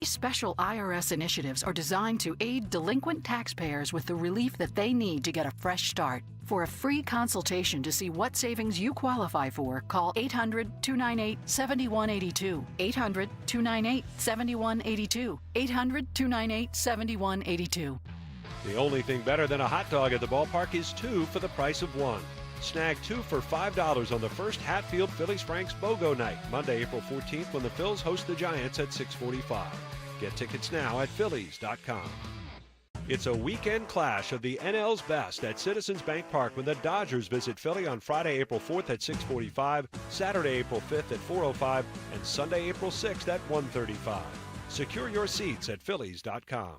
These special IRS initiatives are designed to aid delinquent taxpayers with the relief that they need to get a fresh start. For a free consultation to see what savings you qualify for, call 800-298-7182. 800-298-7182. 800-298-7182. The only thing better than a hot dog at the ballpark is two for the price of one. Snag two for $5 on the first Hatfield Phillies Franks BOGO night, Monday, April 14th, when the Phils host the Giants at 6:45. Get tickets now at Phillies.com. It's a weekend clash of the NL's best at Citizens Bank Park when the Dodgers visit Philly on Friday, April 4th at 6:45, Saturday, April 5th at 4:05, and Sunday, April 6th at 1:35. Secure your seats at Phillies.com.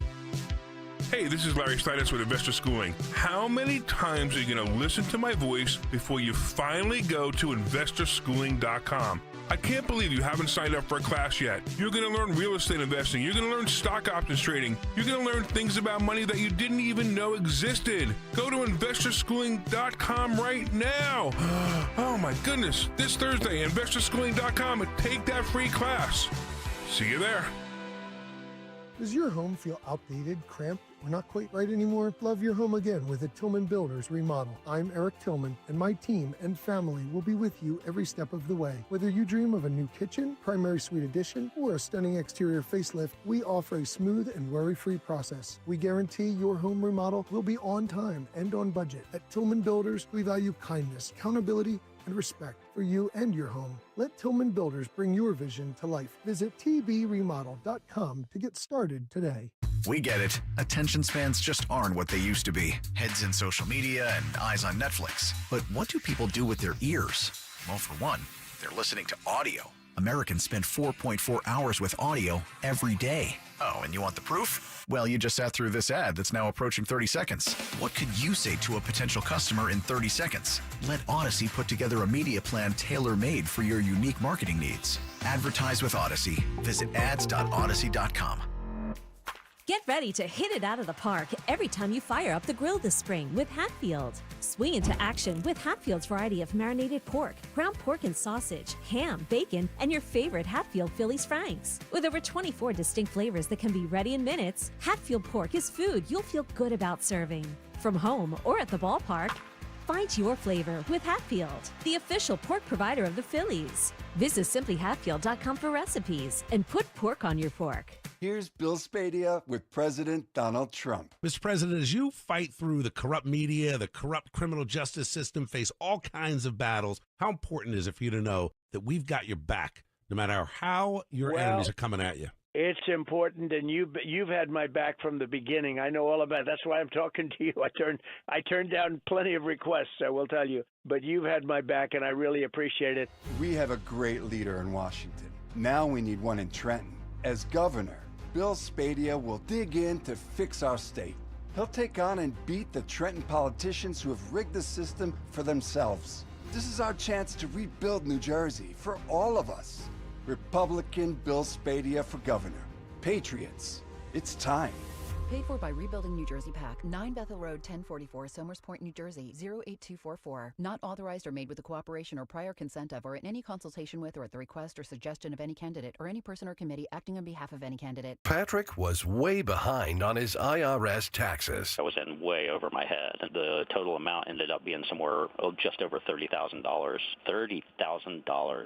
Hey, this is Larry Steinitz with Investor Schooling. How many times are you going to listen to my voice before you finally go to investorschooling.com? I can't believe you haven't signed up for a class yet. You're going to learn real estate investing. You're going to learn stock options trading. You're going to learn things about money that you didn't even know existed. Go to investorschooling.com right now. Oh my goodness. This Thursday, investorschooling.com, and take that free class. See you there. Does your home feel outdated, cramped, or not quite right anymore? Love your home again with a Tillman Builders remodel. I'm Eric Tillman, and my team and family will be with you every step of the way. Whether you dream of a new kitchen, primary suite addition, or a stunning exterior facelift, we offer a smooth and worry-free process. We guarantee your home remodel will be on time and on budget. At Tillman Builders, we value kindness, accountability, and respect for you and your home. Let Tillman Builders bring your vision to life. Visit tbremodel.com to get started today. We get it. Attention spans just aren't what they used to be. Heads in social media and eyes on Netflix. But what do people do with their ears? Well, for one, they're listening to audio. Americans spend 4.4 hours with audio every day. Oh, and you want the proof? Well, you just sat through this ad that's now approaching 30 seconds. What could you say to a potential customer in 30 seconds? Let Odyssey put together a media plan tailor-made for your unique marketing needs. Advertise with Odyssey. Visit ads.odyssey.com. Get ready to hit it out of the park every time you fire up the grill this spring with Hatfield. Swing into action with Hatfield's variety of marinated pork, ground pork and sausage, ham, bacon, and your favorite Hatfield Phillies Franks. With over 24 distinct flavors that can be ready in minutes, Hatfield pork is food you'll feel good about serving. From home or at the ballpark, find your flavor with Hatfield, the official pork provider of the Phillies. Visit simplyhatfield.com for recipes and put pork on your fork. Here's Bill Spadia with President Donald Trump. Mr. President, as you fight through the corrupt media, the corrupt criminal justice system, face all kinds of battles, how important is it for you to know that we've got your back, no matter how your enemies are coming at you? It's important, and you've had my back from the beginning. I know all about it. That's why I'm talking to you. I turned down plenty of requests, I will tell you. But you've had my back, and I really appreciate it. We have a great leader in Washington. Now we need one in Trenton. As governor, Bill Spadia will dig in to fix our state. He'll take on and beat the Trenton politicians who have rigged the system for themselves. This is our chance to rebuild New Jersey for all of us. Republican Bill Spadia for governor. Patriots, it's time. Paid for by Rebuilding New Jersey PAC, 9 Bethel Road, 1044, Somers Point, New Jersey, 08244. Not authorized or made with the cooperation or prior consent of or in any consultation with or at the request or suggestion of any candidate or any person or committee acting on behalf of any candidate. Patrick was way behind on his IRS taxes. I was in way over my head. The total amount ended up being somewhere just over $30,000. $30,000.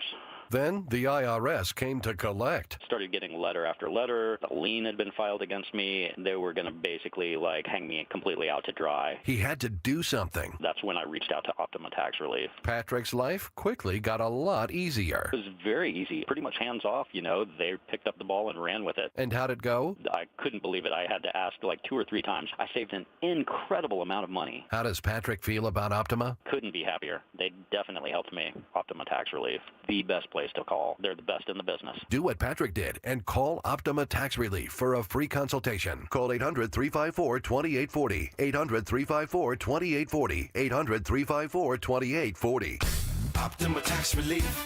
Then the IRS came to collect. Started getting letter after letter. A lien had been filed against me. They were going to basically hang me completely out to dry. He had to do something. That's when I reached out to Optima Tax Relief. Patrick's life quickly got a lot easier. It was very easy, pretty much hands off. They picked up the ball and ran with it. And how'd it go? I couldn't believe it. I had to ask 2 or 3 times. I saved an incredible amount of money. How does Patrick feel about Optima? Couldn't be happier. They definitely helped me. Optima Tax Relief, the best place to call. They're the best in the business. Do what Patrick did and call Optima Tax Relief for a free consultation. Call 800-354-2840. 800-354-2840. 800-354-2840. Optima Tax Relief.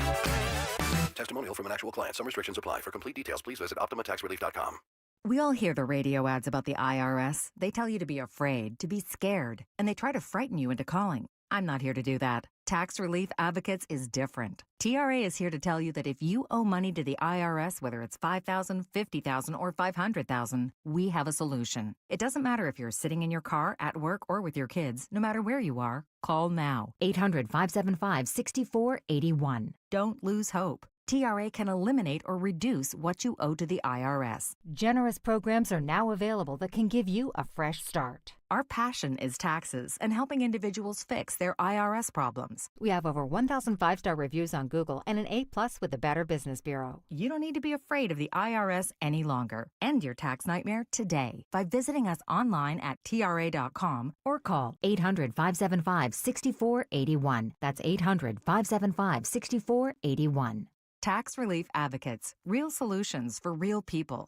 Testimonial from an actual client. Some restrictions apply. For complete details, please visit OptimaTaxRelief.com. We all hear the radio ads about the IRS. They tell you to be afraid, to be scared, and they try to frighten you into calling. I'm not here to do that. Tax Relief Advocates is different. TRA is here to tell you that if you owe money to the IRS, whether it's $5,000, $50,000, or $500,000, we have a solution. It doesn't matter if you're sitting in your car, at work, or with your kids. No matter where you are, call now. 800-575-6481. Don't lose hope. TRA can eliminate or reduce what you owe to the IRS. Generous programs are now available that can give you a fresh start. Our passion is taxes and helping individuals fix their IRS problems. We have over 1,000 five-star reviews on Google and an A+ with the Better Business Bureau. You don't need to be afraid of the IRS any longer. End your tax nightmare today by visiting us online at TRA.com or call 800-575-6481. That's 800-575-6481. Tax Relief Advocates. Real solutions for real people.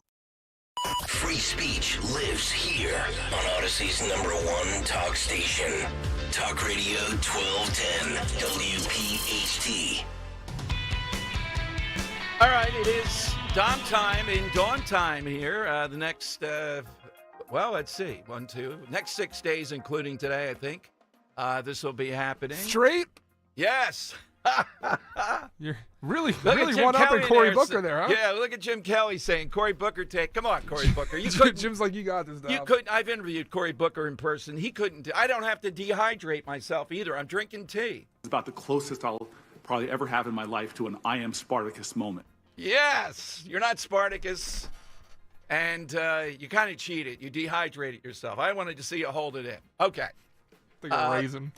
Free speech lives here on Odyssey's #1 talk station. Talk Radio 1210 WPHT. All right, it is Dawn time here. The next, let's see, next 6 days, including today, I think. This will be happening. Straight? Yes. You're really one-upping Cory Booker there, huh? Yeah, look at Jim Kelly saying, Cory Booker, come on, Cory Booker. Jim's like, you got this now. You couldn't. I've interviewed Cory Booker in person. He couldn't. I don't have to dehydrate myself either. I'm drinking tea. It's about the closest I'll probably ever have in my life to an I am Spartacus moment. Yes, you're not Spartacus, and you kind of cheated. You dehydrated yourself. I wanted to see you hold it in. Okay. Like a raisin.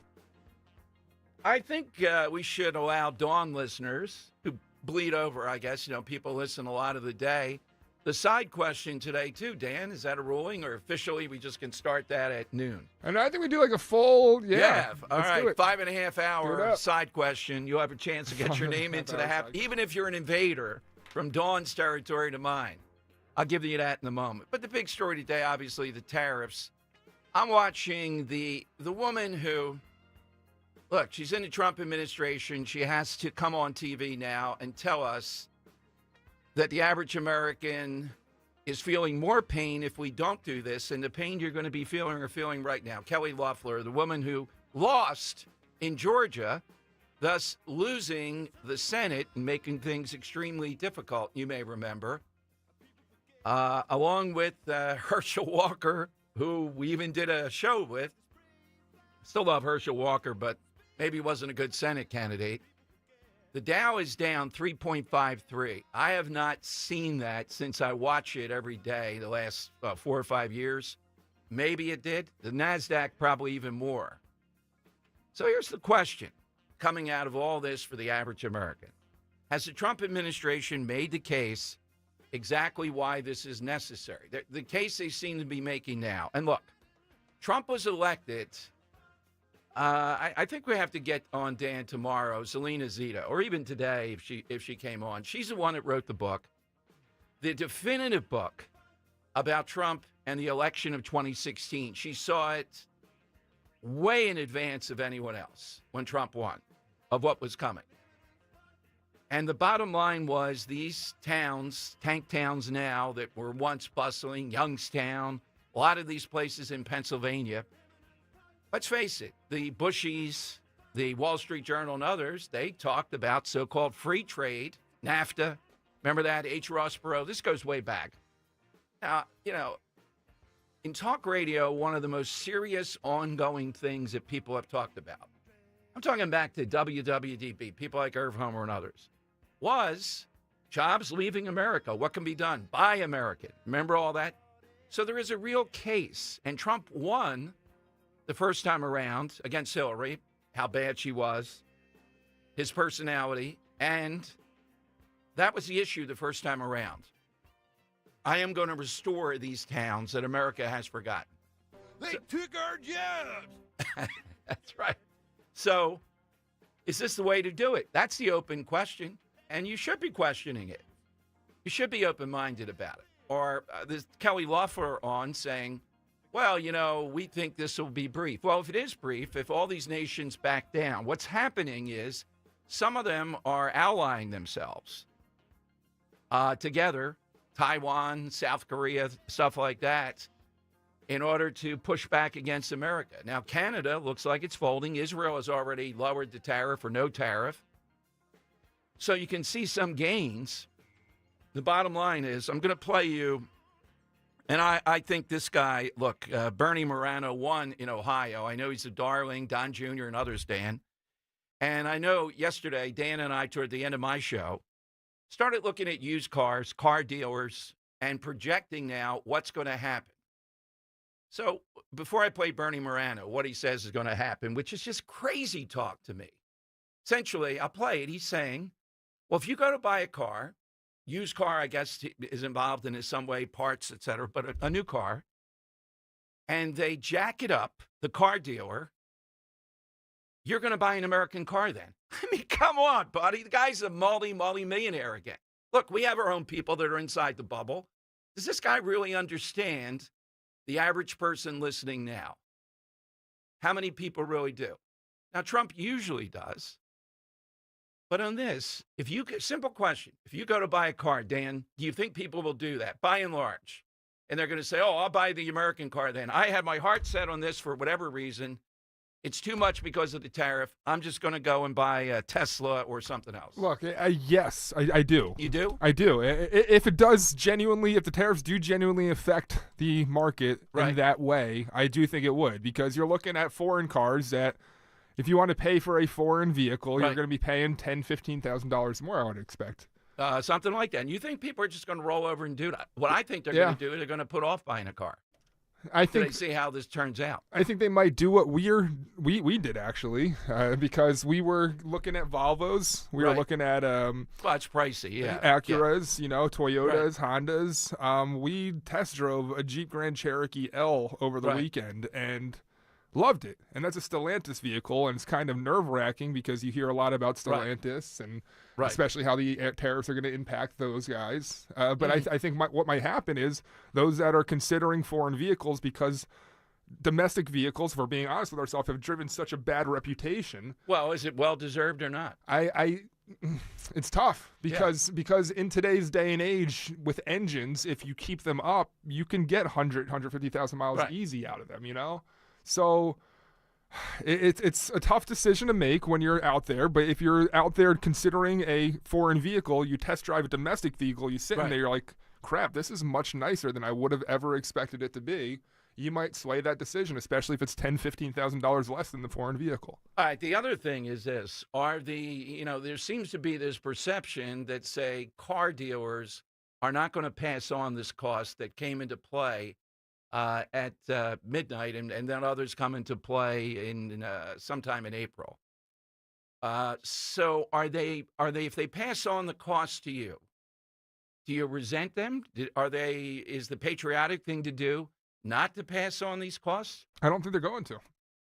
I think we should allow Dawn listeners who bleed over, I guess. People listen a lot of the day. The side question today, too, Dan, is that a ruling? Or officially we just can start that at noon? And I think we do like a full, All right, 5.5 hour side question. You'll have a chance to get your name into the hat. Even if you're an invader from Dawn's territory to mine. I'll give you that in a moment. But the big story today, obviously, the tariffs. I'm watching the woman who... Look, she's in the Trump administration. She has to come on TV now and tell us that the average American is feeling more pain if we don't do this, and the pain you're going to be feeling right now. Kelly Loeffler, the woman who lost in Georgia, thus losing the Senate and making things extremely difficult, you may remember, along with Herschel Walker, who we even did a show with. Still love Herschel Walker, but maybe wasn't a good Senate candidate. The Dow is down 3.53. I have not seen that since I watch it every day the last 4 or 5 years. Maybe it did. The NASDAQ probably even more. So here's the question coming out of all this for the average American. Has the Trump administration made the case exactly why this is necessary? The case they seem to be making now. And look, Trump was elected... I think we have to get on Dan tomorrow, Selena Zito, or even today if she came on. She's the one that wrote the book, the definitive book about Trump and the election of 2016. She saw it way in advance of anyone else when Trump won, of what was coming. And the bottom line was these towns, tank towns now that were once bustling, Youngstown, a lot of these places in Pennsylvania. Let's face it, the Bushies, the Wall Street Journal, and others, they talked about so-called free trade, NAFTA. Remember that? H. Ross Perot. This goes way back. Now, in talk radio, one of the most serious ongoing things that people have talked about, I'm talking back to WWDB, people like Irv Homer and others, was jobs leaving America. What can be done? Buy American. Remember all that? So there is a real case, and Trump won the first time around against Hillary, how bad she was, his personality, and that was the issue the first time around. I am going to restore these towns that America has forgotten. They took our jobs. That's right. So is this the way to do it? That's the open question, and you should be questioning it. You should be open-minded about it. Or there's Kelly Loeffler on saying, well, we think this will be brief. Well, if it is brief, if all these nations back down, what's happening is some of them are allying themselves together, Taiwan, South Korea, stuff like that. in order to push back against America. Now, Canada looks like it's folding. Israel has already lowered the tariff or no tariff. So you can see some gains. The bottom line is I'm going to play you, and I think this guy, look, Bernie Moreno won in Ohio. I know he's a darling, Don Jr. and others, Dan. And I know yesterday, Dan and I, toward the end of my show, started looking at used cars, car dealers, and projecting now what's going to happen. So before I play Bernie Moreno, what he says is going to happen, which is just crazy talk to me. Essentially, I'll play it. He's saying, well, if you go to buy a car, used car, I guess, is involved in some way, parts, et cetera, but a new car, and they jack it up, the car dealer, you're going to buy an American car then. I mean, come on, buddy. The guy's a multi-millionaire again. Look, we have our own people that are inside the bubble. Does this guy really understand the average person listening now? How many people really do? Now, Trump usually does. But on this, simple question, if you go to buy a car, Dan, do you think people will do that, by and large? And they're going to say, oh, I'll buy the American car then. I had my heart set on this for whatever reason. It's too much because of the tariff. I'm just going to go and buy a Tesla or something else. Look, yes, I do. You do? I do. If it does genuinely, if the tariffs do genuinely affect the market in that way, I do think it would, because you're looking at foreign cars that, if you want to pay for a foreign vehicle, you're going to be paying $10,000, $15,000 more, I would expect. Something like that. And you think people are just going to roll over and do that? What I think they're going to do, they're going to put off buying a car. I think they see how this turns out. I think they might do what we did, actually, because we were looking at Volvos. We were looking at well, it's pricey, yeah. Acuras, Toyotas, Hondas. We test drove a Jeep Grand Cherokee L over the weekend and loved it. And that's a Stellantis vehicle, and it's kind of nerve-wracking because you hear a lot about Stellantis and especially how the tariffs are going to impact those guys. But I think what might happen is those that are considering foreign vehicles, because domestic vehicles, if we're being honest with ourselves, have driven such a bad reputation. Well, is it well-deserved or not? It's tough because in today's day and age with engines, if you keep them up, you can get 150,000 miles easy out of them, So it's a tough decision to make when you're out there. But if you're out there considering a foreign vehicle, you test drive a domestic vehicle, you sit in there, you're like, crap, this is much nicer than I would have ever expected it to be. You might sway that decision, especially if it's $10,000, $15,000 less than the foreign vehicle. All right. The other thing is this: there seems to be this perception that, say, car dealers are not going to pass on this cost that came into play at midnight, and then others come into play in sometime in April. So are they? If they pass on the cost to you, do you resent them? Is the patriotic thing to do not to pass on these costs? I don't think they're going to.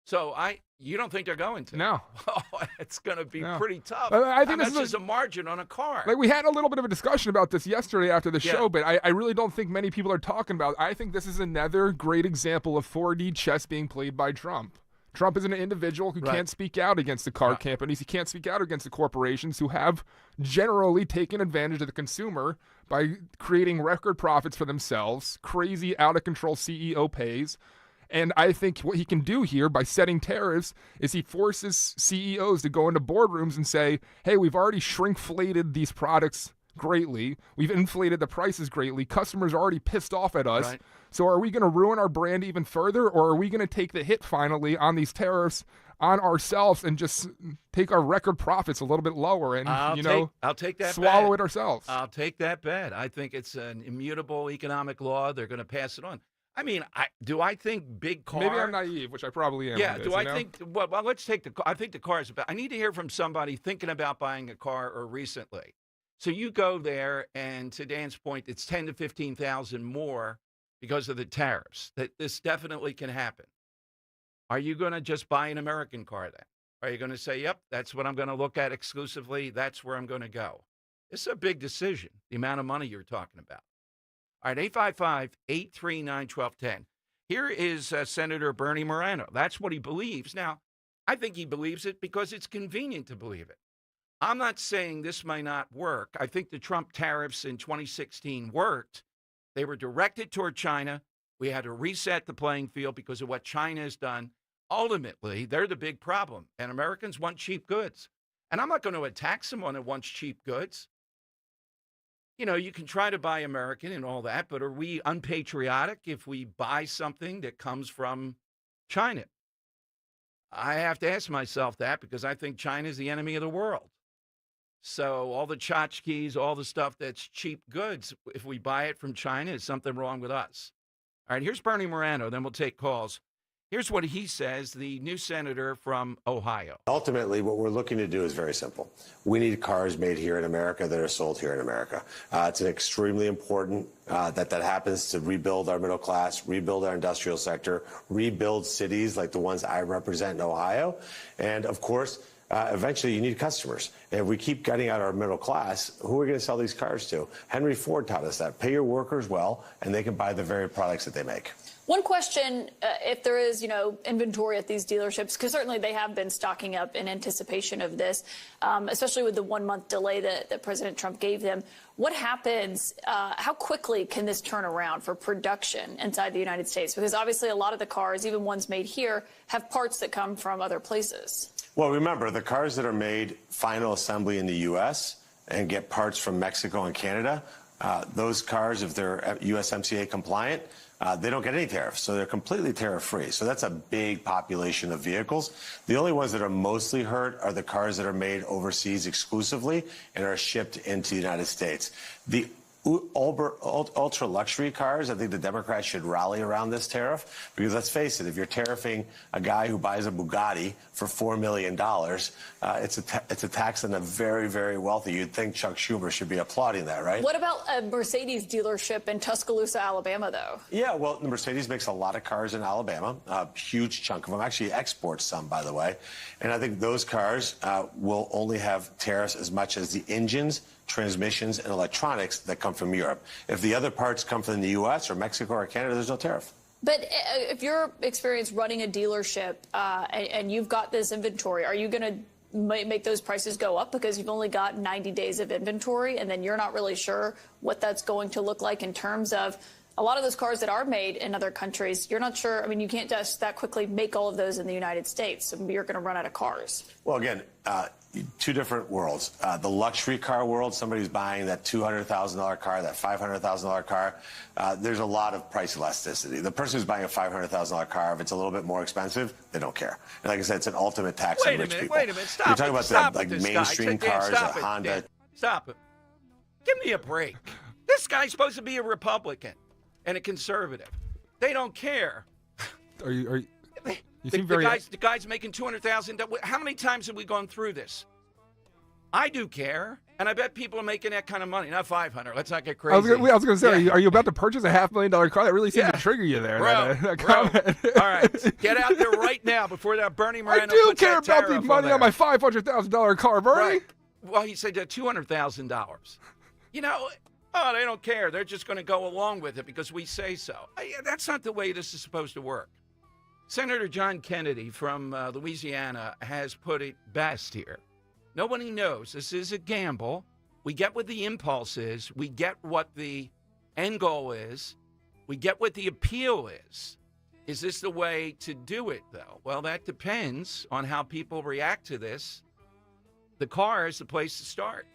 So you don't think they're going to? No. Oh, it's going to be pretty tough. I think this is a margin on a car. Like, we had a little bit of a discussion about this yesterday after the show, but I really don't think many people are talking about it. I think this is another great example of 4D chess being played by Trump. Trump is an individual who can't speak out against the car companies. He can't speak out against the corporations who have generally taken advantage of the consumer by creating record profits for themselves, crazy, out-of-control CEO pays. And I think what he can do here by setting tariffs is he forces CEOs to go into boardrooms and say, hey, we've already shrinkflated these products greatly. We've inflated the prices greatly. Customers are already pissed off at us. Right. So are we going to ruin our brand even further, or are we going to take the hit finally on these tariffs on ourselves and just take our record profits a little bit lower and, I'll take that swallow bet. it ourselves? I'll take that bet. I think it's an immutable economic law. They're going to pass it on. I mean, do I think big car? Maybe I'm naive, which I probably am. Yeah. Do I think? Well, let's take the. I think the car is. I need to hear from somebody thinking about buying a car or recently. So you go there, and to Dan's point, it's 10 to 15,000 more because of the tariffs. That this definitely can happen. Are you going to just buy an American car then? Are you going to say, "Yep, that's what I'm going to look at exclusively. That's where I'm going to go"? It's a big decision. The amount of money you're talking about. All right, 855-839-1210. Here is Senator Bernie Moreno. That's what he believes. Now, I think he believes it because it's convenient to believe it. I'm not saying this might not work. I think the Trump tariffs in 2016 worked. They were directed toward China. We had to reset the playing field because of what China has done. Ultimately, they're the big problem, and Americans want cheap goods. And I'm not going to attack someone that wants cheap goods. You know, you can try to buy American and all that, but are we unpatriotic if we buy something that comes from China? I have to ask myself that because I think China is the enemy of the world. So all the tchotchkes, all the stuff that's cheap goods, if we buy it from China, is something wrong with us. All right, here's Bernie Moreno, then we'll take calls. Here's what he says, the new senator from Ohio. Ultimately, what we're looking to do is very simple. We need cars made here in America that are sold here in America. It's extremely important that happens to rebuild our middle class, rebuild our industrial sector, rebuild cities like the ones I represent in Ohio. And of course, eventually you need customers. And if we keep getting out our middle class, who are we going to sell these cars to? Henry Ford taught us that. Pay your workers well, and they can buy the very products that they make. One question, if there is, inventory at these dealerships, because certainly they have been stocking up in anticipation of this, especially with the 1 month delay that President Trump gave them. What happens? How quickly can this turn around for production inside the United States? Because obviously a lot of the cars, even ones made here, have parts that come from other places. Well, remember, the cars that are made final assembly in the U.S. and get parts from Mexico and Canada, those cars, if they're USMCA compliant, they don't get any tariffs, so they're completely tariff-free. So that's a big population of vehicles. The only ones that are mostly hurt are the cars that are made overseas exclusively and are shipped into the United States. The ultra-luxury cars, I think the Democrats should rally around this tariff, because let's face it, if you're tariffing a guy who buys a Bugatti for $4 million, it's a tax on the very, very wealthy. You'd think Chuck Schumer should be applauding that, right? What about a Mercedes dealership in Tuscaloosa, Alabama, though? Yeah, well, Mercedes makes a lot of cars in Alabama, a huge chunk of them, actually exports some, by the way. And I think those cars will only have tariffs as much as the engines, transmissions, and electronics that come from Europe. If the other parts come from the U.S. or Mexico or Canada, there's no tariff. But if you're experienced running a dealership and you've got this inventory, are you going to make those prices go up because you've only got 90 days of inventory and then you're not really sure what that's going to look like in terms of a lot of those cars that are made in other countries? You're not sure. I mean, you can't just that quickly make all of those in the United States. So you're going to run out of cars. Well, again, two different worlds. The luxury car world, somebody's buying that $200,000 car, that $500,000 car, there's a lot of price elasticity. The person who's buying a $500,000 car, if it's a little bit more expensive, they don't care. And like I said, it's an ultimate tax on rich people. Wait a minute, stop. You're talking about the mainstream cars, stop a Honda. Dan, stop it. Give me a break. This guy's supposed to be a Republican and a conservative. They don't care. You seem the guy's making $200,000. How many times have we gone through this? I do care, and I bet people are making that kind of money. Not $500. Let's not get crazy. I was going to say, are you about to purchase a $500,000 car? That really seemed to trigger you there. That comment. All right, get out there right now before that Bernie Moreno I do puts care that about the tariff money on my $500,000 car, Bernie. Right. Well, he said $200,000. You know, they don't care. They're just going to go along with it because we say so. That's not the way this is supposed to work. Senator John Kennedy from Louisiana has put it best here. Nobody knows. This is a gamble. We get what the impulse is. We get what the end goal is. We get what the appeal is. Is this the way to do it, though? Well, that depends on how people react to this. The car is the place to start.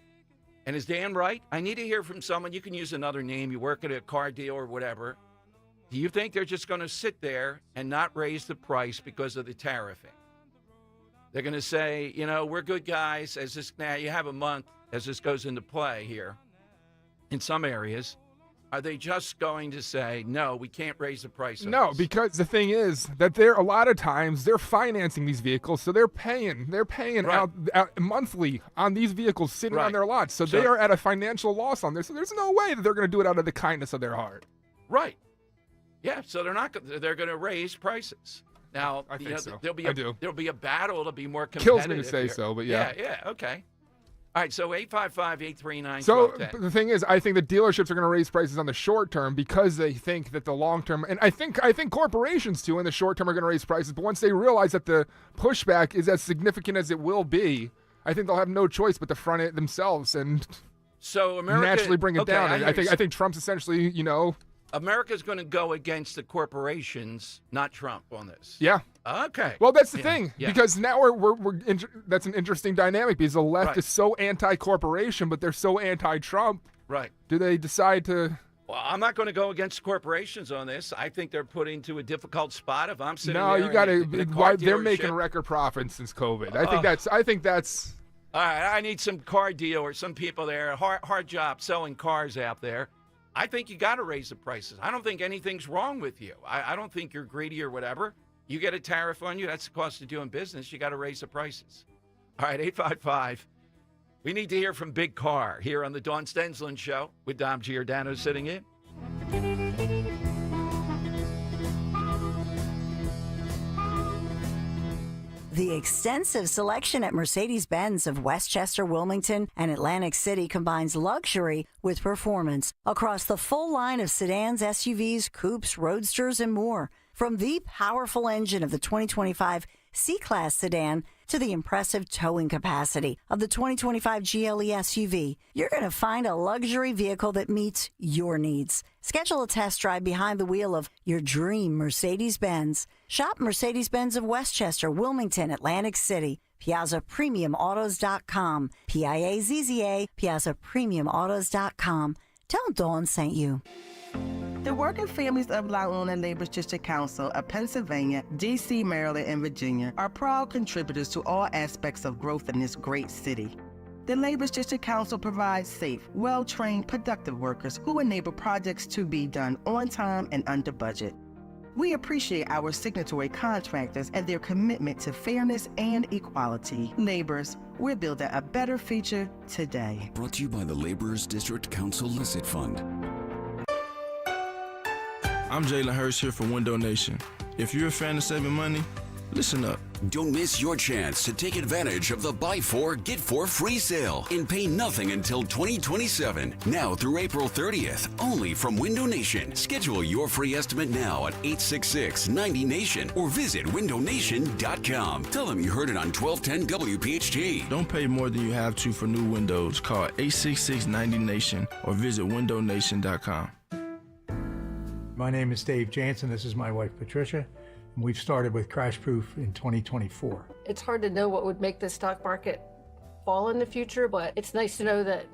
And is Dan right? I need to hear from someone. You can use another name. You work at a car deal or whatever. Do you think they're just going to sit there and not raise the price because of the tariffing? They're going to say, we're good guys. Now you have a month as this goes into play here in some areas. Are they just going to say, no, we can't raise the price? No, because the thing is that a lot of times they're financing these vehicles, so they're paying right. out monthly on these vehicles sitting on their lots. So they are at a financial loss on this. So there's no way that they're going to do it out of the kindness of their heart. Right. Yeah. So they're going to raise prices. Now, I think so. There'll be a battle to be more competitive. Kills me to say so, but yeah. Yeah, okay. All right, so 855-839-1210. So the thing is, I think the dealerships are going to raise prices on the short term because they think that the long term, and I think corporations too in the short term are going to raise prices. But once they realize that the pushback is as significant as it will be, I think they'll have no choice but to front it themselves and so America naturally bring it down. And I think I Trump's essentially, America's going to go against the corporations, not Trump, on this. Yeah. Okay. Well, that's the thing, because now that's an interesting dynamic, because the left is so anti-corporation, but they're so anti-Trump. Right. Do they decide to... Well, I'm not going to go against corporations on this. I think they're put into a difficult spot. If I'm sitting No, there you got in a to... car They're dealership- making record profits since COVID. I think that's... All right, I need some car deal or some people there, hard job selling cars out there. I think you got to raise the prices. I don't think anything's wrong with you. I don't think you're greedy or whatever. You get a tariff on you, that's the cost of doing business. You got to raise the prices. All right, 855. We need to hear from Big Car here on the Dawn Stensland Show with Dom Giordano sitting in. The extensive selection at Mercedes-Benz of Westchester, Wilmington, and Atlantic City combines luxury with performance across the full line of sedans, SUVs, coupes, roadsters, and more. From the powerful engine of the 2025 C-Class sedan to the impressive towing capacity of the 2025 GLE SUV, you're going to find a luxury vehicle that meets your needs. Schedule a test drive behind the wheel of your dream Mercedes-Benz. Shop Mercedes-Benz of Westchester, Wilmington, Atlantic City, PiazzaPremiumAutos.com, Piazza, PiazzaPremiumAutos.com. Tell Dawn sent you. The working families of La Una Labor District Council of Pennsylvania, D.C., Maryland, and Virginia are proud contributors to all aspects of growth in this great city. The Labor District Council provides safe, well-trained, productive workers who enable projects to be done on time and under budget. We appreciate our signatory contractors and their commitment to fairness and equality. Laborers, we're building a better future today. Brought to you by the Laborers District Council Licit Fund. I'm Jalen Hurst here for Window Nation. If you're a fan of saving money, listen up. Don't miss your chance to take advantage of the Buy 4, Get 4 free sale and pay nothing until 2027. Now through April 30th, only from Window Nation. Schedule your free estimate now at 866-90-NATION or visit windownation.com. Tell them you heard it on 1210 WPHT. Don't pay more than you have to for new windows. Call 866-90-NATION or visit windownation.com. My name is Dave Jansen. This is my wife, Patricia. And we've started with Crash Proof in 2024. It's hard to know what would make the stock market fall in the future, but it's nice to know that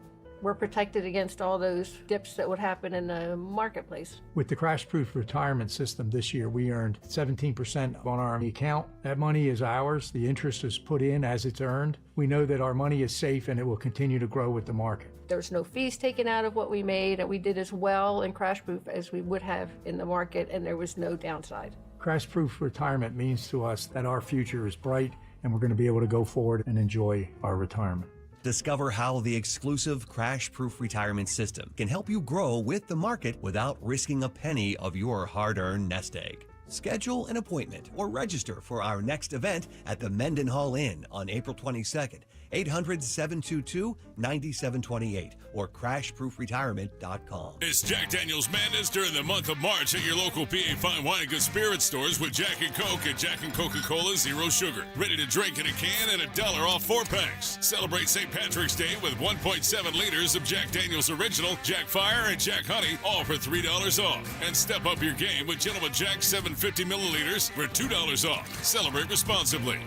we're protected against all those dips that would happen in the marketplace. With the Crash Proof retirement system this year, we earned 17% on our account. That money is ours. The interest is put in as it's earned. We know that our money is safe and it will continue to grow with the market. There's no fees taken out of what we made, and we did as well in Crash Proof as we would have in the market, and there was no downside. Crash Proof retirement means to us that our future is bright and we're going to be able to go forward and enjoy our retirement. Discover how the exclusive Crash Proof retirement system can help you grow with the market without risking a penny of your hard-earned nest egg. Schedule an appointment or register for our next event at the Mendenhall Inn on April 22nd. 800-722-9728 or crashproofretirement.com. It's Jack Daniels Madness during the month of March at your local PA Fine Wine and Good Spirits stores with Jack and Coke and Jack and Coca-Cola Zero Sugar. Ready to drink in a can and $1 off 4-packs. Celebrate St. Patrick's Day with 1.7 liters of Jack Daniels Original, Jack Fire, and Jack Honey, all for $3 off. And step up your game with Gentleman Jack 750 milliliters for $2 off. Celebrate responsibly.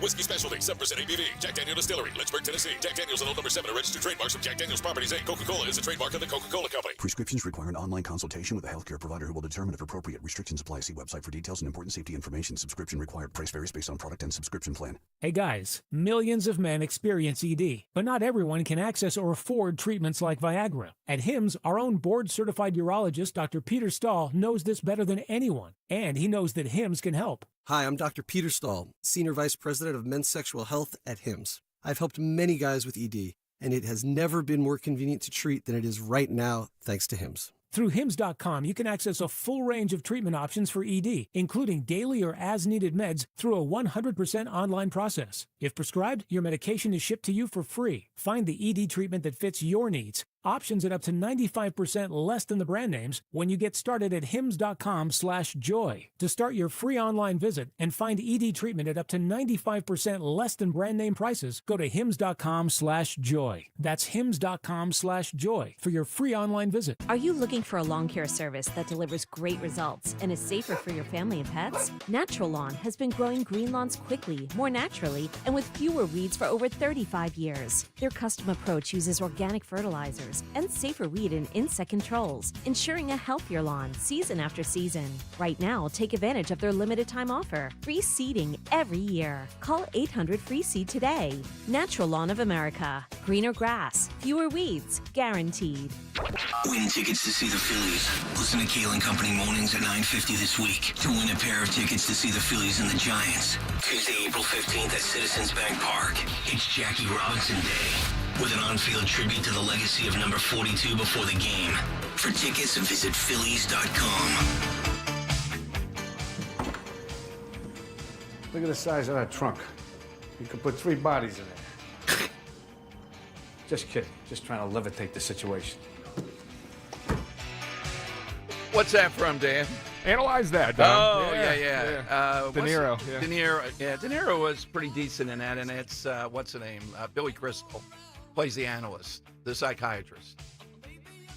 Whiskey Specialty, 7% ABV. Jack Daniel Distillery, Lynchburg, Tennessee. Jack Daniels and Old Number 7 are registered trademarks of Jack Daniels Properties, Inc. Coca-Cola is a trademark of the Coca-Cola Company. Prescriptions require an online consultation with a healthcare provider who will determine if appropriate. Restrictions apply. See website for details and important safety information. Subscription required. Price varies based on product and subscription plan. Hey guys, millions of men experience ED, but not everyone can access or afford treatments like Viagra. At HIMSS, our own board-certified urologist, Dr. Peter Stahl, knows this better than anyone, and he knows that HIMSS can help. Hi, I'm Dr. Peter Stahl, Senior Vice President of Men's Sexual Health at HIMSS. I've helped many guys with ED, and it has never been more convenient to treat than it is right now, thanks to HIMSS. Through HIMSS.com, you can access a full range of treatment options for ED, including daily or as-needed meds through a 100% online process. If prescribed, your medication is shipped to you for free. Find the ED treatment that fits your needs Options at up to 95% less than the brand names when you get started at hims.com/joy. To start your free online visit and find ED treatment at up to 95% less than brand name prices, go to hims.com/joy. That's hims.com/joy for your free online visit. Are you looking for a lawn care service that delivers great results and is safer for your family and pets? Natural Lawn has been growing green lawns quickly, more naturally, and with fewer weeds for over 35 years. Their custom approach uses organic fertilizers and safer weed and insect controls, ensuring a healthier lawn season after season. Right now, take advantage of their limited time offer. Free seeding every year. Call 800-FREE-SEED today. Natural Lawn of America. Greener grass, fewer weeds, guaranteed. Win tickets to see the Phillies. Listen to Kale and Company mornings at 9:50 this week to win a pair of tickets to see the Phillies and the Giants. Tuesday, April 15th at Citizens Bank Park. It's Jackie Robinson Day with an on-field tribute to the legacy of number 42 before the game. For tickets, visit Phillies.com. Look at the size of that trunk. You could put 3 bodies in there. Just kidding. Just trying to levitate the situation. What's that from, Dan? Analyze that, Don. Oh, yeah. De Niro. De Niro. Yeah, De Niro was pretty decent in that, and it's, what's the name? Billy Crystal plays the analyst, the psychiatrist.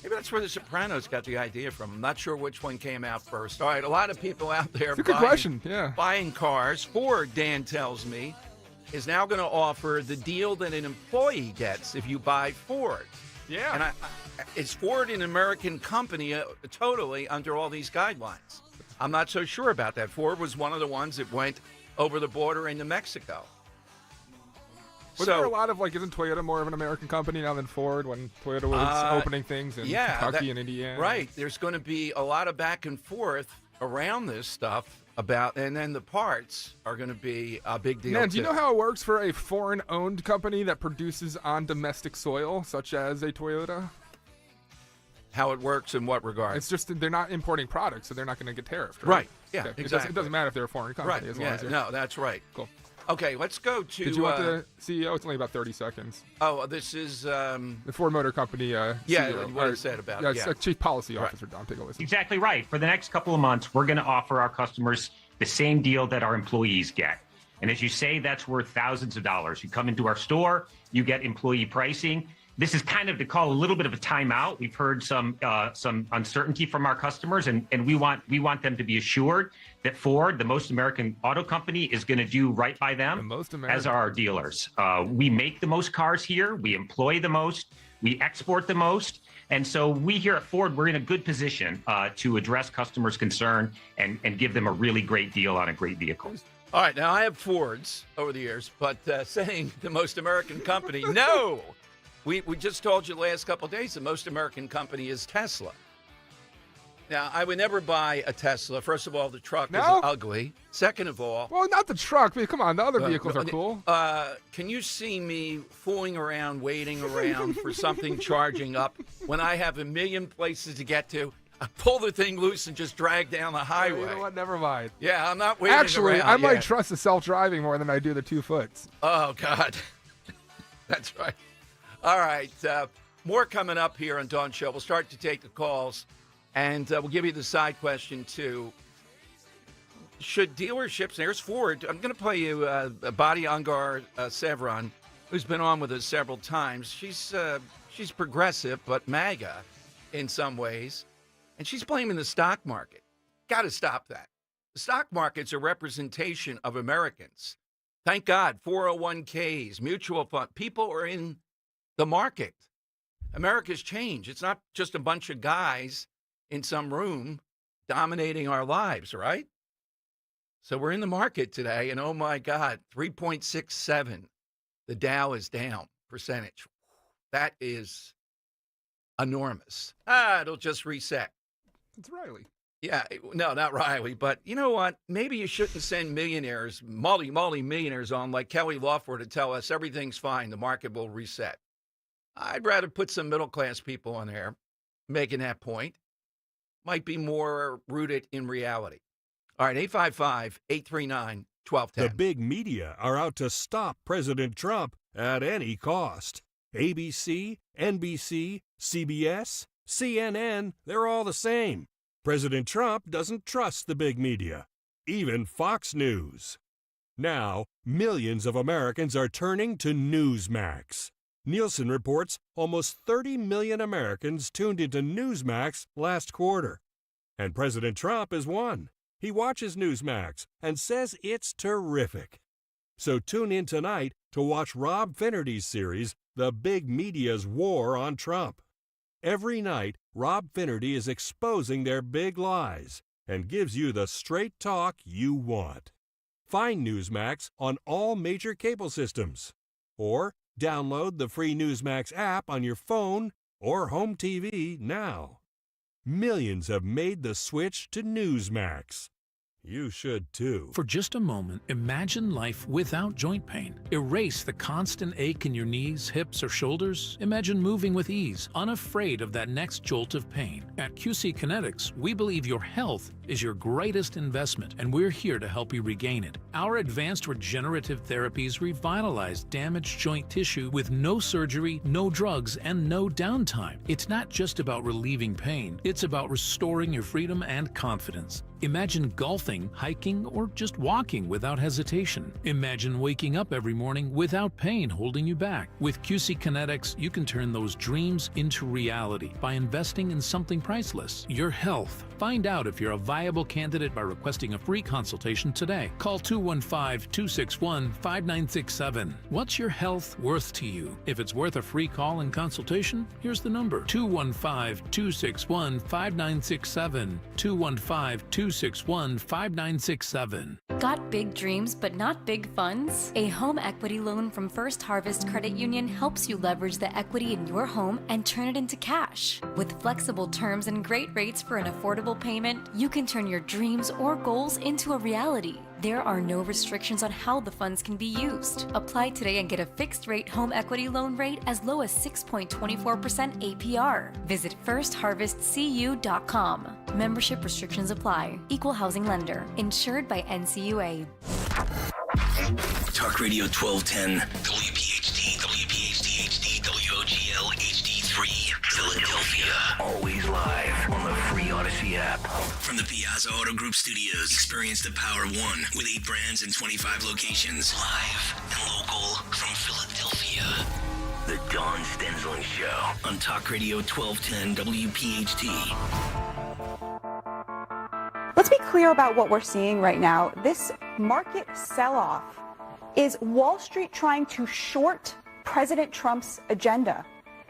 Maybe that's where The Sopranos got the idea from. I'm not sure which one came out first. All right, a lot of people out there it's a good question. Yeah. Buying cars. Ford, Dan tells me, is now going to offer the deal that an employee gets if you buy Ford. Yeah. And is Ford an American company totally under all these guidelines? I'm not so sure about that. Ford was one of the ones that went over the border into Mexico. Was there a lot of, isn't Toyota more of an American company now than Ford when Toyota was opening things in Kentucky and Indiana? Right. There's going to be a lot of back and forth around this stuff and then the parts are going to be a big deal. Man, do you know how it works for a foreign-owned company that produces on domestic soil, such as a Toyota? How it works in what regard? It's just they're not importing products, so they're not going to get tariffed. Right. Yeah, okay. exactly. It doesn't matter if they're a foreign company. Right. As long as No, that's right. Cool. Okay, let's go to... Did you want the CEO? It's only about 30 seconds. Oh, this is... the Ford Motor Company CEO. What it said about it. Yeah, it's Chief Policy Officer, Don. Take a listen. Exactly right. For the next couple of months, we're going to offer our customers the same deal that our employees get. And as you say, that's worth thousands of dollars. You come into our store, you get employee pricing. This is kind of to call a little bit of a timeout. We've heard some uncertainty from our customers, and we want them to be assured that Ford, the most American auto company, is going to do right by them, as are our dealers. We make the most cars here. We employ the most. We export the most. And so we here at Ford, we're in a good position to address customers' concern and give them a really great deal on a great vehicle. All right. Now, I have Fords over the years, but saying the most American company, no. We just told you the last couple of days the most American company is Tesla. Now, I would never buy a Tesla. First of all, the truck is ugly. Second of all... Well, not the truck. I mean, come on, the other vehicles are cool. Can you see me fooling around, waiting around for something charging up when I have a million places to get to? I pull the thing loose and just drag down the highway. You know what? Never mind. Yeah, I'm not waiting Actually, around. I might trust the self-driving more than I do the 2-foots. Oh, God. That's right. All right. More coming up here on Dawn Show. We'll start to take the calls, and we'll give you the side question, too. Should dealerships, there's Ford. I'm going to play you Badi Angar Sevran, who's been on with us several times. She's progressive, but MAGA in some ways, and she's blaming the stock market. Got to stop that. The stock market's a representation of Americans. Thank God, 401ks, mutual fund, people are in the market. America's changed. It's not just a bunch of guys in some room dominating our lives, right? So we're in the market today, and oh my God, 3.67. The Dow is down percentage. That is enormous. It'll just reset. It's Riley. Yeah, no, not Riley, but you know what? Maybe you shouldn't send millionaires, multi-millionaires on like Kelly Lawford to tell us everything's fine, the market will reset. I'd rather put some middle-class people on there making that point. Might be more rooted in reality. All right, 855-839-1210. The big media are out to stop President Trump at any cost. ABC, NBC, CBS, CNN, they're all the same. President Trump doesn't trust the big media, even Fox News. Now, millions of Americans are turning to Newsmax. Nielsen reports almost 30 million Americans tuned into Newsmax last quarter. And President Trump is one. He watches Newsmax and says it's terrific. So tune in tonight to watch Rob Finnerty's series, The Big Media's War on Trump. Every night, Rob Finnerty is exposing their big lies and gives you the straight talk you want. Find Newsmax on all major cable systems. Or download the free Newsmax app on your phone or home TV now. Millions have made the switch to Newsmax. You should too. For just a moment, imagine life without joint pain. Erase the constant ache in your knees, hips, or shoulders. Imagine moving with ease, unafraid of that next jolt of pain. At QC Kinetics, we believe your health is your greatest investment, and we're here to help you regain it. Our advanced regenerative therapies revitalize damaged joint tissue with no surgery, no drugs, and no downtime. It's not just about relieving pain, it's about restoring your freedom and confidence. Imagine golfing, hiking, or just walking without hesitation. Imagine waking up every morning without pain holding you back. With QC Kinetics, you can turn those dreams into reality by investing in something priceless, your health. Find out if you're a viable candidate by requesting a free consultation today. Call 215-261-5967. What's your health worth to you? If it's worth a free call and consultation, here's the number: 215-261-5967. 215-261-5967. Got big dreams but not big funds? A home equity loan from First Harvest Credit Union helps you leverage the equity in your home and turn it into cash. With flexible terms and great rates for an affordable payment, you can turn your dreams or goals into a reality. There are no restrictions on how the funds can be used. Apply today and get a fixed-rate home equity loan rate as low as 6.24% APR. Visit firstharvestcu.com. Membership restrictions apply. Equal housing lender. Insured by NCUA. Talk Radio 1210, WPHT, WPHT HD, WOGL HD3, Philadelphia. Always live on the free Odyssey app. From the Piazza Auto Group Studios, experience the power of one with 8 brands and 25 locations. Live and local from Philadelphia. The Dawn Stensling Show on Talk Radio 1210 WPHT. Let's be clear about what we're seeing right now. This market sell-off is Wall Street trying to short President Trump's agenda.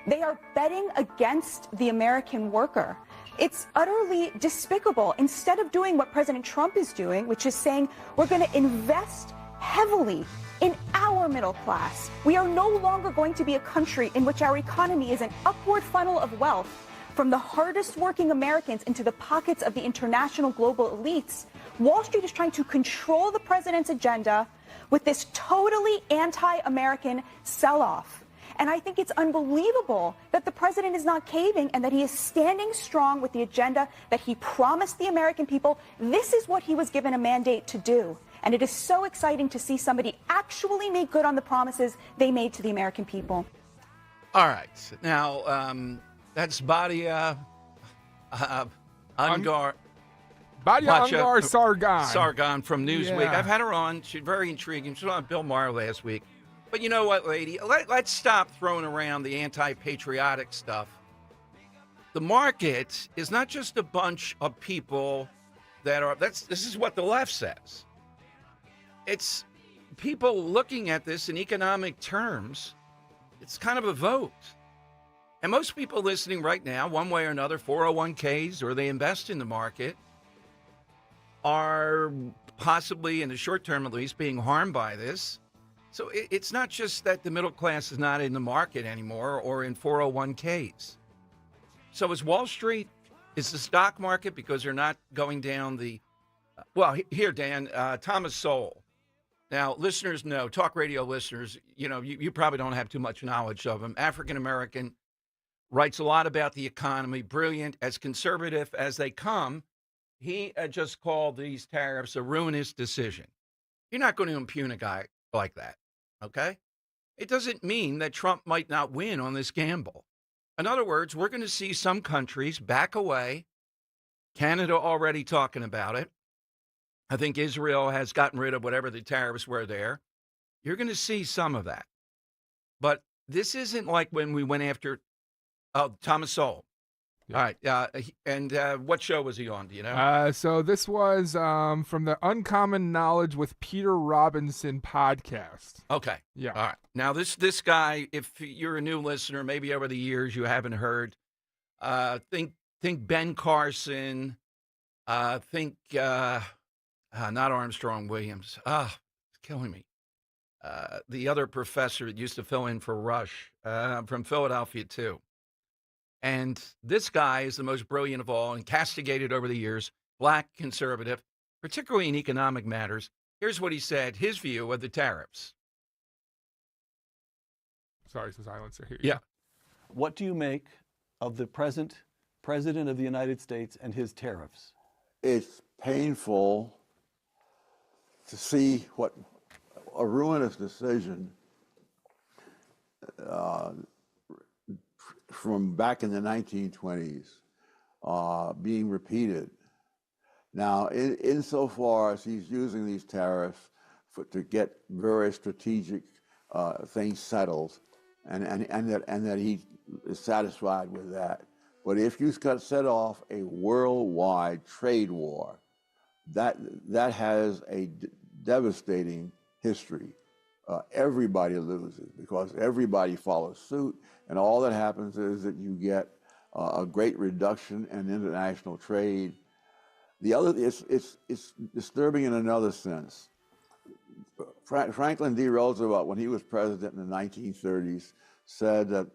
They are betting against the American worker. It's utterly despicable. Instead of doing what President Trump is doing, which is saying we're going to invest heavily in our middle class. We are no longer going to be a country in which our economy is an upward funnel of wealth from the hardest working Americans into the pockets of the international global elites. Wall Street is trying to control the president's agenda with this totally anti-American sell-off. And I think it's unbelievable that the president is not caving and that he is standing strong with the agenda that he promised the American people. This is what he was given a mandate to do. And it is so exciting to see somebody actually make good on the promises they made to the American people. All right. Now, that's Badia Ungar. Badia Ungar Sargon. Sargon from Newsweek. Yeah. I've had her on. She's very intriguing. She was on Bill Maher last week. But you know what, lady? Let's stop throwing around the anti-patriotic stuff. The market is not just a bunch of people that are... This is what the left says. It's people looking at this in economic terms. It's kind of a vote. And most people listening right now, one way or another, 401ks, or they invest in the market, are possibly, in the short term at least, being harmed by this. So it's not just that the middle class is not in the market anymore or in 401ks. So is Wall Street, is the stock market, because they're not going down the... Well, here, Dan, Thomas Sowell. Now, listeners know, talk radio listeners, you probably don't have too much knowledge of him. African-American, writes a lot about the economy, brilliant, as conservative as they come. He just called these tariffs a ruinous decision. You're not going to impugn a guy like that, okay? It doesn't mean that Trump might not win on this gamble. In other words, we're going to see some countries back away. Canada already talking about it. I think Israel has gotten rid of whatever the tariffs were there. You're going to see some of that. But this isn't like when we went after Thomas Sowell. Yeah. All right. And what show was he on? Do you know? So this was from the Uncommon Knowledge with Peter Robinson podcast. Okay. Yeah. All right. Now, this guy, if you're a new listener, maybe over the years you haven't heard, think Ben Carson, think not Armstrong Williams. It's killing me. The other professor that used to fill in for Rush from Philadelphia, too. And this guy is the most brilliant of all and castigated over the years, black, conservative, particularly in economic matters. Here's what he said, his view of the tariffs. Sorry, it's the silencer here. Yeah. What do you make of the present President of the United States and his tariffs? It's painful to see what a ruinous decision from back in the 1920s being repeated. Now, insofar as he's using these tariffs to get very strategic things settled, and that he is satisfied with that. But if you set off a worldwide trade war, that has a devastating history. Everybody loses because everybody follows suit, and all that happens is that you get a great reduction in international trade. The other, it's disturbing in another sense. Franklin D. Roosevelt, when he was president in the 1930s, said that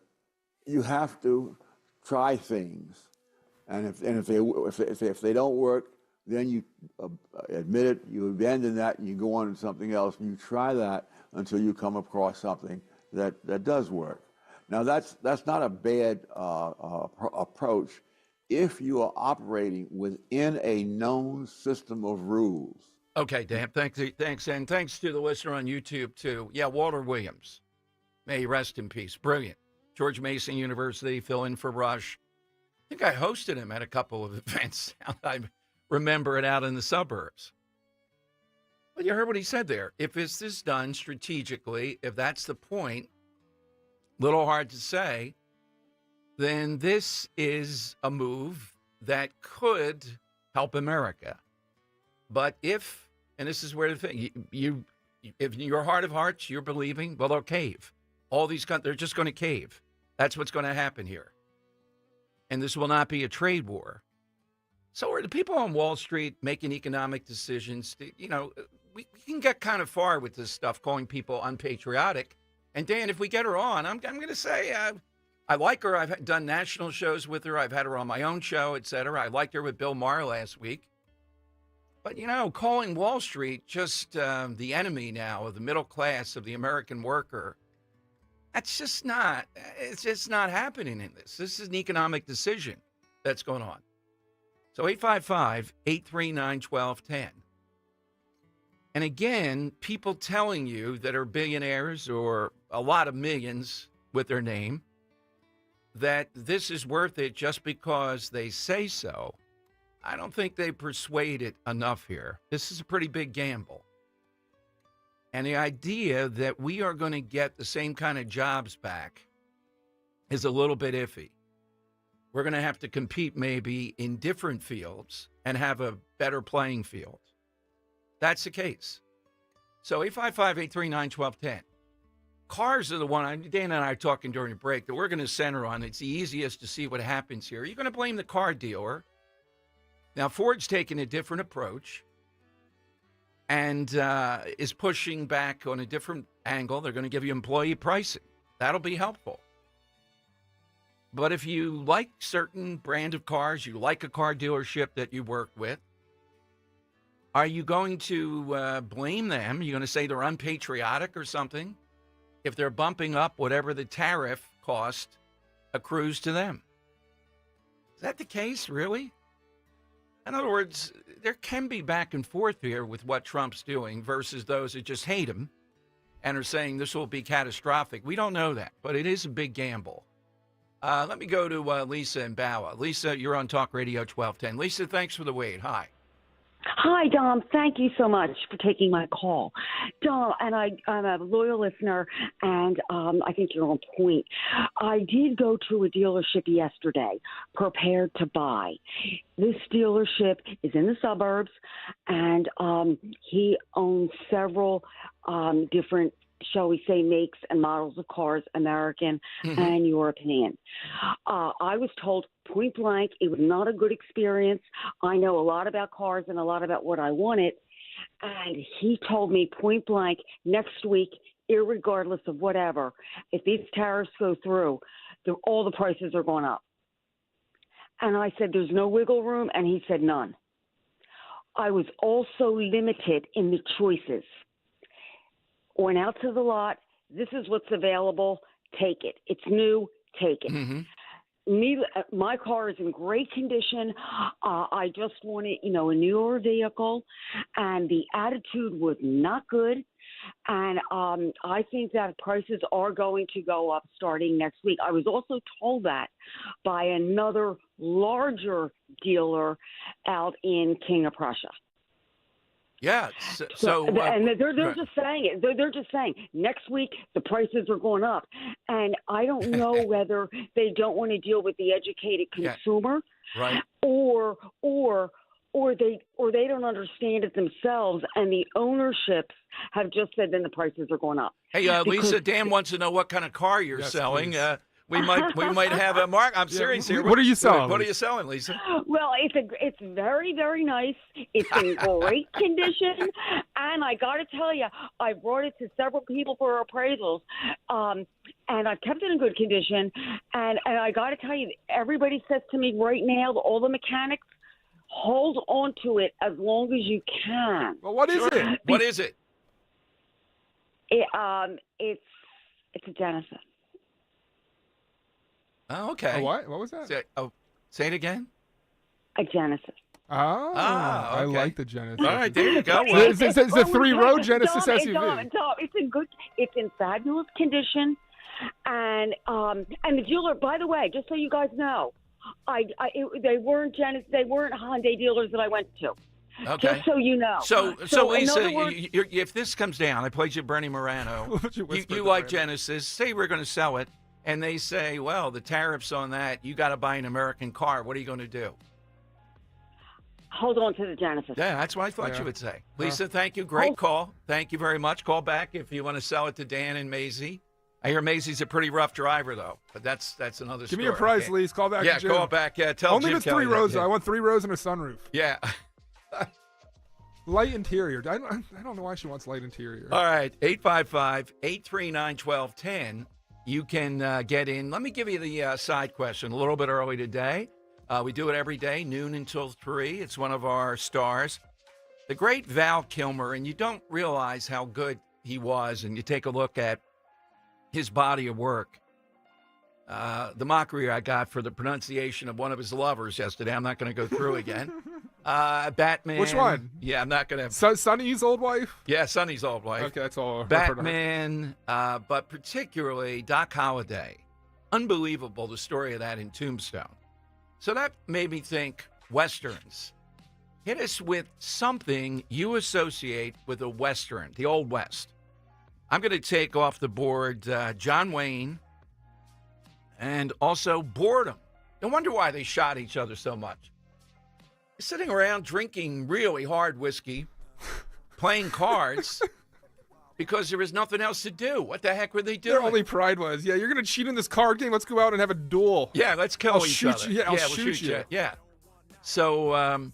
you have to try things, and if they don't work, then you admit it, you abandon that, and you go on to something else, and you try that until you come across something that does work. Now, that's not a bad approach if you are operating within a known system of rules. Okay, Dan, thanks, and thanks to the listener on YouTube, too. Yeah, Walter Williams, may he rest in peace. Brilliant. George Mason University, fill in for Rush. I think I hosted him at a couple of events. I remember it out in the suburbs. But you heard what he said there. If this is done strategically, if that's the point, little hard to say, then this is a move that could help America. But if, and this is where the thing, if in your heart of hearts you're believing, well, they'll cave. All these countries, they're just going to cave. That's what's going to happen here. And this will not be a trade war. So are the people on Wall Street making economic decisions? We can get kind of far with this stuff, calling people unpatriotic. And Dan, if we get her on, I'm going to say I like her. I've done national shows with her. I've had her on my own show, et cetera. I liked her with Bill Maher last week. But, calling Wall Street just the enemy now of the middle class, of the American worker, it's just not happening in this. This is an economic decision that's going on. So 855-839-1210. And again, people telling you that are billionaires or a lot of millions with their name, that this is worth it just because they say so, I don't think they persuade it enough here. This is a pretty big gamble. And the idea that we are going to get the same kind of jobs back is a little bit iffy. We're going to have to compete maybe in different fields and have a better playing field. That's the case. So 855-839-1210. Cars are the one, Dan and I are talking during the break, that we're going to center on. It's the easiest to see what happens here. You're going to blame the car dealer. Now, Ford's taking a different approach and is pushing back on a different angle. They're going to give you employee pricing. That'll be helpful. But if you like certain brand of cars, you like a car dealership that you work with, are you going to blame them? You're going to say they're unpatriotic or something if they're bumping up whatever the tariff cost accrues to them? Is that the case, really? In other words, there can be back and forth here with what Trump's doing versus those that just hate him and are saying this will be catastrophic. We don't know that, but it is a big gamble. Let me go to Lisa and Bowa. Lisa, you're on Talk Radio 1210. Lisa, thanks for the wait. Hi. Hi, Dom. Thank you so much for taking my call. Dom, and I'm a loyal listener, and I think you're on point. I did go to a dealership yesterday, prepared to buy. This dealership is in the suburbs, and he owns several different, shall we say, makes and models of cars, American and European. I was told point blank it was not a good experience. I know a lot about cars and a lot about what I wanted. And he told me point blank, next week, irregardless of whatever, if these tariffs go through, all the prices are going up. And I said, there's no wiggle room? And he said, none. I was also limited in the choices. Went out to the lot. This is what's available. Take it. It's new. Take it. My car is in great condition. I just wanted, a newer vehicle, and the attitude was not good. And I think that prices are going to go up starting next week. I was also told that by another larger dealer out in King of Prussia. Yeah. And they're just saying it. They're just saying next week the prices are going up, and I don't know whether they don't want to deal with the educated consumer, right? Or they don't understand it themselves, and the ownerships have just said then the prices are going up. Hey, Lisa, Dan wants to know what kind of car you're selling. We might have a mark. I'm serious here. What are you selling? What are you selling, Lisa? Well, it's very, very nice. It's in great condition, and I got to tell you, I brought it to several people for appraisals, and I've kept it in good condition. And I got to tell you, everybody says to me right now, all the mechanics, hold on to it as long as you can. Well, what is it? What is it? It's a Genesis. Oh, okay. A what? What was that? Say it again. A Genesis. I okay. like the Genesis. All right, there you go. It's a three-row Genesis SUV. It's in fabulous condition, and the dealer. By the way, just so you guys know, they weren't Hyundai dealers that I went to. Okay. Just so you know. So Lisa, words, if this comes down, I played you Bernie Morano. you like Genesis. Say we're going to sell it. And they say, well, the tariffs on that, you got to buy an American car. What are you going to do? Hold on to the Genesis. Yeah, that's what I thought you would say. Lisa, thank you. Great call. Thank you very much. Call back if you want to sell it to Dan and Maisie. I hear Maisie's a pretty rough driver, though. But that's another story. Give me your price, okay? Lise. Call back. Yeah, Jim. call back. Yeah, tell Only Jim if it's 3 rows. Yeah. I want 3 rows and a sunroof. Yeah. Light interior. I don't know why she wants light interior. All right, 855-839-1210. You can get in. Let me give you the side question a little bit early today. We do it every day, noon until 3. It's one of our stars. The great Val Kilmer, and you don't realize how good he was, and you take a look at his body of work. The mockery I got for the pronunciation of one of his lovers yesterday, I'm not going to go through again. Batman. Which one? Yeah, I'm not going to. Sonny's old wife? Yeah, Sonny's old wife. Okay, that's all. Batman, but particularly Doc Holliday. Unbelievable, the story of that in Tombstone. So that made me think Westerns. Hit us with something you associate with a Western, the Old West. I'm going to take off the board John Wayne and also boredom. No wonder why they shot each other so much. Sitting around drinking really hard whiskey, playing cards, because there was nothing else to do. What the heck were they doing? Their only pride was, you're going to cheat in this card game? Let's go out and have a duel. Yeah, let's kill each other. I'll we'll shoot you. Yeah. So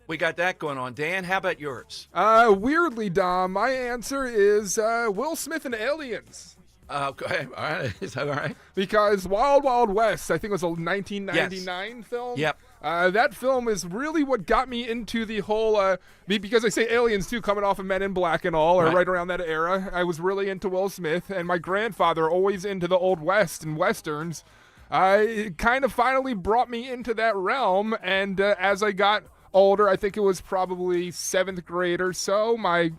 we got that going on. Dan, how about yours? Weirdly, Dom, my answer is Will Smith and Aliens. Okay, all right. Is that all right? Because Wild Wild West, I think it was a 1999 film. Yep. That film is really what got me into the whole, because I say Aliens too, coming off of Men in Black and all, or right around that era. I was really into Will Smith, and my grandfather always into the Old West and Westerns. It kind of finally brought me into that realm, and as I got older, I think it was probably 7th grade or so, my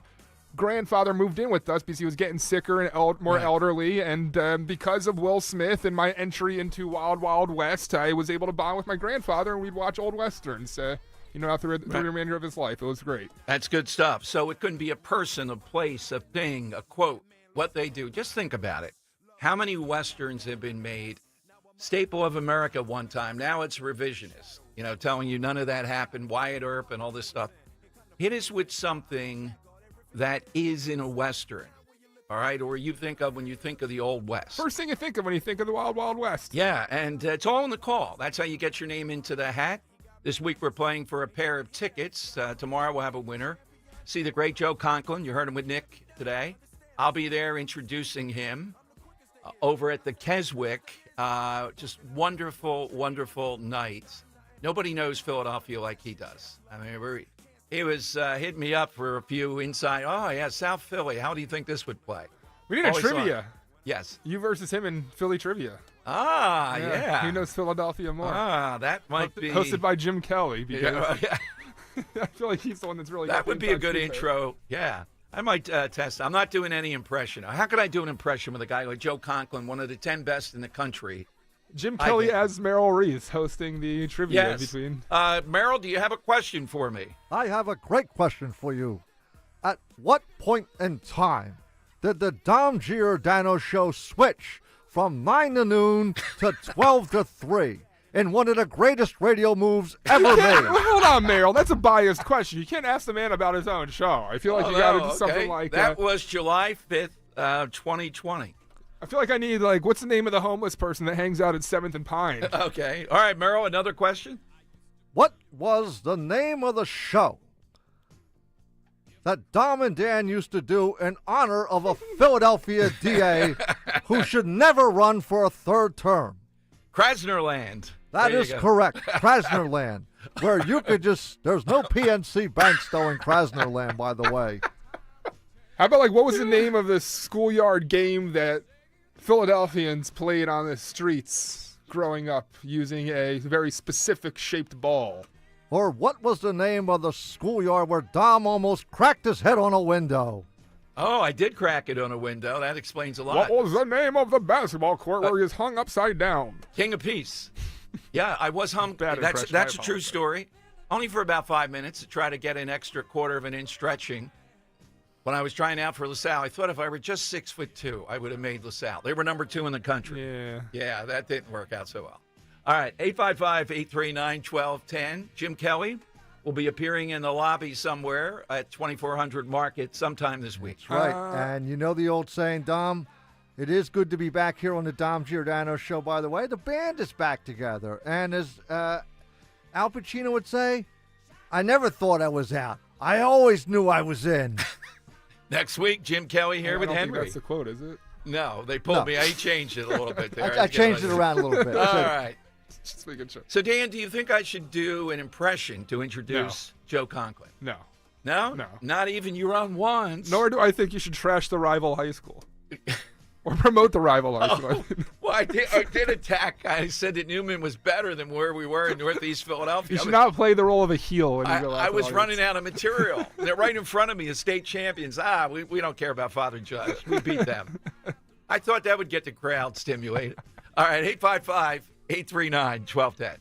grandfather moved in with us because he was getting sicker and more elderly, and because of Will Smith and my entry into Wild Wild West, I was able to bond with my grandfather, and we'd watch old westerns, through the remainder of his life. It was great. That's good stuff. So it couldn't be a person, a place, a thing, a quote, what they do. Just think about it. How many westerns have been made? Staple of America one time. Now it's revisionist, telling you none of that happened, Wyatt Earp and all this stuff. Hit us with something that is in a Western, all right, or you think of when you think of the Old West. First thing you think of when you think of the Wild Wild West. Yeah, and it's all in the call. That's how you get your name into the hat. This week we're playing for a pair of tickets. Tomorrow we'll have a winner. See the great Joe Conklin. You heard him with Nick today. I'll be there introducing him over at the Keswick. Just wonderful, wonderful night. Nobody knows Philadelphia like he does. I mean, he was hitting me up for a few inside. Oh, yeah, South Philly. How do you think this would play? We need a trivia. Yes. You versus him in Philly trivia. Ah, yeah. He knows Philadelphia more. Ah, that might be. Hosted by Jim Kelly. Because yeah. I feel like he's the one that's really. That would be a good intro. Yeah. I might test. I'm not doing any impression. How could I do an impression with a guy like Joe Conklin, one of the 10 best in the country? Jim Kelly as Merrill Reese hosting the trivia between. Merrill, do you have a question for me? I have a great question for you. At what point in time did the Dom Giordano show switch from 9 to noon to 12 to 3 in one of the greatest radio moves ever made? Hold on, Merrill. That's a biased question. You can't ask the man about his own show. I feel like you got to do something like that. That was July 5th, 2020. I feel like I need, what's the name of the homeless person that hangs out at 7th and Pine? Okay. All right, Merrill, another question? What was the name of the show that Dom and Dan used to do in honor of a Philadelphia DA who should never run for a third term? Krasnerland. That is correct. Krasnerland. Where you could there's no PNC banks though in Krasnerland, by the way. How about, what was the name of the schoolyard game that Philadelphians played on the streets growing up using a very specific shaped ball? Or what was the name of the schoolyard where Dom almost cracked his head on a window? Oh, I did crack it on a window. That explains a lot. What was the name of the basketball court where he was hung upside down? King of Peace. Yeah, I was hung. That's a true story. Only for about 5 minutes to try to get an extra quarter of an inch stretching. When I was trying out for LaSalle, I thought if I were just 6'2", I would have made LaSalle. They were number 2 in the country. Yeah, that didn't work out so well. All right, 855-839-1210. Jim Kelly will be appearing in the lobby somewhere at 2400 Market sometime this week. That's right. And you know the old saying, Dom, it is good to be back here on the Dom Giordano Show, by the way. The band is back together. And as Al Pacino would say, I never thought I was out. I always knew I was in. Next week, Jim Kelly here with I don't Henry. think that's the quote, is it? No, they pulled me. I changed it a little bit there. I changed it around a little bit. All right. Just making sure. So, Dan, do you think I should do an impression to introduce Joe Conklin? No. No? No. Not even you run once. Nor do I think you should trash the rival high school. Or promote the rival high school. Well, I did attack. I said that Newman was better than where we were in Northeast Philadelphia. You should not play the role of a heel when you go out. I was running out of material. They're right in front of me as state champions. We don't care about Father Judge. We beat them. I thought that would get the crowd stimulated. All right, 855-839-1210.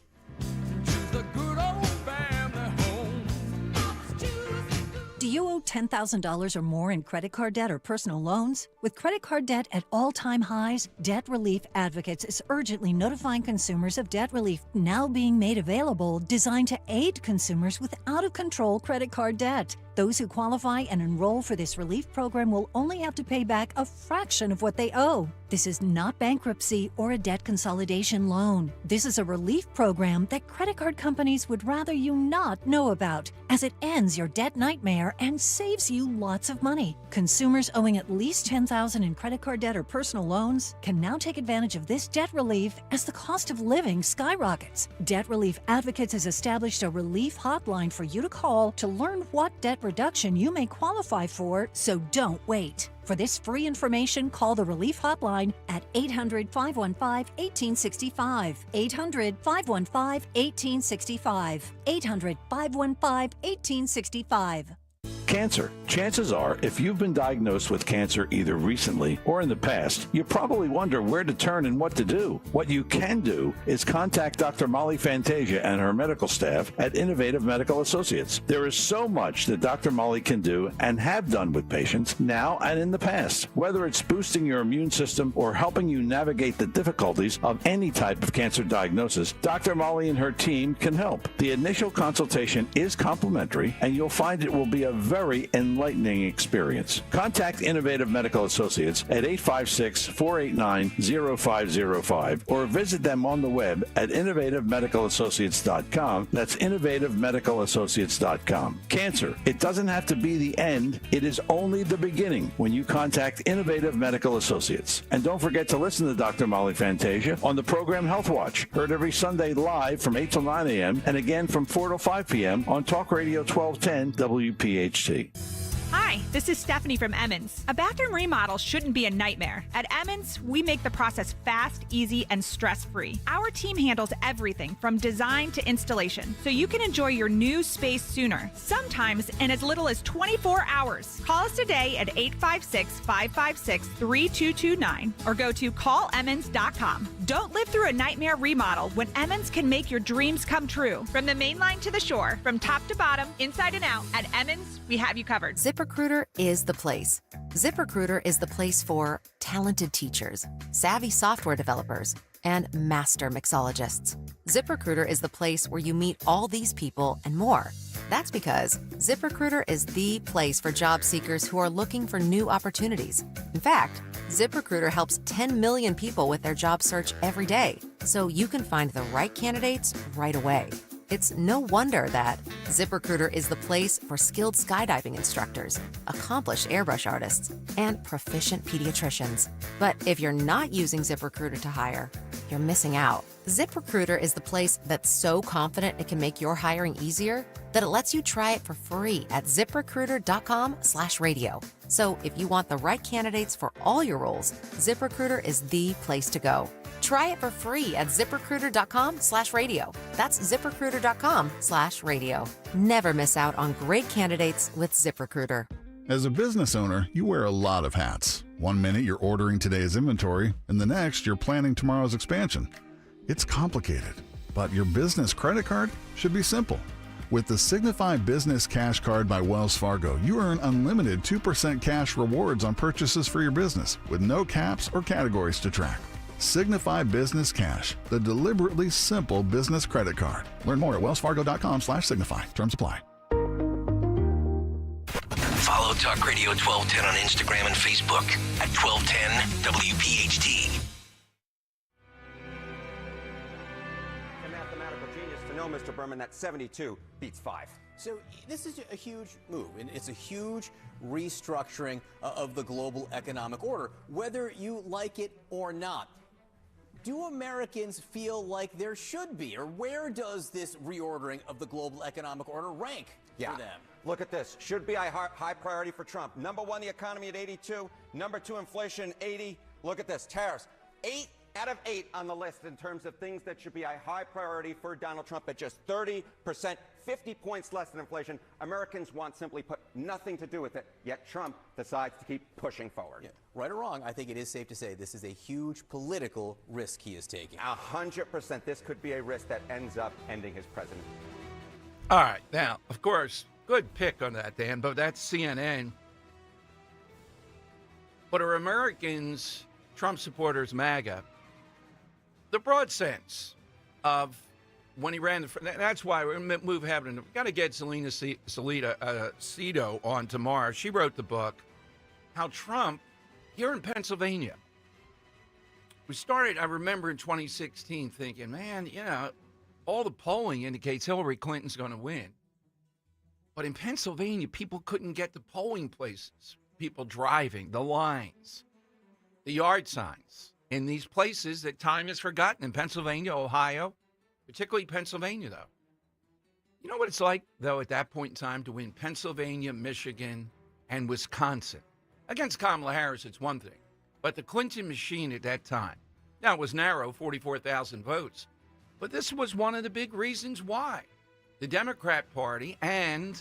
Do you owe $10,000 or more in credit card debt or personal loans? With credit card debt at all-time highs, Debt Relief Advocates is urgently notifying consumers of debt relief now being made available, designed to aid consumers with out-of-control credit card debt. Those who qualify and enroll for this relief program will only have to pay back a fraction of what they owe. This is not bankruptcy or a debt consolidation loan. This is a relief program that credit card companies would rather you not know about, as it ends your debt nightmare and saves you lots of money. Consumers owing at least $10,000 in credit card debt or personal loans can now take advantage of this debt relief as the cost of living skyrockets. Debt Relief Advocates has established a relief hotline for you to call to learn what debt reduction you may qualify for, so don't wait. For this free information, call the Relief Hotline at 800-515-1865. 800-515-1865. 800-515-1865. cancer. Chances are, if you've been diagnosed with cancer either recently or in the past, you probably wonder where to turn and what to do. What you can do is contact Dr. Molly Fantasia and her medical staff at Innovative Medical Associates. There is so much that Dr. Molly can do and have done with patients now and in the past. Whether it's boosting your immune system or helping you navigate the difficulties of any type of cancer diagnosis, Dr. Molly and her team can help. The initial consultation is complimentary, and you'll find it will be a very enlightening experience. Contact Innovative Medical Associates at 856-489-0505 or visit them on the web at innovativemedicalassociates.com. That's innovativemedicalassociates.com. Cancer, it doesn't have to be the end. It is only the beginning when you contact Innovative Medical Associates. And don't forget to listen to Dr. Molly Fantasia on the program Health Watch, heard every Sunday live from 8 till 9 a.m. and again from 4 till 5 p.m. on Talk Radio 1210 WPHT. Hi, this is Stephanie from Emmons. A bathroom remodel shouldn't be a nightmare. At Emmons, we make the process fast, easy, and stress-free. Our team handles everything from design to installation, so you can enjoy your new space sooner, sometimes in as little as 24 hours. Call us today at 856-556-3229 or go to callemmons.com. Don't live through a nightmare remodel when Emmons can make your dreams come true. From the main line to the shore, from top to bottom, inside and out, at Emmons, we have you covered. ZipRecruiter is the place. ZipRecruiter is the place for talented teachers, savvy software developers, and master mixologists. ZipRecruiter is the place where you meet all these people and more. That's because ZipRecruiter is the place for job seekers who are looking for new opportunities. In fact, ZipRecruiter helps 10 million people with their job search every day, so you can find the right candidates right away. It's no wonder that ZipRecruiter is the place for skilled skydiving instructors, accomplished airbrush artists, and proficient pediatricians. But if you're not using ZipRecruiter to hire, you're missing out. ZipRecruiter is the place that's so confident it can make your hiring easier that it lets you try it for free at ZipRecruiter.com/radio. So if you want the right candidates for all your roles, ZipRecruiter is the place to go. Try it for free at ZipRecruiter.com/radio. That's ZipRecruiter.com/radio. Never miss out on great candidates with ZipRecruiter. As a business owner, you wear a lot of hats. One minute you're ordering today's inventory, and the next you're planning tomorrow's expansion. It's complicated, but your business credit card should be simple. With the Signify Business Cash Card by Wells Fargo, you earn unlimited 2% cash rewards on purchases for your business with no caps or categories to track. Signify Business Cash, the deliberately simple business credit card. Learn more at wellsfargo.com/signify. Terms apply. Follow Talk Radio 1210 on Instagram and Facebook at 1210 WPHT. A mathematical genius to know, Mr. Berman, that 72 beats 5. So this is a huge move, and it's a huge restructuring of the global economic order, whether you like it or not. Do Americans feel like there should be, or where does this reordering of the global economic order rank for them? Look at this. Should be a high priority for Trump. Number one, the economy at 82. Number two, inflation, 80. Look at this. Tariffs. 8 out of 8 on the list in terms of things that should be a high priority for Donald Trump at just 30%, 50 points less than inflation. Americans want simply put nothing to do with it, yet Trump decides to keep pushing forward. Yeah. Right or wrong, I think it is safe to say this is a huge political risk he is taking. 100%. This could be a risk that ends up ending his presidency. All right. Now, of course, good pick on that, Dan, but that's CNN. But are Americans, Trump supporters, MAGA, the broad sense of when he ran that's why we're going to move happening. We've got to get Selena Cito on tomorrow. She wrote the book, How Trump, here in Pennsylvania, we started, I remember in 2016 thinking, man, you know, all the polling indicates Hillary Clinton's going to win. But in Pennsylvania, people couldn't get to polling places. People driving, the lines, the yard signs. In these places that time is forgotten, in Pennsylvania, Ohio, particularly Pennsylvania, though. You know what it's like, though, at that point in time to win Pennsylvania, Michigan, and Wisconsin? Against Kamala Harris, it's one thing. But the Clinton machine at that time, now it was narrow, 44,000 votes. But this was one of the big reasons why the Democrat Party and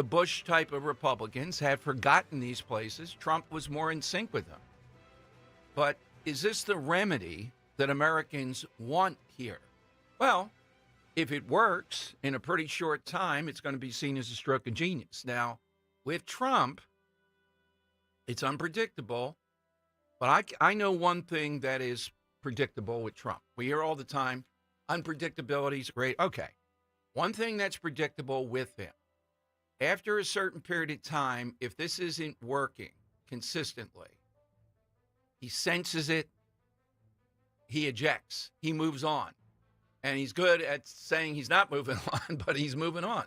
the Bush type of Republicans had forgotten these places. Trump was more in sync with them. But is this the remedy that Americans want here? Well, if it works in a pretty short time, it's going to be seen as a stroke of genius. Now, with Trump, it's unpredictable. But I know one thing that is predictable with Trump. We hear all the time, unpredictability is great. Okay. One thing that's predictable with him, after a certain period of time, if this isn't working consistently, he senses it, he ejects, he moves on. And he's good at saying he's not moving on, but he's moving on.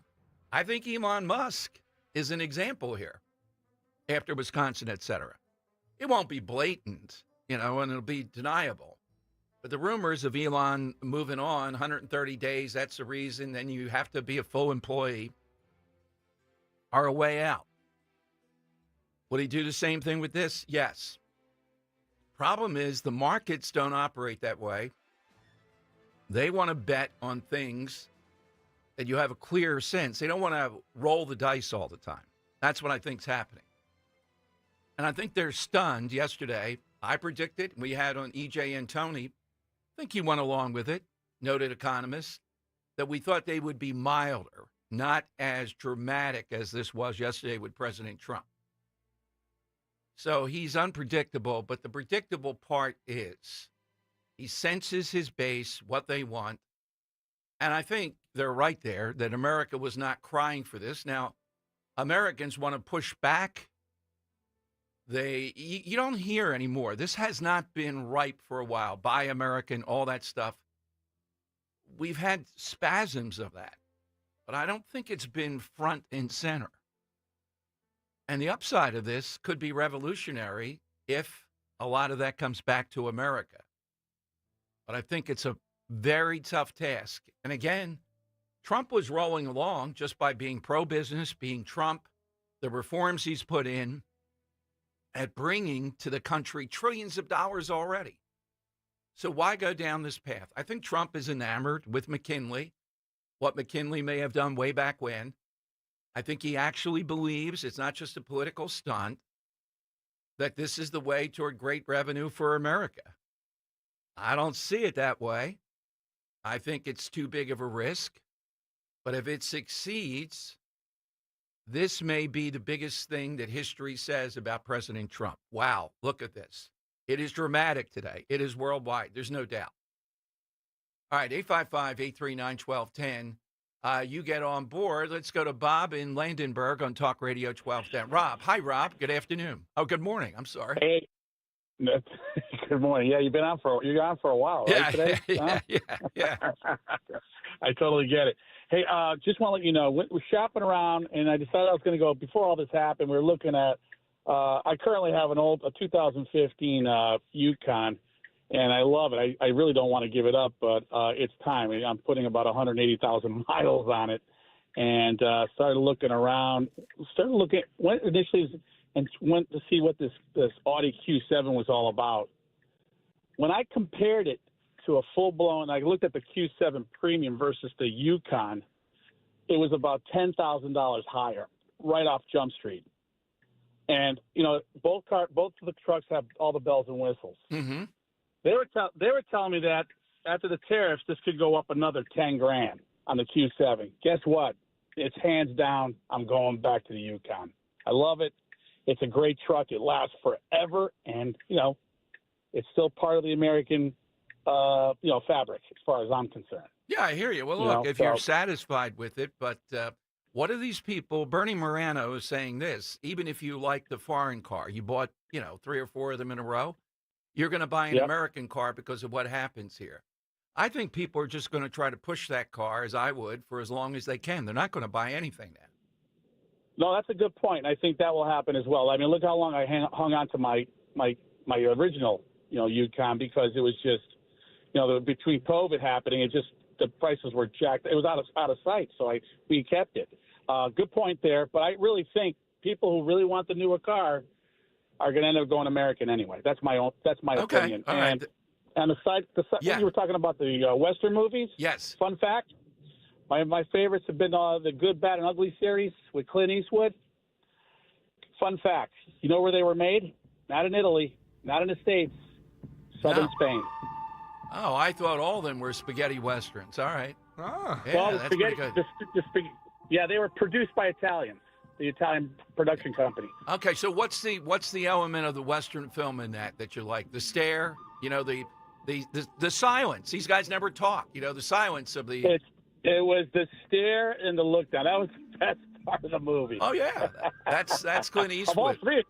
I think Elon Musk is an example here after Wisconsin, et cetera. It won't be blatant, and it'll be deniable. But the rumors of Elon moving on, 130 days, that's the reason, then you have to be a full employee, are a way out. Would he do the same thing with this? Yes. Problem is the markets don't operate that way. They want to bet on things that you have a clear sense. They don't want to roll the dice all the time. That's what I think's happening. And I think they're stunned yesterday. I predicted, we had on EJ and Tony, I think he went along with it, noted economist, that we thought they would be milder, not as dramatic as this was yesterday with President Trump. So he's unpredictable, but the predictable part is he senses his base, what they want. And I think they're right there that America was not crying for this. Now, Americans want to push back. You don't hear anymore. This has not been ripe for a while. Buy American, all that stuff. We've had spasms of that, but I don't think it's been front and center. And the upside of this could be revolutionary if a lot of that comes back to America. But I think it's a very tough task. And again, Trump was rolling along just by being pro-business, being Trump, the reforms he's put in, at bringing to the country trillions of dollars already. So why go down this path? I think Trump is enamored with McKinley, what McKinley may have done way back when. I think he actually believes it's not just a political stunt, that this is the way toward great revenue for America. I don't see it that way. I think it's too big of a risk. But if it succeeds, this may be the biggest thing that history says about President Trump. Wow, look at this. It is dramatic today. It is worldwide. There's no doubt. All right, 855-839-1210. You get on board. Let's go to Bob in Landenberg on Talk Radio 1210. Rob. Hi, Rob. Good afternoon. Oh, good morning. I'm sorry. Hey. Good morning. Yeah, you're on for a while, right? Today? Yeah. I totally get it. Hey, just want to let you know, we're shopping around, and I decided I was going to go, before all this happened, we were looking at, I currently have a 2015 Yukon, and I love it. I really don't want to give it up, but it's time. I'm putting about 180,000 miles on it, and started looking around, went initially and went to see what this Audi Q7 was all about. When I compared it to a full-blown, I looked at the Q7 Premium versus the Yukon, it was about $10,000 higher right off Jump Street. And, both of the trucks have all the bells and whistles. Mm-hmm. They were telling me that after the tariffs, this could go up another $10,000 on the Q7. Guess what? It's hands down, I'm going back to the Yukon. I love it. It's a great truck. It lasts forever. And, it's still part of the American fabric as far as I'm concerned. Yeah, I hear you. Well, look, if you're satisfied with it, but what are these people? Bernie Morano is saying this, even if you like the foreign car, you bought, 3 or 4 of them in a row, you're going to buy an American car because of what happens here. I think people are just going to try to push that car, as I would, for as long as they can. They're not going to buy anything then. No, that's a good point. I think that will happen as well. I mean, look how long I hung on to my original, Yukon, because it was just, between COVID happening, the prices were jacked. It was out of sight, so we kept it. Good point there, but I really think people who really want the newer car are going to end up going American anyway. That's my opinion. All right. And the side, you were talking about the Western movies. Yes. Fun fact: My favorites have been the Good, Bad, and Ugly series with Clint Eastwood. Fun fact, you know where they were made? Not in Italy, not in the States, southern Spain. Oh, I thought all of them were spaghetti westerns. All right. Ah. Yeah, well, that's pretty good. They were produced by Italians, the Italian production company. Okay, so what's the element of the Western film in that you like? The stare, the silence. These guys never talk. The silence of the. It was the stare and the look down. That was the best part of the movie. Oh yeah, that's Clint Eastwood. Of all three.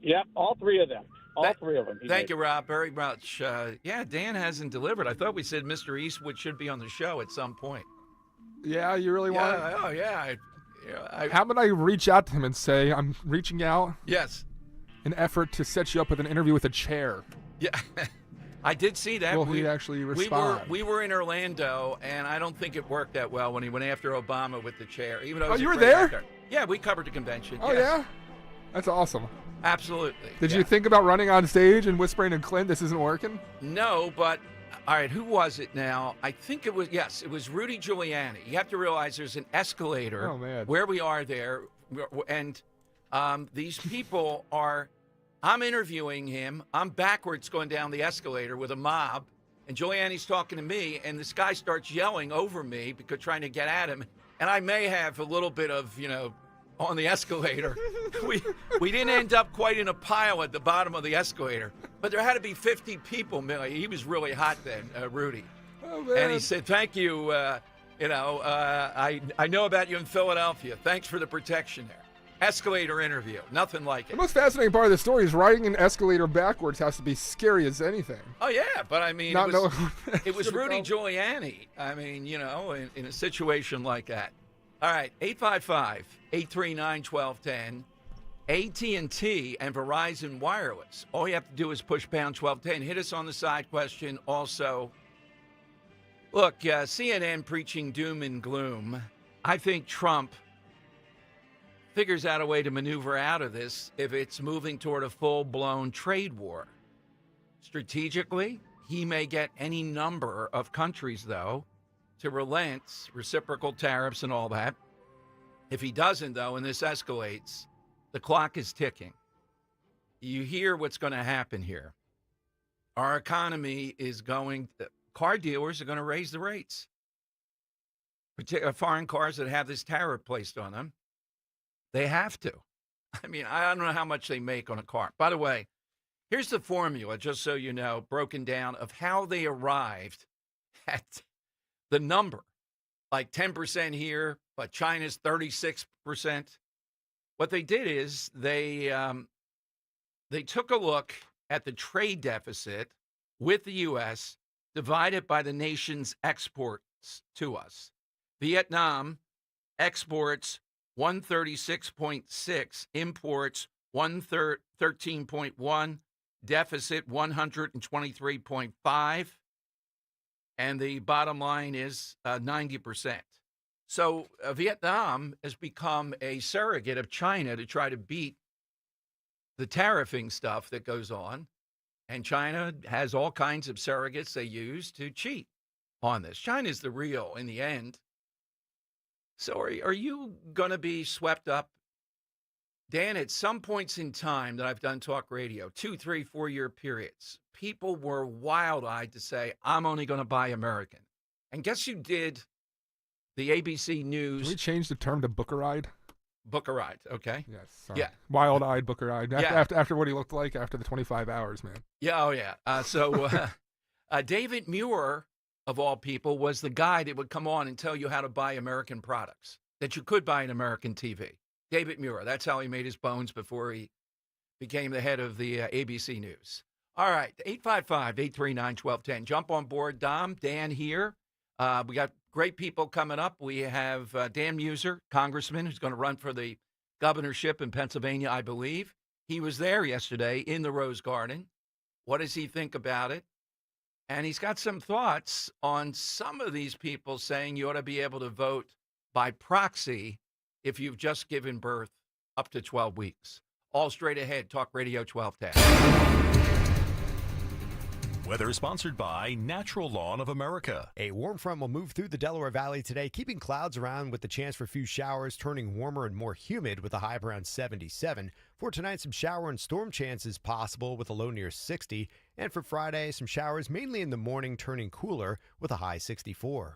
Yep, all three of them. All three of them. Thank you, Rob, very much. Dan hasn't delivered. I thought we said Mr. Eastwood should be on the show at some point. Yeah, you really want it? Oh, yeah. How about I reach out to him and say, I'm reaching out? Yes. An effort to set you up with an interview with a chair. Yeah, I did see that. Will he actually respond? We were in Orlando, and I don't think it worked that well when he went after Obama with the chair. Even though you were there? Actor. Yeah, we covered the convention. Oh, yes. yeah? That's awesome. Absolutely. Did you think about running on stage and whispering to Clint, this isn't working? No, but, all right, who was it now? I think it was Rudy Giuliani. You have to realize there's an escalator where we are there, and these people are, I'm interviewing him. I'm backwards going down the escalator with a mob, and Giuliani's talking to me, and this guy starts yelling over me because trying to get at him, and I may have a little bit of, on the escalator. We didn't end up quite in a pile at the bottom of the escalator, but there had to be 50 people. He was really hot then, Rudy. Oh, man. And he said, thank you, I know about you in Philadelphia. Thanks for the protection there. Escalator interview, nothing like it. The most fascinating part of the story is riding an escalator backwards has to be scary as anything. Oh, yeah, but I mean, it was Rudy Giuliani. I mean, in a situation like that. All right, 855-839-1210, AT&T and Verizon Wireless. All you have to do is push pound 1210. Hit us on the side question. Also, look, CNN preaching doom and gloom. I think Trump figures out a way to maneuver out of this if it's moving toward a full-blown trade war. Strategically, he may get any number of countries, though, to relent, reciprocal tariffs and all that. If he doesn't, though, and this escalates, the clock is ticking. You hear what's going to happen here. Our economy is car dealers are going to raise the rates. Foreign cars that have this tariff placed on them, they have to. I mean, I don't know how much they make on a car. By the way, here's the formula, just so you know, broken down of how they arrived at the number, like 10% here, but China's 36%. What they did is they took a look at the trade deficit with the U.S. divided by the nation's exports to us. Vietnam exports 136.6, imports 113.1, deficit 123.5. And the bottom line is 90%. So Vietnam has become a surrogate of China to try to beat the tariffing stuff that goes on. And China has all kinds of surrogates they use to cheat on this. China's the real in the end. So are you going to be swept up? Dan, at some points in time that I've done talk radio, 2, 3, 4 year periods, people were wild-eyed to say, I'm only going to buy American. And guess who did? The ABC News. Can we change the term to Booker-eyed? Booker-eyed, okay. Yes. Sorry. Yeah. Wild-eyed, Booker-eyed. Yeah. After what he looked like after the 25 hours, man. Yeah, oh yeah. David Muir, of all people, was the guy that would come on and tell you how to buy American products, that you could buy an American TV. David Muir, that's how he made his bones before he became the head of the ABC News. All right, 855-839-1210. Jump on board, Dom. Dan here. We got great people coming up. We have Dan Muser, congressman, who's going to run for the governorship in Pennsylvania, I believe. He was there yesterday in the Rose Garden. What does he think about it? And he's got some thoughts on some of these people saying you ought to be able to vote by proxy if you've just given birth up to 12 weeks. All straight ahead, Talk Radio 1210. Weather sponsored by Natural Lawn of America. A warm front will move through the Delaware Valley today, keeping clouds around with the chance for a few showers, turning warmer and more humid with a high of around 77. For tonight, some shower and storm chances possible with a low near 60. And for Friday, some showers mainly in the morning, turning cooler with a high 64.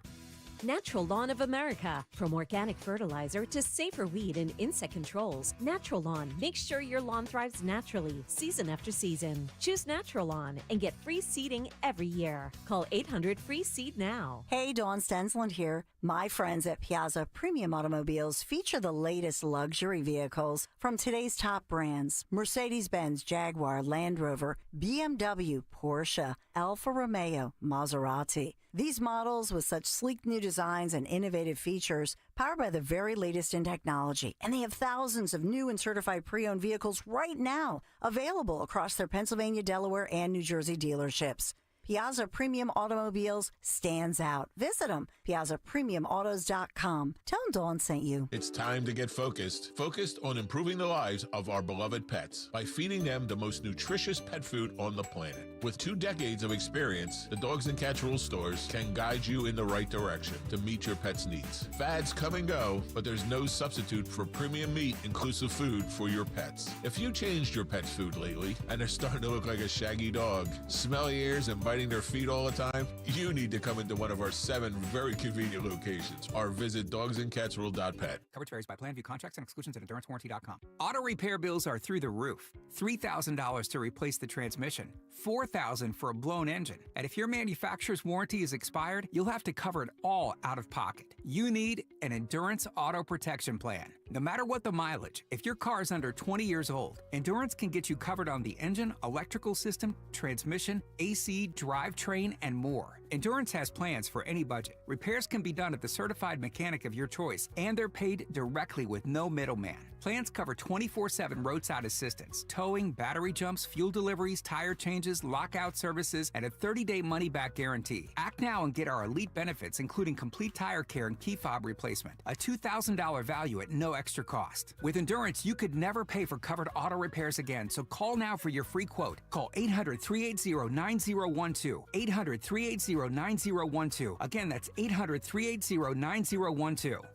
Natural Lawn of America. From organic fertilizer to safer weed and insect controls, Natural Lawn makes sure your lawn thrives naturally, season after season. Choose Natural Lawn and get free seeding every year. Call 800-FREE-SEED now. Hey, Dawn Stensland here. My friends at Piazza Premium Automobiles feature the latest luxury vehicles from today's top brands: Mercedes-Benz, Jaguar, Land Rover, BMW, Porsche, Alfa Romeo, Maserati. These models with such sleek new designs and innovative features, powered by the very latest in technology. And they have thousands of new and certified pre-owned vehicles right now available across their Pennsylvania, Delaware, and New Jersey dealerships. Piazza Premium Automobiles stands out. Visit them, PiazzaPremiumAutos.com. Tell them Dawn sent you. It's time to get focused. Focused on improving the lives of our beloved pets by feeding them the most nutritious pet food on the planet. With 2 decades of experience, the Dogs and Cats Rules stores can guide you in the right direction to meet your pet's needs. Fads come and go, but there's no substitute for premium meat inclusive food for your pets. If you changed your pet's food lately and they're starting to look like a shaggy dog, smelly ears and biting their feet all the time, you need to come into one of our 7 very convenient locations or visit dogsandcatsrule.pet. Coverage varies by plan. View contracts and exclusions at endurancewarranty.com. Auto repair bills are through the roof. $3,000 to replace the transmission, $4,000 for a blown engine. And if your manufacturer's warranty is expired, you'll have to cover it all out of pocket. You need an Endurance Auto Protection Plan. No matter what the mileage, if your car is under 20 years old, Endurance can get you covered on the engine, electrical system, transmission, AC, drivetrain, and more. Endurance has plans for any budget. Repairs can be done at the certified mechanic of your choice, and they're paid directly with no middleman. Plans cover 24/7 roadside assistance, towing, battery jumps, fuel deliveries, tire changes, lockout services, and a 30-day money-back guarantee. Act now and get our elite benefits, including complete tire care and key fob replacement. A $2,000 value at no extra cost. With Endurance, you could never pay for covered auto repairs again, so call now for your free quote. Call 800-380-9012. 800-380-9012. Again, that's 800-380-9012.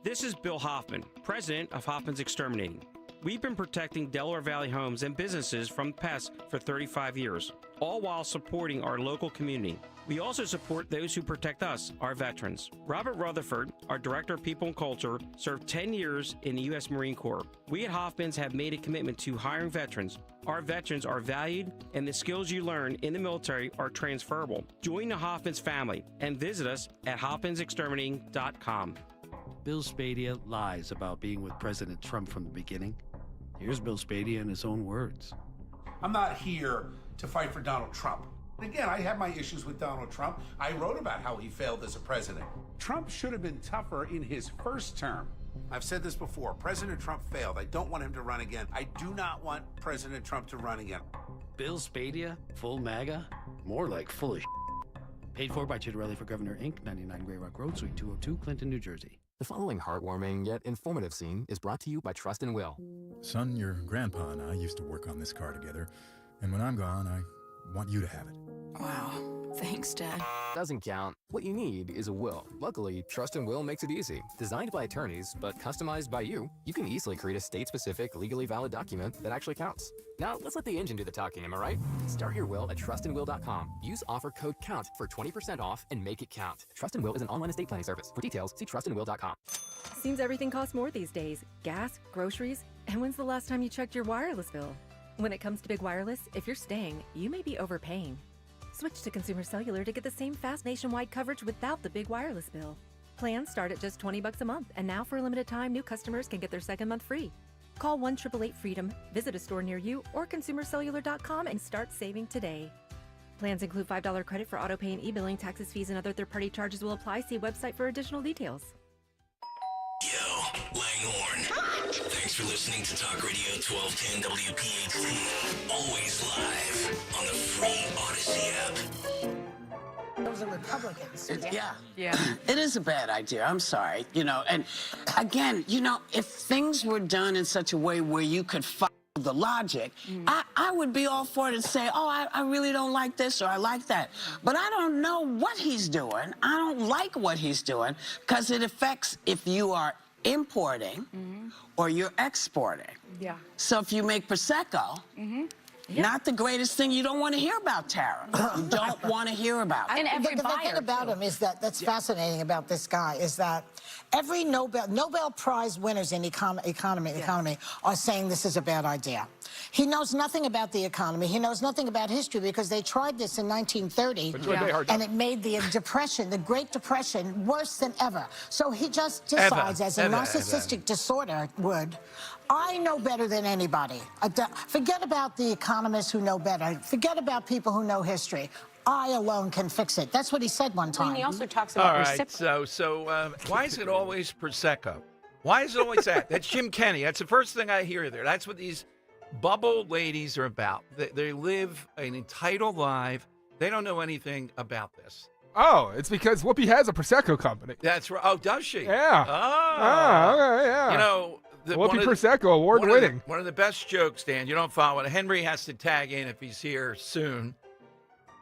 This is Bill Hoffman, president of Hoffman's Exterminating. We've been protecting Delaware Valley homes and businesses from pests for 35 years, all while supporting our local community. We also support those who protect us, our veterans. Robert Rutherford, our Director of People and Culture, served 10 years in the U.S. Marine Corps. We at Hoffman's have made a commitment to hiring veterans. Our veterans are valued, and the skills you learn in the military are transferable. Join the Hoffman's family and visit us at hoffmansexterminating.com. Bill Spadia lies about being with President Trump from the beginning. Here's Bill Spadia in his own words. I'm not here to fight for Donald Trump. Again, I have my issues with Donald Trump. I wrote about how he failed as a president. Trump should have been tougher in his first term. I've said this before. President Trump failed. I don't want him to run again. I do not want President Trump to run again. Bill Spadia, full MAGA? More like full of Paid for by Chitterelli for Governor, Inc., 99 Grey Rock Road, Suite 202, Clinton, New Jersey. The following heartwarming yet informative scene is brought to you by Trust and Will. Son, your grandpa and I used to work on this car together, and when I'm gone, I want you to have it. Wow. Thanks, Dad. Doesn't count. What you need is a will. Luckily, Trust and Will makes it easy. Designed by attorneys, but customized by you, you can easily create a state-specific, legally valid document that actually counts. Now, let's let the engine do the talking, am I right? Start your will at trustandwill.com. Use offer code COUNT for 20% off and make it count. Trust and Will is an online estate planning service. For details, see trustandwill.com. Seems everything costs more these days. Gas, groceries, and when's the last time you checked your wireless bill? When it comes to big wireless, if you're staying, you may be overpaying. Switch to Consumer Cellular to get the same fast nationwide coverage without the big wireless bill. Plans start at just $20 a month, and now for a limited time, new customers can get their second month free. Call 1-888-FREEDOM, visit a store near you, or consumercellular.com and start saving today. Plans include $5 credit for autopay and e-billing. Taxes, fees, and other third-party charges will apply. See website for additional details. Yo, Langhorne. Thanks for listening to Talk Radio 1210 WPHT. Always live on the free Odyssey app. Those are Republicans. Yeah. It is a bad idea. I'm sorry. And again, if things were done in such a way where you could fire the logic, I would be all for it and say, oh, I really don't like this or I like that. But I don't know what he's doing. I don't like what he's doing because it affects if you are importing or you're exporting. Yeah. So if you make Prosecco, not the greatest thing. You don't want to hear about tariffs. You don't want to hear about it. And the thing about him is that's fascinating about this guy is that every Nobel Prize winners in economy are saying this is a bad idea. He knows nothing about the economy. He knows nothing about history because they tried this in 1930 and it made the depression, the Great Depression, worse than ever. So he just decides, as a narcissistic disorder would, I know better than anybody. Forget about the economists who know better. Forget about people who know history. I alone can fix it. That's what he said one time. And he also talks about all right, so why is it always Prosecco? Why is it always that? That's Jim Kenney. That's the first thing I hear there. That's what these bubble ladies are about. They live an entitled life. They don't know anything about this. Oh, it's because Whoopi has a Prosecco company. That's right. Oh, does she? Yeah. Oh. Okay, yeah. You know, Whoopi Prosecco, award-winning. One of the best jokes, Dan. You don't follow it. Henry has to tag in if he's here soon.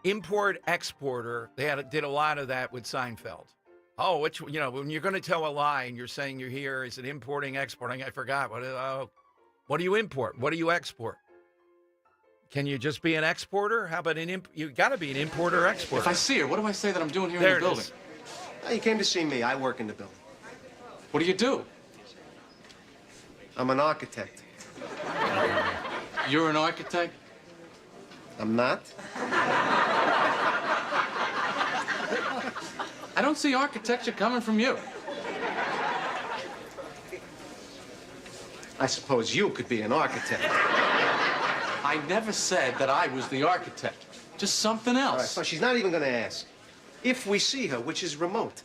Import-exporter. They did a lot of that with Seinfeld. Oh, when you're going to tell a lie and you're saying you're here, is it importing, exporting? I forgot. What do you import? What do you export? Can you just be an exporter? How about you got to be an importer exporter. If I see her, what do I say that I'm doing here in the building? Oh, you came to see me. I work in the building. What do you do? I'm an architect. You're an architect? I'm not. I don't see architecture coming from you. I suppose you could be an architect. I never said that I was the architect. Just something else. All right, so she's not even going to ask. If we see her, which is remote.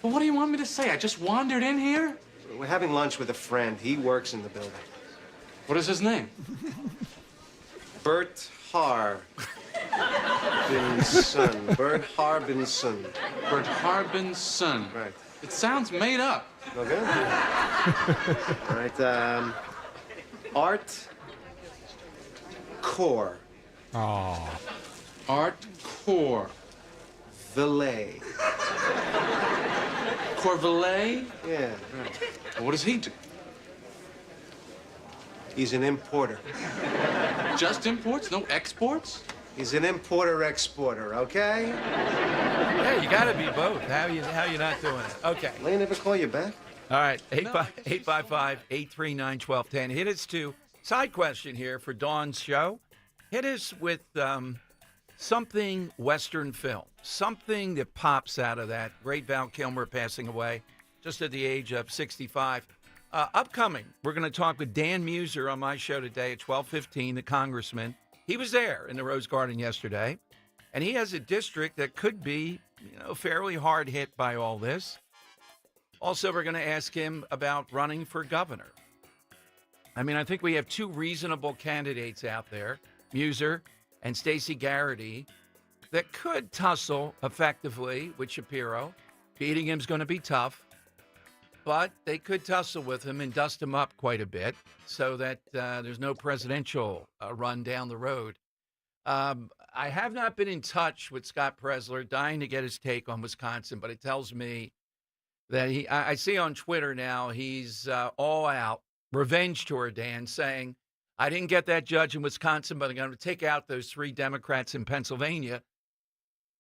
But what do you want me to say? I just wandered in here? We're having lunch with a friend. He works in the building. What is his name? Bert Harbinson. Bert Harbinson. Bert Harbinson. Right. It sounds made up. Okay. All right. Art Core. Oh. Art Core. Valet. Corvalet? Yeah, right. What does he do? He's an importer. Just imports? No exports? He's an importer-exporter, okay? Yeah, you got to be both. How you not doing it? Okay. Lane never call you back? All right, 855-839-1210. Hit us to side question here for Dawn's show. Hit us with something Western film, something that pops out of that. Great Val Kilmer passing away just at the age of 65. Upcoming, we're going to talk with Dan Muser on my show today at 12:15, the congressman. He was there in the Rose Garden yesterday, and he has a district that could be, fairly hard hit by all this. Also, we're going to ask him about running for governor. I mean, I think we have two reasonable candidates out there, Muser and Stacey Garrity, that could tussle effectively with Shapiro. Beating him's going to be tough, but they could tussle with him and dust him up quite a bit so that there's no presidential run down the road. I have not been in touch with Scott Presler, dying to get his take on Wisconsin, but it tells me that I see on Twitter now he's all out, revenge tour, Dan, saying, I didn't get that judge in Wisconsin, but I'm going to take out those 3 Democrats in Pennsylvania.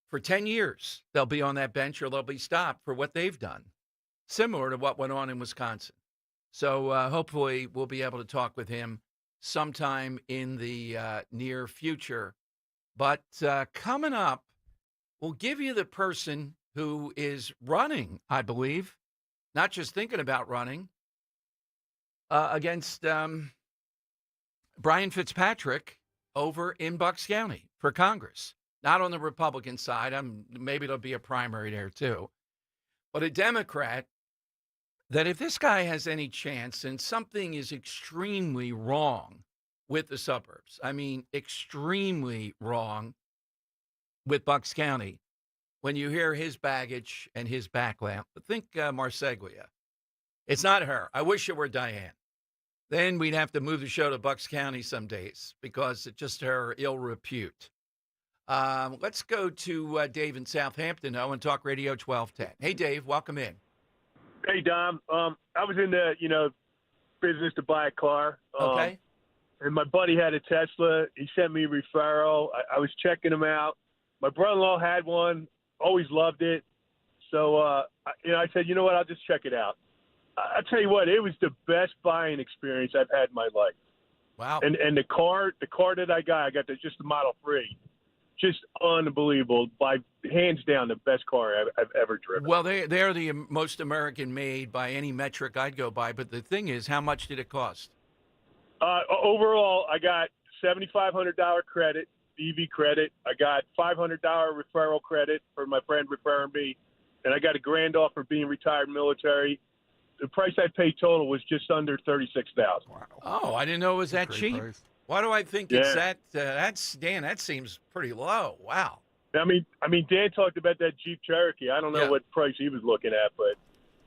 For 10 years, they'll be on that bench or they'll be stopped for what they've done, similar to what went on in Wisconsin. So hopefully we'll be able to talk with him sometime in the near future. But coming up, we'll give you the person who is running, I believe, not just thinking about running, against Brian Fitzpatrick over in Bucks County for Congress. Not on the Republican side. Maybe there'll be a primary there too. But a Democrat that if this guy has any chance, and something is extremely wrong with the suburbs, I mean, extremely wrong with Bucks County, when you hear his baggage and his backlamp, think Marseglia. It's not her. I wish it were Diane. Then we'd have to move the show to Bucks County some days because it's just her ill repute. Let's go to Dave in Southampton, and talk Radio 1210. Hey, Dave, welcome in. Hey, Dom. I was in the, business to buy a car. Okay. And my buddy had a Tesla. He sent me a referral. I was checking him out. My brother-in-law had one, always loved it. So, I said, you know what, I'll just check it out. I'll tell you what, it was the best buying experience I've had in my life. Wow. And the car that I got just the Model 3. Just unbelievable. By hands down, the best car I've ever driven. Well, they're the most American made by any metric I'd go by. But the thing is, how much did it cost? Overall, I got $7,500 credit, EV credit. I got $500 referral credit for my friend referring me, and I got $1,000 off for being retired military. The price I paid total was just under $36,000. Wow. Oh, I didn't know it was that cheap. Price. Why do I think it's that? Dan, that seems pretty low. Wow. I mean, Dan talked about that Jeep Cherokee. I don't know what price he was looking at, but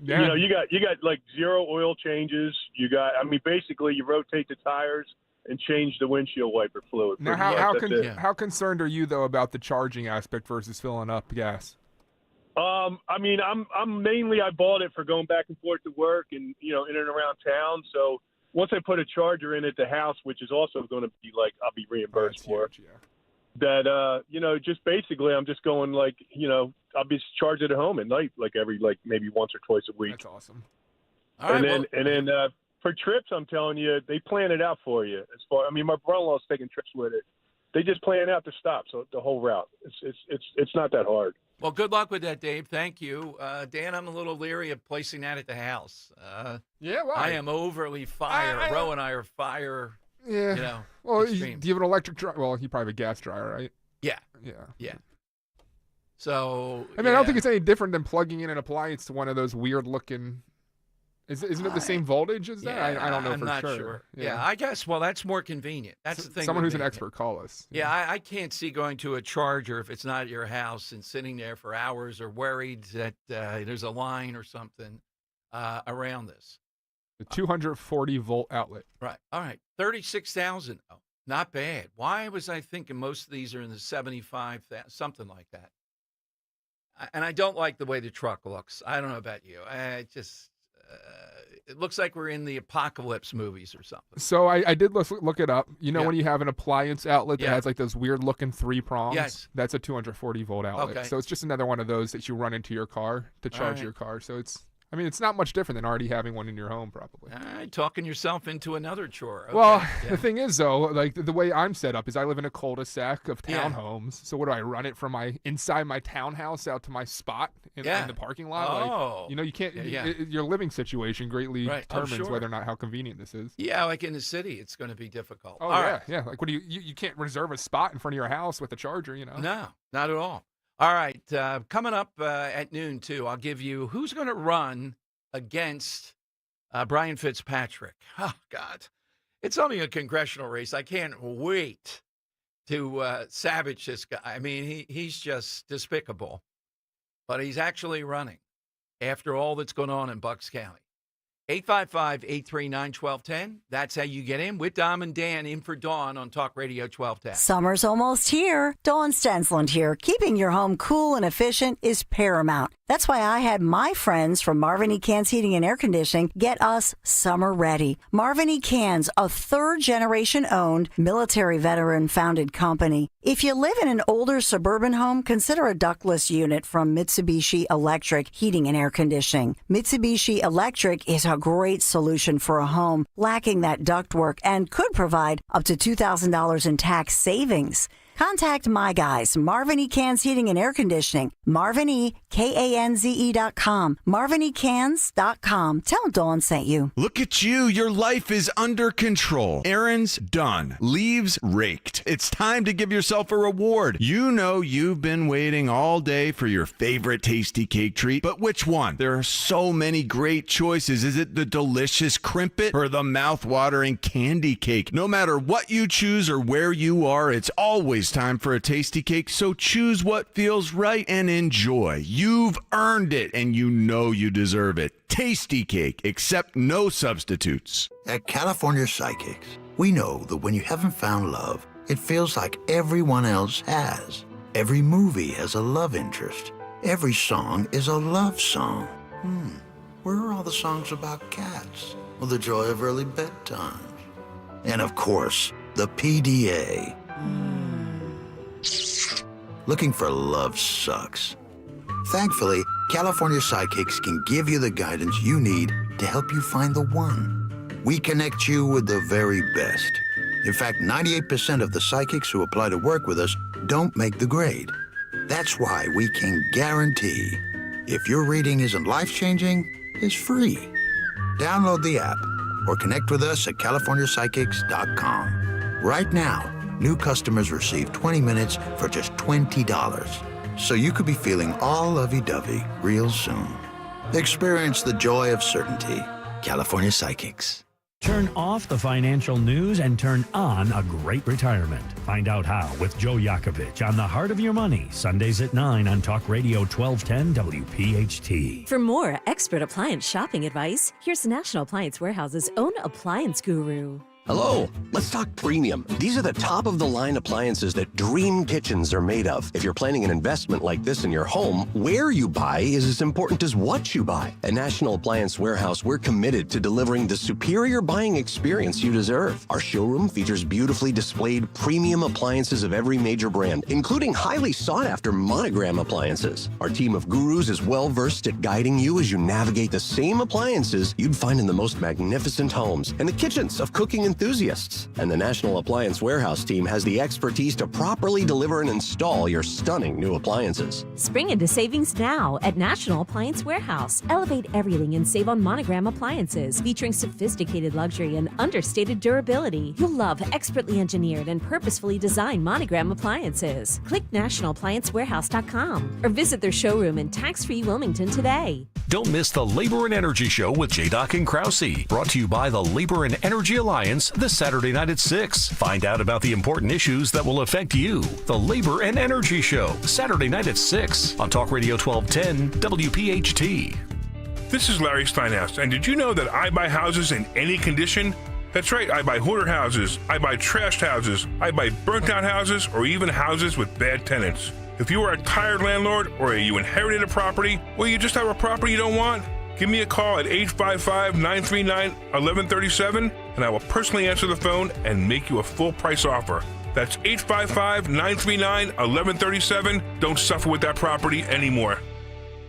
you got like 0 oil changes. Basically you rotate the tires and change the windshield wiper fluid. Now, how concerned are you though about the charging aspect versus filling up gas? I'm mainly, I bought it for going back and forth to work and, in and around town. So once I put a charger in at the house, which is also going to be like, I'll be reimbursed for that, just basically I'm just going I'll be charged at home at night, maybe once or twice a week. That's awesome. And then for trips, I'm telling you, they plan it out for you. My brother-in-law's taking trips with it. They just plan out the stops, so the whole route. It's not that hard. Well, good luck with that, Dave. Thank you. Dan, I'm a little leery of placing that at the house. Why? I am overly fire. Ro and I are fire. Yeah. Well, do extreme. you have an electric dryer? Well, you probably have a gas dryer, right? Yeah. Yeah. So, I don't think it's any different than plugging in an appliance to one of those weird-looking. Isn't it the same voltage as that? Yeah, I don't know I'm for not sure. Yeah, I guess. Well, that's more convenient. That's the thing. Someone with who's me. an expert, call us. Yeah, I can't see going to a charger if it's not at your house and sitting there for hours or worried that there's a line or something around this. The 240-volt outlet. Right. All right. 36,000. Oh, not bad. Why was I thinking most of these are in the 75,000, something like that? And I don't like the way the truck looks. I don't know about you. It looks like we're in the apocalypse movies or something. So I did look it up. When you have an appliance outlet that has like those weird looking 3 prongs? Yes. That's a 240-volt outlet. Okay. So it's just another one of those that you run into your car to charge your car. So it's not much different than already having one in your home, probably. All right, talking yourself into another chore. Okay. Well, the thing is, though, like the way I'm set up is I live in a cul-de-sac of townhomes. So what do I run it from inside my townhouse out to my spot in the parking lot? Oh. You can't. Your living situation greatly determines sure. whether or not how convenient this is. Yeah, like in the city, it's going to be difficult. Oh, all yeah, right. yeah. Like, what do you can't reserve a spot in front of your house with a charger, No, not at all. All right, coming up at noon, too, I'll give you who's going to run against Brian Fitzpatrick. Oh, God. It's only a congressional race. I can't wait to savage this guy. I mean, he's just despicable. But he's actually running after all that's going on in Bucks County. 855-839-1210. That's how you get in with Dom and Dan in for Dawn on Talk Radio 1210. Summer's almost here. Dawn Stensland here. Keeping your home cool and efficient is paramount. That's why I had my friends from Marvin E. Cans Heating and Air Conditioning get us summer ready. Marvin E. Cans, a 3rd-generation owned, military veteran-founded company. If you live in an older suburban home, consider a ductless unit from Mitsubishi Electric Heating and Air Conditioning. Mitsubishi Electric is a great solution for a home lacking that ductwork and could provide up to $2,000 in tax savings. Contact my guys, Marvin E. Cans Heating and Air Conditioning, MarvinEKanze.com, MarvinEKans.com. Tell Dawn sent you. Look at you. Your life is under control. Errands done. Leaves raked. It's time to give yourself a reward. You know you've been waiting all day for your favorite tasty cake treat, but which one? There are so many great choices. Is it the delicious Crimpet or the mouth-watering candy cake? No matter what you choose or where you are, it's always time for a tasty cake, so choose what feels right and enjoy. You've earned it, and you know you deserve it. Tasty cake, accept no substitutes. At California Psychics, we know that when you haven't found love, it feels like everyone else has. Every movie has a love interest. Every song is a love song. Where are all the songs about cats? Or the joy of early bedtimes? And of course, the PDA. Looking for love sucks. Thankfully, California Psychics can give you the guidance you need to help you find the one. We connect you with the very best. In fact, 98% of the psychics who apply to work with us don't make the grade. That's why we can guarantee if your reading isn't life-changing, it's free. Download the app or connect with us at CaliforniaPsychics.com. Right now, new customers receive 20 minutes for just $20. So you could be feeling all lovey-dovey real soon. Experience the joy of certainty. California Psychics. Turn off the financial news and turn on a great retirement. Find out how with Joe Yakovich on The Heart of Your Money, Sundays at 9 on Talk Radio 1210 WPHT. For more expert appliance shopping advice, here's National Appliance Warehouse's own appliance guru. Hello, let's talk premium. These are the top-of-the-line appliances that dream kitchens are made of. If you're planning an investment like this in your home, where you buy is as important as what you buy. At National Appliance Warehouse, we're committed to delivering the superior buying experience you deserve. Our showroom features beautifully displayed premium appliances of every major brand, including highly sought-after monogram appliances. Our team of gurus is well-versed at guiding you as you navigate the same appliances you'd find in the most magnificent homes and the kitchens of cooking enthusiasts. And the National Appliance Warehouse team has the expertise to properly deliver and install your stunning new appliances. Spring into savings now at National Appliance Warehouse. Elevate everything and save on monogram appliances featuring sophisticated luxury and understated durability. You'll love expertly engineered and purposefully designed monogram appliances. Click nationalappliancewarehouse.com or visit their showroom in tax-free Wilmington today. Don't miss the Labor and Energy Show with J-Doc and Krause, brought to you by the Labor and Energy Alliance this Saturday night at 6. Find out about the important issues that will affect you. The Labor and Energy Show, Saturday night at 6 on Talk Radio 1210 WPHT. This is Larry Steinhaus, and did you know that I buy houses in any condition? That's right, I buy hoarder houses, I buy trashed houses, I buy burnt-out houses, or even houses with bad tenants. If you are a tired landlord, or you inherited a property, or you just have a property you don't want, give me a call at 855-939-1137, and I will personally answer the phone and make you a full price offer. That's 855-939-1137. Don't suffer with that property anymore.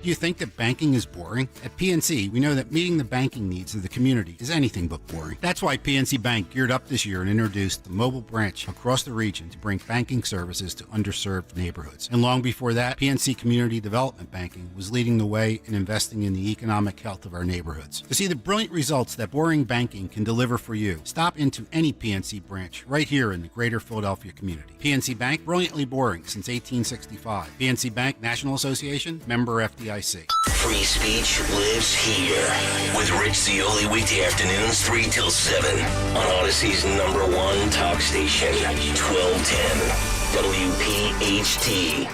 Do you think that banking is boring? At PNC, we know that meeting the banking needs of the community is anything but boring. That's why PNC Bank geared up this year and introduced the mobile branch across the region to bring banking services to underserved neighborhoods. And long before that, PNC Community Development Banking was leading the way in investing in the economic health of our neighborhoods. To see the brilliant results that boring banking can deliver for you, stop into any PNC branch right here in the greater Philadelphia community. PNC Bank, brilliantly boring since 1865. PNC Bank, National Association, member FDIC. Free speech lives here with Rich Zioli weekday afternoons 3 till 7 on Odyssey's #1 talk station, 1210 WPHT.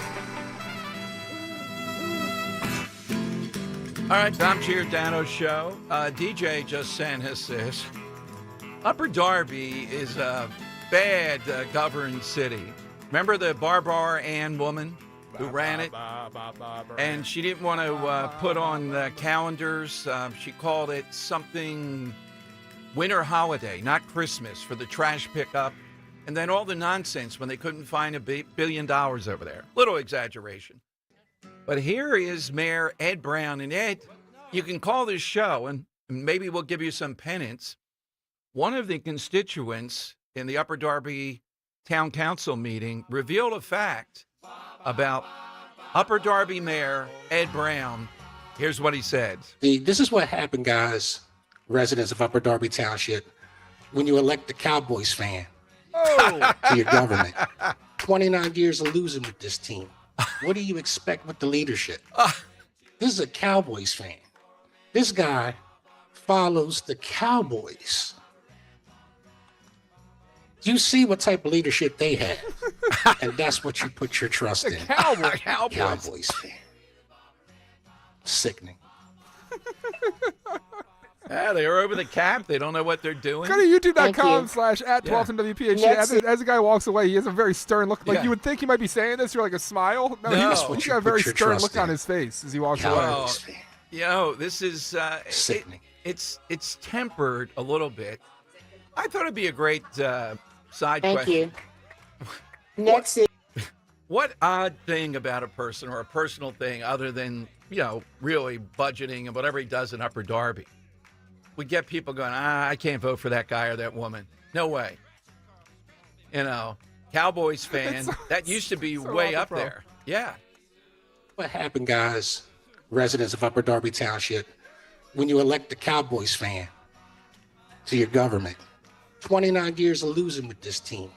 All right, Tom Giordano show. DJ just sent us this. Upper Darby is a bad governed city. Remember the Barbara Ann woman who ran it? And she didn't want to put on the calendars. She called it something winter holiday, not Christmas, for the trash pickup. And then all the nonsense when they couldn't find $1 billion over there. Little exaggeration. But here is Mayor Ed Brown. And Ed, you can call this show, and maybe we'll give you some penance. One of the constituents in the Upper Darby Town Council meeting revealed a fact about Upper Darby Mayor Ed Brown. Here's what he said. This is what happened, guys, residents of Upper Darby Township, when you elect the Cowboys fan to your government. 29 years of losing with this team. What do you expect with the leadership? This is a Cowboys fan. This guy follows the Cowboys. You see what type of leadership they have, and that's what you put your trust in. Cowboys fan. Sickening. Yeah, they are over the cap. They don't know what they're doing. Go to youtube.com/@1210WPHT. As the guy walks away, he has a very stern look. Like you would think he might be saying this, or like a smile. No, he's got a very stern look on his face as he walks away. This is it's tempered a little bit. I thought it'd be a great side question. Thank you. Next is what odd thing about a person or a personal thing other than, really budgeting and whatever he does in Upper Darby would get people going, I can't vote for that guy or that woman. No way. Cowboys fan, that used to be way up there. Yeah. What happened, guys, residents of Upper Darby Township, when you elect the Cowboys fan to your government? 29 years of losing with this team.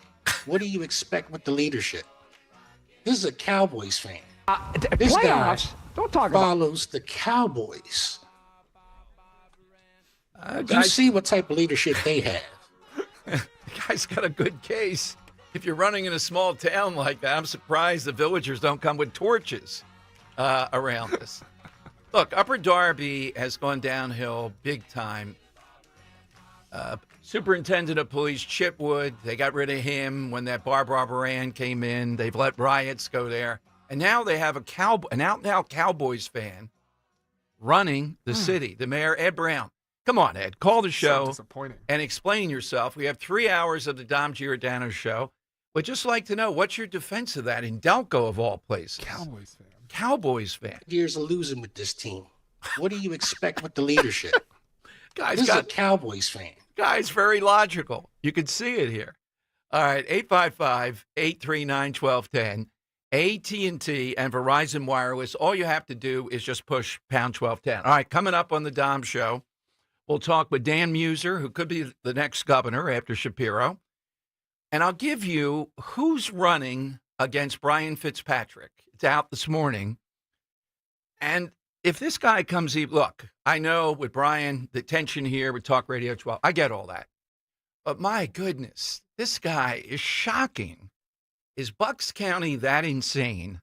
What do you expect with the leadership? This is a Cowboys fan. This guy follows the Cowboys. You see what type of leadership they have. The guy's got a good case. If you're running in a small town like that, I'm surprised the villagers don't come with torches around us. Look, Upper Darby has gone downhill big time. Superintendent of Police Chip Wood, they got rid of him when that Barbara Moran came in. They've let riots go there. And now they have an out-and-out Cowboys fan running the city, the mayor, Ed Brown. Come on, Ed, call the show and explain yourself. We have 3 hours of the Dom Giordano show. We'd just like to know, what's your defense of that in Delco, of all places? Cowboys fan. Years of losing with this team. What do you expect with the leadership? This is a Cowboys fan. Guy's very logical. You can see it here. All right, 855-839-1210. AT&T and Verizon Wireless. All you have to do is just push pound 1210. All right, coming up on the Dom Show, we'll talk with Dan Muser, who could be the next governor after Shapiro. And I'll give you who's running against Brian Fitzpatrick. It's out this morning. And if this guy comes, look, I know with Brian, the tension here with Talk Radio 12, I get all that. But my goodness, this guy is shocking. Is Bucks County that insane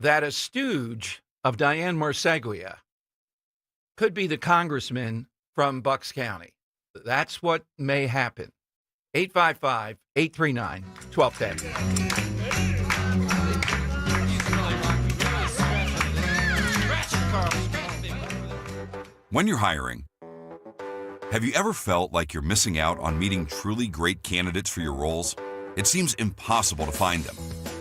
that a stooge of Diane Marseglia could be the congressman from Bucks County? That's what may happen. 855-839-1210. When you're hiring, have you ever felt like you're missing out on meeting truly great candidates for your roles? It seems impossible to find them,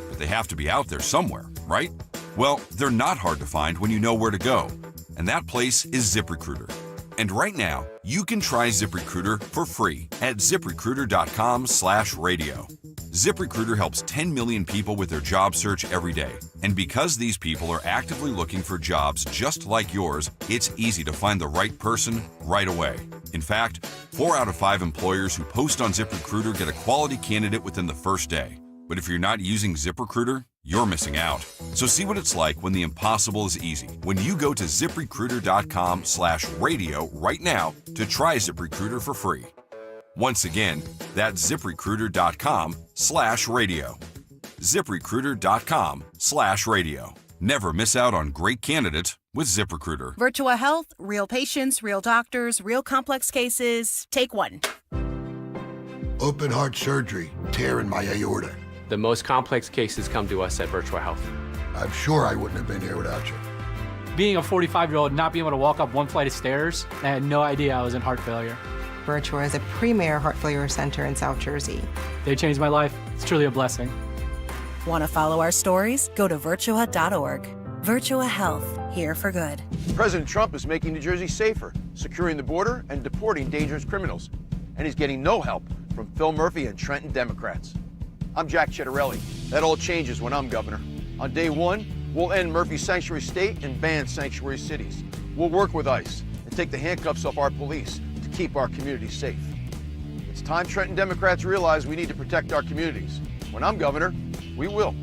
but they have to be out there somewhere, right? Well, they're not hard to find when you know where to go, and that place is ZipRecruiter. And right now, you can try ZipRecruiter for free at ZipRecruiter.com/radio. ZipRecruiter helps 10 million people with their job search every day. And because these people are actively looking for jobs just like yours, it's easy to find the right person right away. In fact, 4 out of 5 employers who post on ZipRecruiter get a quality candidate within the first day. But if you're not using ZipRecruiter, you're missing out. So see what it's like when the impossible is easy. When you go to ZipRecruiter.com/radio right now to try ZipRecruiter for free. Once again, that's ZipRecruiter.com/radio. ZipRecruiter.com/radio. Never miss out on great candidates with ZipRecruiter. Virtua Health, real patients, real doctors, real complex cases. Take one. Open heart surgery, tear in my aorta. The most complex cases come to us at Virtua Health. I'm sure I wouldn't have been here without you. Being a 45-year-old, not being able to walk up one flight of stairs, I had no idea I was in heart failure. Virtua is a premier heart failure center in South Jersey. They changed my life. It's truly a blessing. Want to follow our stories? Go to virtua.org. Virtua Health, here for good. President Trump is making New Jersey safer, securing the border and deporting dangerous criminals. And he's getting no help from Phil Murphy and Trenton Democrats. I'm Jack Chittarelli. That all changes when I'm governor. On day one, we'll end Murphy Sanctuary State and ban sanctuary cities. We'll work with ICE and take the handcuffs off our police to keep our communities safe. It's time Trenton Democrats realize we need to protect our communities. When I'm governor, we will.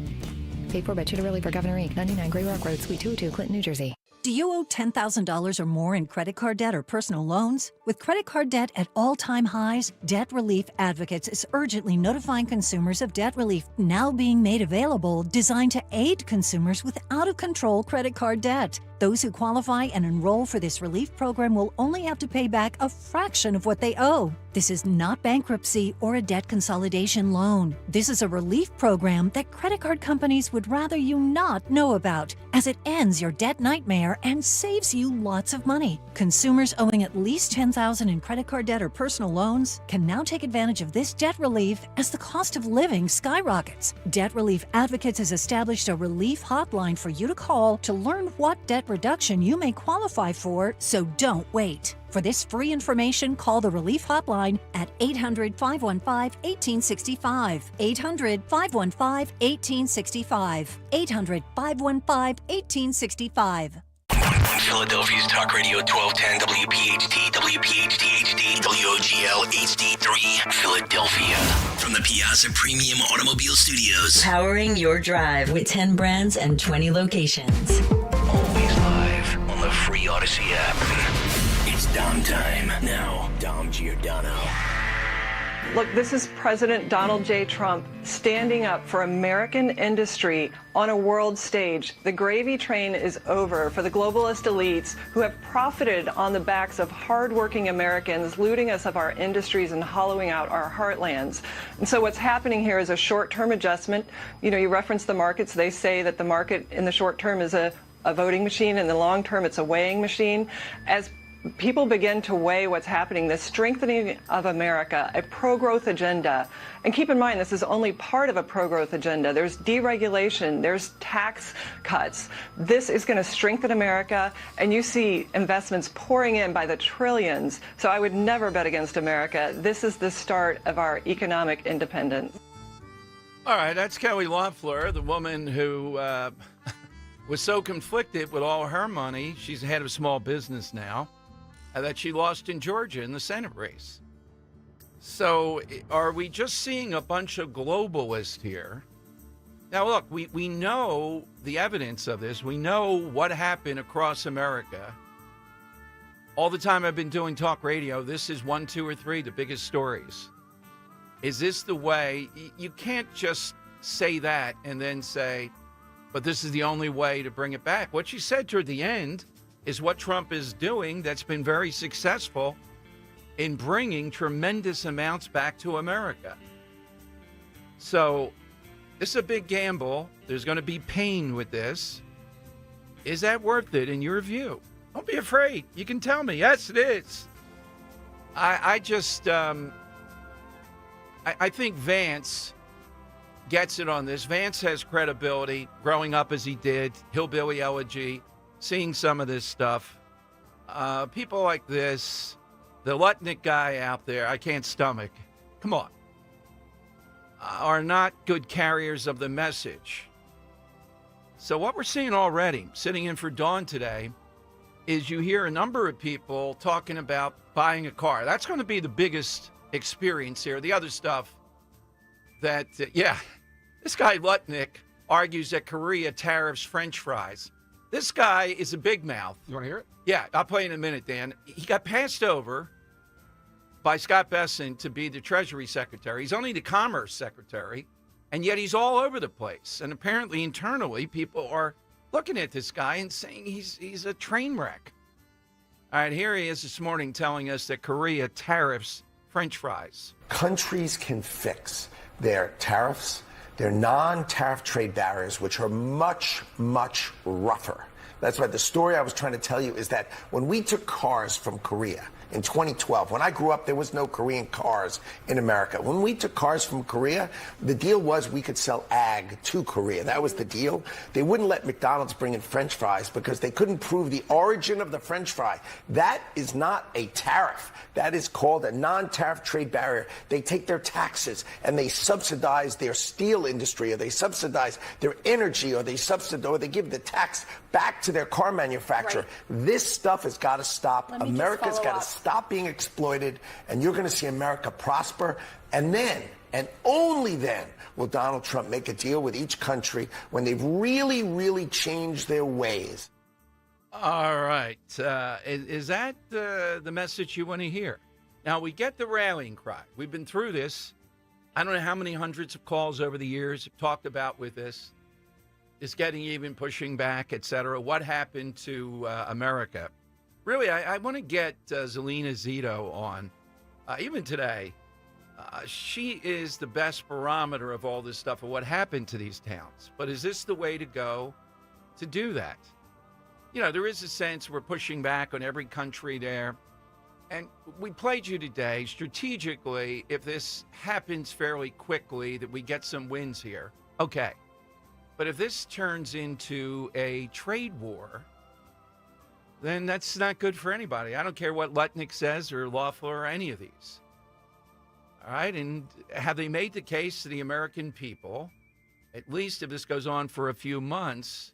Paid for by Chittarelli for Governor Inc., 99 Gray Rock Road, Suite 202, Clinton, New Jersey. Do you owe $10,000 or more in credit card debt or personal loans? With credit card debt at all-time highs, Debt Relief Advocates is urgently notifying consumers of debt relief now being made available, designed to aid consumers with out-of-control credit card debt. The Those who qualify and enroll for this relief program will only have to pay back a fraction of what they owe. This is not bankruptcy or a debt consolidation loan. This is a relief program that credit card companies would rather you not know about, as it ends your debt nightmare and saves you lots of money. Consumers owing at least $10,000 in credit card debt or personal loans can now take advantage of this debt relief as the cost of living skyrockets. Debt Relief Advocates has established a relief hotline for you to call to learn what debt reduction you may qualify for, so don't wait. For this free information, call the Relief Hotline at 800-515-1865. 800-515-1865. 800-515-1865. Philadelphia's Talk Radio 1210 WPHT, WPHT HD, WOGL HD3, Philadelphia. From the Piazza Premium Automobile Studios. Powering your drive with 10 brands and 20 locations. Always live on the free Odyssey app. It's Dom time. Now, Dom Giordano. Look, this is President Donald J. Trump standing up for American industry on a world stage. The gravy train is over for the globalist elites who have profited on the backs of hardworking Americans, looting us of our industries and hollowing out our heartlands. And so what's happening here is a short-term adjustment. You know, you reference the markets. They say that the market in the short term is a voting machine. In the long term, it's a weighing machine. As people begin to weigh what's happening, the strengthening of America, a pro-growth agenda. And keep in mind, this is only part of a pro-growth agenda. There's deregulation, there's tax cuts. This is going to strengthen America, and you see investments pouring in by the trillions. So I would never bet against America. This is the start of our economic independence. All right, that's Kelly Loeffler, the woman who was so conflicted with all her money. She's the head of small business now. That she lost in Georgia in the Senate race. So are we just seeing a bunch of globalists here? Now, look, we know the evidence of this. We know what happened across America. All the time I've been doing talk radio, this is 1, 2, or 3, the biggest stories. Is this the way? You can't just say that and then say, but this is the only way to bring it back. What she said toward the end is what Trump is doing that's been very successful in bringing tremendous amounts back to America. So this is a big gamble. There's going to be pain with this. Is that worth it in your view? Don't be afraid. You can tell me. Yes, it is. I think Vance gets it on this. Vance has credibility, growing up as he did, hillbilly elegy, seeing some of this stuff. People like this, the Lutnick guy out there, I can't stomach. Come on. Are not good carriers of the message. So what we're seeing already, sitting in for Dawn today, is you hear a number of people talking about buying a car. That's going to be the biggest experience here. The other stuff that, this guy Lutnick argues that Korea tariffs French fries. This guy is a big mouth. You want to hear it? Yeah, I'll play in a minute, Dan. He got passed over by Scott Bessent to be the Treasury Secretary. He's only the Commerce Secretary, and yet he's all over the place. And apparently internally, people are looking at this guy and saying he's a train wreck. All right, here he is this morning telling us that Korea tariffs French fries. Countries can fix their tariffs, their non-tariff trade barriers, which are much, much rougher. That's why the story I was trying to tell you is that when we took cars from Korea in 2012, when I grew up, there was no Korean cars in America. When we took cars from Korea, the deal was we could sell ag to Korea. That was the deal. They wouldn't let McDonald's bring in French fries because they couldn't prove the origin of the French fry. That is not a tariff. That is called a non-tariff trade barrier. They take their taxes and they subsidize their steel industry, or they subsidize their energy, or they give the tax back to their car manufacturer. Right. This stuff has got to stop. America's got to stop being exploited, and you're going to see America prosper. And then, and only then, will Donald Trump make a deal with each country when they've really, really changed their ways. All right. Is that the message you want to hear? Now, we get the rallying cry. We've been through this. I don't know how many hundreds of calls over the years have talked about with this is getting even, pushing back, et cetera. What happened to America? Really, I want to get Zelina Zito on, even today. She is the best barometer of all this stuff, of what happened to these towns. But is this the way to go to do that? You know, there is a sense we're pushing back on every country there. And we played you today strategically, if this happens fairly quickly, that we get some wins here. Okay. But if this turns into a trade war, then that's not good for anybody. I don't care what Lutnick says or Loeffler or any of these. All right. And have they made the case to the American people, at least if this goes on for a few months,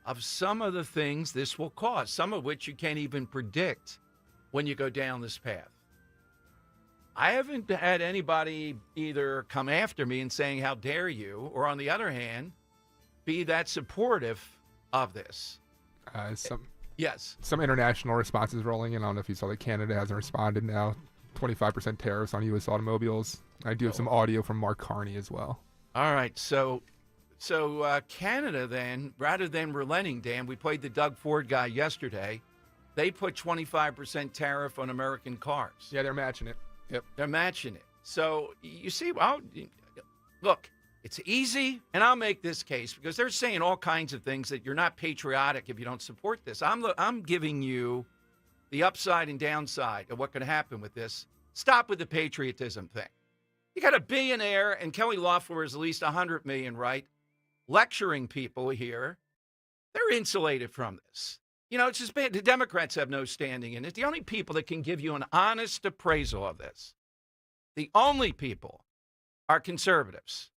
of some of the things this will cause, some of which you can't even predict when you go down this path? I haven't had anybody either come after me and saying, how dare you, or on the other hand, be that supportive of this. Yes. Some international responses rolling in. I don't know if you saw that Canada hasn't responded now. 25% tariffs on U.S. automobiles. I do have some audio from Mark Carney as well. All right. So Canada then, rather than relenting, Dan, we played the Doug Ford guy yesterday. They put 25% tariff on American cars. Yeah, they're matching it. Yep. They're matching it. So you see, well, look, it's easy, and I'll make this case because they're saying all kinds of things that you're not patriotic if you don't support this. I'm giving you the upside and downside of what could happen with this. Stop with the patriotism thing. You got a billionaire, and Kelly Loeffler is at least 100 million, right? Lecturing people here. They're insulated from this. You know, it's just bad. The Democrats have no standing in it. The only people that can give you an honest appraisal of this, the only people are conservatives.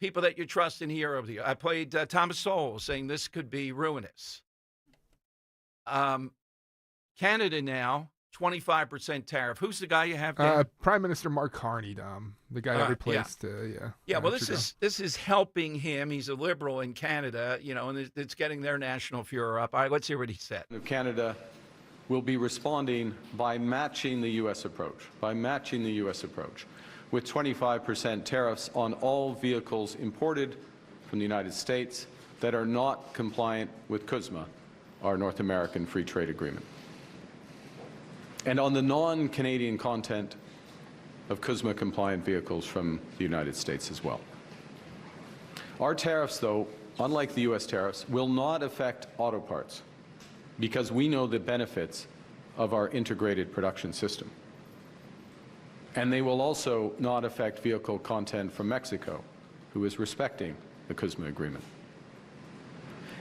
People that you trust and hear over the years. I played Thomas Sowell saying this could be ruinous. Canada now, 25% tariff. Who's the guy you have there? Prime Minister Mark Carney, the guy that replaced, Yeah, well, this is helping him. He's a liberal in Canada, you know, and it's getting their national furor up. All right, let's hear what he said. Canada will be responding by matching the U.S. approach, with 25% tariffs on all vehicles imported from the United States that are not compliant with CUSMA, our North American Free Trade Agreement. And on the non-Canadian content of CUSMA-compliant vehicles from the United States as well. Our tariffs, though, unlike the U.S. tariffs, will not affect auto parts because we know the benefits of our integrated production system. And they will also not affect vehicle content from Mexico, who is respecting the CUSMA agreement.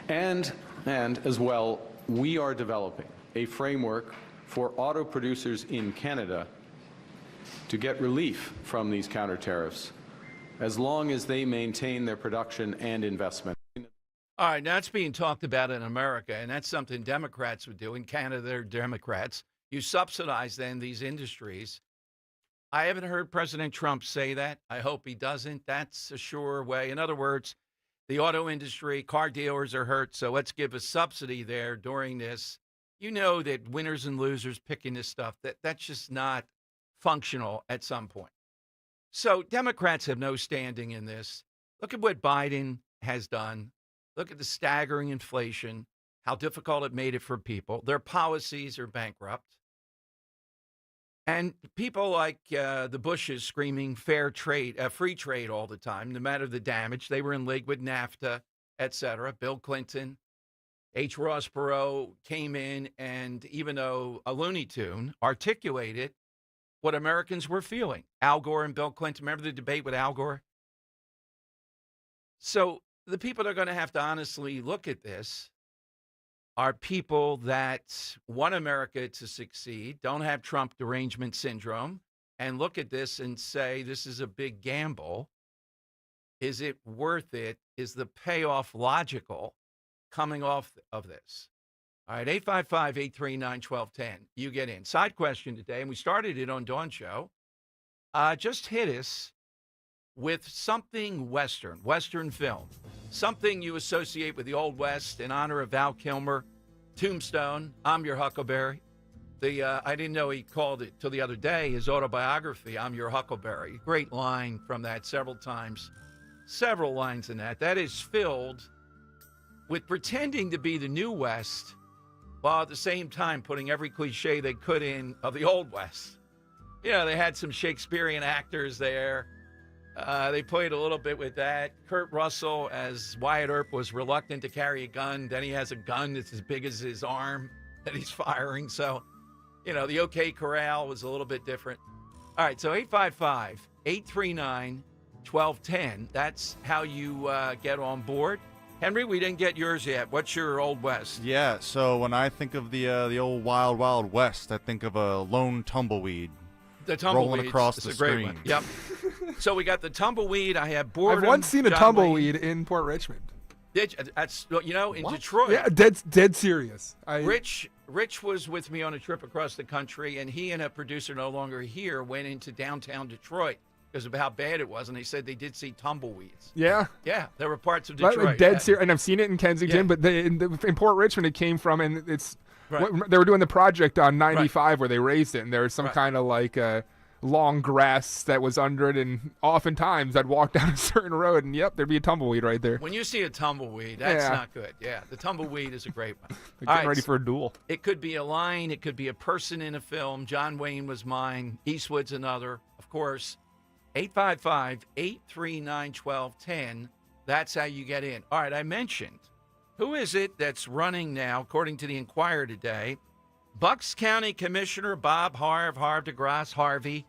And as well, we are developing a framework for auto producers in Canada to get relief from these counter tariffs as long as they maintain their production and investment. All right, now that's being talked about in America, and that's something Democrats would do. In Canada, they're Democrats. You subsidize, then, these industries. I haven't heard President Trump say that. I hope he doesn't. That's a sure way. In other words, the auto industry, car dealers are hurt, so let's give a subsidy there during this. You know that winners and losers picking this stuff, that's just not functional at some point. So Democrats have no standing in this. Look at what Biden has done. Look at the staggering inflation, how difficult it made it for people. Their policies are bankrupt. And people like the Bushes screaming fair trade, free trade all the time, no matter the damage. They were in league with NAFTA, et cetera. Bill Clinton, H. Ross Perot came in and, even though a Looney Tune, articulated what Americans were feeling. Al Gore and Bill Clinton, remember the debate with Al Gore? So the people that are going to have to honestly look at this are people that want America to succeed, don't have Trump derangement syndrome, and look at this and say, this is a big gamble. Is it worth it? Is the payoff logical coming off of this? All right, 855-839-1210. You get in. Side question today, and we started it on Dawn Show. Just hit us with something Western film, something you associate with the Old West in honor of Val Kilmer. Tombstone, I'm Your Huckleberry. I didn't know he called it till the other day, his autobiography, I'm Your Huckleberry. Great line from that several times several lines in that. That is filled with pretending to be the new West while at the same time putting every cliche they could in of the old West. You know, they had some Shakespearean actors there. They played a little bit with that. Kurt Russell, as Wyatt Earp, was reluctant to carry a gun. Then he has a gun that's as big as his arm that he's firing. So, you know, the OK Corral was a little bit different. All right, so 855-839-1210. That's how you get on board. Henry, we didn't get yours yet. What's your Old West? Yeah, so when I think of the old Wild Wild West, I think of a lone tumbleweed. The tumbleweed rolling across is the a great screen. one. Yep. So we got the tumbleweed. I have boredom. I've once seen a John tumbleweed Wayne. in Port Richmond. That's in Detroit. Yeah, dead serious. Rich was with me on a trip across the country, and he and a producer no longer here went into downtown Detroit because of how bad it was, and they said they did see tumbleweeds. Yeah. Yeah, there were parts of Like, Detroit. dead serious, and I've seen it in Kensington, but in Port Richmond it came from, and it's they were doing the project on 95 where they raised it, and there was some kind of like long grass that was under it, and oftentimes I'd walk down a certain road, and there'd be a tumbleweed right there. When you see a tumbleweed, that's not good. Yeah, the tumbleweed is a great one. Getting ready for a duel. It could be a line. It could be a person in a film. John Wayne was mine. Eastwood's another, of course. 855-839-1210. That's how you get in. All right, I mentioned, who is it that's running now, according to the Inquirer today? Bucks County Commissioner Bob Harv DeGrasse Harvey,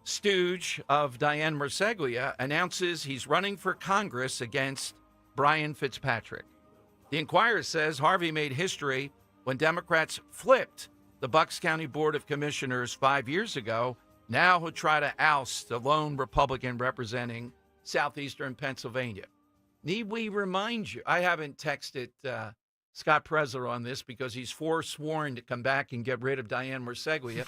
stooge of Dianne Marceglia, announces he's running for Congress against Brian Fitzpatrick. The Inquirer says Harvey made history when Democrats flipped the Bucks County Board of Commissioners 5 years ago. Now he'll try to oust the lone Republican representing southeastern Pennsylvania. Need we remind you? I haven't texted Scott Presler on this because he's forsworn to come back and get rid of Dianne Marceglia.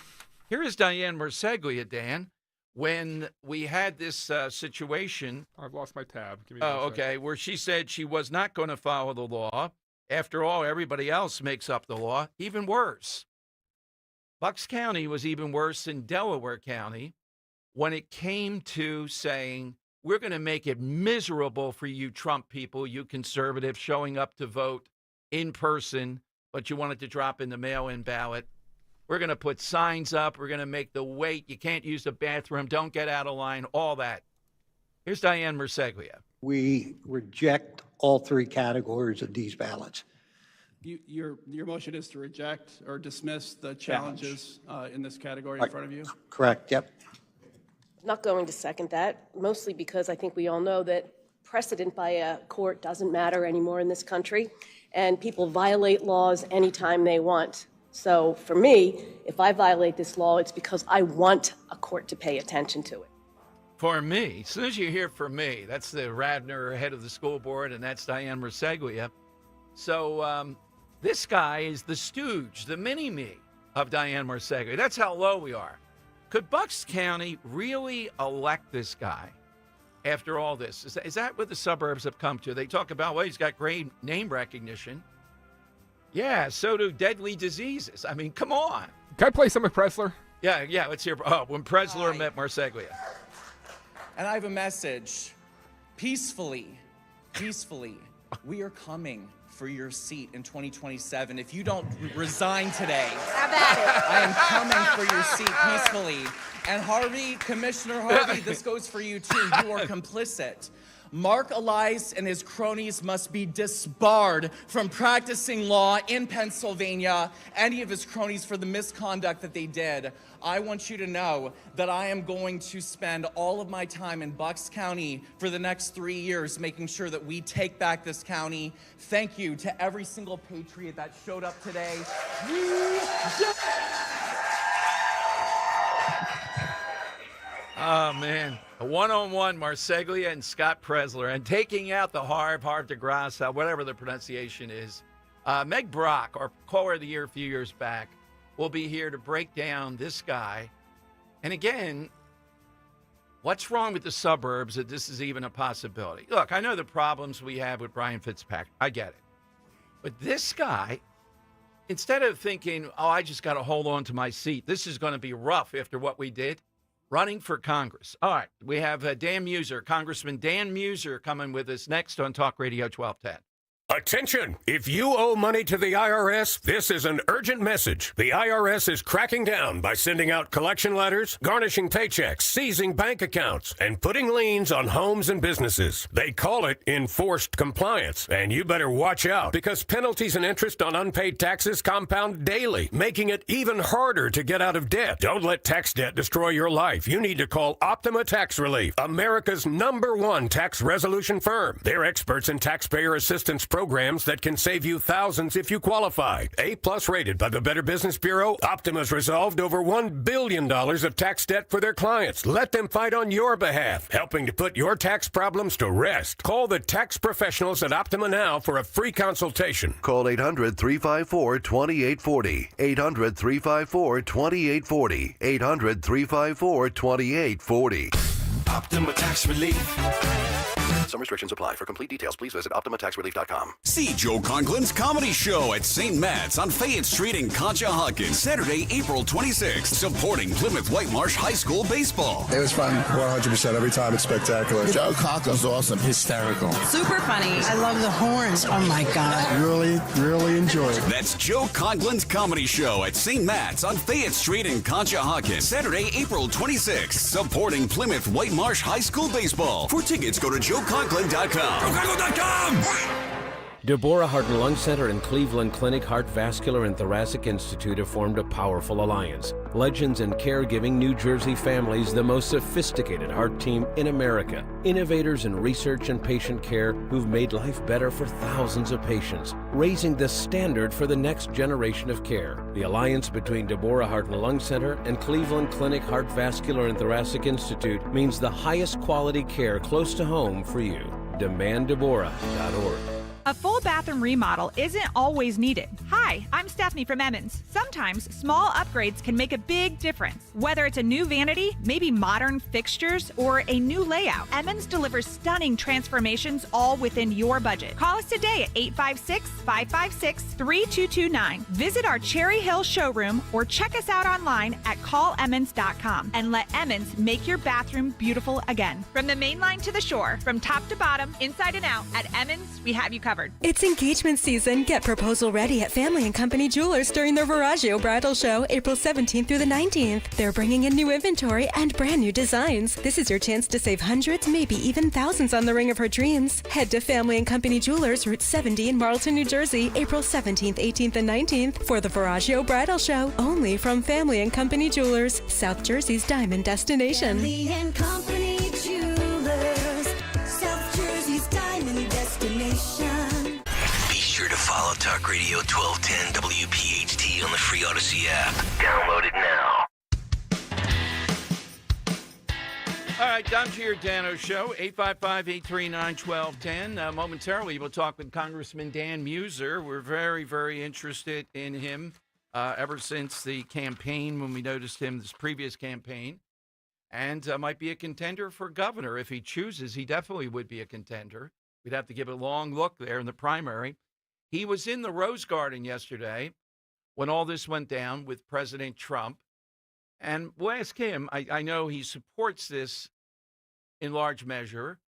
Here is Dianne Marceglia, Dan, when we had this situation. I've lost my tab. Give me one second. Okay, where she said she was not going to follow the law. After all, everybody else makes up the law. Even worse. Bucks County was even worse than Delaware County when it came to saying, we're going to make it miserable for you Trump people, you conservatives showing up to vote in person, but you want it to drop in the mail-in ballot. We're going to put signs up. We're going to make the wait. You can't use the bathroom. Don't get out of line. All that. Here's Dianne Marceglia. We reject all three categories of these ballots. Your motion is to reject or dismiss the challenges in this category in front of you? Correct, yep. Not going to second that, mostly because I think we all know that precedent by a court doesn't matter anymore in this country, and people violate laws anytime they want. So for me, if I violate this law, it's because I want a court to pay attention to it. For me, as soon as you hear "for me," that's the Radner, head of the school board, and that's Dianne Marceglia. So this guy is the stooge, the mini-me of Dianne Marceglia. That's how low we are. Could Bucks County really elect this guy after all this? Is that what the suburbs have come to? They talk about, well, he's got great name recognition. Yeah, so do deadly diseases. I mean, come on. Can I play some with Presler? Yeah, let's hear. Oh, when Presler met Marceglia. And I have a message. Peacefully, we are coming for your seat in 2027. If you don't resign today, I am coming for your seat peacefully. And Harvey, Commissioner Harvey, this goes for you too. You are complicit. Mark Elias and his cronies must be disbarred from practicing law in Pennsylvania, any of his cronies, for the misconduct that they did. I want you to know that I am going to spend all of my time in Bucks County for the next 3 years making sure that we take back this county. Thank you to every single patriot that showed up today. Oh, man. A one-on-one, Marceglia and Scott Presler. And taking out the Harv DeGrasse, whatever the pronunciation is. Meg Brock, our caller of the year a few years back, will be here to break down this guy. And again, what's wrong with the suburbs that this is even a possibility? Look, I know the problems we have with Brian Fitzpatrick. I get it. But this guy, instead of thinking, oh, I just got to hold on to my seat, this is going to be rough after what we did, running for Congress. All right, we have Dan Muser, Congressman Dan Muser, coming with us next on Talk Radio 1210. Attention! If you owe money to the IRS, this is an urgent message. The IRS is cracking down by sending out collection letters, garnishing paychecks, seizing bank accounts, and putting liens on homes and businesses. They call it enforced compliance, and you better watch out because penalties and interest on unpaid taxes compound daily, making it even harder to get out of debt. Don't let tax debt destroy your life. You need to call Optima Tax Relief, America's #1 tax resolution firm. They're experts in taxpayer assistance programs that can save you thousands if you qualify. A+ rated by the Better Business Bureau, Optima's resolved over $1 billion of tax debt for their clients. Let them fight on your behalf, helping to put your tax problems to rest. Call the tax professionals at Optima now for a free consultation. Call 800-354-2840. 800-354-2840. 800-354-2840. Optima Tax Relief. Some restrictions apply. For complete details, please visit OptimaTaxRelief.com. See Joe Conklin's comedy show at St. Matt's on Fayette Street in Conshohocken, Saturday, April 26th, supporting Plymouth Whitemarsh High School baseball. It was fun, 100% every time. It's spectacular. Joe Conklin's awesome, hysterical. Super funny. I love the horns. Oh my God. Really enjoyed it. That's Joe Conklin's comedy show at St. Matt's on Fayette Street in Conshohocken, Saturday, April 26th, supporting Plymouth Whitemarsh High School baseball. For tickets, go to JoeConklin.com. Deborah Heart and Lung Center and Cleveland Clinic Heart Vascular and Thoracic Institute have formed a powerful alliance. Legends in caregiving New Jersey families, the most sophisticated heart team in America. Innovators in research and patient care who've made life better for thousands of patients, raising the standard for the next generation of care. The alliance between Deborah Heart and Lung Center and Cleveland Clinic Heart Vascular and Thoracic Institute means the highest quality care close to home for you. DemandDeborah.org. A full bathroom remodel isn't always needed. Hi, I'm Stephanie from Emmons. Sometimes small upgrades can make a big difference. Whether it's a new vanity, maybe modern fixtures, or a new layout, Emmons delivers stunning transformations all within your budget. Call us today at 856-556-3229. Visit our Cherry Hill showroom or check us out online at callemmons.com and let Emmons make your bathroom beautiful again. From the main line to the shore, from top to bottom, inside and out, at Emmons, we have you covered. It's engagement season. Get proposal ready at Family & Company Jewelers during their Viraggio Bridal Show, April 17th through the 19th. They're bringing in new inventory and brand new designs. This is your chance to save hundreds, maybe even thousands on the ring of her dreams. Head to Family & Company Jewelers, Route 70 in Marlton, New Jersey, April 17th, 18th, and 19th for the Viraggio Bridal Show, only from Family & Company Jewelers, South Jersey's diamond destination. Family & Company Jewelers, South Jersey's diamond destination. Be sure to follow Talk Radio 1210 WPHT on the free Odyssey app. Download it now. All right, Don Giordano Show, 855-839-1210. Momentarily, we'll talk with Congressman Dan Muser. We're very, very interested in him ever since the campaign, when we noticed him this previous campaign, and might be a contender for governor. If he chooses, he definitely would be a contender. We'd have to give a long look there in the primary. He was in the Rose Garden yesterday when all this went down with President Trump. And we'll ask him, I know he supports this in large measure.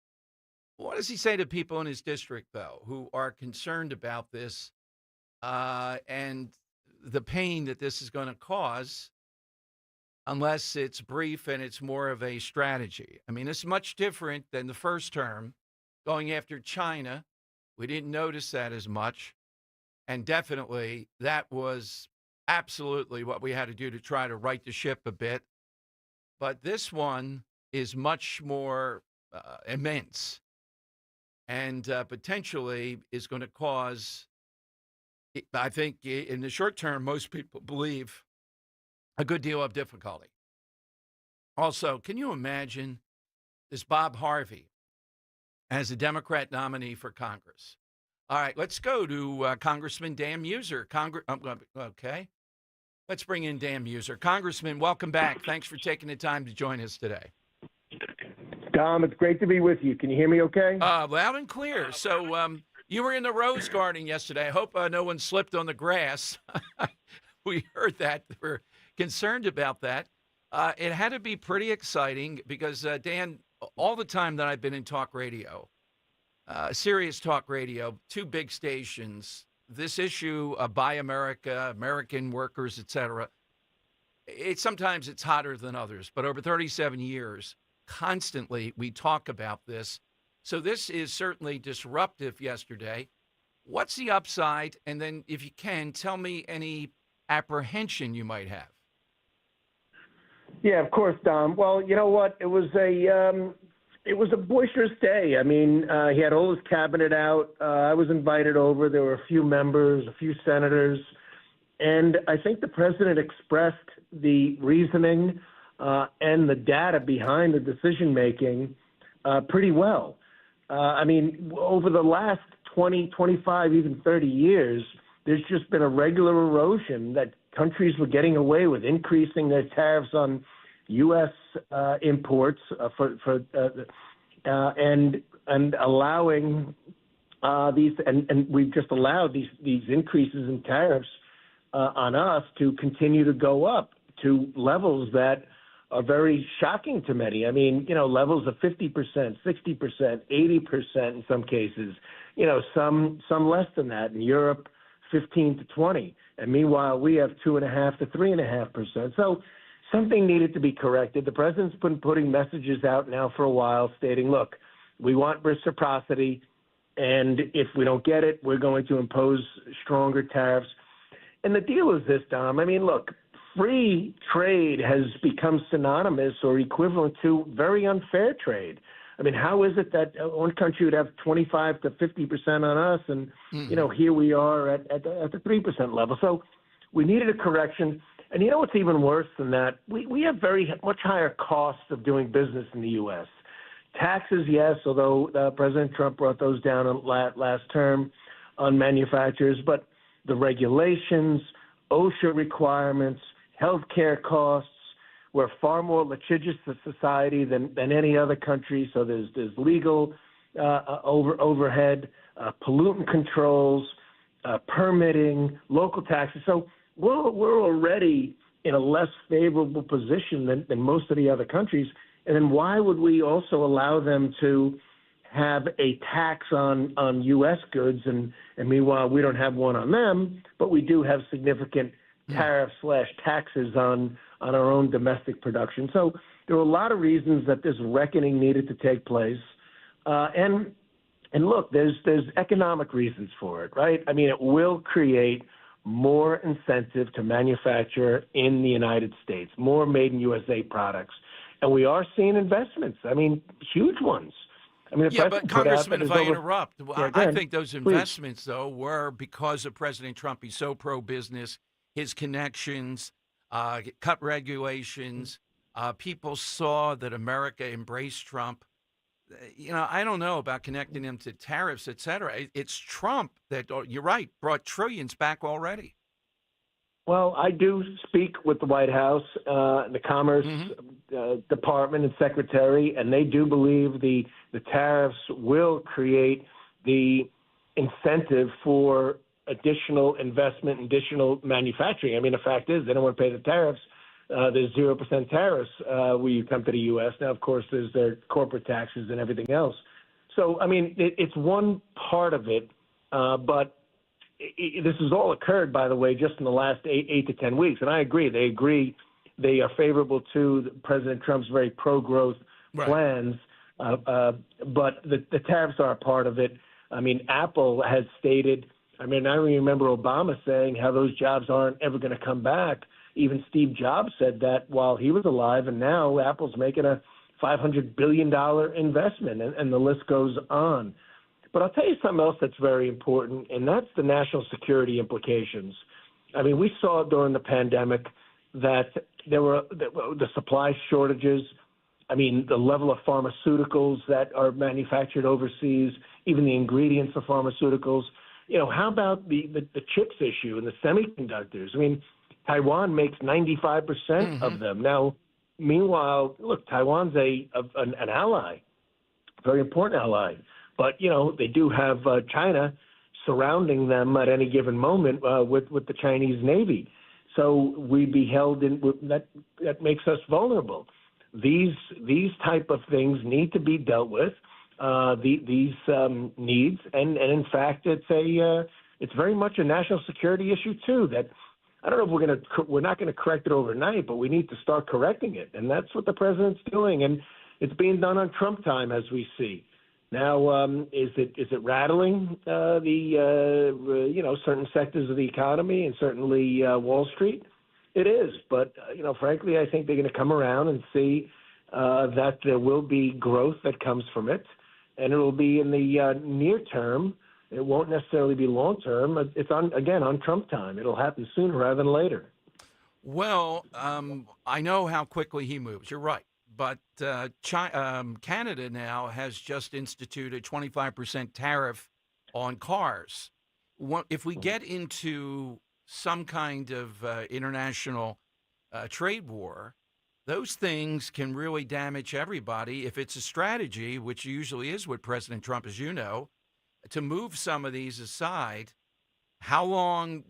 What does he say to people in his district, though, who are concerned about this and the pain that this is going to cause unless it's brief and it's more of a strategy? I mean, it's much different than the first term, going after China. We didn't notice that as much. And definitely that was absolutely what we had to do to try to right the ship a bit. But this one is much more immense and potentially is going to cause, I think in the short term, most people believe, a good deal of difficulty. Also, can you imagine this Bob Harvey as a Democrat nominee for Congress? All right, let's go to Congressman Dan Muser. Okay. Let's bring in Dan Muser. Congressman, welcome back. Thanks for taking the time to join us today. Dom, it's great to be with you. Can you hear me okay? Loud and clear. So you were in the Rose Garden yesterday. I hope no one slipped on the grass. We heard that. We're concerned about that. It had to be pretty exciting because, Dan, all the time that I've been in talk radio, Sirius Talk Radio, 2 big stations, this issue of Buy America, American workers, et cetera, sometimes it's hotter than others. But over 37 years, constantly we talk about this. So this is certainly disruptive yesterday. What's the upside? And then if you can, tell me any apprehension you might have. Yeah, of course, Dom. Well, you know what? It was a boisterous day. I mean, he had all his cabinet out. I was invited over. There were a few members, a few senators, and I think the president expressed the reasoning and the data behind the decision making pretty well. I mean, over the last 20, 25, even 30 years, there's just been a regular erosion that countries were getting away with increasing their tariffs on U.S. imports and allowing these, and we've just allowed these increases in tariffs on us to continue to go up to levels that are very shocking to many. I mean, levels of 50%, 60%, 80% in some cases, some less than that. In Europe, 15 to 20. And meanwhile, we have 2.5 to 3.5%. So something needed to be corrected. The president's been putting messages out now for a while stating, look, we want reciprocity, and if we don't get it, we're going to impose stronger tariffs. And the deal is this, Dom. I mean, look, free trade has become synonymous or equivalent to very unfair trade. I mean, how is it that one country would have 25 to 50% on us, and here we are at the 3% level? So we needed a correction. And you know what's even worse than that? We have very much higher costs of doing business in the U.S. Taxes, yes, although President Trump brought those down last term on manufacturers, but the regulations, OSHA requirements, healthcare costs. We're far more litigious a society than any other country. So there's legal overhead, pollutant controls, permitting, local taxes. So we're already in a less favorable position than most of the other countries. And then why would we also allow them to have a tax on U.S. goods, and meanwhile we don't have one on them, but we do have significant tariffs/taxes on our own domestic production. So there were a lot of reasons that this reckoning needed to take place. And look, there's economic reasons for it, right? I mean, it will create more incentive to manufacture in the United States, more made in USA products. And we are seeing investments. I mean, huge ones. I mean, yeah, but Congressman, if I interrupt, I think those investments, though, were because of President Trump. He's so pro-business, his connections, cut regulations. People saw that America embraced Trump. I don't know about connecting him to tariffs, et cetera. It's Trump that, you're right, brought trillions back already. Well, I do speak with the White House, the Commerce Department and Secretary, and they do believe the tariffs will create the incentive for additional investment, additional manufacturing. I mean, the fact is they don't want to pay the tariffs. There's 0% tariffs when you come to the U.S. Now, of course, there's their corporate taxes and everything else. So, I mean, it's one part of it, but this has all occurred, by the way, just in the last 8 to 10 weeks. And I agree. They are favorable to President Trump's very pro-growth plans, but the tariffs are a part of it. I mean, Apple has stated, I remember Obama saying how those jobs aren't ever going to come back. Even Steve Jobs said that while he was alive, and now Apple's making a $500 billion investment, and the list goes on. But I'll tell you something else that's very important, and that's the national security implications. I mean, we saw during the pandemic that there were the supply shortages. I mean, the level of pharmaceuticals that are manufactured overseas, even the ingredients of pharmaceuticals. How about the chips issue and the semiconductors? I mean, Taiwan makes 95% of them. Now, meanwhile, look, Taiwan's an ally, a very important ally. But, they do have China surrounding them at any given moment with the Chinese Navy. so we'd be held in that makes us vulnerable. These type of things need to be dealt with. These needs, and in fact, it's very much a national security issue too. That I don't know if we're not going to correct it overnight, but we need to start correcting it, and that's what the president's doing, and it's being done on Trump time, as we see. Now, is it rattling certain sectors of the economy and certainly Wall Street? It is, but frankly, I think they're going to come around and see that there will be growth that comes from it, and it will be in the near term. It won't necessarily be long term. It's on Trump time. It'll happen sooner rather than later. Well, I know how quickly he moves. You're right. But Canada now has just instituted a 25% tariff on cars. If we get into some kind of international trade war, those things can really damage everybody. If it's a strategy, which usually is what President Trump, as you know, to move some of these aside, how long,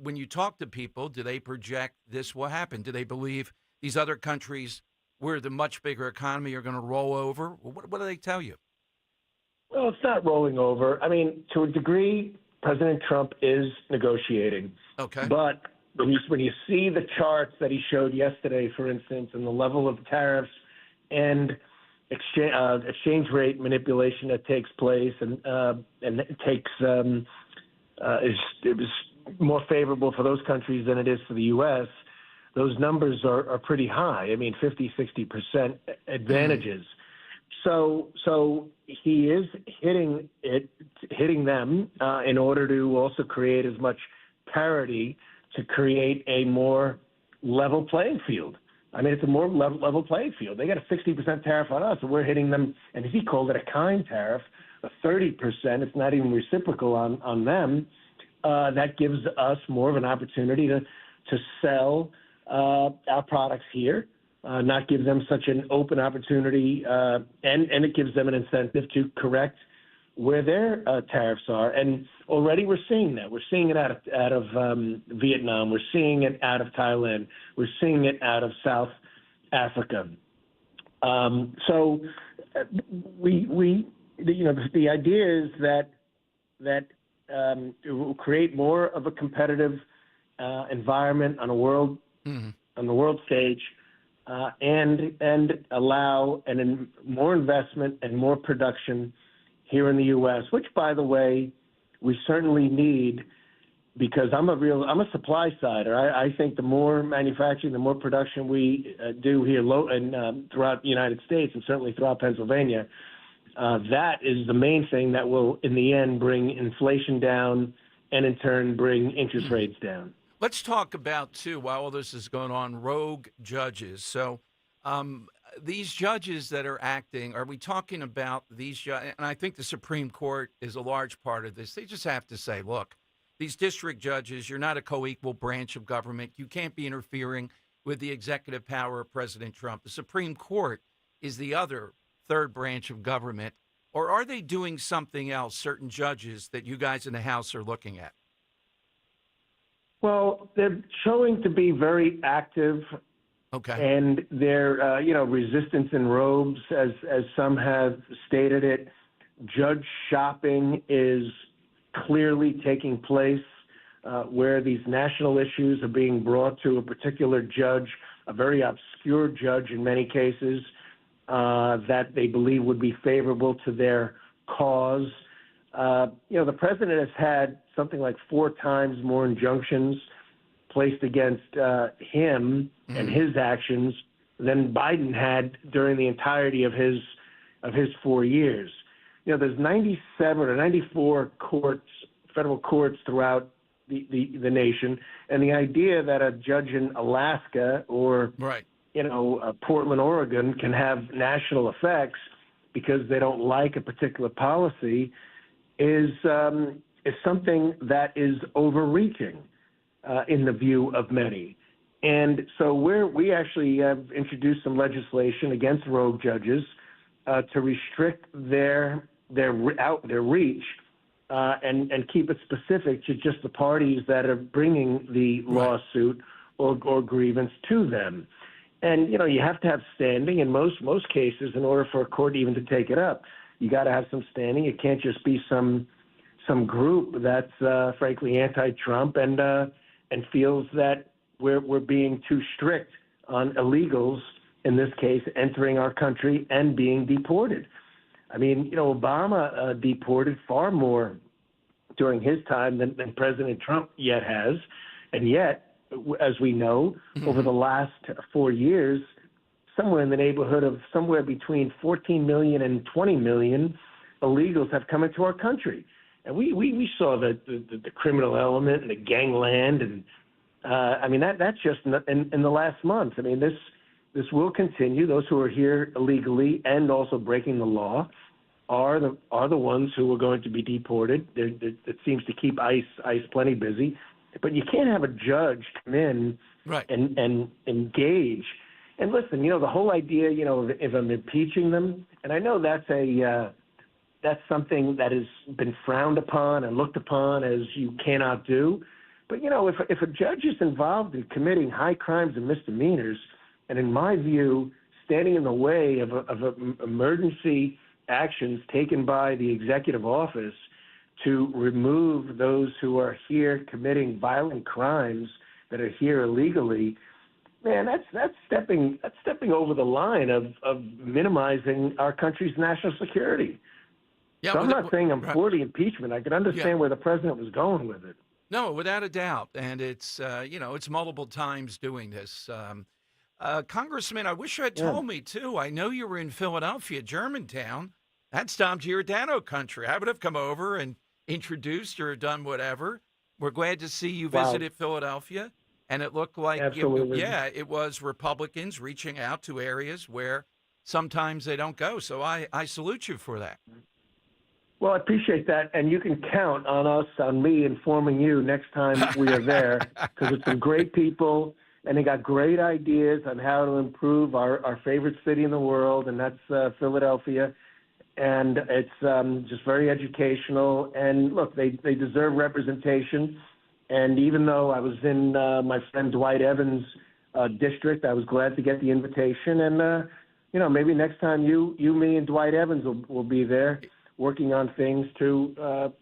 when you talk to people, do they project this will happen? Do they believe these other countries, where the much bigger economy, are going to roll over? What do they tell you? Well, it's not rolling over. I mean, to a degree, President Trump is negotiating. Okay. But when you see the charts that he showed yesterday, for instance, and the level of tariffs and exchange rate manipulation that takes place, and it takes it was more favorable for those countries than it is for the U.S. Those numbers are pretty high. I mean, 50-60% advantages. So he is hitting them in order to also create as much parity to create a more level playing field. I mean, it's a more level playing field. They got a 60% tariff on us, and we're hitting them, and he called it a kind tariff, a 30%. It's not even reciprocal on them. That gives us more of an opportunity to sell our products here, not give them such an open opportunity, and it gives them an incentive to correct where their tariffs are. And already we're seeing that. We're seeing it out of Vietnam. We're seeing it out of Thailand. We're seeing it out of South Africa. So the idea is that it will create more of a competitive environment on a world on the world stage, and allow more investment and more production here in the U.S., which, by the way, we certainly need, because I'm a supply sider. I think the more manufacturing, the more production we do here and throughout the United States, and certainly throughout Pennsylvania, that is the main thing that will, in the end, bring inflation down and, in turn, bring interest rates down. Let's talk about, too, while all this is going on, rogue judges. So these judges that are acting, are we talking about these judges? And I think the Supreme Court is a large part of this. They just have to say, look, these district judges, you're not a co-equal branch of government. You can't be interfering with the executive power of President Trump. The Supreme Court is the other third branch of government. Or are they doing something else, certain judges that you guys in the House are looking at? Well, they're showing to be very active. Okay. And their, resistance in robes, as some have stated it. Judge shopping is clearly taking place, where these national issues are being brought to a particular judge, a very obscure judge in many cases, that they believe would be favorable to their cause. The president has had something like 4 times more injunctions placed against him and his actions than Biden had during the entirety of his 4 years. There's 97 or 94 courts, federal courts throughout the nation, and the idea that a judge in Alaska or Portland, Oregon, can have national effects because they don't like a particular policy is something that is overreaching in the view of many. And so we actually have introduced some legislation against rogue judges to restrict their reach and keep it specific to just the parties that are bringing the lawsuit or grievance to them. And, you know, you have to have standing in most cases in order for a court even to take it up. You got to have some standing. It can't just be some group that's frankly anti-Trump and feels that we're being too strict on illegals, in this case, entering our country and being deported. I mean, you know, Obama deported far more during his time than President Trump yet has. And yet, as we know, over the last 4 years, somewhere in the neighborhood of somewhere between 14 million and 20 million illegals have come into our country. And we saw the criminal element and the gangland. And I mean, that's just in the last month. I mean, this will continue. Those who are here illegally and also breaking the law are the ones who are going to be deported. It seems to keep ICE plenty busy. But you can't have a judge come in and engage. And listen, you know, the whole idea, you know, if I'm impeaching them, and I know that's something that has been frowned upon and looked upon as you cannot do. But, you know, if a judge is involved in committing high crimes and misdemeanors, and in my view, standing in the way of emergency actions taken by the executive office to remove those who are here committing violent crimes that are here illegally, man, that's stepping over the line of minimizing our country's national security. Yeah, so I'm not saying I'm for the impeachment. I could understand where the president was going with it. No, without a doubt. And it's, you know, it's multiple times doing this. Congressman, I wish you had told me, too. I know you were in Philadelphia, Germantown. That's Tom Giordano country. I would have come over and introduced or done whatever. We're glad to see you visited Philadelphia. And it looked like, it was Republicans reaching out to areas where sometimes they don't go. So I salute you for that. Well, I appreciate that, and you can count on me informing you next time we are there, because it's some great people, and they got great ideas on how to improve our favorite city in the world, and that's Philadelphia. And it's just very educational. And look, they deserve representation. And even though I was in my friend Dwight Evans' district, I was glad to get the invitation. And you know, maybe next time you, me, and Dwight Evans will be there, working on things to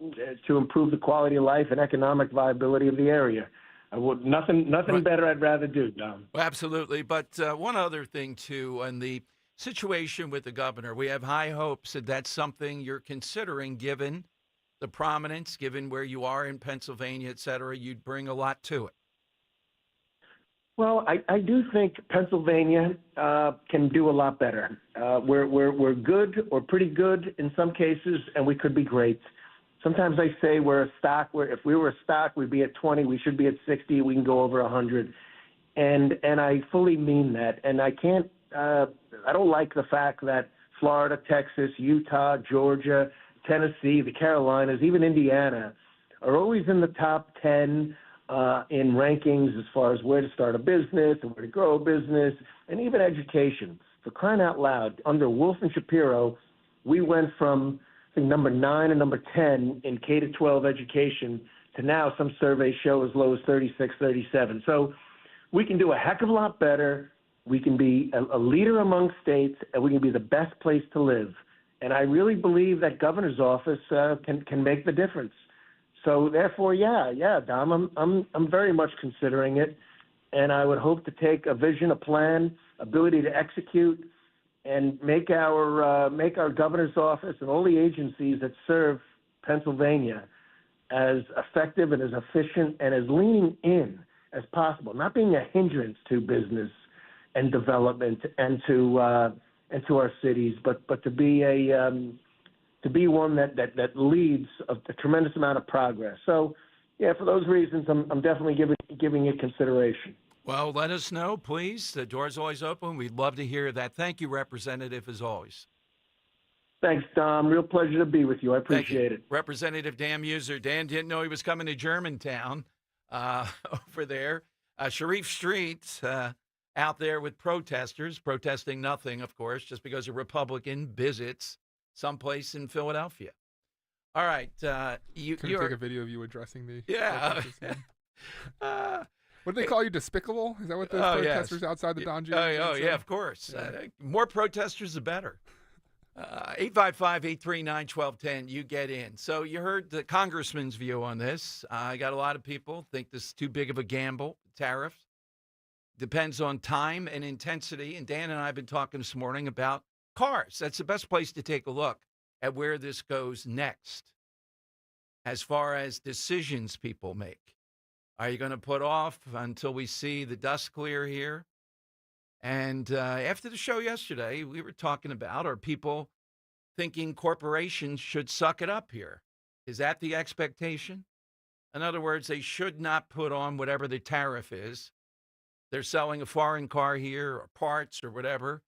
improve the quality of life and economic viability of the area. Nothing better I'd rather do, Dom. Well, absolutely. But one other thing, too, and the situation with the governor, we have high hopes that that's something you're considering, given the prominence, given where you are in Pennsylvania, et cetera. You'd bring a lot to it. Well, I do think Pennsylvania can do a lot better. We're good or pretty good in some cases, and we could be great. Sometimes I say we're a stock. If we were a stock, we'd be at 20. We should be at 60. We can go over 100, and I fully mean that. And I can't. I don't like the fact that Florida, Texas, Utah, Georgia, Tennessee, the Carolinas, even Indiana, are always in the top 10 in rankings as far as where to start a business and where to grow a business, and even education. For crying out loud, under Wolf and Shapiro, we went from, I think, number 9 and number 10 in K-12 education to now some surveys show as low as 36, 37. So we can do a heck of a lot better. We can be a leader among states, and we can be the best place to live. And I really believe that governor's office can make the difference. So therefore, Dom, I'm very much considering it, and I would hope to take a vision, a plan, ability to execute, and make our governor's office and all the agencies that serve Pennsylvania as effective and as efficient and as leaning in as possible, not being a hindrance to business and development and to our cities, but to be one that leads a tremendous amount of progress. So, for those reasons, I'm definitely giving it consideration. Well, let us know, please. The door's always open. We'd love to hear that. Thank you, Representative, as always. Thanks, Dom. Real pleasure to be with you. I appreciate it. Representative Dan Muser. Dan didn't know he was coming to Germantown over there. Sharif Street out there with protesters, protesting nothing, of course, just because a Republican visits someplace in Philadelphia. All right. Can you take a video of you addressing the Yeah. What do they call you, despicable? Is that what the protesters outside the Don Jr. Oh, yeah, of course. More protesters, the better. 855-839-1210, you get in. So you heard the congressman's view on this. I got a lot of people think this is too big of a gamble. Tariffs depends on time and intensity. And Dan and I have been talking this morning about cars. That's the best place to take a look at where this goes next as far as decisions people make. Are you going to put off until we see the dust clear here? And after the show yesterday, we were talking about, are people thinking corporations should suck it up here? Is that the expectation? In other words, they should not put on whatever the tariff is. They're selling a foreign car here or parts or whatever.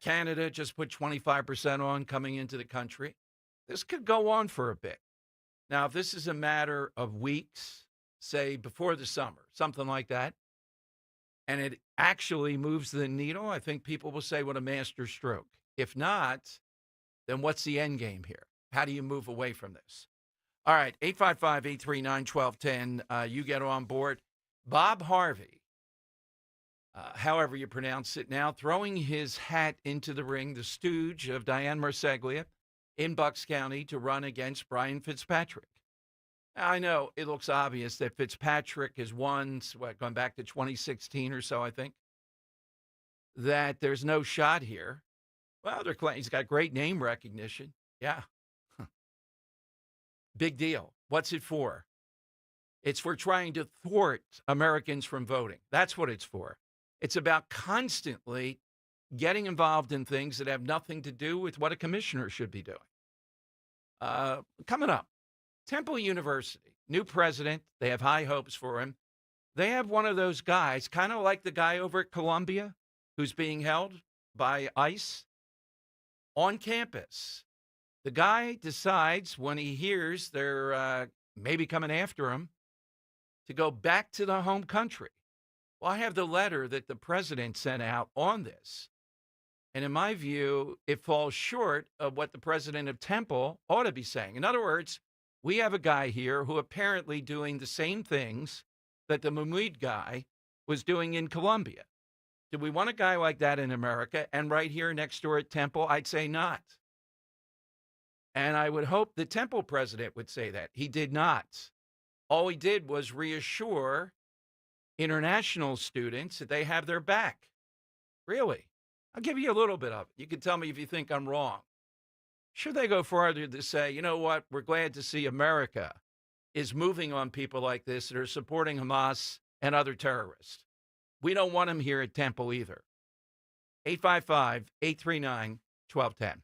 Canada just put 25% on coming into the country. This could go on for a bit. Now, if this is a matter of weeks, say before the summer, something like that, and it actually moves the needle, I think people will say what a master stroke. If not, then what's the end game here? How do you move away from this? All right, 855-839-1210. You get on board. Bob Harvey, however you pronounce it now, throwing his hat into the ring, the stooge of Dianne Marseglia in Bucks County to run against Brian Fitzpatrick. I know it looks obvious that Fitzpatrick has won, going back to 2016 or so, I think, that there's no shot here. Well, they're claiming he's got great name recognition. Yeah. Big deal. What's it for? It's for trying to thwart Americans from voting. That's what it's for. It's about constantly getting involved in things that have nothing to do with what a commissioner should be doing. Coming up, Temple University, new president. They have high hopes for him. They have one of those guys, kind of like the guy over at Columbia who's being held by ICE on campus. The guy decides when he hears they're maybe coming after him to go back to the home country. Well, I have the letter that the president sent out on this. And in my view, it falls short of what the president of Temple ought to be saying. In other words, we have a guy here who apparently doing the same things that the Mahmoud guy was doing in Colombia. Do we want a guy like that in America? And right here next door at Temple, I'd say not. And I would hope the Temple president would say that. He did not. All he did was reassure international students that they have their back. Really? I'll give you a little bit of it. You can tell me if you think I'm wrong. Should they go farther to say, you know what, we're glad to see America is moving on people like this that are supporting Hamas and other terrorists. We don't want them here at Temple either. 855-839-1210.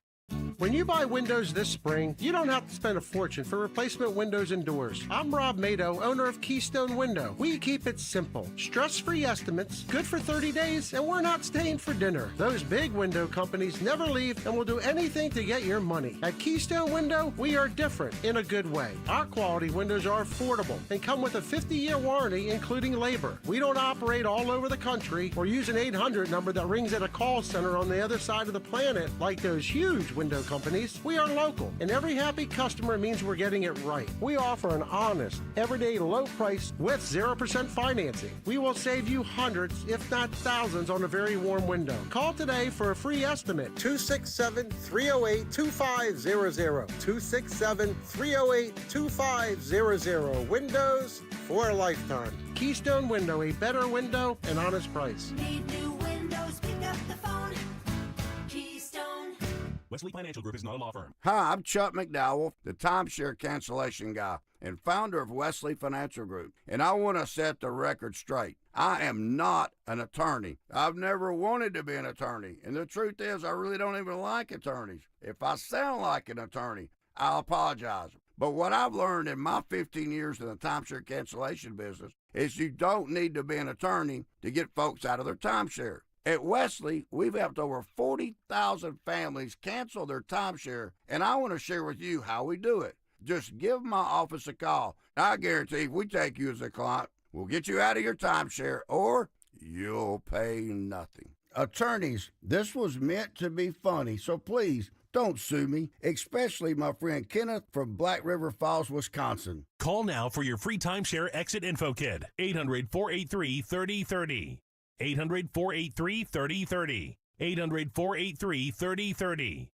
When you buy windows this spring, you don't have to spend a fortune for replacement windows and doors. I'm Rob Mado, owner of Keystone Window. We keep it simple. Stress-free estimates, good for 30 days, and we're not staying for dinner. Those big window companies never leave and will do anything to get your money. At Keystone Window, we are different in a good way. Our quality windows are affordable and come with a 50-year warranty, including labor. We don't operate all over the country or use an 800 number that rings at a call center on the other side of the planet like those huge window companies. We are local, and every happy customer means we're getting it right. We offer an honest, everyday low price with 0% financing. We will save you hundreds, if not thousands, on a very warm window. Call today for a free estimate. 267-308-2500. 267-308-2500. Windows for a lifetime. Keystone Window, a better window, an honest price. Need new windows, pick up the phone. Keystone. Wesley Financial Group is not a law firm. Hi, I'm Chuck McDowell, the timeshare cancellation guy and founder of Wesley Financial Group. And I want to set the record straight. I am not an attorney. I've never wanted to be an attorney. And the truth is, I really don't even like attorneys. If I sound like an attorney, I'll apologize. But what I've learned in my 15 years in the timeshare cancellation business is you don't need to be an attorney to get folks out of their timeshare. At Wesley, we've helped over 40,000 families cancel their timeshare, and I want to share with you how we do it. Just give my office a call. I guarantee if we take you as a client, we'll get you out of your timeshare, or you'll pay nothing. Attorneys, this was meant to be funny, so please Don't sue me, especially my friend Kenneth from Black River Falls, Wisconsin. Call now for your free timeshare exit info kit. 800-483-3030. 800-483-3030. 800-483-3030.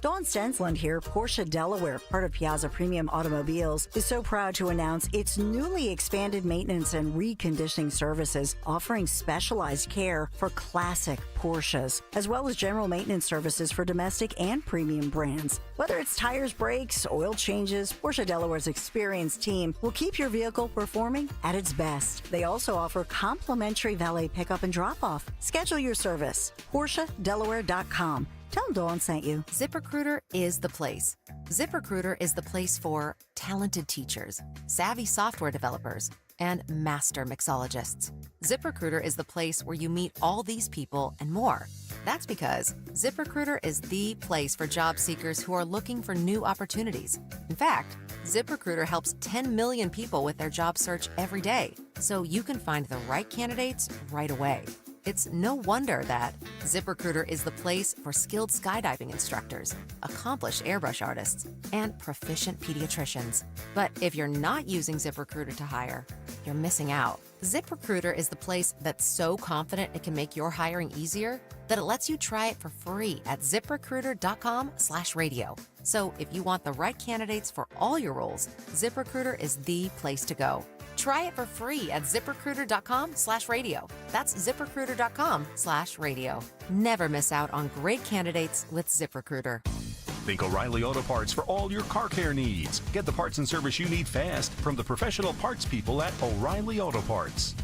Dawn Stensland here. Porsche Delaware, part of Piazza Premium Automobiles, is so proud to announce its newly expanded maintenance and reconditioning services, offering specialized care for classic Porsches, as well as general maintenance services for domestic and premium brands. Whether it's tires, brakes, oil changes, Porsche Delaware's experienced team will keep your vehicle performing at its best. They also offer complimentary valet pickup and drop-off. Schedule your service. PorscheDelaware.com. Tell them Dawn sent you. ZipRecruiter is the place. ZipRecruiter is the place for talented teachers, savvy software developers, and master mixologists. ZipRecruiter is the place where you meet all these people and more. That's because ZipRecruiter is the place for job seekers who are looking for new opportunities. In fact, ZipRecruiter helps 10 million people with their job search every day, so you can find the right candidates right away. It's no wonder that ZipRecruiter is the place for skilled skydiving instructors, accomplished airbrush artists, and proficient pediatricians. But if you're not using ZipRecruiter to hire, you're missing out. ZipRecruiter is the place that's so confident it can make your hiring easier that it lets you try it for free at ZipRecruiter.com/radio. So if you want the right candidates for all your roles, ZipRecruiter is the place to go. Try it for free at ZipRecruiter.com/radio. That's ZipRecruiter.com/radio. Never miss out on great candidates with ZipRecruiter. Think O'Reilly Auto Parts for all your car care needs. Get the parts and service you need fast from the professional parts people at O'Reilly Auto Parts.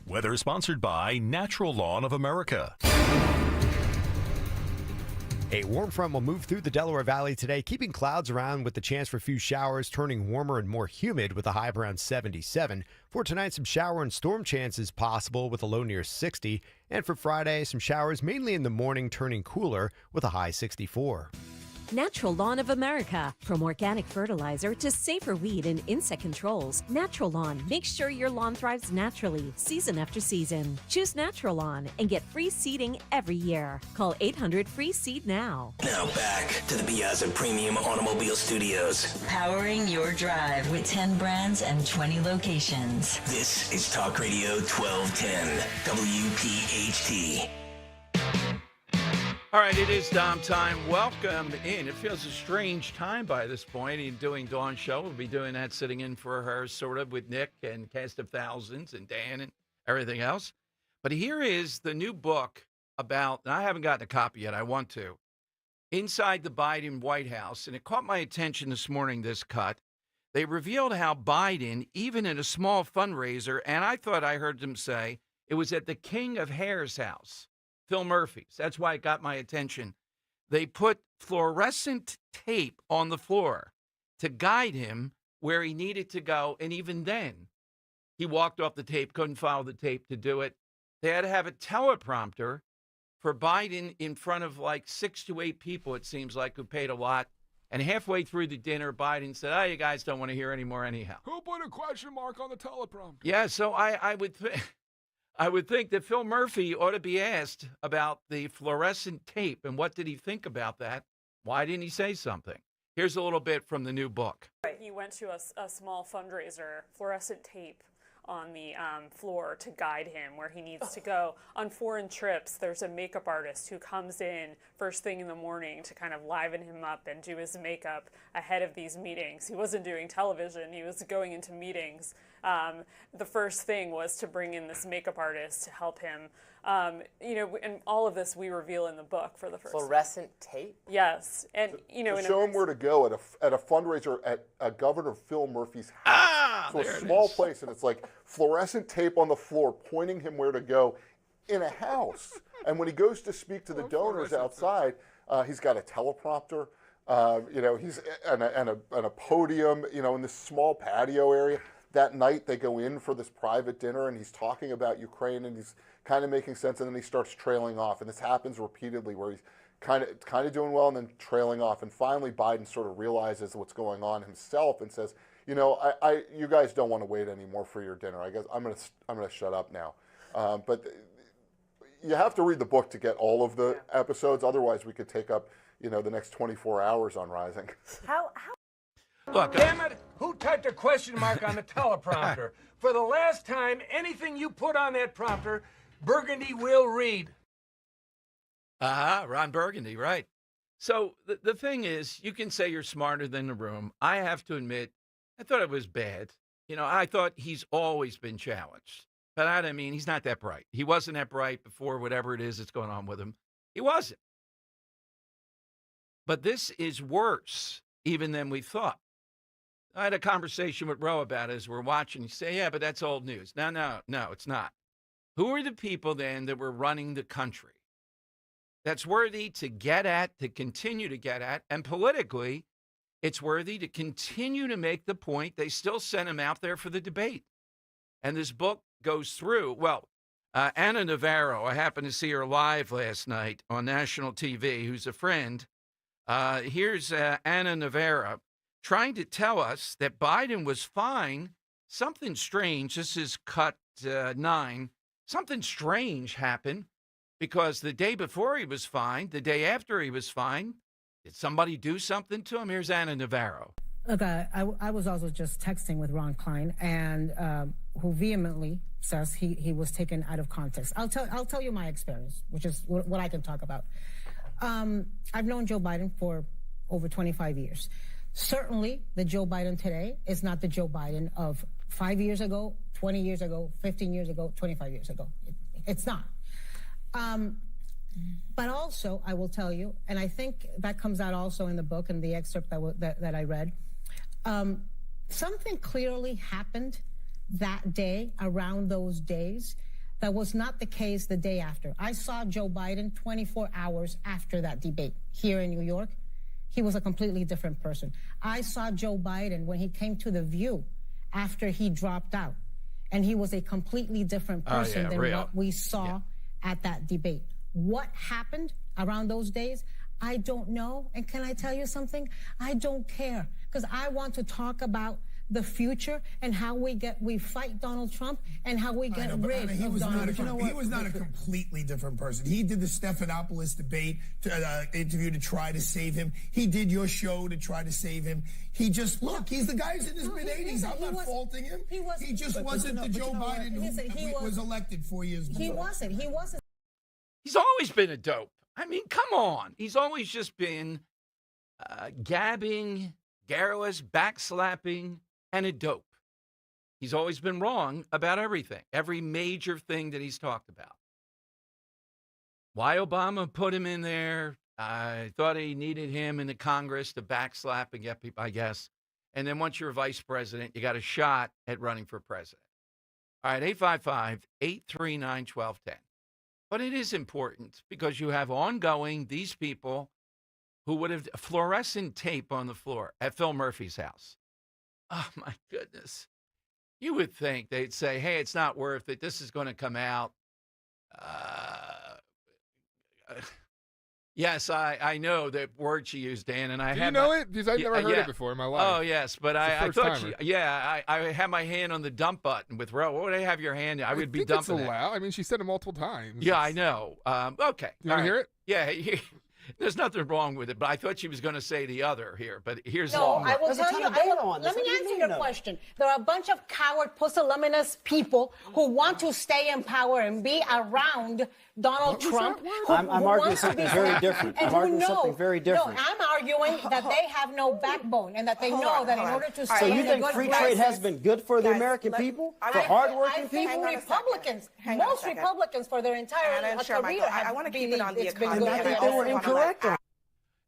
Weather sponsored by Natural Lawn of America. A warm front will move through the Delaware Valley today, keeping clouds around with the chance for a few showers, turning warmer and more humid with a high of around 77. For tonight, some shower and storm chances possible with a low near 60. And for Friday, some showers mainly in the morning, turning cooler with a high 64. Natural Lawn of America. From organic fertilizer to safer weed and insect controls, Natural Lawn makes sure your lawn thrives naturally, season after season. Choose Natural Lawn and get free seeding every year. Call 800-FREE-SEED now. Now back to the Piazza Premium Automobile Studios. Powering your drive with 10 brands and 20 locations. This is Talk Radio 1210, WPHT. All right, it is Dom time. Welcome in. It feels a strange time by this point in doing Dawn's show. We'll be doing that, sitting in for her, sort of, with Nick and Cast of Thousands and Dan and everything else. But here is the new book about, and I haven't gotten a copy yet. I want to. Inside the Biden White House, and it caught my attention this morning, this cut. They revealed how Biden, even in a small fundraiser, and I thought I heard them say it was at the King of Hair's house. Phil Murphy's. That's why it got my attention. They put fluorescent tape on the floor to guide him where he needed to go. And even then, he walked off the tape, couldn't follow the tape to do it. They had to have a teleprompter for Biden in front of like 6 to 8 people, it seems like, who paid a lot. And halfway through the dinner, Biden said, "Oh, you guys don't want to hear anymore anyhow." Who put a question mark on the teleprompter? Yeah, so I would think that Phil Murphy ought to be asked about the fluorescent tape and what did he think about that? Why didn't he say something? Here's a little bit from the new book. He went to a small fundraiser, fluorescent tape on the floor to guide him where he needs to go. On foreign trips, there's a makeup artist who comes in first thing in the morning to kind of liven him up and do his makeup ahead of these meetings. He wasn't doing television, he was going into meetings. The first thing was to bring in this makeup artist to help him. And all of this we reveal in the book for the first fluorescent tape? Yes. And, show him where to go at a fundraiser at Governor Phil Murphy's house. So a small place, and it's like fluorescent tape on the floor pointing him where to go in a house. And when he goes to speak to the donors outside, he's got a teleprompter. He's and a podium, in this small patio area. That night they go in for this private dinner, and he's talking about Ukraine, and he's kind of making sense, and then he starts trailing off. And this happens repeatedly, where he's kind of doing well and then trailing off. And finally, Biden sort of realizes what's going on himself and says, you guys don't want to wait anymore for your dinner. I guess I'm gonna shut up now. But you have to read the book to get all of the episodes. Otherwise, we could take up, the next 24 hours on Rising. Look, damn it! Who typed a question mark on the teleprompter? For the last time, anything you put on that prompter, Burgundy will read. Ron Burgundy, right. So the thing is, you can say you're smarter than the room. I have to admit, I thought it was bad. I thought he's always been challenged. But I mean, he's not that bright. He wasn't that bright before whatever it is that's going on with him. He wasn't. But this is worse even than we thought. I had a conversation with Roe about it as we're watching. You say, yeah, but that's old news. No, it's not. Who are the people then that were running the country? That's worthy to get at, to continue to get at. And politically, it's worthy to continue to make the point. They still sent him out there for the debate. And this book goes through, Anna Navarro, I happened to see her live last night on national TV, who's a friend. Here's Anna Navarro trying to tell us that Biden was fine. Something strange, this is cut 9, something strange happened because the day before he was fine, the day after he was fine, did somebody do something to him? Here's Anna Navarro. Look, I was also just texting with Ron Klein, and who vehemently says he was taken out of context. I'll tell you my experience, which is what I can talk about. I've known Joe Biden for over 25 years. Certainly, the Joe Biden today is not the Joe Biden of 5 years ago, 20 years ago, 15 years ago, 25 years ago. It's not. But also, I will tell you, and I think that comes out also in the book and the excerpt that I read, something clearly happened that day, around those days, that was not the case the day after. I saw Joe Biden 24 hours after that debate here in New York. He was a completely different person. I saw Joe Biden when he came to The View after he dropped out, and he was a completely different person than what we saw at that debate. What happened around those days, I don't know. And can I tell you something? I don't care, because I want to talk about the future and how we fight Donald Trump and how we get rid of Donald Trump. He was not a completely different person. He did the Stephanopoulos debate interview to try to save him. He did your show to try to save him. He just, he's the guy who's in his mid-80s. I'm not faulting him. He just wasn't the Joe Biden who was elected 4 years before. He wasn't. He's always been a dope. I mean, come on. He's always just been gabbing, garrulous, backslapping, and a dope. He's always been wrong about everything, every major thing that he's talked about. Why Obama put him in there, I thought he needed him in the Congress to backslap and get people, I guess. And then once you're vice president, you got a shot at running for president. All right, 855-839-1210. But it is important because you have ongoing these people who would have fluorescent tape on the floor at Phil Murphy's house. Oh, my goodness. You would think they'd say, hey, it's not worth it. This is going to come out. Yes, I know that word she used, Dan, and I Do have. you know it? Because I've never heard it before in my life. Oh, yes, but I thought I had my hand on the dump button with Ro. What would I have your hand? I would be dumping it. I mean, she said it multiple times. Yeah, I know. Okay. You want to hear it? Yeah. There's nothing wrong with it, but I thought she was going to say the other here. But here's No, I will tell you. Let me answer your question. There are a bunch of coward, pusillanimous people who want to stay in power and be around Donald Trump. I'm arguing something very different. I'm arguing something very different. No, I'm arguing that they have no backbone and that they know that in order to stay So you in think a good free place, trade has been good for the American people, for hardworking people? I think Republicans, most Republicans for their entire career have believed it's been good. And I think they were incorrect.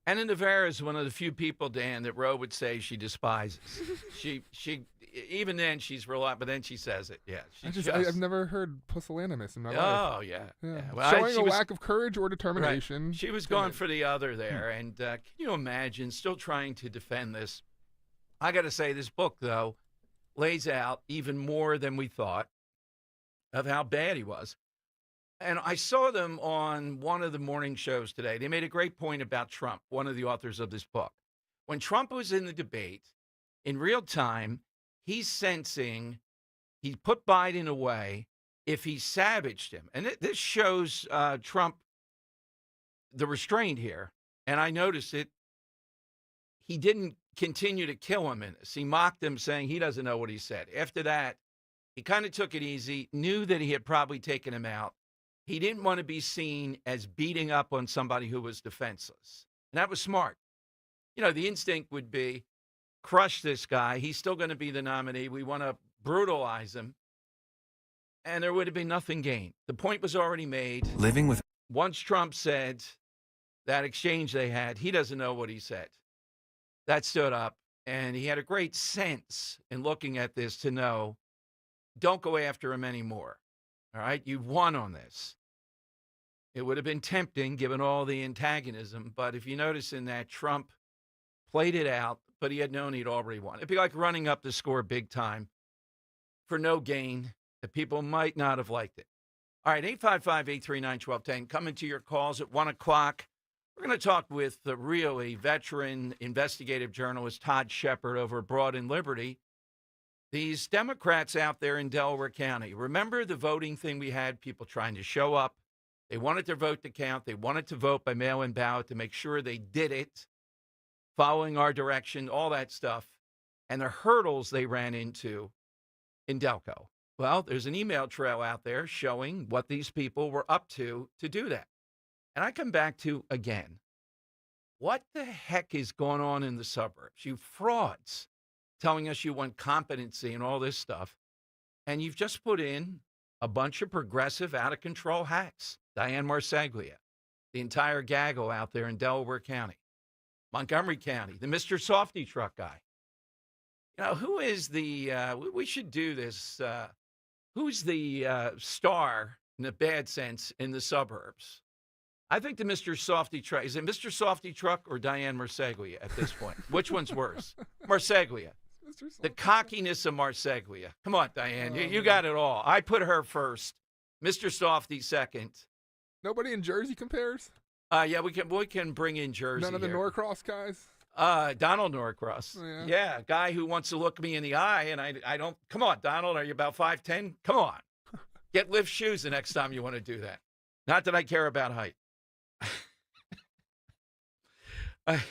Anna Navarro is one of the few people, Dan, that Roe would say she despises. she even then she's real, but then she says it. Yeah, I've never heard pusillanimous in my life. Oh yeah. Well, showing a lack of courage or determination. Right. She was going for the other there, and can you imagine still trying to defend this? I got to say, this book though lays out even more than we thought of how bad he was. And I saw them on one of the morning shows today. They made a great point about Trump, one of the authors of this book. When Trump was in the debate, in real time, he's sensing he put Biden away, if he savaged him. And this shows Trump the restraint here. And I noticed it. He didn't continue to kill him in this. He mocked him, saying he doesn't know what he said. After that, he kind of took it easy, knew that he had probably taken him out. He didn't want to be seen as beating up on somebody who was defenseless. And that was smart. You know, the instinct would be, crush this guy. He's still going to be the nominee. We want to brutalize him. And there would have been nothing gained. The point was already made. Living with. Once Trump said that exchange they had, he doesn't know what he said. That stood up. And he had a great sense in looking at this to know, don't go after him anymore. All right? You've won on this. It would have been tempting given all the antagonism. But if you notice in that, Trump played it out, but he had known he'd already won. It'd be like running up the score big time for no gain. That people might not have liked it. All right, 855-839-1210. Coming to your calls at 1 o'clock. We're going to talk with the really veteran investigative journalist Todd Shepard over at Broad and Liberty. These Democrats out there in Delaware County, remember the voting thing we had? People trying to show up. They wanted their vote to count. They wanted to vote by mail-in ballot to make sure they did it, following our direction, all that stuff, and the hurdles they ran into in Delco. Well, there's an email trail out there showing what these people were up to do that. And I come back to, again, what the heck is going on in the suburbs? You frauds telling us you want competency and all this stuff. And you've just put in a bunch of progressive, out-of-control hacks. Diane Marsaglia, the entire gaggle out there in Delaware County, Montgomery County, the Mr. Softy truck guy. You know, who is the, we should do this, who's the star, in a bad sense, in the suburbs? I think the Mr. Softy truck, is it Mr. Softy truck or Diane Marsaglia at this point? Which one's worse? Marsaglia. The cockiness of Marsaglia. Come on, Diane, you got it all. I put her first, Mr. Softy second. Nobody in Jersey compares? Yeah, we can bring in Jersey. None of the Norcross guys? Donald Norcross. Yeah, guy who wants to look me in the eye, and I don't. Come on, Donald, are you about 5'10"? Come on. Get lift shoes the next time you want to do that. Not that I care about height.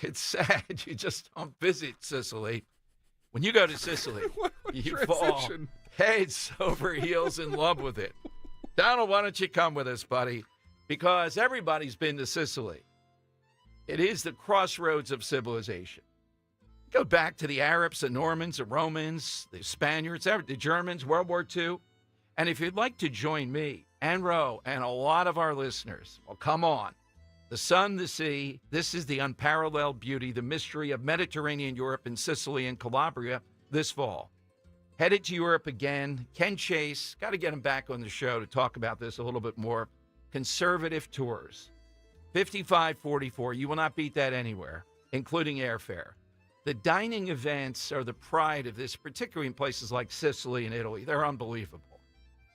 It's sad you just don't visit Sicily. When you go to Sicily, you fall heads over heels in love with it. Donald, why don't you come with us, buddy? Because everybody's been to Sicily. It is the crossroads of civilization. Go back to the Arabs, the Normans, the Romans, the Spaniards, the Germans, World War II. And if you'd like to join me, and Ro, and a lot of our listeners, well, come on. The sun, the sea, this is the unparalleled beauty, the mystery of Mediterranean Europe and Sicily and Calabria this fall. Headed to Europe again. Ken Chase, got to get him back on the show to talk about this a little bit more. Conservative tours. 5544. You will not beat that anywhere, including airfare. The dining events are the pride of this, particularly in places like Sicily and Italy. They're unbelievable.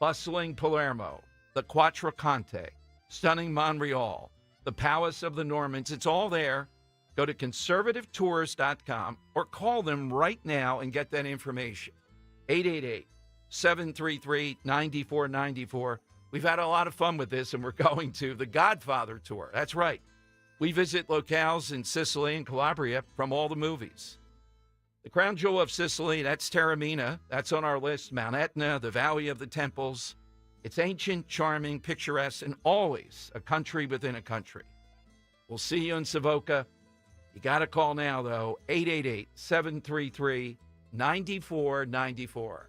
Bustling Palermo, the Quattrocante, stunning Montreal, the Palace of the Normans. It's all there. Go to conservativetours.com or call them right now and get that information. 888-733-9494. We've had a lot of fun with this, and we're going to the Godfather Tour. That's right. We visit locales in Sicily and Calabria from all the movies. The crown jewel of Sicily, that's Taormina. That's on our list. Mount Etna, the Valley of the Temples. It's ancient, charming, picturesque, and always a country within a country. We'll see you in Savoca. You got to call now, though, 888-733-9494.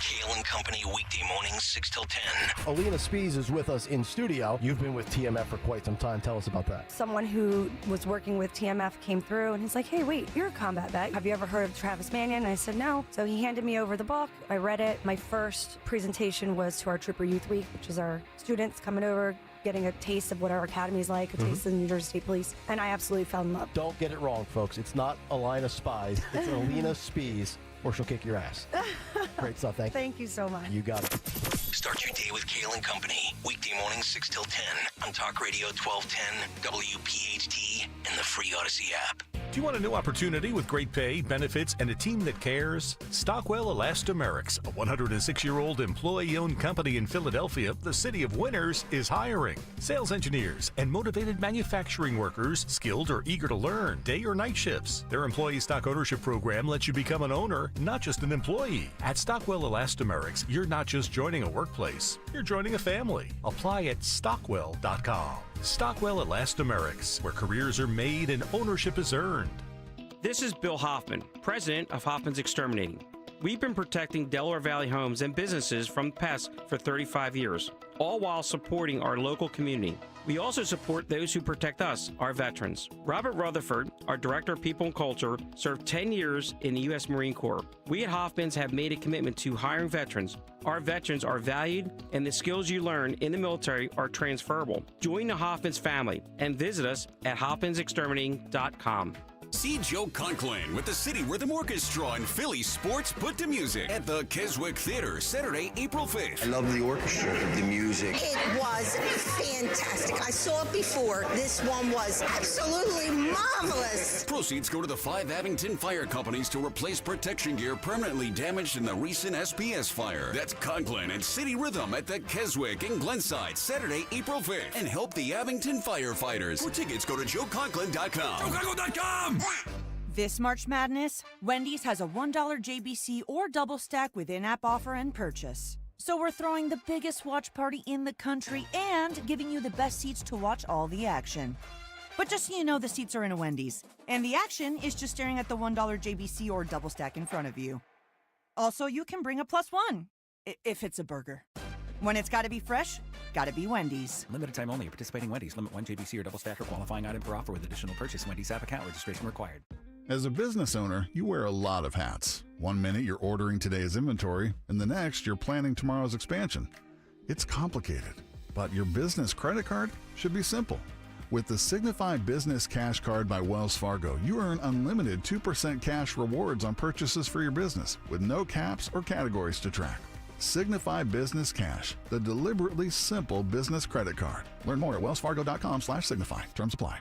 Kale and Company weekday mornings 6 till 10. Alina Spies is with us in studio. You've been with TMF for quite some time. Tell us about that. Someone who was working with TMF came through and he's like, hey, wait, you're a combat vet. Have you ever heard of Travis Manion? And I said, no. So he handed me over the book. I read it. My first presentation was to our Trooper Youth Week, which is our students coming over, getting a taste of what our academy is like, a taste of the New Jersey State Police, and I absolutely fell in love. Don't get it wrong, folks. It's not Alina Spies. It's Alina Spies, or she'll kick your ass. Great stuff. Thank you so much. You got it. Start your day with Kale and Company. Weekday mornings 6 till 10 on Talk Radio 1210, WPHT, and the free Odyssey app. Do you want a new opportunity with great pay, benefits, and a team that cares? Stockwell Elastomerics, a 106-year-old employee-owned company in Philadelphia, the city of winners, is hiring sales engineers and motivated manufacturing workers, skilled or eager to learn, day or night shifts. Their employee stock ownership program lets you become an owner, not just an employee. At Stockwell Elastomerics, you're not just joining a workplace, you're joining a family. Apply at stockwell.com. Stockwell Elastomerics, where careers are made and ownership is earned. This is Bill Hoffman, president of Hoffman's Exterminating. We've been protecting Delaware Valley homes and businesses from pests for 35 years, all while supporting our local community. We also support those who protect us, our veterans. Robert Rutherford, our Director of People and Culture, served 10 years in the U.S. Marine Corps. We at Hoffman's have made a commitment to hiring veterans. Our veterans are valued, and the skills you learn in the military are transferable. Join the Hoffman's family and visit us at hoffmansexterminating.com. See Joe Conklin with the City Rhythm Orchestra and Philly Sports Put to Music at the Keswick Theater, Saturday, April 5th. I love the orchestra, the music. It was fantastic. I saw it before. This one was absolutely marvelous. Proceeds go to the 5 Abington Fire Companies to replace protection gear permanently damaged in the recent SPS fire. That's Conklin and City Rhythm at the Keswick in Glenside, Saturday, April 5th. And help the Abington firefighters. For tickets, go to joeconklin.com. joeconklin.com! This March Madness, Wendy's has a $1 JBC or double stack with in-app offer and purchase. So we're throwing the biggest watch party in the country and giving you the best seats to watch all the action. But just so you know, the seats are in a Wendy's, and the action is just staring at the $1 JBC or double stack in front of you. Also, you can bring a +1, if it's a burger. When it's gotta be fresh, gotta be Wendy's. Limited time only. Participating Wendy's. Limit 1 JBC or double stack or qualifying item per offer with additional purchase. Wendy's app account registration required. As a business owner, you wear a lot of hats. One minute you're ordering today's inventory, and the next you're planning tomorrow's expansion. It's complicated, but your business credit card should be simple. With the Signify Business Cash Card by Wells Fargo, you earn unlimited 2% cash rewards on purchases for your business with no caps or categories to track. Signify Business Cash, the deliberately simple business credit card. Learn more at wellsfargo.com/signify. Terms apply.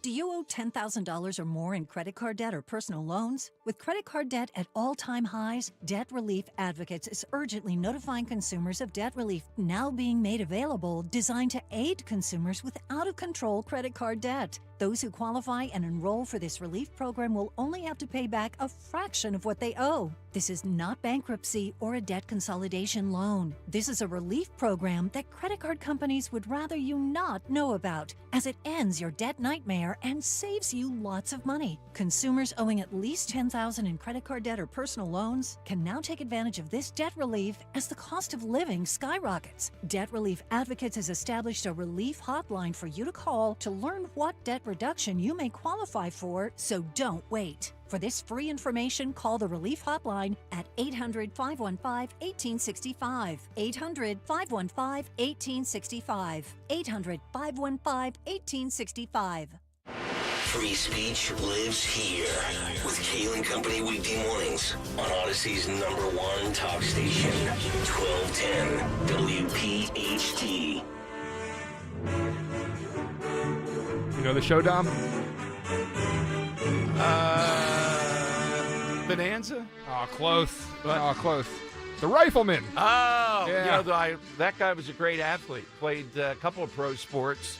Do you owe $10,000 or more in credit card debt or personal loans? With credit card debt at all-time highs, Debt Relief Advocates is urgently notifying consumers of debt relief now being made available, designed to aid consumers with out-of-control credit card debt. Those who qualify and enroll for this relief program will only have to pay back a fraction of what they owe. This is not bankruptcy or a debt consolidation loan. This is a relief program that credit card companies would rather you not know about, as it ends your debt nightmare and saves you lots of money. Consumers owing at least $10,000 in credit card debt or personal loans can now take advantage of this debt relief as the cost of living skyrockets. Debt Relief Advocates has established a relief hotline for you to call to learn what debt reduction you may qualify for, so don't wait. For this free information, call the Relief Hotline at 800-515-1865. 800-515-1865. 800-515-1865. Free speech lives here with Kaylee Company weekday mornings on Odyssey's #1 talk station, 1210 WPHT. You know the show, Dom? Bonanza? Oh, close. Oh, close. The Rifleman. Oh, yeah. You know, that guy was a great athlete. Played a couple of pro sports.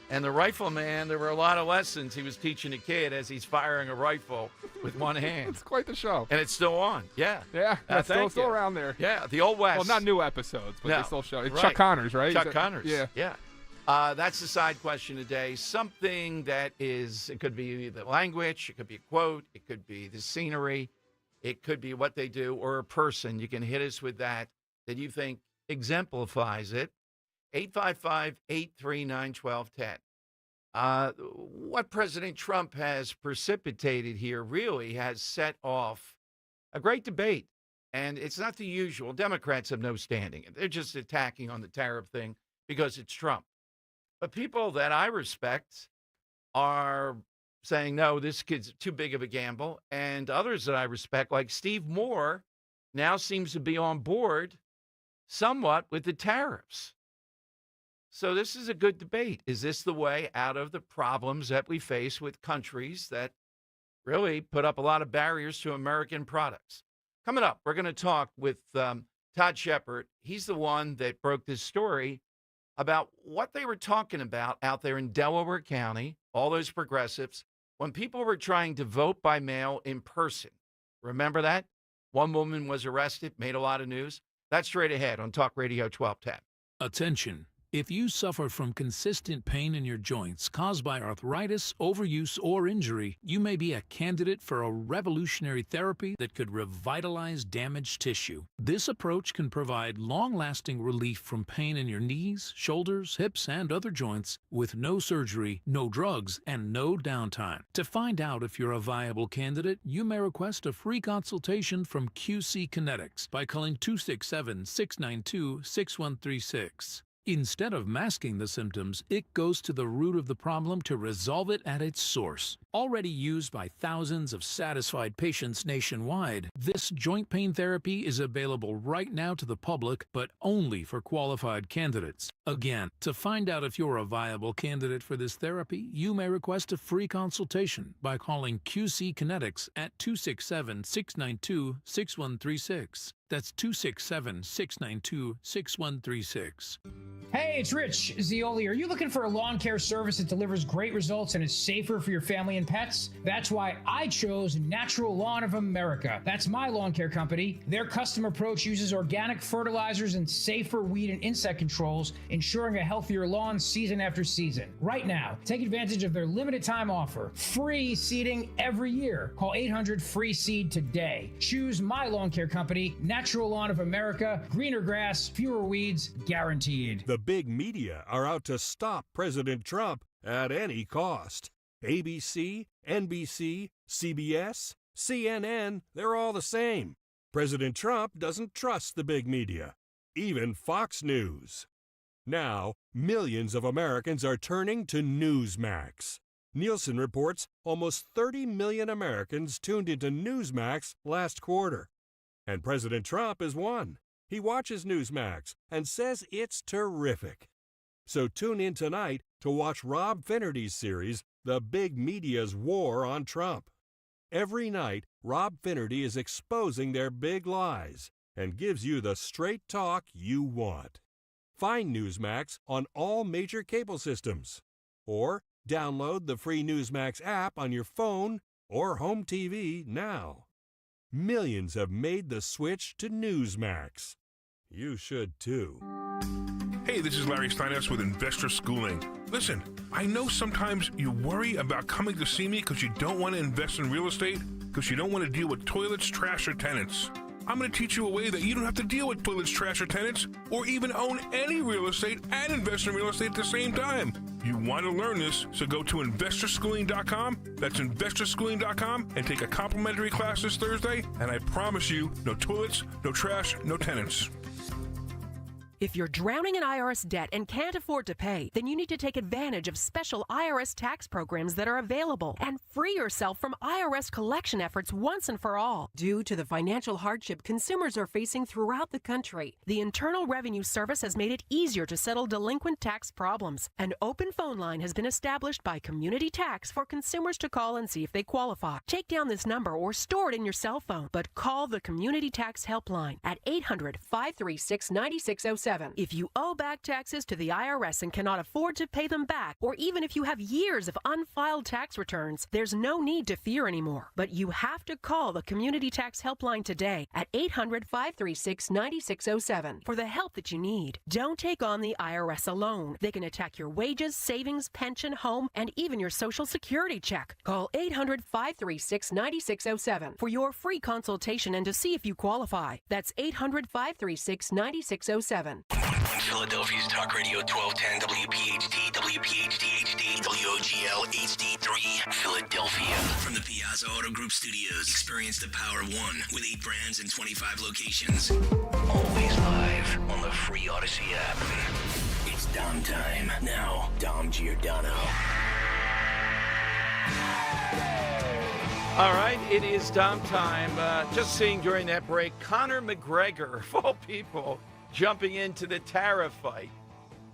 And the Rifleman, there were a lot of lessons he was teaching a kid as he's firing a rifle with one hand. It's quite the show. And it's still on. Yeah. Yeah, that's still around there. Yeah, the Old West. Well, not new episodes, but they still show. It's right. Chuck Connors, right? Chuck Connors. Yeah. Yeah. That's the side question today. Something that is, it could be the language, it could be a quote, it could be the scenery, it could be what they do, or a person. You can hit us with that you think exemplifies it. 855-839-1210. What President Trump has precipitated here really has set off a great debate. And it's not the usual. Democrats have no standing. They're just attacking on the tariff thing because it's Trump. But people that I respect are saying, no, this kid's too big of a gamble. And others that I respect, like Steve Moore, now seems to be on board somewhat with the tariffs. So this is a good debate. Is this the way out of the problems that we face with countries that really put up a lot of barriers to American products? Coming up, we're going to talk with Todd Shepard. He's the one that broke this story about what they were talking about out there in Delaware County, all those progressives, when people were trying to vote by mail in person. Remember that? One woman was arrested, made a lot of news. That's straight ahead on Talk Radio 1210. Attention. If you suffer from consistent pain in your joints caused by arthritis, overuse, or injury, you may be a candidate for a revolutionary therapy that could revitalize damaged tissue. This approach can provide long-lasting relief from pain in your knees, shoulders, hips, and other joints with no surgery, no drugs, and no downtime. To find out if you're a viable candidate, you may request a free consultation from QC Kinetics by calling 267-692-6136. Instead of masking the symptoms, it goes to the root of the problem to resolve it at its source. Already used by thousands of satisfied patients nationwide, this joint pain therapy is available right now to the public, but only for qualified candidates. Again, to find out if you're a viable candidate for this therapy, you may request a free consultation by calling QC Kinetics at 267-692-6136. That's 267-692-6136. Hey, it's Rich Zioli. Are you looking for a lawn care service that delivers great results and is safer for your family and pets? That's why I chose Natural Lawn of America. That's my lawn care company. Their custom approach uses organic fertilizers and safer weed and insect controls, ensuring a healthier lawn season after season. Right now, take advantage of their limited time offer. Free seeding every year. Call 800-FREE-SEED today. Choose my lawn care company, Natural Lawn of America. Greener grass, fewer weeds, guaranteed. The big media are out to stop President Trump at any cost. ABC, NBC, CBS, CNN, they're all the same. President Trump doesn't trust the big media, even Fox News. Now, millions of Americans are turning to Newsmax. Nielsen reports almost 30 million Americans tuned into Newsmax last quarter. And President Trump is one. He watches Newsmax and says it's terrific. So tune in tonight to watch Rob Finnerty's series, The Big Media's War on Trump. Every night, Rob Finnerty is exposing their big lies and gives you the straight talk you want. Find Newsmax on all major cable systems. Or download the free Newsmax app on your phone or home TV now. Millions have made the switch to Newsmax. You should too. Hey, this is Larry Steinhaus with Investor Schooling. Listen, I know sometimes you worry about coming to see me because you don't want to invest in real estate, because you don't want to deal with toilets, trash, or tenants. I'm going to teach you a way that you don't have to deal with toilets, trash, or tenants, or even own any real estate and invest in real estate at the same time. You want to learn this, so go to investorschooling.com. That's investorschooling.com and take a complimentary class this Thursday, and I promise you, no toilets, no trash, no tenants. If you're drowning in IRS debt and can't afford to pay, then you need to take advantage of special IRS tax programs that are available and free yourself from IRS collection efforts once and for all. Due to the financial hardship consumers are facing throughout the country, the Internal Revenue Service has made it easier to settle delinquent tax problems. An open phone line has been established by Community Tax for consumers to call and see if they qualify. Take down this number or store it in your cell phone, but call the Community Tax Helpline at 800-536-9607. If you owe back taxes to the IRS and cannot afford to pay them back, or even if you have years of unfiled tax returns, there's no need to fear anymore. But you have to call the Community Tax Helpline today at 800-536-9607 for the help that you need. Don't take on the IRS alone. They can attack your wages, savings, pension, home, and even your Social Security check. Call 800-536-9607 for your free consultation and to see if you qualify. That's 800-536-9607. On Philadelphia's Talk Radio 1210 WPHT, WPHT HD, WOGL HD3, Philadelphia. From the Piazza Auto Group Studios, experience the power of one with 8 brands and 25 locations. Always live on the free Odyssey app. It's Dom time. Now, Dom Giordano. All right, it is Dom time. Just seeing during that break, Conor McGregor, of all people, jumping into the tariff fight.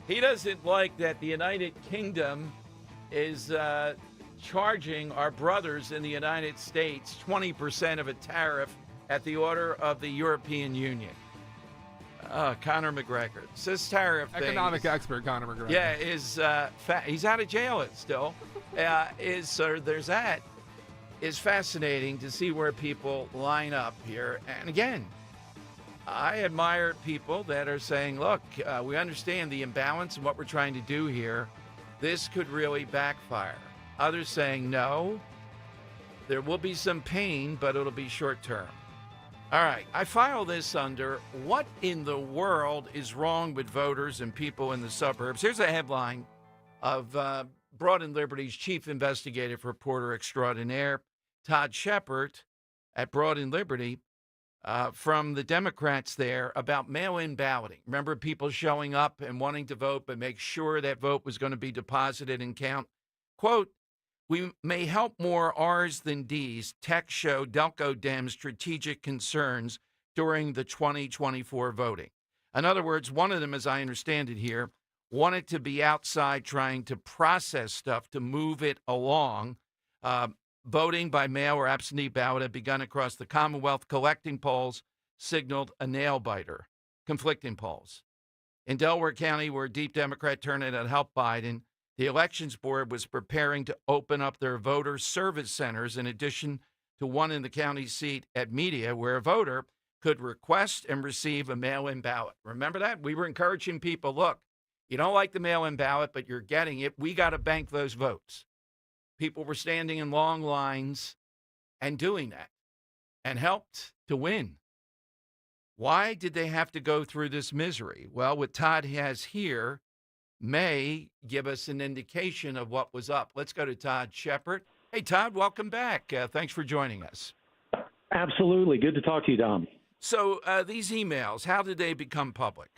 He doesn't like that the United Kingdom is charging our brothers in the United States 20% of a tariff at the order of the European Union. Conor McGregor. This tariff thing. Economic expert Conor McGregor. Yeah, he's out of jail still. There's that. It's fascinating to see where people line up here. And again, I admire people that are saying, look, we understand the imbalance and what we're trying to do here. This could really backfire. Others saying, no, there will be some pain, but it'll be short term. All right, I file this under what in the world is wrong with voters and people in the suburbs. Here's a headline of Broad and Liberty's chief investigative reporter extraordinaire, Todd Shepard at Broad and Liberty, from the Democrats there about mail-in balloting. Remember people showing up and wanting to vote, but make sure that vote was going to be deposited and count. Quote, we may help more R's than D's. Tech show Delco Dems strategic concerns during the 2024 voting. In other words, one of them, as I understand it here, wanted to be outside trying to process stuff to move it along. Voting by mail or absentee ballot had begun across the Commonwealth. Collecting polls signaled a nail-biter. Conflicting polls. In Delaware County, where deep Democrat turnout had helped Biden, the Elections Board was preparing to open up their voter service centers in addition to one in the county seat at Media, where a voter could request and receive a mail-in ballot. Remember that? We were encouraging people, look, you don't like the mail-in ballot, but you're getting it. We got to bank those votes. People were standing in long lines and doing that and helped to win. Why did they have to go through this misery? Well, what Todd has here may give us an indication of what was up. Let's go to Todd Shepard. Hey, Todd, welcome back. Thanks for joining us. Absolutely. Good to talk to you, Dom. So these emails, how did they become public?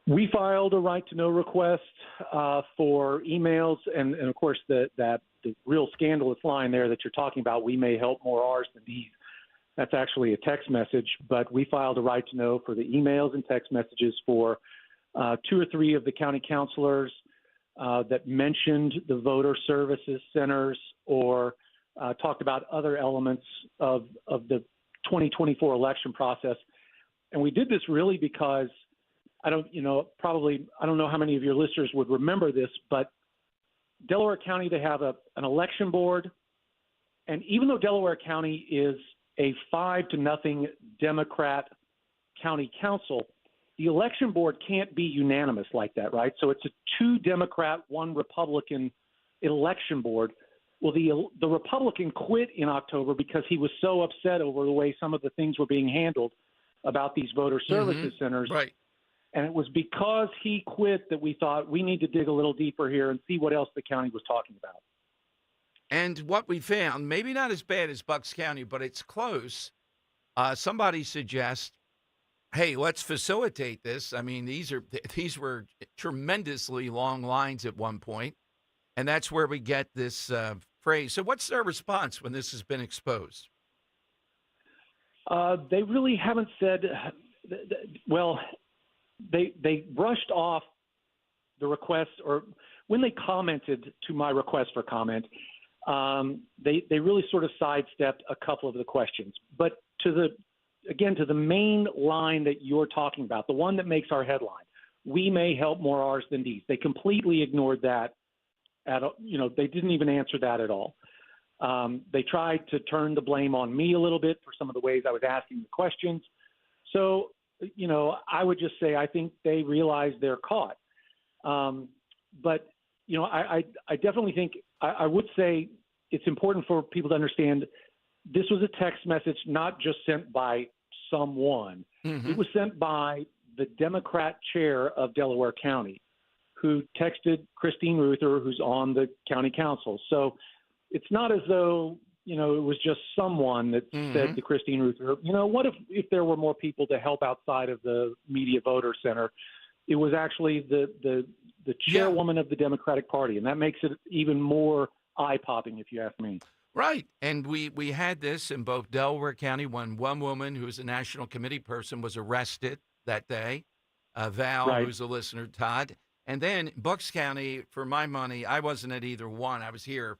We filed a right-to-know request for emails, and of course, the real scandalous line there that you're talking about, we may help more R's than D's. That's actually a text message, but we filed a right-to-know for the emails and text messages for 2 or 3 of the county councilors that mentioned the voter services centers or talked about other elements of the 2024 election process. And we did this really because I don't know how many of your listeners would remember this, but Delaware County, they have an election board. And even though Delaware County is a 5-0 Democrat county council, the election board can't be unanimous like that, right? So it's a 2 Democrat, 1 Republican election board. Well, the Republican quit in October because he was so upset over the way some of the things were being handled about these voter services centers. Right. And it was because he quit that we thought we need to dig a little deeper here and see what else the county was talking about. And what we found, maybe not as bad as Bucks County, but it's close. Somebody suggests, hey, let's facilitate this. I mean, these were tremendously long lines at one point, and that's where we get this phrase. So what's their response when this has been exposed? They really haven't said well, they brushed off the request, or when they commented to my request for comment, they really sort of sidestepped a couple of the questions. But to the main line that you're talking about, the one that makes our headline, we may help more R's than D's. They completely ignored that. They didn't even answer that at all. They tried to turn the blame on me a little bit for some of the ways I was asking the questions. So, I would just say I think they realize they're caught. But, I definitely think I would say it's important for people to understand this was a text message not just sent by someone. Mm-hmm. It was sent by the Democrat chair of Delaware County, who texted Christine Ruther, who's on the county council. So it's not as though, it was just someone that said to Christine Ruther, what if there were more people to help outside of the Media Voter Center? It was actually the chairwoman of the Democratic Party, and that makes it even more eye-popping, if you ask me. Right. And we had this in both Delaware County when one woman who was a national committee person was arrested that day. Val, Right. who's a listener, Todd. And then Bucks County, for my money, I wasn't at either one. I was here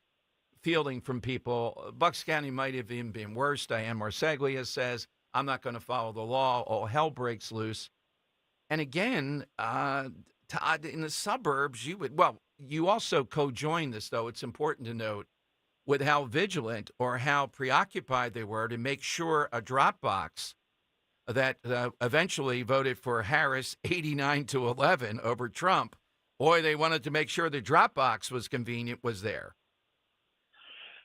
fielding from people. Bucks County might have even been worse. Diane Marseglia says, I'm not going to follow the law. All hell breaks loose. And again, Todd, in the suburbs, you also co-joined this, though. It's important to note with how vigilant or how preoccupied they were to make sure a drop box that eventually voted for Harris 89-11 over Trump. Boy, they wanted to make sure the drop box was convenient, was there.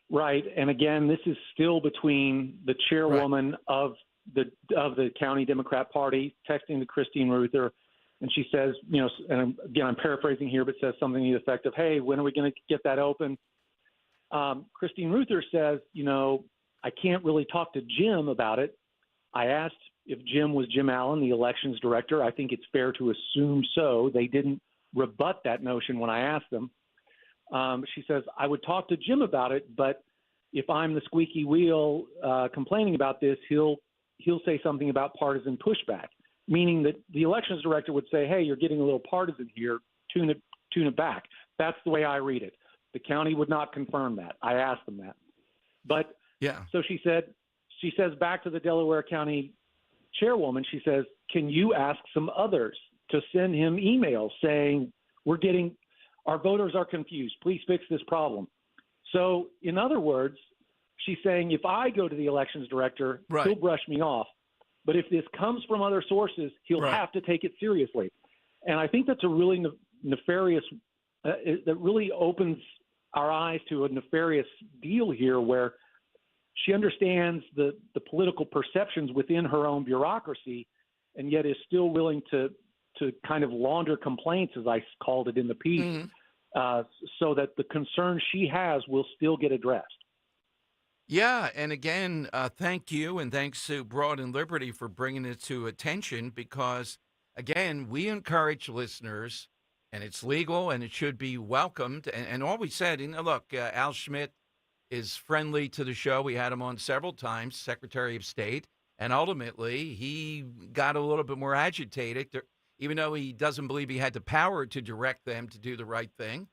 Right. And again, this is still between the chairwoman of the county Democrat Party texting to Christine Ruther. And she says, and again, I'm paraphrasing here, but says something to the effect of, hey, when are we going to get that open? Christine Ruther says, I can't really talk to Jim about it. I asked if Jim was Jim Allen, the elections director. I think it's fair to assume so. They didn't rebut that notion when I asked them. She says, I would talk to Jim about it, but if I'm the squeaky wheel complaining about this, he'll say something about partisan pushback, meaning that the elections director would say, hey, you're getting a little partisan here, tune it back. That's the way I read it. The county would not confirm that. I asked them that. But so she says back to the Delaware County chairwoman, she says, can you ask some others to send him emails saying our voters are confused. Please fix this problem. So in other words, she's saying if I go to the elections director, he'll brush me off. But if this comes from other sources, he'll have to take it seriously. And I think that's a really nefarious that really opens our eyes to a nefarious deal here where she understands the political perceptions within her own bureaucracy and yet is still willing to kind of launder complaints, as I called it in the piece, so that the concerns she has will still get addressed. Yeah, and again, thank you, and thanks to Broad and Liberty for bringing it to attention because, again, we encourage listeners, and it's legal, and it should be welcomed. And all we said, look, Al Schmidt is friendly to the show. We had him on several times, Secretary of State, and ultimately he got a little bit more agitated, even though he doesn't believe he had the power to direct them to do the right thing,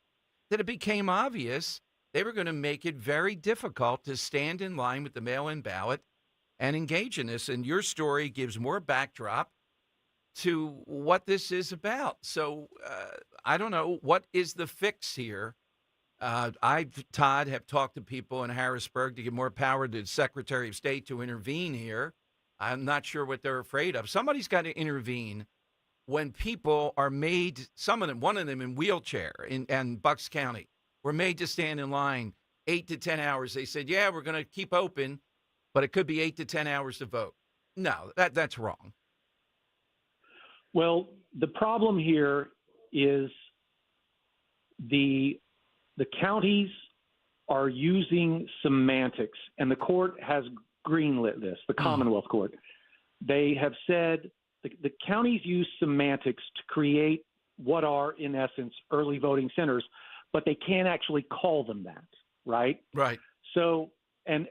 that it became obvious they were going to make it very difficult to stand in line with the mail-in ballot and engage in this. And your story gives more backdrop to what this is about. So I don't know, what is the fix here? Todd, have talked to people in Harrisburg to give more power to the Secretary of State to intervene here. I'm not sure what they're afraid of. Somebody's got to intervene when people are made, one of them in wheelchair in Bucks County, were made to stand in line 8 to 10 hours. They said, yeah, we're going to keep open, but it could be 8 to 10 hours to vote. No, that's wrong. Well, the problem here is the counties are using semantics, and the court has greenlit this, the Commonwealth Court. They have said the counties use semantics to create what are, in essence, early voting centers, but they can't actually call them that, right? Right. So, and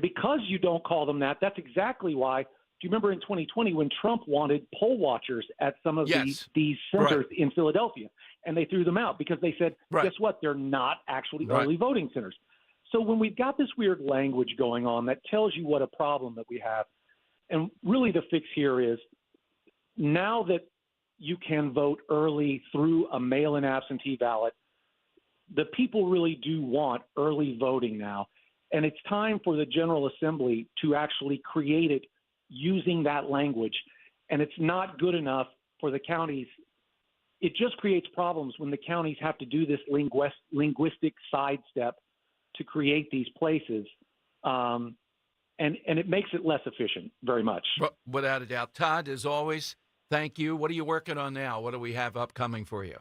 because you don't call them that, that's exactly why. Do you remember in 2020 when Trump wanted poll watchers at some of these centers in Philadelphia, and they threw them out because they said, guess what? They're not actually early voting centers. So when we've got this weird language going on that tells you what a problem that we have, and really the fix here is now that you can vote early through a mail-in absentee ballot, the people really do want early voting now. And it's time for the General Assembly to actually create it using that language. And it's not good enough for the counties. It just creates problems when the counties have to do this linguistic sidestep to create these places. And it makes it less efficient very much. Without a doubt. Todd, as always, thank you. What are you working on now? What do we have upcoming for you?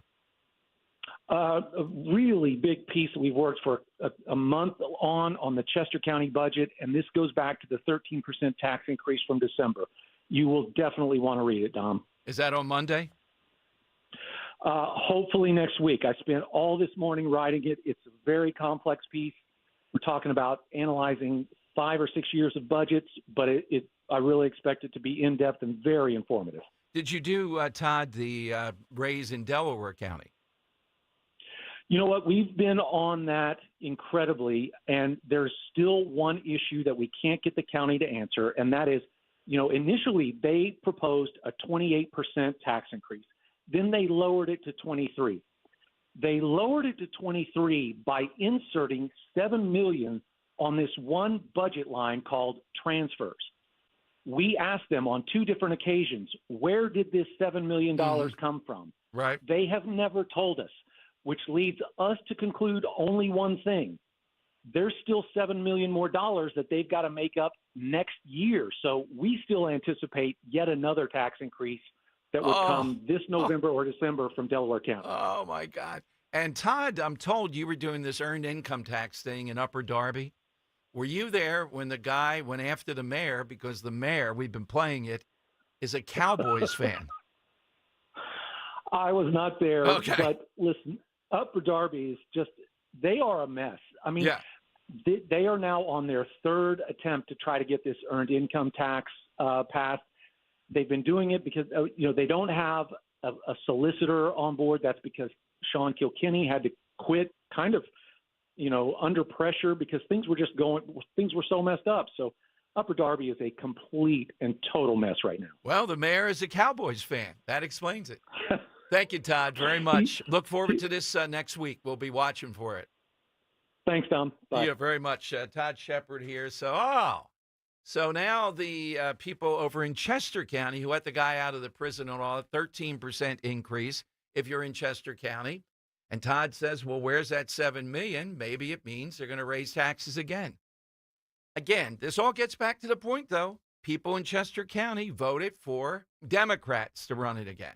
A really big piece that we've worked for a month on the Chester County budget, and this goes back to the 13% tax increase from December. You will definitely want to read it, Dom. Is that on Monday? Hopefully next week. I spent all this morning writing it. It's a very complex piece. We're talking about analyzing 5 or 6 years of budgets, but I really expect it to be in-depth and very informative. Did you do, Todd, the raise in Delaware County? You know what? We've been on that incredibly, and there's still one issue that we can't get the county to answer, and that is, initially they proposed a 28% tax increase. Then they lowered it to 23. They lowered it to 23 by inserting $7 million on this one budget line called transfers. We asked them on 2 different occasions, where did this $7 million come from? Right. They have never told us, which leads us to conclude only one thing. There's still $7 million more dollars that they've got to make up next year. So we still anticipate yet another tax increase that would come this November or December from Delaware County. Oh, my God. And Todd, I'm told you were doing this earned income tax thing in Upper Darby. Were you there when the guy went after the mayor because the mayor, we've been playing it, is a Cowboys fan? I was not there, Okay. but listen, Upper Darby is just, they are a mess. I mean, they are now on their 3rd attempt to try to get this earned income tax passed. They've been doing it because, they don't have a solicitor on board. That's because Sean Kilkenny had to quit kind of, under pressure because things were so messed up. So Upper Darby is a complete and total mess right now. Well, the mayor is a Cowboys fan. That explains it. Thank you, Todd, very much. Look forward to this next week. We'll be watching for it. Thanks, Tom. Bye. Yeah, very much. Todd Shepard here. So now the people over in Chester County who let the guy out of the prison on all 13% increase if you're in Chester County. And Todd says, well, where's that $7 million? Maybe it means they're going to raise taxes again. Again, this all gets back to the point, though. People in Chester County voted for Democrats to run it again.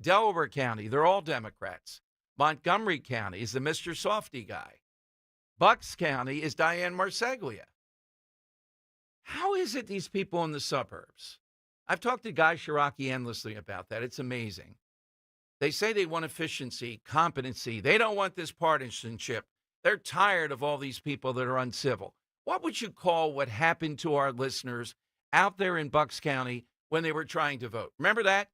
Delaware County, they're all Democrats. Montgomery County is the Mr. Softy guy. Bucks County is Diane Marseglia. How is it these people in the suburbs? I've talked to Guy Shiraki endlessly about that. It's amazing. They say they want efficiency, competency. They don't want this partisanship. They're tired of all these people that are uncivil. What would you call what happened to our listeners out there in Bucks County when they were trying to vote? Remember that?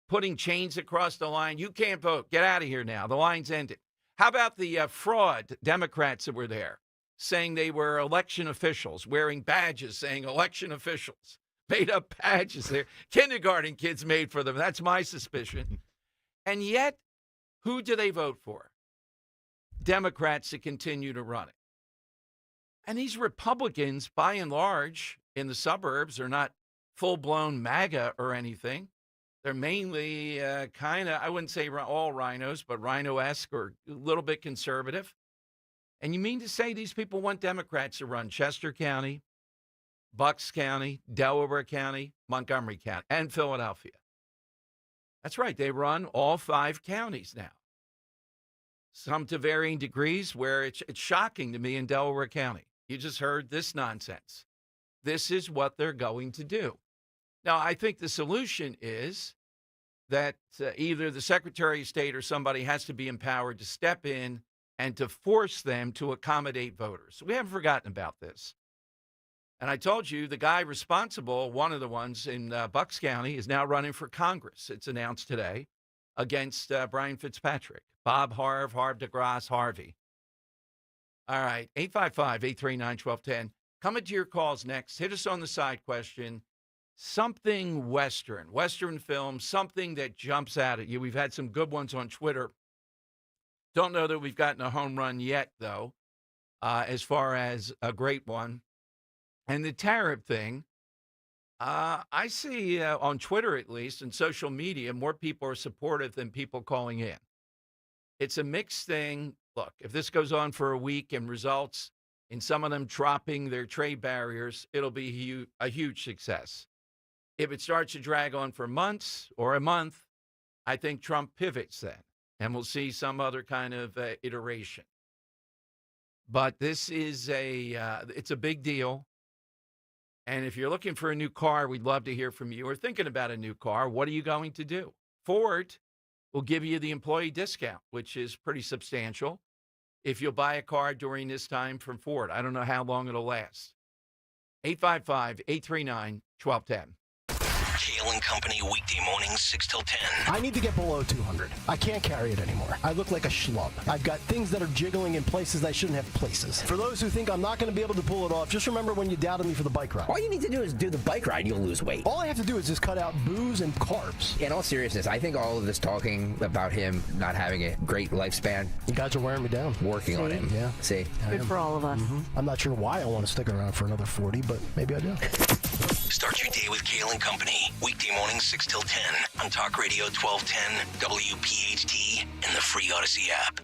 Putting chains across the line. You can't vote. Get out of here now. The line's ended. How about the fraud Democrats that were there saying they were election officials, wearing badges saying election officials, made up badges there. Kindergarten kids made for them. That's my suspicion. And yet, who do they vote for? Democrats to continue to run it. And these Republicans, by and large, in the suburbs are not full-blown MAGA or anything. They're mainly kind of, I wouldn't say all rhinos, but rhino-esque or a little bit conservative. And you mean to say these people want Democrats to run Chester County, Bucks County, Delaware County, Montgomery County, and Philadelphia? That's right. They run all 5 counties now. Some to varying degrees where it's shocking to me in Delaware County. You just heard this nonsense. This is what they're going to do. Now, I think the solution is that either the Secretary of State or somebody has to be empowered to step in and to force them to accommodate voters. We haven't forgotten about this. And I told you the guy responsible, one of the ones in Bucks County, is now running for Congress. It's announced today against Brian Fitzpatrick. Bob Harv DeGrasse Harvey. All right, 855-839-1210. Coming to your calls next. Hit us on the side question. Something Western film, something that jumps out at you. We've had some good ones on Twitter. Don't know that we've gotten a home run yet, though, as far as a great one. And the tariff thing, I see on Twitter, at least, and social media, more people are supportive than people calling in. It's a mixed thing. Look, if this goes on for a week and results in some of them dropping their trade barriers, it'll be a huge success. If it starts to drag on for months or a month, I think Trump pivots then, and we'll see some other kind of iteration. But this is it's a big deal. And if you're looking for a new car, we'd love to hear from you. Or thinking about a new car, what are you going to do? Ford will give you the employee discount, which is pretty substantial, if you'll buy a car during this time from Ford. I don't know how long it'll last. 855-839-1210. Kale and Company weekday mornings 6 till 10. I need to get below 200. I can't carry it anymore. I look like a schlub. I've got things that are jiggling in places I shouldn't have places. For those who think I'm not going to be able to pull it off, just remember when you doubted me for the bike ride. All you need to do is do the bike ride and you'll lose weight. All I have to do is just cut out booze and carbs. In all seriousness, I think all of this talking about him not having a great lifespan. You guys are wearing me down. Working on him. Yeah. See? Good for all of us. I'm not sure why I want to stick around for another 40, but maybe I do. Start your day with Kale and Company. Weekday mornings 6 till 10 on Talk Radio 1210, WPHT, and the free Odyssey app.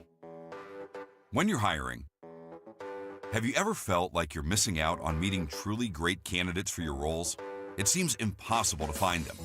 When you're hiring, have you ever felt like you're missing out on meeting truly great candidates for your roles? It seems impossible to find them,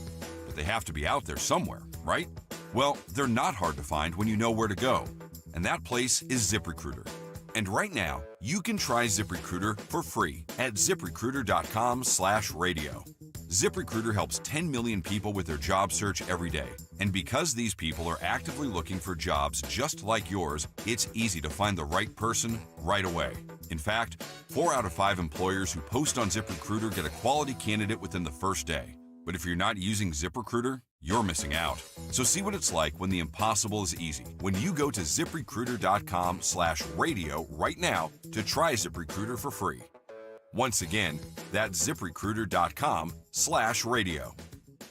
but they have to be out there somewhere, right? Well, they're not hard to find when you know where to go, and that place is ZipRecruiter. And right now, you can try ZipRecruiter for free at ZipRecruiter.com/radio. ZipRecruiter helps 10 million people with their job search every day. And because these people are actively looking for jobs just like yours, it's easy to find the right person right away. In fact, 4 out of 5 employers who post on ZipRecruiter get a quality candidate within the first day. But if you're not using ZipRecruiter, you're missing out. So see what it's like when the impossible is easy. When you go to ZipRecruiter.com/radio right now to try ZipRecruiter for free. Once again, that's ZipRecruiter.com/radio.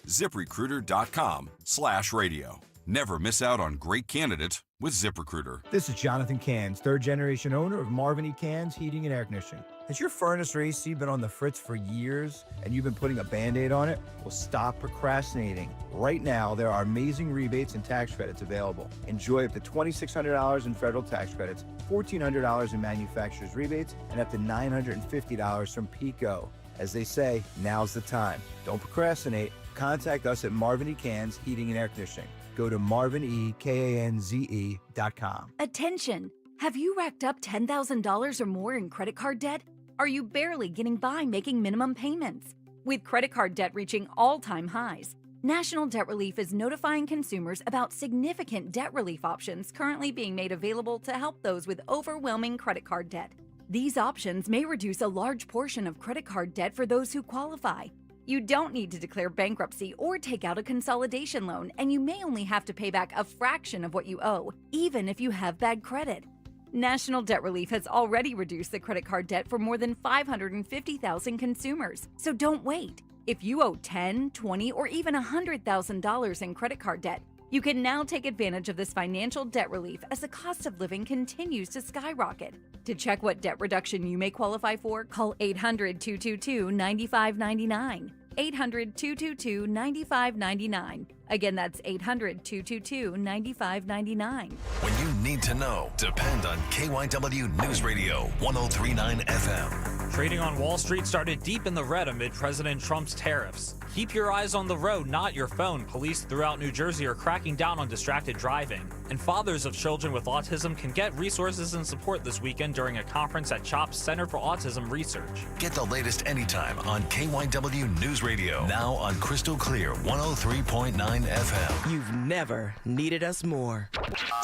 ZipRecruiter.com/radio. Never miss out on great candidates with ZipRecruiter. This is Jonathan Cans, third-generation owner of Marvin E. Cans Heating and Air Conditioning. Has your furnace or AC been on the fritz for years and you've been putting a Band-Aid on it? Well, stop procrastinating. Right now, there are amazing rebates and tax credits available. Enjoy up to $2,600 in federal tax credits, $1,400 in manufacturer's rebates, and up to $950 from PECO. As they say, now's the time. Don't procrastinate. Contact us at Marvin E. Cans Heating and Air Conditioning. Go to marvinekanze.com. Attention! Have you racked up $10,000 or more in credit card debt? Are you barely getting by making minimum payments? With credit card debt reaching all-time highs, National Debt Relief is notifying consumers about significant debt relief options currently being made available to help those with overwhelming credit card debt. These options may reduce a large portion of credit card debt for those who qualify. You don't need to declare bankruptcy or take out a consolidation loan, and you may only have to pay back a fraction of what you owe, even if you have bad credit. National Debt Relief has already reduced the credit card debt for more than 550,000 consumers, so don't wait. If you owe $10,000, $20,000, or even $100,000 in credit card debt, you can now take advantage of this financial debt relief as the cost of living continues to skyrocket. To check what debt reduction you may qualify for, call 800-222-9599. 800-222-9599. Again, that's 800-222-9599. When you need to know, depend on KYW News Radio 103.9 FM. Trading on Wall Street started deep in the red amid President Trump's tariffs. Keep your eyes on the road, not your phone. Police throughout New Jersey are cracking down on distracted driving. And fathers of children with autism can get resources and support this weekend during a conference at CHOP's Center for Autism Research. Get the latest anytime on KYW News Radio. Now on Crystal Clear 103.9 FM. You've never needed us more.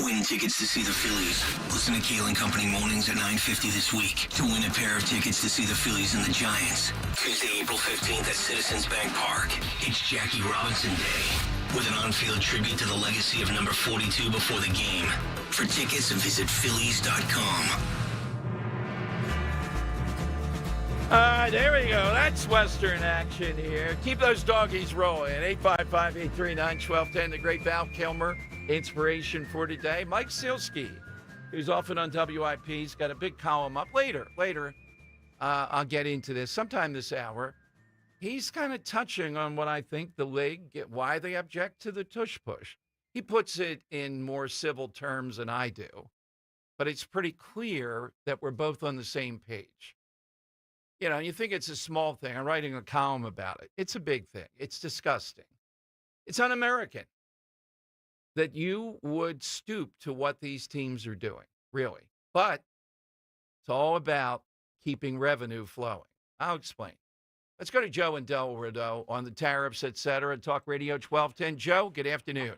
Win tickets to see the Phillies. Listen to Kale and Company mornings at 9:50 this week to win a pair of tickets to see the Phillies and the Giants. Tuesday, April 15th at Citizens Bank Park. It's Jackie Robinson Day with an on-field tribute to the legacy of number 42 before the game. For tickets, visit Phillies.com. There we go. That's Western action here. Keep those doggies rolling. 855-839-1210. The great Val Kilmer, inspiration for today. Mike Silsky, who's often on WIP, he's got a big column up later. I'll get into this sometime this hour. He's kind of touching on what I think the league, why they object to the tush push. He puts it in more civil terms than I do, but it's pretty clear that we're both on the same page. You know, you think it's a small thing. I'm writing a column about it. It's a big thing. It's disgusting. It's un-American that you would stoop to what these teams are doing, really. But it's all about keeping revenue flowing. I'll explain. Let's go to Joe in Delaware, though, on the tariffs, et cetera. Talk Radio 1210. Joe, good afternoon.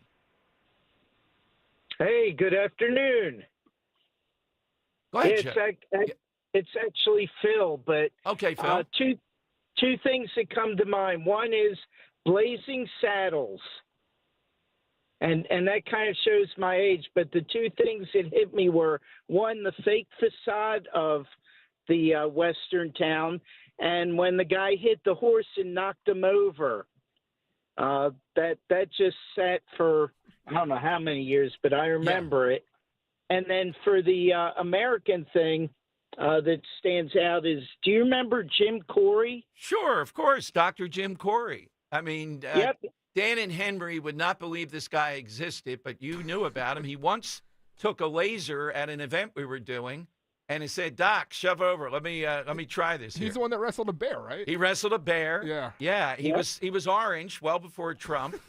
Hey, good afternoon. Go ahead, Joe. It's actually Phil, but okay, Phil. Two things that come to mind. One is Blazing Saddles. And that kind of shows my age. But the two things that hit me were, one, the fake facade of the Western town, and when the guy hit the horse and knocked him over. That just sat for, I don't know how many years, but I remember it. And then for the American thing that stands out is, do you remember Jim Corey? Sure, of course, Dr. Jim Corey. I mean, Yep. Dan and Henry would not believe this guy existed, but you knew about him. He once took a laser at an event we were doing, and he said, "Doc, shove over. Let me try this." He's the one that wrestled a bear, right? He wrestled a bear. Yeah. Yeah. He was orange well before Trump,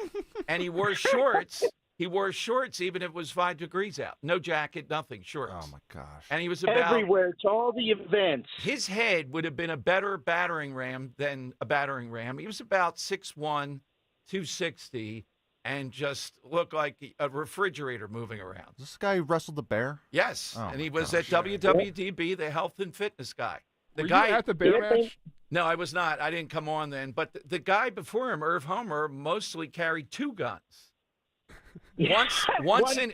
and he wore shorts. He wore shorts even if it was 5 degrees out. No jacket, nothing. Shorts. Oh my gosh. And he was about everywhere to all the events. His head would have been a better battering ram than a battering ram. He was about 6'1", 260, and just looked like a refrigerator moving around. This guy who wrestled the bear? Yes, Oh and my he was gosh. at WWDB, the health and fitness guy. The Were guy you at the bear match? No, I was not. I didn't come on then. But the guy before him, Irv Homer, mostly carried two guns.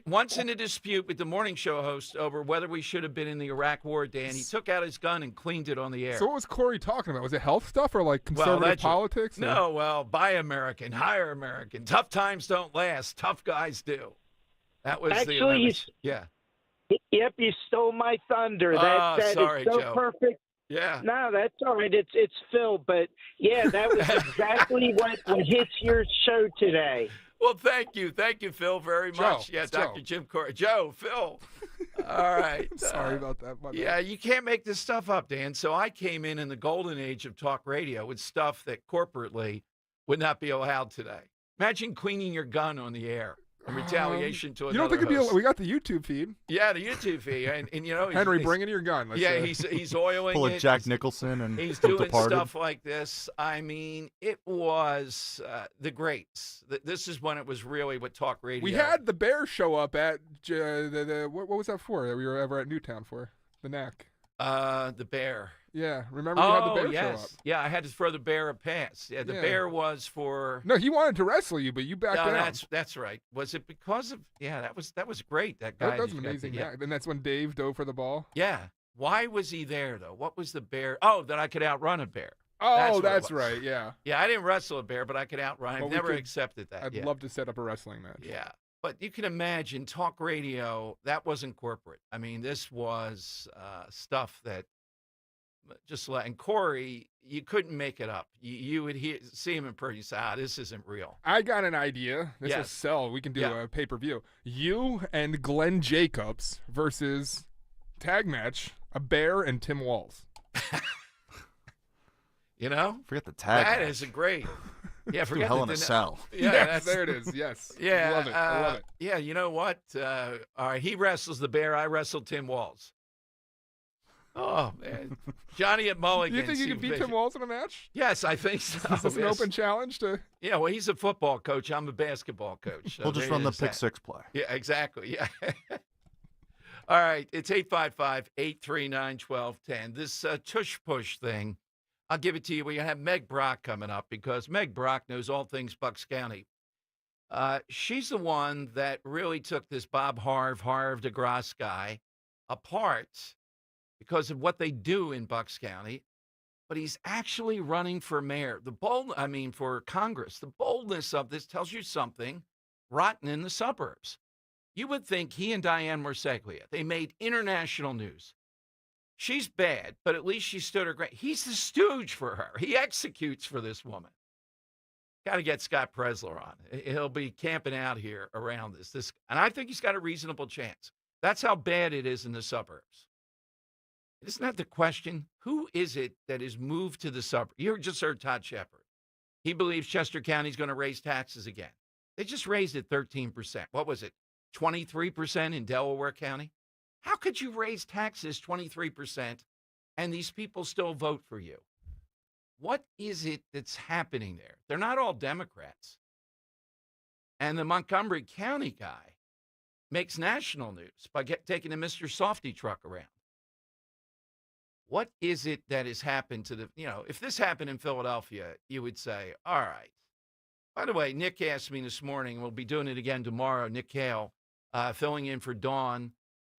Once in a dispute with the morning show host over whether we should have been in the Iraq War, Dan, he took out his gun and cleaned it on the air. So what was Corey talking about? Was it health stuff or like conservative politics? or- No, well, buy American, hire American. Tough times don't last. Tough guys do. That was Actually, yeah. Yep, you stole my thunder. Oh, That sorry, is so Joe. perfect. Yeah. No, that's all right. It's Phil, but yeah, that was exactly what hits your show today. Well, thank you, Phil, very Joe, much. Yeah, it's Dr. Joe. Jim Corey, Joe, Phil. All right. Sorry about that. my bad. Yeah, you can't make this stuff up, Dan. So I came in the golden age of talk radio with stuff that corporately would not be allowed today. Imagine cleaning your gun on the air in retaliation to You another don't think it'd be? host. We got the YouTube feed. Yeah, the YouTube feed, and you know, Henry, bring in your gun. Let's yeah, say. he's oiling Pull a it. Jack Nicholson and He's from doing Departed. stuff like this. I mean, it was the greats. This is when it was really what talk radio. We had the bear show up at what was that for? That we were ever at Newtown for the neck. the bear. Yeah, remember we had the bear yes. show up. Yeah, I had to throw the bear a pass. Yeah, the Yeah. bear was for. No, he wanted to wrestle you, but you backed No, down. that's right. Was it because of? Yeah, that was great. That guy. That was an you got amazing to- match. And that's when Dave dove for the ball. Yeah. Why was he there though? What was the bear? Oh, that I could outrun a bear. Oh, what it that's was. right. Yeah. Yeah, I didn't wrestle a bear, but I could outrun. Well, I've we never could- accepted that. I'd yeah. love to set up a wrestling match. Yeah. But you can imagine talk radio, that wasn't corporate. I mean, this was stuff that just and Corey, you couldn't make it up. You would see him in person, you say, this isn't real. I got an idea. This will Yes. sell. We can do Yeah. a pay-per-view. You and Glenn Jacobs versus tag match, a bear and Tim Walz. You know? Forget the tag. That match. is a great. Yeah, Do forget Hell the in a Cell. Yeah, Yes, there it is. Yes. Yeah, Love it. I love it. Yeah, you know what? All right, he wrestles the bear. I wrestled Tim Walz. Oh man, Johnny at Mulligan's. You think you can beat Tim Walz in a match? Yes, I think so. Is this an Yes. open challenge to? Yeah, well, he's a football coach. I'm a basketball coach. So We'll just there run the is pick that. six play. Yeah, exactly. Yeah. All right, it's 855-839-1210. This tush push thing, I'll give it to you. We're going to have Meg Brock coming up because Meg Brock knows all things Bucks County. She's the one that really took this Bob Harv DeGrasse guy apart because of what they do in Bucks County. But he's actually running for mayor. For Congress. The boldness of this tells you something rotten in the suburbs. You would think he and Diane Morseglia, they made international news. She's bad, but at least she stood her ground. He's the stooge for her. He executes for this woman. Got to get Scott Presler on. He'll be camping out here around this. And I think he's got a reasonable chance. That's how bad it is in the suburbs. Isn't that the question? Who is it that is moved to the suburbs? You just heard Todd Shepard. He believes Chester County is going to raise taxes again. They just raised it 13%. What was it? 23% in Delaware County? How could you raise taxes 23% and these people still vote for you? What is it that's happening there? They're not all Democrats. And the Montgomery County guy makes national news by taking the Mr. Softy truck around. What is it that has happened to if this happened in Philadelphia, you would say, all right, By the way, Nick asked me this morning, we'll be doing it again tomorrow, Nick Hale, filling in for Dawn.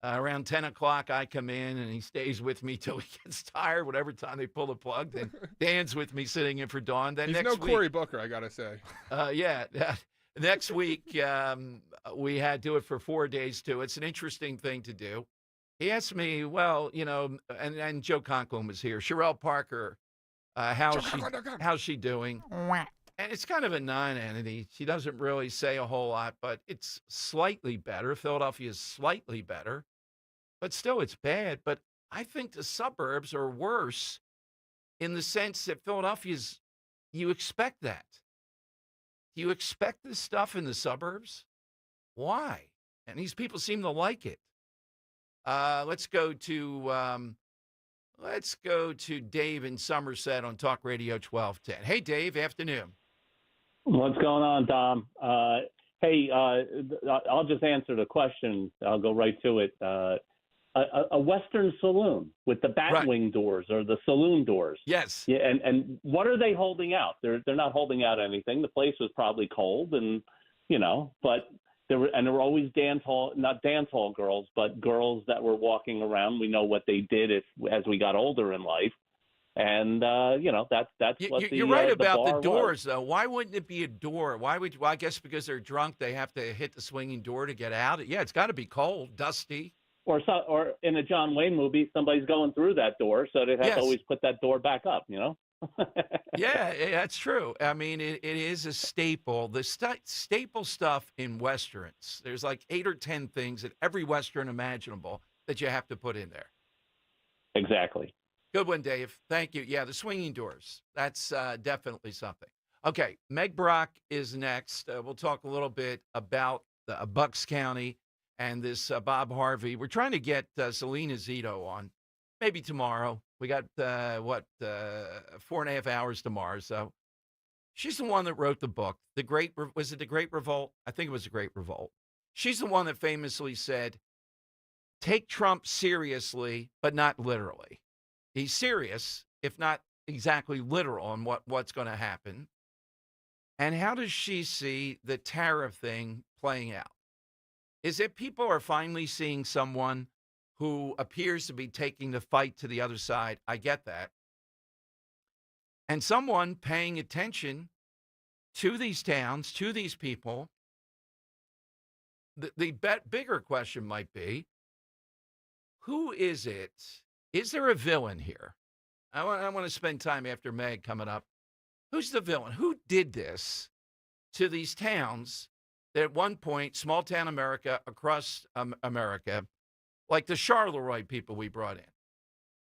Around 10 o'clock, I come in, and he stays with me till he gets tired, whatever time they pull the plug. Then Dan's with me sitting in for Dawn. Then He's next no week, Cory Booker, I got to say. Yeah. Next week, we had to do it for 4 days, too. It's an interesting thing to do. He asked me, well, and Joe Conklin was here. Sherelle Parker, how's she doing? And it's kind of a non-entity. She doesn't really say a whole lot, but it's slightly better. Philadelphia is slightly better, but still it's bad. But I think the suburbs are worse in the sense that Philadelphia's, you expect that. Do you expect this stuff in the suburbs? Why? And these people seem to like it. Let's go to Dave in Somerset on Talk Radio 1210. Hey, Dave, afternoon. What's going on, Dom? Hey, I'll just answer the question. I'll go right to it. A Western saloon with the Batwing doors or the saloon doors. Yes. Yeah, and what are they holding out? They're not holding out anything. The place was probably cold, and but there were always not dance hall girls, but girls that were walking around. We know what they did as we got older in life. And that's what you're right about the doors, was. though. Why wouldn't it be a door? Well, I guess because they're drunk, they have to hit the swinging door to get out. Yeah, it's got to be cold, dusty. Or in a John Wayne movie, somebody's going through that door, so they have to always put that door back up. Yeah, that's true. I mean, it is a staple. The staple stuff in Westerns. There's like 8 or 10 things in every Western imaginable that you have to put in there. Exactly. Good one, Dave. Thank you. Yeah, the swinging doors. That's definitely something. Okay, Meg Brock is next. We'll talk a little bit about Bucks County and this Bob Harvey. We're trying to get Selena Zito on. Maybe tomorrow. We got, 4.5 hours tomorrow. So she's the one that wrote the book. Was it The Great Revolt? I think it was The Great Revolt. She's the one that famously said, take Trump seriously, but not literally. He's serious, if not exactly literal, on what's going to happen. And how does she see the tariff thing playing out? Is it people are finally seeing someone who appears to be taking the fight to the other side? I get that. And someone paying attention to these towns, to these people. The bigger question might be, who is it? Is there a villain here? I want to spend time after Meg coming up. Who's the villain? Who did this to these towns that at one point, small town America, across America, like the Charleroi people we brought in?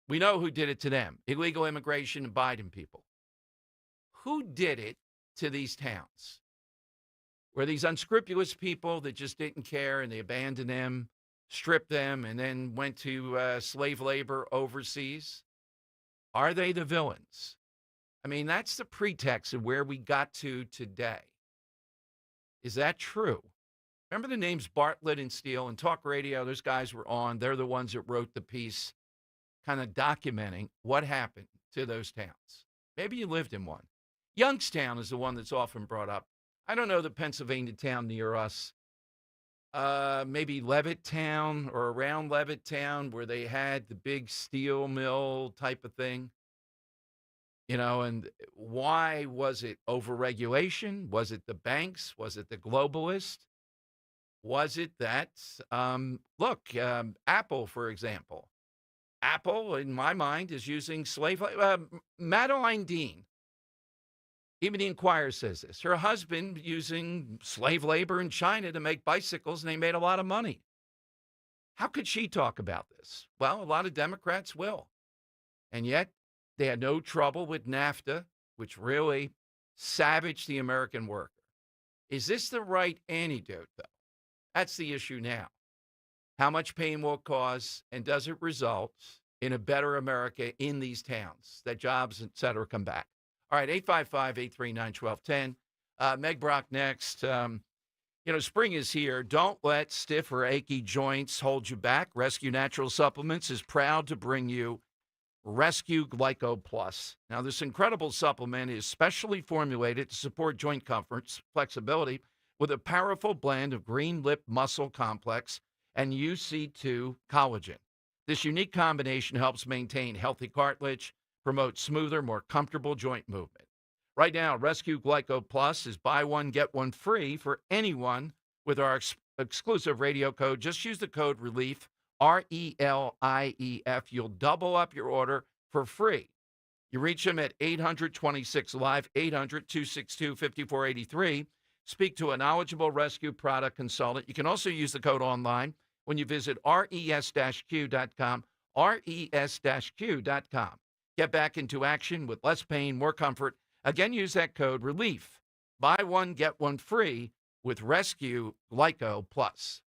We know who did it to them. Illegal immigration and Biden people. Who did it to these towns? Were these unscrupulous people that just didn't care and they abandoned them, stripped them, and then went to slave labor overseas? Are they the villains? I mean, that's the pretext of where we got to today. Is that true? Remember the names Bartlett and Steele and Talk Radio? Those guys were on. They're the ones that wrote the piece kind of documenting what happened to those towns. Maybe you lived in one. Youngstown is the one that's often brought up. I don't know the Pennsylvania town near us. Maybe Levittown or around Levittown where they had the big steel mill type of thing. And why was it overregulation? Was it the banks? Was it the globalists? Was it that, Apple, for example. Apple, in my mind, is using slave labor. Madeline Dean, even the Inquirer says this. Her husband using slave labor in China to make bicycles, and they made a lot of money. How could she talk about this? Well, a lot of Democrats will. And yet, they had no trouble with NAFTA, which really savaged the American worker. Is this the right antidote, though? That's the issue now. How much pain will it cause, and does it result in a better America in these towns, that jobs, et cetera, come back? All right, 855-839-1210. Meg Brock next. Spring is here. Don't let stiff or achy joints hold you back. Rescue Natural Supplements is proud to bring you Rescue Glyco Plus. Now, this incredible supplement is specially formulated to support joint comfort, flexibility, with a powerful blend of green lip muscle complex and UC2 collagen. This unique combination helps maintain healthy cartilage, promote smoother, more comfortable joint movement. Right now, Rescue Glyco Plus is buy one, get one free for anyone with our exclusive radio code. Just use the code RELIEF, RELIEF. You'll double up your order for free. You reach them at 800-26-LIVE, 800-262-5483. Speak to a knowledgeable rescue product consultant. You can also use the code online when you visit res-q.com, res-q.com. Get back into action with less pain, more comfort. Again, use that code RELIEF. Buy one, get one free with Rescue Glyco Plus.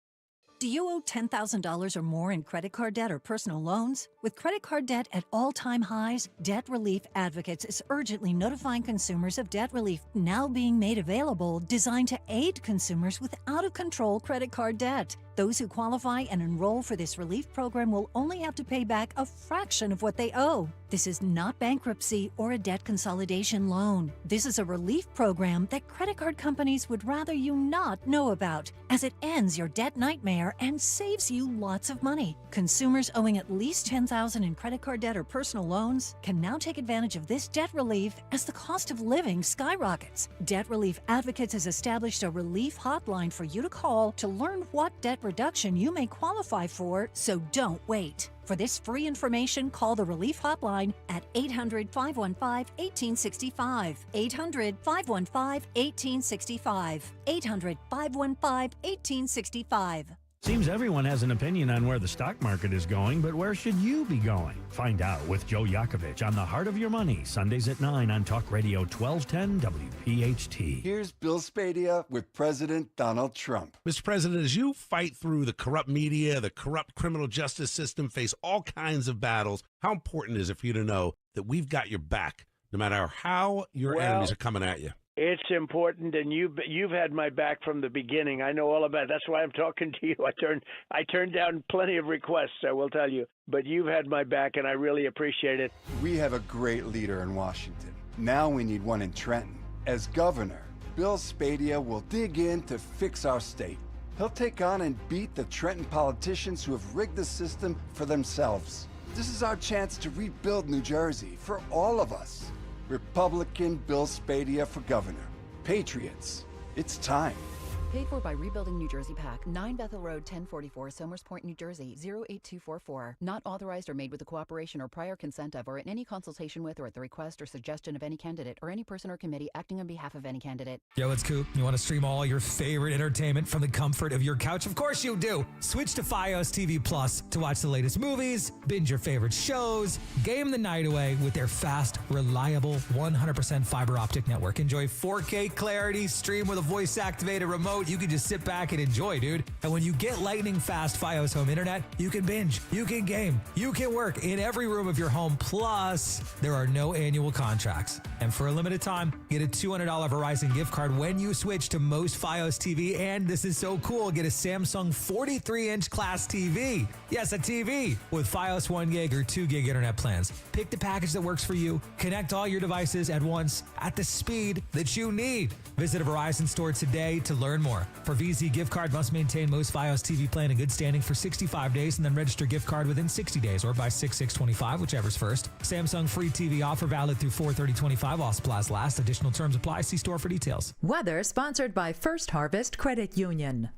Do you owe $10,000 or more in credit card debt or personal loans? With credit card debt at all-time highs, Debt Relief Advocates is urgently notifying consumers of debt relief now being made available, designed to aid consumers with out-of-control credit card debt. Those who qualify and enroll for this relief program will only have to pay back a fraction of what they owe. This is not bankruptcy or a debt consolidation loan. This is a relief program that credit card companies would rather you not know about, as it ends your debt nightmare and saves you lots of money. Consumers owing at least $10,000 in credit card debt or personal loans can now take advantage of this debt relief as the cost of living skyrockets. Debt Relief Advocates has established a relief hotline for you to call to learn what debt reduction you may qualify for, so don't wait. For this free information, call the Relief Hotline at 800-515-1865. 800-515-1865. 800-515-1865. Seems everyone has an opinion on where the stock market is going, but where should you be going? Find out with Joe Yakovich on The Heart of Your Money, Sundays at 9 on Talk Radio 1210 WPHT. Here's Bill Spadia with President Donald Trump. Mr. President, as you fight through the corrupt media, the corrupt criminal justice system, face all kinds of battles, how important is it for you to know that we've got your back, no matter how your enemies are coming at you? It's important, and you've had my back from the beginning. I know all about it. That's why I'm talking to you. I turned down plenty of requests, I will tell you, but you've had my back, and I really appreciate it. We have a great leader in Washington. Now we need one in Trenton. As governor, Bill Spadia will dig in to fix our state. He'll take on and beat the Trenton politicians who have rigged the system for themselves. This is our chance to rebuild New Jersey for all of us. Republican Bill Spadia for governor. Patriots, it's time. Paid for by Rebuilding New Jersey PAC, 9 Bethel Road, 1044, Somers Point, New Jersey, 08244. Not authorized or made with the cooperation or prior consent of, or in any consultation with, or at the request or suggestion of any candidate or any person or committee acting on behalf of any candidate. Yo, it's Coop. You want to stream all your favorite entertainment from the comfort of your couch? Of course you do. Switch to Fios TV Plus to watch the latest movies, binge your favorite shows, game the night away with their fast, reliable, 100% fiber optic network. Enjoy 4K clarity, stream with a voice-activated remote. You can just sit back and enjoy, dude. And when you get lightning fast Fios home internet, you can binge, you can game, you can work in every room of your home. Plus, there are no annual contracts. And for a limited time, get a $200 Verizon gift card when you switch to most Fios TV. And this is so cool, get a Samsung 43-inch class TV. Yes, a TV with Fios 1 gig or 2 gig internet plans. Pick the package that works for you. Connect all your devices at once at the speed that you need. Visit a Verizon store today to learn more. For VZ gift card, must maintain most Fios TV plan in good standing for 65 days and then register gift card within 60 days or by 6/6/25, whichever's first. Samsung free TV offer valid through 4/30/25. All supplies last. Additional terms apply. See store for details. Weather sponsored by First Harvest Credit Union.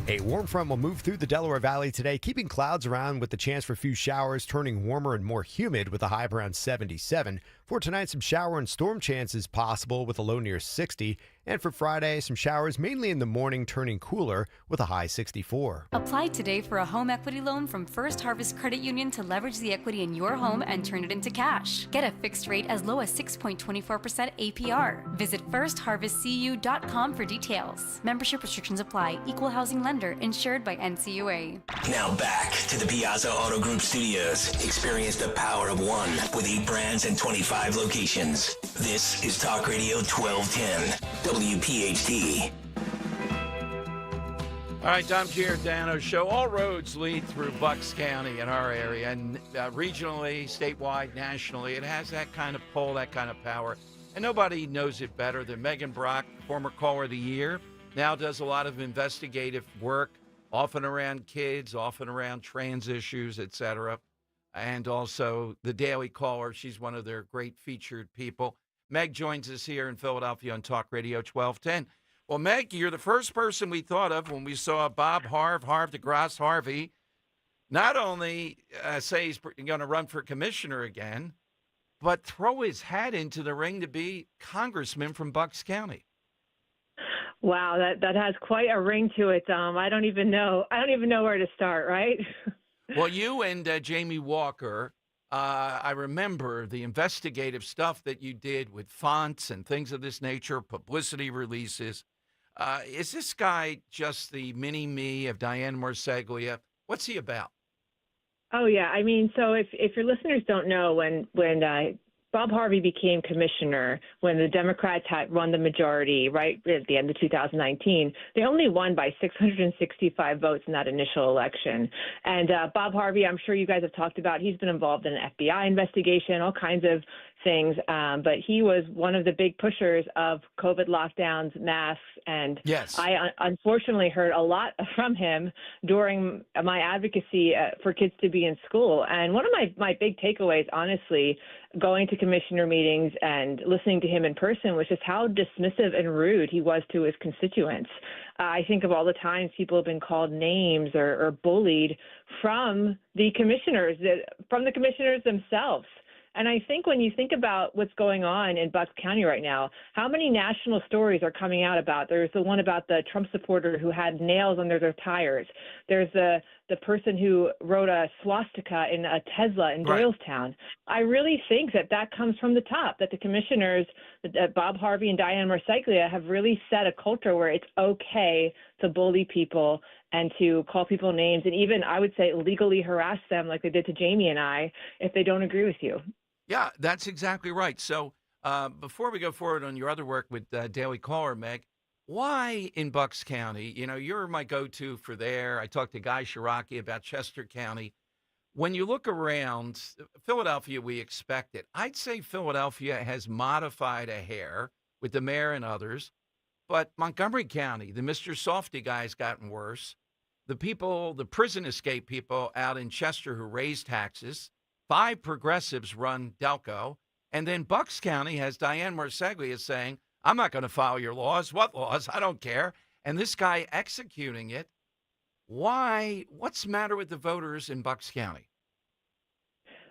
A warm front will move through the Delaware Valley today, keeping clouds around with the chance for a few showers, turning warmer and more humid with a high of around 77. For tonight, some shower and storm chances possible with a low near 60. And for Friday, some showers mainly in the morning, turning cooler with a high 64. Apply today for a home equity loan from First Harvest Credit Union to leverage the equity in your home and turn it into cash. Get a fixed rate as low as 6.24% APR. Visit firstharvestcu.com for details. Membership restrictions apply. Equal housing lender insured by NCUA. Now back to the Piazza Auto Group studios. Experience the power of one with 8 brands and 25 locations. This is Talk Radio 1210, WPHT. All right, Tom Giordano Show. All roads lead through Bucks County in our area, and regionally, statewide, nationally, it has that kind of pull, that kind of power. And nobody knows it better than Megan Brock, former Caller of the Year, now does a lot of investigative work, often around kids, often around trans issues, etc. And also the Daily Caller. She's one of their great featured people. Meg joins us here in Philadelphia on Talk Radio 1210. Well, Meg, you're the first person we thought of when we saw Bob Harv DeGrasse Harvey, not only say he's going to run for commissioner again, but throw his hat into the ring to be congressman from Bucks County. Wow, that has quite a ring to it. I don't even know where to start, right? Well, you and Jamie Walker, I remember the investigative stuff that you did with fonts and things of this nature, publicity releases. Is this guy just the mini-me of Diane Marseglia? What's he about? Oh, yeah. I mean, so if your listeners don't know, when Bob Harvey became commissioner, when the Democrats had won the majority right at the end of 2019, they only won by 665 votes in that initial election. And Bob Harvey, I'm sure you guys have talked about, he's been involved in an FBI investigation, all kinds of things, but he was one of the big pushers of COVID lockdowns, masks, and yes. I unfortunately heard a lot from him during my advocacy for kids to be in school. And one of my big takeaways, honestly, going to commissioner meetings and listening to him in person was just how dismissive and rude he was to his constituents. I think of all the times people have been called names or bullied from the commissioners themselves. And I think when you think about what's going on in Bucks County right now, how many national stories are coming out about? There's the one about the Trump supporter who had nails under their tires. There's the person who wrote a swastika in a Tesla in Doylestown. I really think that comes from the top, that the commissioners, Bob Harvey and Diane Marseglia, have really set a culture where it's okay to bully people and to call people names and even, I would say, legally harass them like they did to Jamie and I if they don't agree with you. Yeah, that's exactly right. So before we go forward on your other work with Daily Caller, Meg, why in Bucks County? You know, you're my go-to for there. I talked to Guy Shiraki about Chester County. When you look around, Philadelphia, we expect it. I'd say Philadelphia has modified a hair with the mayor and others, but Montgomery County, the Mr. Softy guy has gotten worse. The prison escape people out in Chester who raise taxes, 5 progressives run Delco, and then Bucks County has Diane Marseglia saying, I'm not going to follow your laws. What laws? I don't care. And this guy executing it. Why? What's the matter with the voters in Bucks County?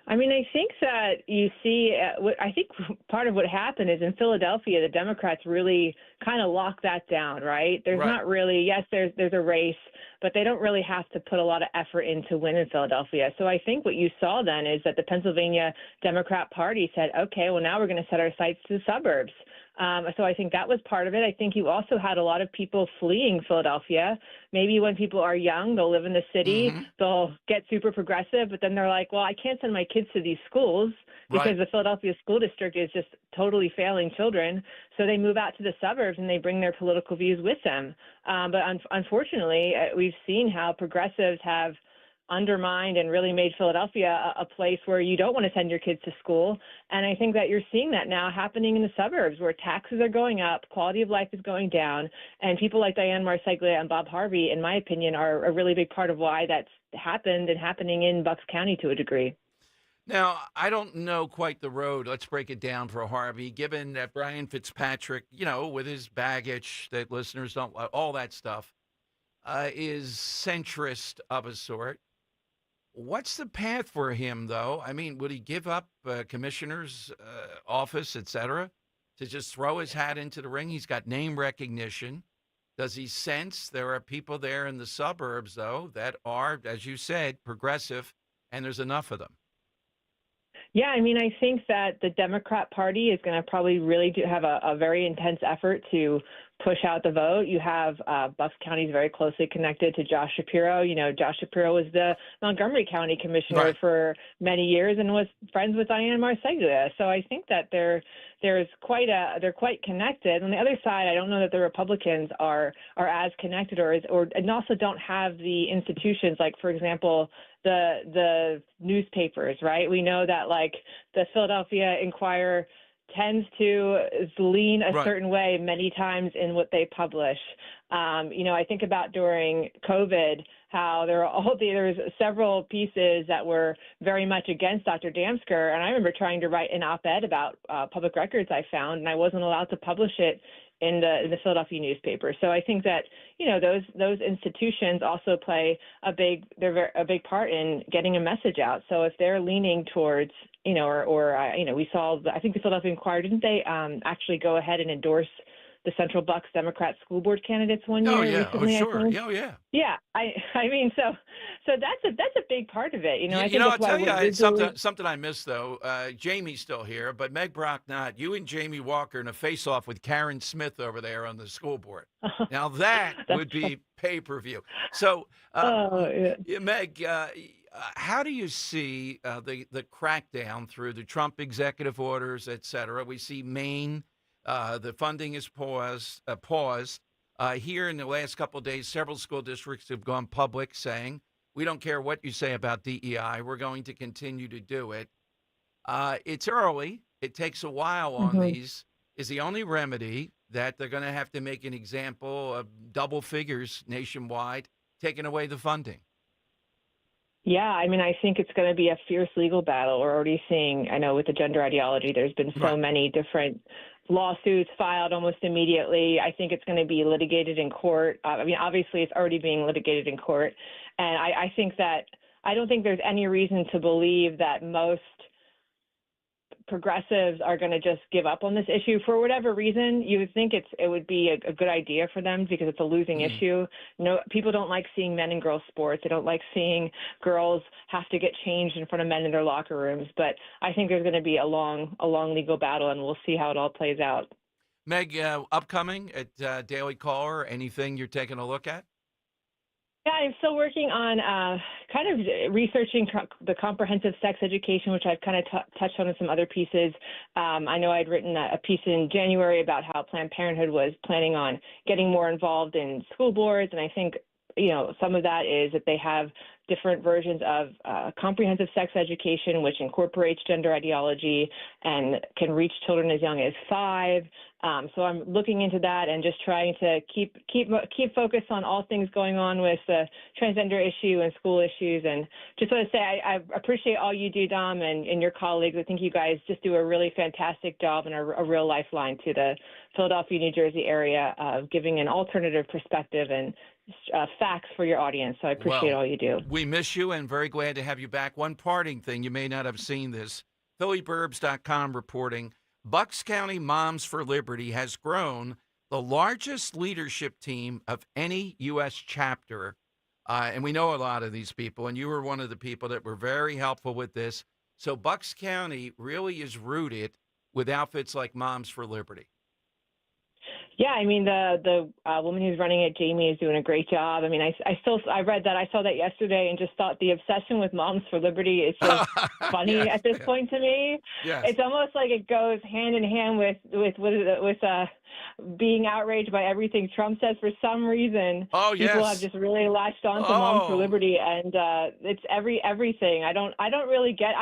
I mean, I think that you see, I think part of what happened is in Philadelphia, the Democrats really kind of locked that down, right? There's not really, yes, there's a race, but they don't really have to put a lot of effort in to win in Philadelphia. So I think what you saw then is that the Pennsylvania Democrat Party said, okay, well, now we're going to set our sights to the suburbs. So I think that was part of it. I think you also had a lot of people fleeing Philadelphia. Maybe when people are young, they'll live in the city, they'll get super progressive, but then they're like, well, I can't send my kids to these schools because the Philadelphia school district is just totally failing children. So they move out to the suburbs and they bring their political views with them. But unfortunately, we've seen how progressives have undermined and really made Philadelphia a place where you don't want to send your kids to school. And I think that you're seeing that now happening in the suburbs where taxes are going up, quality of life is going down, and people like Diane Marseglia and Bob Harvey, in my opinion, are a really big part of why that's happened and happening in Bucks County to a degree. Now, I don't know quite the road. Let's break it down for Harvey, given that Brian Fitzpatrick, you know, with his baggage that listeners don't like, all that stuff, is centrist of a sort. What's the path for him, though? I mean, would he give up commissioner's office, et cetera, to just throw his hat into the ring? He's got name recognition. Does he sense there are people there in the suburbs, though, that are, as you said, progressive, and there's enough of them? Yeah, I mean, I think that the Democrat Party is going to probably really have a very intense effort to push out the vote. You have Bucks County is very closely connected to Josh Shapiro. You know, Josh Shapiro was the Montgomery County commissioner for many years and was friends with Diana Marseglia. So I think that they're quite connected. On the other side, I don't know that the Republicans are as connected and also don't have the institutions, like, for example, the newspapers, right? We know that, like, the Philadelphia Inquirer tends to lean a certain way many times in what they publish. You know, I think about during COVID, how there was several pieces that were very much against Dr. Damsker, and I remember trying to write an op-ed about public records I found, and I wasn't allowed to publish it in the Philadelphia newspaper. So I think that, you know, those institutions also play a big part in getting a message out. So if they're leaning towards, you know, you know, we saw, I think the Philadelphia Inquirer, didn't they actually go ahead and endorse the Central Bucks Democrat school board candidates one year recently? Oh, sure. I think? Yeah. I mean, so that's a big part of it. You know, I think I'll tell you something I missed, though. Jamie's still here, but Meg Brock not. You and Jamie Walker in a face-off with Karen Smith over there on the school board. Now that would be pay-per-view. So, Meg, how do you see the crackdown through the Trump executive orders, et cetera? We see Maine. The funding is paused. Here in the last couple of days, several school districts have gone public saying, we don't care what you say about DEI. We're going to continue to do it. It's early. It takes a while on these. Is the only remedy that they're going to have to make an example of double figures nationwide, taking away the funding? Yeah, I mean, I think it's going to be a fierce legal battle. We're already seeing, I know with the gender ideology, there's been so many different lawsuits filed almost immediately. I think it's going to be litigated in court. I mean, obviously, it's already being litigated in court. And I think that I don't think there's any reason to believe that most progressives are going to just give up on this issue for whatever reason. You would think it would be a good idea for them because it's a losing issue. No, people don't like seeing men and girls sports. They don't like seeing girls have to get changed in front of men in their locker rooms. But I think there's going to be a long legal battle, and we'll see how it all plays out. Meg, upcoming at Daily Caller, anything you're taking a look at? Yeah, I'm still working on kind of researching the comprehensive sex education, which I've kind of touched on in some other pieces. I know I'd written a piece in January about how Planned Parenthood was planning on getting more involved in school boards, and I think, you know, some of that is that they have different versions of comprehensive sex education, which incorporates gender ideology and can reach children as young as 5. So I'm looking into that and just trying to keep focused on all things going on with the transgender issue and school issues. And just want to say I appreciate all you do, Dom, and your colleagues. I think you guys just do a really fantastic job and a real lifeline to the Philadelphia, New Jersey area of giving an alternative perspective and facts for your audience. So I appreciate all you do. We miss you and very glad to have you back. One parting thing, you may not have seen this. PhillyBurbs.com reporting, Bucks County Moms for Liberty has grown the largest leadership team of any U.S. chapter. And we know a lot of these people, and you were one of the people that were very helpful with this. So Bucks County really is rooted with outfits like Moms for Liberty. Yeah, I mean, the woman who's running it, Jamie, is doing a great job. I mean, I read that. I saw that yesterday and just thought the obsession with Moms for Liberty is just funny at this point to me. Yes. It's almost like it goes hand in hand with being outraged by everything Trump says. For some reason, people have just really latched on to Moms for Liberty, and it's everything. I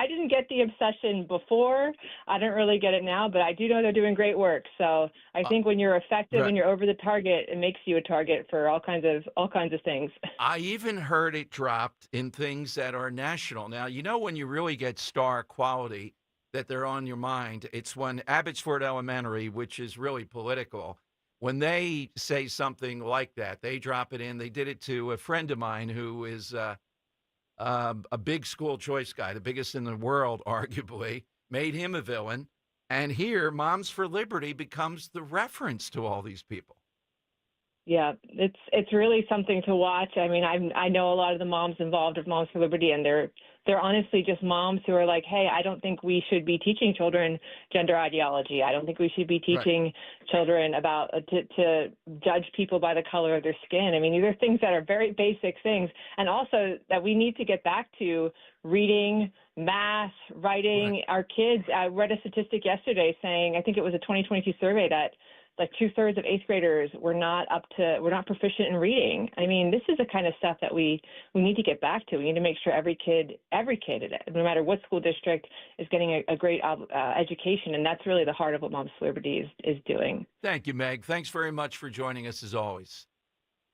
didn't get the obsession before. I don't really get it now, but I do know they're doing great work. So I think when you're effective and you're over the target, it makes you a target for all kinds of things. I even heard it dropped in things that are national. Now, you know when you really get star quality that they're on your mind, it's when Abbotsford Elementary, which is really political, when they say something like that, they drop it in. They did it to a friend of mine who is a big school choice guy, the biggest in the world, arguably, made him a villain. And here, Moms for Liberty becomes the reference to all these people. Yeah, it's really something to watch. I mean, I know a lot of the moms involved with Moms for Liberty, and they're honestly just moms who are like, hey, I don't think we should be teaching children gender ideology. I don't think we should be teaching children about to judge people by the color of their skin. I mean, these are things that are very basic things, and also that we need to get back to reading, math, writing. Our kids, I read a statistic yesterday saying, I think it was a 2022 survey, that like 2/3 of 8th graders we're not proficient in reading. I mean, this is the kind of stuff that we need to get back to. We need to make sure every kid, no matter what school district, is getting a great education. And that's really the heart of what Moms for Liberty is doing. Thank you, Meg. Thanks very much for joining us as always.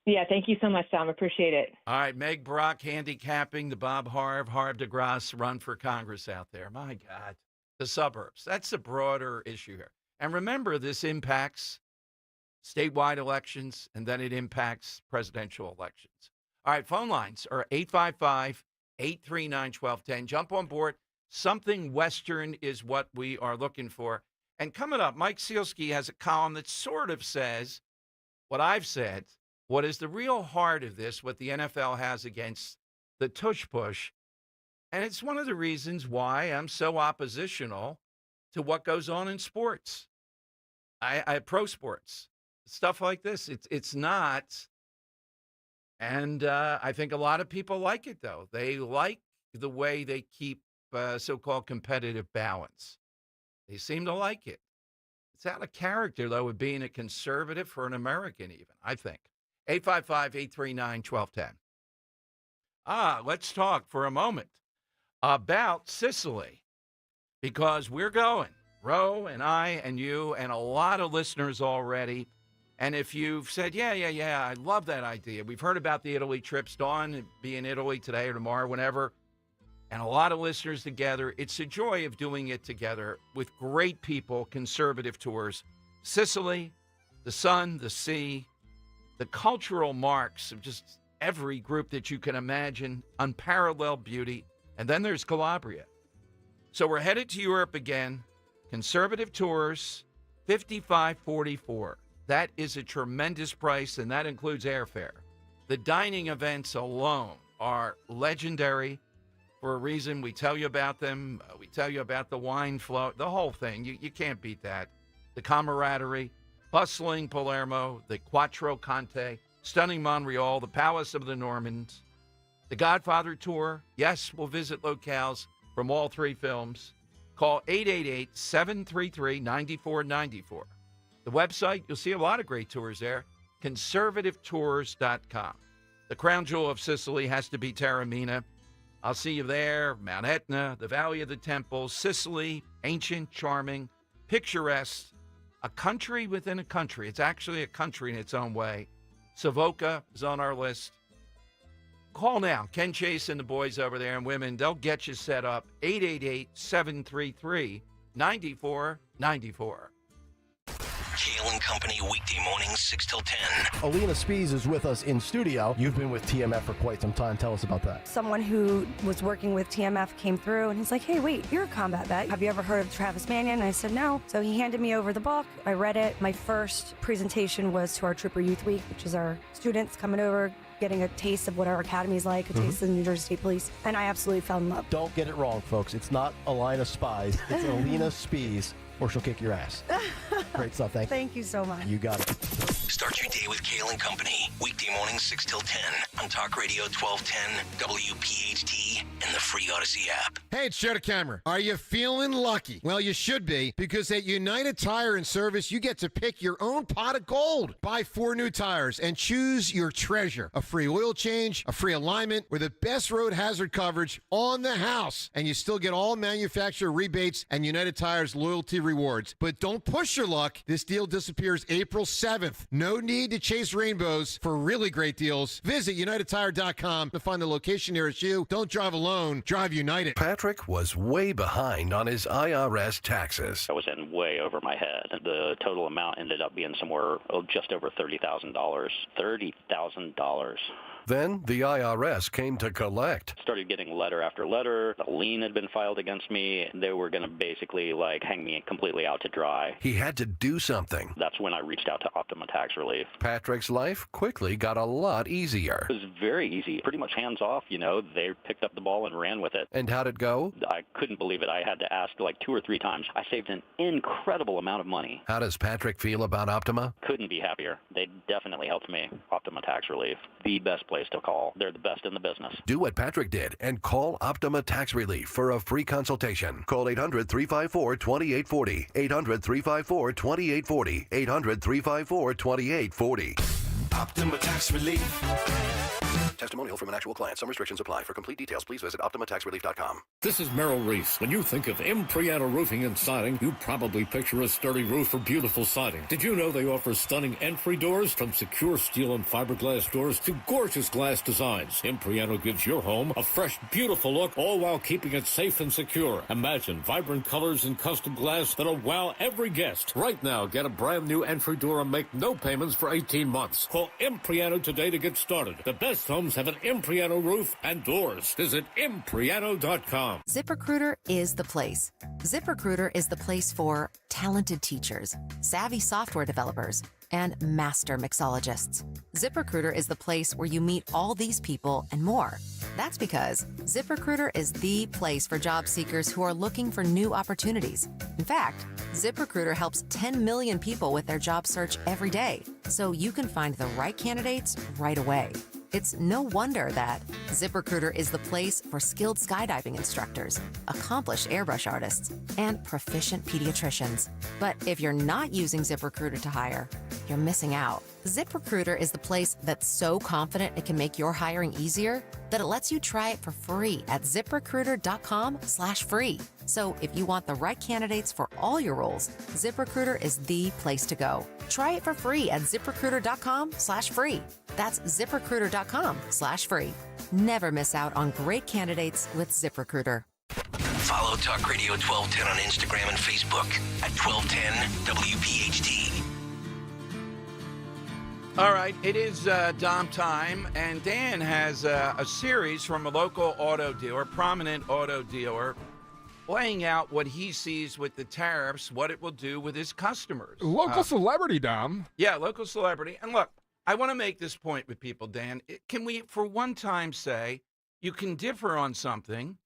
Yeah, thank you so much, Tom. Appreciate it. All right, Meg Brock handicapping the Bob Harv DeGrasse run for Congress out there. My God, the suburbs. That's the broader issue here. And remember, this impacts statewide elections, and then it impacts presidential elections. All right, phone lines are 855-839-1210. Jump on board. Something Western is what we are looking for. And coming up, Mike Sealski has a column that sort of says what I've said. What is the real heart of this, what the NFL has against the tush push? And it's one of the reasons why I'm so oppositional to what goes on in sports. I pro sports, stuff like this. It's not. And I think a lot of people like it, though. They like the way they keep so-called competitive balance. They seem to like it. It's out of character, though, with being a conservative for an American even, I think. 855-839-1210. Let's talk for a moment about Sicily, because we're going. Ro and I and you and a lot of listeners already. And if you've said, yeah, I love that idea. We've heard about the Italy trips. Dawn be in Italy today or tomorrow, whenever. And a lot of listeners together. It's a joy of doing it together with great people, conservative tours. Sicily, the sun, the sea, the cultural marks of just every group that you can imagine, unparalleled beauty. And then there's Calabria. So we're headed to Europe again. Conservative tours, $55.44. That is a tremendous price, and that includes airfare. The dining events alone are legendary for a reason. We tell you about them. We tell you about the wine flow, the whole thing. You can't beat that. The camaraderie, bustling Palermo, the Quattro Conte, stunning Montreal, the Palace of the Normans, the Godfather Tour. Yes, we'll visit locales from all three films. Call 888-733-9494. The website, you'll see a lot of great tours there, conservativetours.com. The crown jewel of Sicily has to be Taormina. I'll see you there. Mount Etna, the Valley of the Temples, Sicily, ancient, charming, picturesque, a country within a country. It's actually a country in its own way. Savoca is on our list. Call now. Ken Chase and the boys over there and women, they'll get you set up. 888-733-9494. Kale and Company weekday mornings 6 till 10. Alina Spies is with us in studio. You've been with TMF for quite some time. Tell us about that. Someone who was working with TMF came through and he's like, hey, wait, you're a combat vet. Have you ever heard of Travis Mannion? And I said, no. So he handed me over the book. I read it. My first presentation was to our Trooper Youth Week, which is our students coming over, getting a taste of what our academy is like, a taste of the New Jersey State Police, and I absolutely fell in love. Don't get it wrong, folks. It's not Alina Spies. It's Alina Spies, or she'll kick your ass. Great stuff. Thank you so much. You got it. Start your day with Kale and Company. Weekday mornings 6 till 10 on Talk Radio 1210, WPHT, and the free Odyssey app. Hey, it's Joe DeCamera. Are you feeling lucky? Well, you should be, because at United Tire and Service, you get to pick your own pot of gold. Buy 4 new tires and choose your treasure. A free oil change, a free alignment, or the best road hazard coverage on the house. And you still get all manufacturer rebates and United Tire's loyalty rewards. But don't push your luck. This deal disappears April 7th. No need to chase rainbows for really great deals. Visit UnitedTire.com to find the location nearest you. Don't drive alone. Drive United. Patrick was way behind on his IRS taxes. I was in way over my head. The total amount ended up being somewhere just over $30,000. $30,000. Then the IRS came to collect. Started getting letter after letter. A lien had been filed against me. They were going to basically hang me completely out to dry. He had to do something. That's when I reached out to Optima Tax Relief. Patrick's life quickly got a lot easier. It was very easy, pretty much hands off. They picked up the ball and ran with it. And how'd it go? I couldn't believe it. I had to ask 2 or 3 times. I saved an incredible amount of money. How does Patrick feel about Optima? Couldn't be happier. They definitely helped me. Optima Tax Relief, the best place to call. They're the best in the business. Do what Patrick did and call Optima Tax Relief for a free consultation. Call 800-354-2840. 800-354-2840. 800-354-2840. Optima Tax Relief. Testimonial from an actual client. Some restrictions apply. For complete details, please visit OptimaTaxRelief.com. This is Merrill Reese. When you think of Impriano Roofing and Siding, you probably picture a sturdy roof or beautiful siding. Did you know they offer stunning entry doors, from secure steel and fiberglass doors to gorgeous glass designs? Impriano gives your home a fresh, beautiful look, all while keeping it safe and secure. Imagine vibrant colors and custom glass that'll wow every guest. Right now, get a brand new entry door and make no payments for 18 months. Call Impriano today to get started. The best homes have an Impriano roof and doors. Visit Impriano.com. ZipRecruiter is the place. ZipRecruiter is the place for talented teachers, savvy software developers, and master mixologists. ZipRecruiter is the place where you meet all these people and more. That's because ZipRecruiter is the place for job seekers who are looking for new opportunities. In fact, ZipRecruiter helps 10 million people with their job search every day, so you can find the right candidates right away. It's no wonder that ZipRecruiter is the place for skilled skydiving instructors, accomplished airbrush artists, and proficient pediatricians. But if you're not using ZipRecruiter to hire, you're missing out. ZipRecruiter is the place that's so confident it can make your hiring easier that it lets you try it for free at ZipRecruiter.com/free. So if you want the right candidates for all your roles, ZipRecruiter is the place to go. Try it for free at ZipRecruiter.com/free. That's ZipRecruiter.com/free. Never miss out on great candidates with ZipRecruiter. Follow Talk Radio 1210 on Instagram and Facebook at 1210 WPHT. All right, it is Dom time, and Dan has a series from a local auto dealer, prominent auto dealer, laying out what he sees with the tariffs, what it will do with his customers. Local celebrity, Dom. Yeah, local celebrity. And look, I want to make this point with people, Dan. Can we, for one time, say you can differ on something?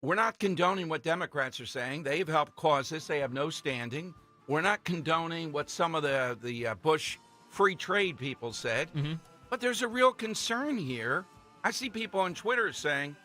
We're not condoning what Democrats are saying. They've helped cause this. They have no standing. We're not condoning what some of the Bush free trade people said. Mm-hmm. But there's a real concern here. I see people on Twitter saying,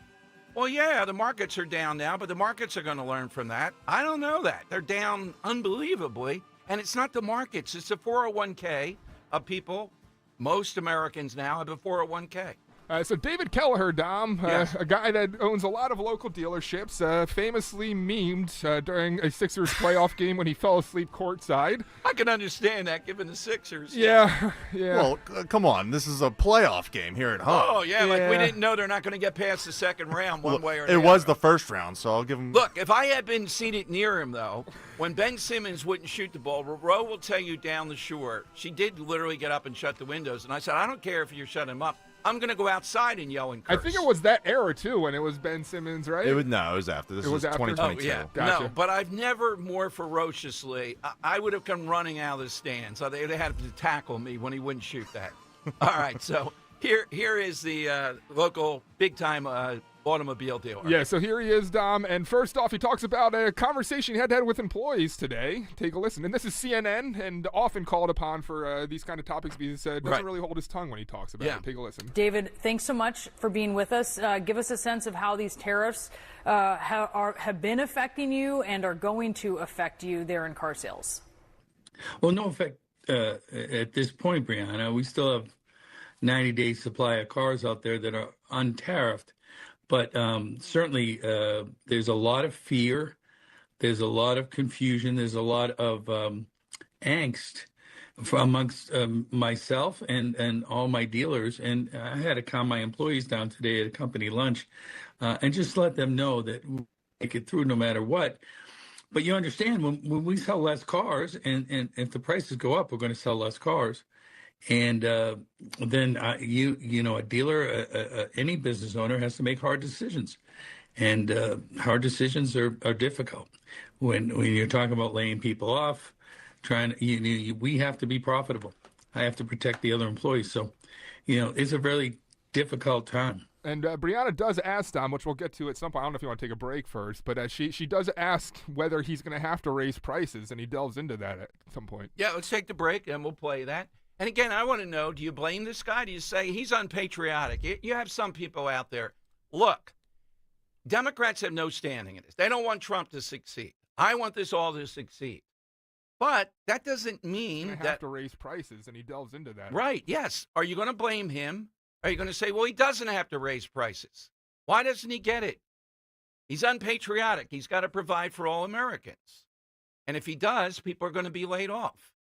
well, yeah, the markets are down now, but the markets are going to learn from that. I don't know that. They're down unbelievably. And it's not the markets. It's the 401k of people. Most Americans now have a 401k. So David Kelleher, Dom, Yes. a guy that owns a lot of local dealerships, famously memed during a Sixers playoff game when he fell asleep courtside. I can understand that, given the Sixers. Yeah. Well, come on. This is a playoff game here at home. Oh, yeah, like we didn't know they're not going to get past the second round one way or the other. It was the first round, so I'll give him... Look, if I had been seated near him, though, when Ben Simmons wouldn't shoot the ball, Ro will tell you down the shore, she did literally get up and shut the windows. And I said, I don't care if you shut him up. I'm going to go outside and yell and curse. I think it was that era, too, when it was Ben Simmons, right? It was after. This was 2022. Oh, yeah. Gotcha. No, but I've never more ferociously, I would have come running out of the stands. So they had to tackle me when he wouldn't shoot that. All right, so here is the local big-time automobile dealer. Yeah, so here he is, Dom. And first off, he talks about a conversation he had with employees today. Take a listen. And this is CNN, and often called upon for these kind of topics because he doesn't really hold his tongue when he talks about it. Take a listen. David, thanks so much for being with us. Give us a sense of how these tariffs have been affecting you and are going to affect you there in car sales. Well, no effect at this point, Brianna. We still have 90-day supply of cars out there that are untariffed. But certainly there's a lot of fear. There's a lot of confusion. There's a lot of angst amongst myself and all my dealers. And I had to calm my employees down today at a company lunch and just let them know that we'll make it through no matter what. But you understand, when we sell less cars, and if the prices go up, we're going to sell less cars. And then a dealer, any business owner has to make hard decisions, and hard decisions are difficult. When you're talking about laying people off, we have to be profitable. I have to protect the other employees. So, it's a really difficult time. And Brianna does ask Dom, which we'll get to at some point. I don't know if you want to take a break first, but she does ask whether he's going to have to raise prices, and he delves into that at some point. Yeah, let's take the break, and we'll play that. And again, I want to know, do you blame this guy? Do you say he's unpatriotic? You have some people out there. Look, Democrats have no standing in this. They don't want Trump to succeed. I want this all to succeed. But that doesn't mean that have to raise prices, and he delves into that. Right, yes. Are you going to blame him? Are you going to say, well, he doesn't have to raise prices? Why doesn't he get it? He's unpatriotic. He's got to provide for all Americans. And if he does, people are going to be laid off.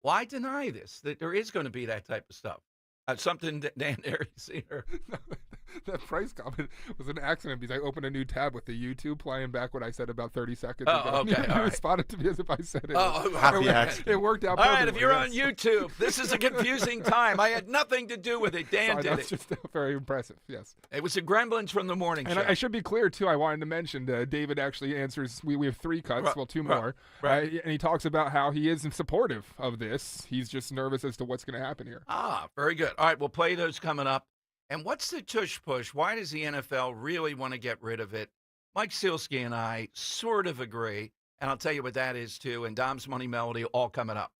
Why deny this, that there is going to be that type of stuff? Something that Dan there, you see her. That price comment was an accident because I opened a new tab with the YouTube playing back what I said about 30 seconds ago. Okay. He responded to me as if I said it. Happy accident. It worked out all perfectly. right, if you're on YouTube, this is a confusing time. I had nothing to do with it. Dan did it. That's just very impressive, yes. It was the Gremlins from the morning show. And I should be clear, too. I wanted to mention David actually answers. We have 3 cuts, right, well, 2 right, more. right. And he talks about how he is supportive of this. He's just nervous as to what's going to happen here. Very good. All right, we'll play those coming up. And what's the tush push? Why does the NFL really want to get rid of it? Mike Silsky and I sort of agree, and I'll tell you what that is, too, and Dom's Money Melody all coming up.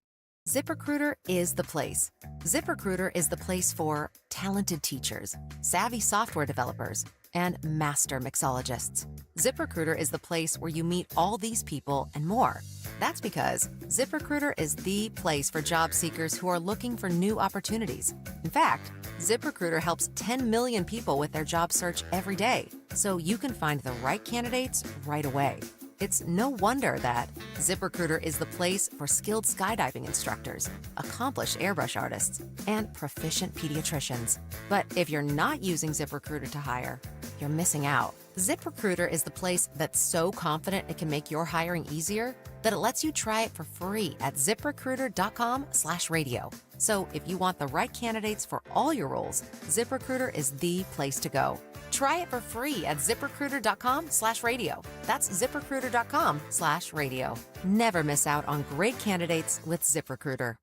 ZipRecruiter is the place. ZipRecruiter is the place for talented teachers, savvy software developers, and master mixologists. ZipRecruiter is the place where you meet all these people and more. That's because ZipRecruiter is the place for job seekers who are looking for new opportunities. In fact, ZipRecruiter helps 10 million people with their job search every day, so you can find the right candidates right away. It's no wonder that ZipRecruiter is the place for skilled skydiving instructors, accomplished airbrush artists, and proficient pediatricians. But if you're not using ZipRecruiter to hire, you're missing out. ZipRecruiter is the place that's so confident it can make your hiring easier that it lets you try it for free at ZipRecruiter.com/radio. So if you want the right candidates for all your roles, ZipRecruiter is the place to go. Try it for free at ZipRecruiter.com/radio. That's ZipRecruiter.com/radio. Never miss out on great candidates with ZipRecruiter.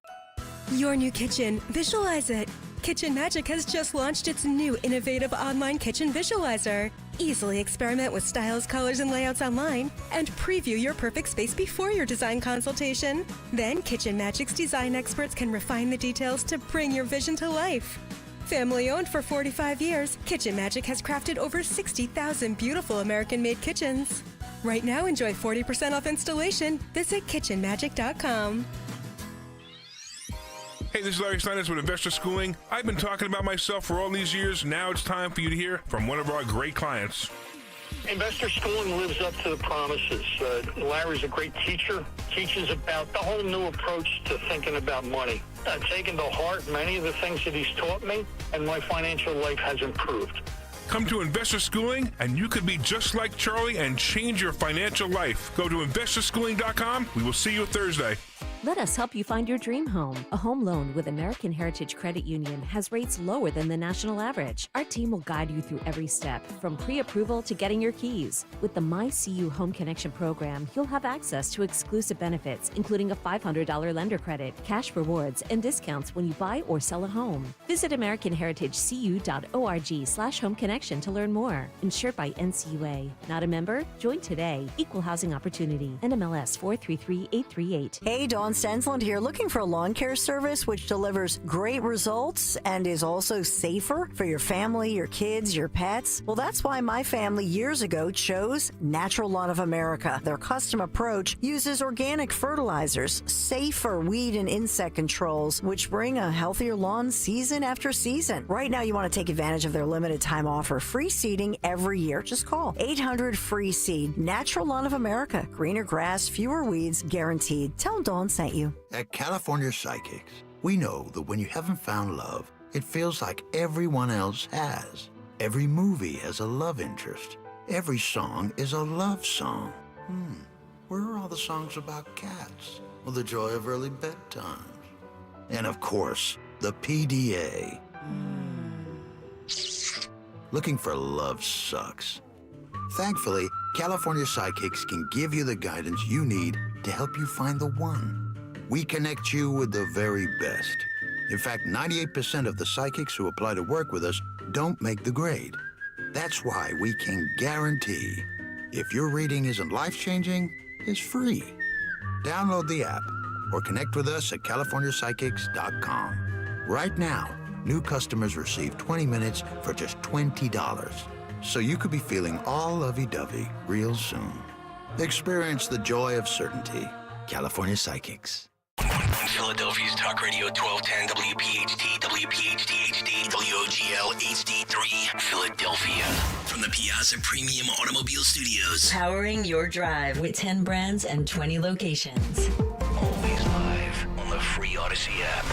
Your new kitchen. Visualize it. Kitchen Magic has just launched its new innovative online kitchen visualizer. Easily experiment with styles, colors, and layouts online and preview your perfect space before your design consultation. Then Kitchen Magic's design experts can refine the details to bring your vision to life. Family owned for 45 years, Kitchen Magic has crafted over 60,000 beautiful American-made kitchens. Right now, enjoy 40% off installation. Visit kitchenmagic.com. Hey, this is Larry Steinitz with Investor Schooling. I've been talking about myself for all these years. Now it's time for you to hear from one of our great clients. Investor Schooling lives up to the promises. Larry's a great teacher, teaches about the whole new approach to thinking about money. I've taken to heart many of the things that he's taught me, and my financial life has improved. Come to Investor Schooling, and you could be just like Charlie and change your financial life. Go to investorschooling.com. We will see you Thursday. Let us help you find your dream home. A home loan with American Heritage Credit Union has rates lower than the national average. Our team will guide you through every step, from pre-approval to getting your keys. With the MyCU Home Connection program, you'll have access to exclusive benefits, including a $500 lender credit, cash rewards, and discounts when you buy or sell a home. Visit AmericanHeritageCU.org/homeconnection to learn more. Insured by NCUA. Not a member? Join today. Equal housing opportunity. NMLS 433838. Hey, Dawn Stensland here, looking for a lawn care service which delivers great results and is also safer for your family, your kids, your pets. Well, that's why my family years ago chose Natural Lawn of America. Their custom approach uses organic fertilizers, safer weed and insect controls, which bring a healthier lawn season after season. Right now, you want to take advantage of their limited time offer, free seeding every year. Just call 800-FREE-SEED. Natural Lawn of America. Greener grass, fewer weeds, guaranteed. Tell them Dawn sent you. At California Psychics, we know that when you haven't found love, it feels like everyone else has. Every movie has a love interest. Every song is a love song. Where are all the songs about cats or the joy of early bedtimes? And of course, the PDA. Looking for love sucks. Thankfully, California Psychics can give you the guidance you need to help you find the one. We connect you with the very best. In fact, 98% of the psychics who apply to work with us don't make the grade. That's why we can guarantee if your reading isn't life-changing, it's free. Download the app or connect with us at CaliforniaPsychics.com. Right now, new customers receive 20 minutes for just $20. So you could be feeling all lovey-dovey real soon. Experience the joy of certainty. California Psychics. On Philadelphia's Talk Radio 1210 WPHT, WPHT HD, WOGL HD3, Philadelphia. From the Piazza Premium Automobile Studios. Powering your drive with 10 brands and 20 locations. Always live on the free Odyssey app.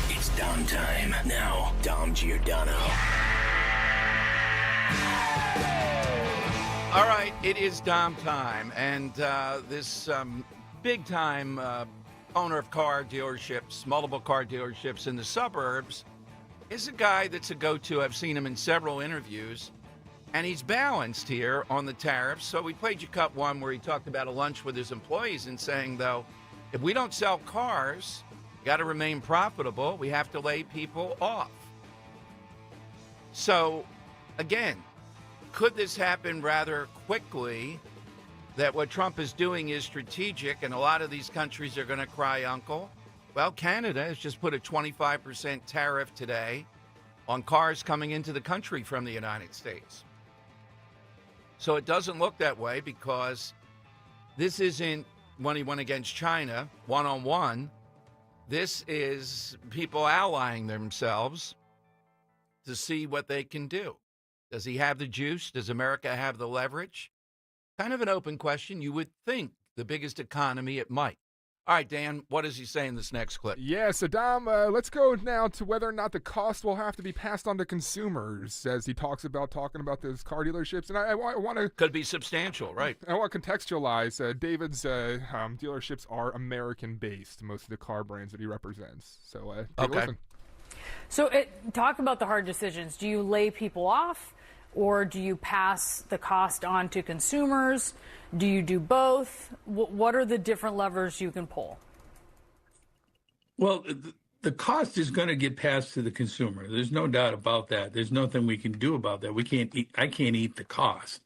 It's Dom time. Now, Dom Giordano. All right, it is Dom time, and this big-time owner of car dealerships, multiple car dealerships in the suburbs, is a guy that's a go-to. I've seen him in several interviews, and he's balanced here on the tariffs. So we played you cut one where he talked about a lunch with his employees and saying, though, if we don't sell cars, we got to remain profitable. We have to lay people off. So, again, could this happen rather quickly, that what Trump is doing is strategic and a lot of these countries are going to cry uncle? Well, Canada has just put a 25% tariff today on cars coming into the country from the United States. So it doesn't look that way because this isn't when he went against China one-on-one. This is people allying themselves to see what they can do. Does he have the juice? Does America have the leverage? Kind of an open question. You would think the biggest economy, it might. All right, Dan, what does he say in this next clip? Yeah, so Dom, let's go now to whether or not the cost will have to be passed on to consumers, as he talking about those car dealerships. And I want to... Could be substantial, right? I want to contextualize. David's dealerships are American-based, most of the car brands that he represents. So take a listen. So talk about the hard decisions. Do you lay people off? Or do you pass the cost on to consumers? Do you do both? What are the different levers you can pull? Well, the cost is going to get passed to the consumer. There's no doubt about that. There's nothing we can do about that. I can't eat the cost.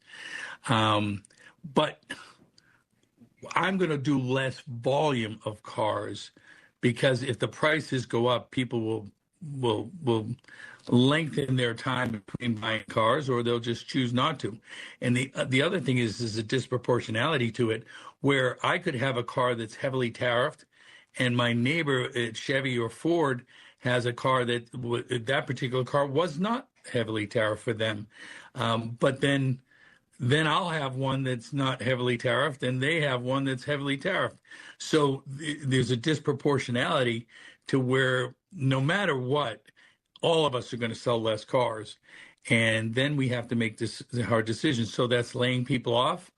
But I'm going to do less volume of cars because if the prices go up, people will lengthen their time between buying cars, or they'll just choose not to. And the other thing is a disproportionality to it, where I could have a car that's heavily tariffed, and my neighbor at Chevy or Ford has a car that particular car was not heavily tariffed for them. But then I'll have one that's not heavily tariffed, and they have one that's heavily tariffed. So there's a disproportionality to where no matter what, all of us are going to sell less cars. And then we have to make the hard decisions. So that's laying people off.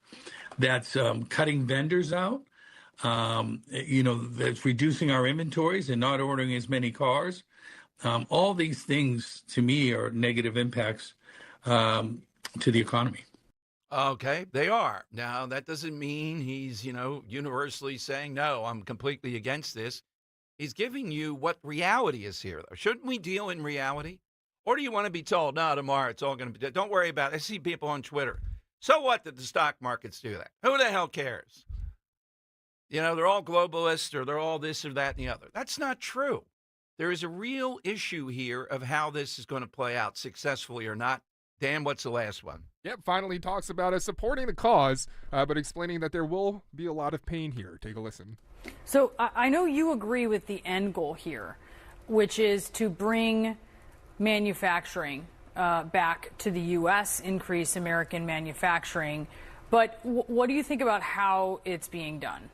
That's cutting vendors out. That's reducing our inventories and not ordering as many cars. All these things, to me, are negative impacts to the economy. Okay, they are. Now, that doesn't mean he's, universally saying, no, I'm completely against this. He's giving you what reality is here, though. Shouldn't we deal in reality? Or do you want to be told, no, tomorrow it's all going to be, don't worry about it. I see people on Twitter. So what that the stock markets do that? Who the hell cares? They're all globalists, or they're all this or that and the other. That's not true. There is a real issue here of how this is going to play out, successfully or not. Dan, what's the last one? Yep, finally he talks about supporting the cause, but explaining that there will be a lot of pain here. Take a listen. So I know you agree with the end goal here, which is to bring manufacturing back to the U.S., increase American manufacturing. But what do you think about how it's being done?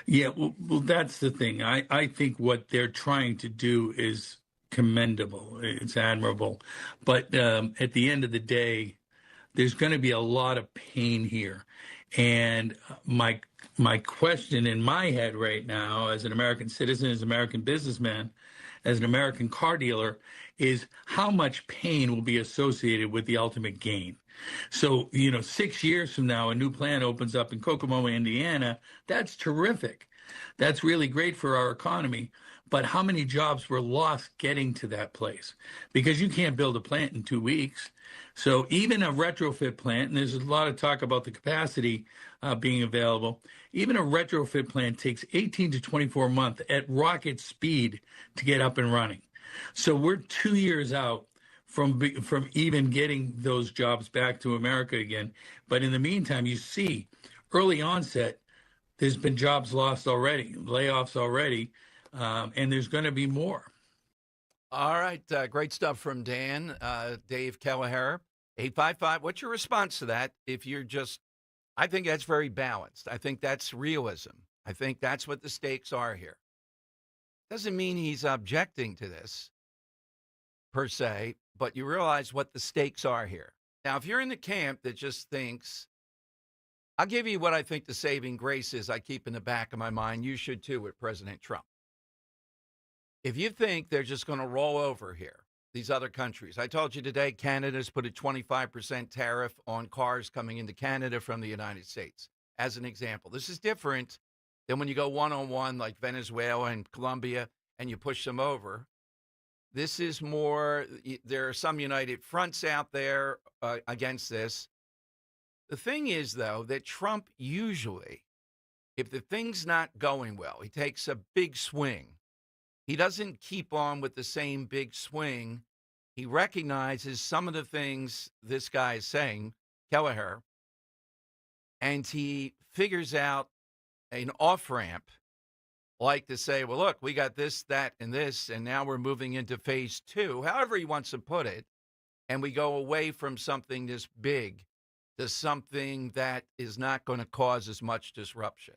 Yeah, well, that's the thing. I think what they're trying to do is commendable. It's admirable. But at the end of the day, there's going to be a lot of pain here. And my question in my head right now, as an American citizen, as an American businessman, as an American car dealer, is how much pain will be associated with the ultimate gain. So, 6 years from now, a new plant opens up in Kokomo, Indiana. That's terrific. That's really great for our economy. But how many jobs were lost getting to that place? Because you can't build a plant in 2 weeks. So even a retrofit plant, and there's a lot of talk about the capacity being available, even a retrofit plant takes 18 to 24 months at rocket speed to get up and running. So we're 2 years out from even getting those jobs back to America again. But in the meantime, you see early onset, there's been jobs lost already, layoffs already, and there's going to be more. All right. Great stuff from Dan. Dave Kelleher, 855. What's your response to that? If you're I think that's very balanced. I think that's realism. I think that's what the stakes are here. Doesn't mean he's objecting to this per se, but you realize what the stakes are here. Now, if you're in the camp that just thinks, I'll give you what I think the saving grace is I keep in the back of my mind. You should too with President Trump. If you think they're just going to roll over here, these other countries. I told you today, Canada's put a 25% tariff on cars coming into Canada from the United States, as an example. This is different than when you go one-on-one like Venezuela and Colombia and you push them over. This is more, there are some united fronts out there against this. The thing is, though, that Trump usually, if the thing's not going well, he takes a big swing. He doesn't keep on with the same big swing. He recognizes some of the things this guy is saying, Kelleher, and he figures out an off-ramp, like to say, well, look, we got this, that, and this, and now we're moving into phase 2, however he wants to put it, and we go away from something this big to something that is not going to cause as much disruption.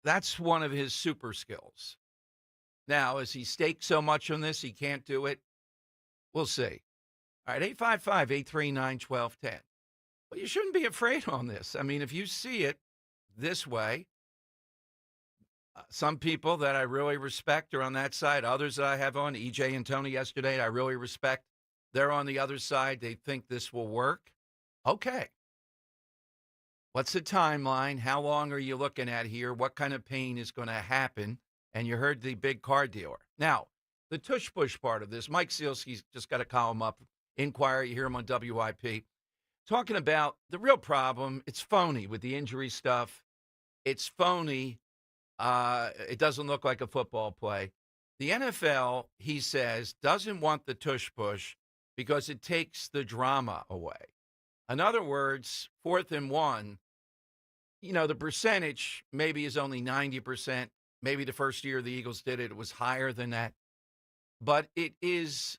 That's one of his super skills. Now, as he staked so much on this, he can't do it. We'll see. All right, 855-839-1210. Well, you shouldn't be afraid on this. I mean, if you see it this way, some people that I really respect are on that side. Others that I have on, EJ and Tony yesterday, I really respect. They're on the other side. They think this will work. Okay. What's the timeline? How long are you looking at here? What kind of pain is going to happen? And you heard the big car dealer. Now, the tush-push part of this, Mike Sealski's just got a column up, Inquirer, you hear him on WIP, talking about the real problem. It's phony with the injury stuff. It's phony. It doesn't look like a football play. The NFL, he says, doesn't want the tush-push because it takes the drama away. In other words, 4th and 1, the percentage maybe is only 90%. Maybe the first year the Eagles did it, it was higher than that. But it is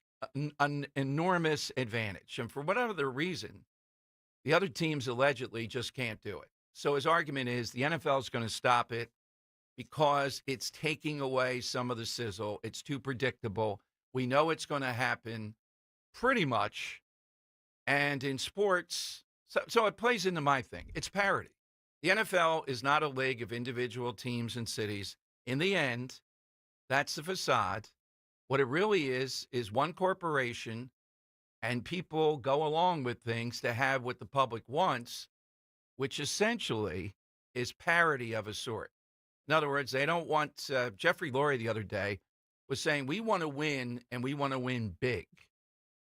an enormous advantage. And for whatever reason, the other teams allegedly just can't do it. So his argument is the NFL is going to stop it because it's taking away some of the sizzle. It's too predictable. We know it's going to happen pretty much. And in sports, so it plays into my thing. It's parity. The NFL is not a league of individual teams and cities. In the end, that's the facade. What it really is one corporation, and people go along with things to have what the public wants, which essentially is parity of a sort. In other words, they don't want, Jeffrey Lurie the other day was saying, we want to win, and we want to win big.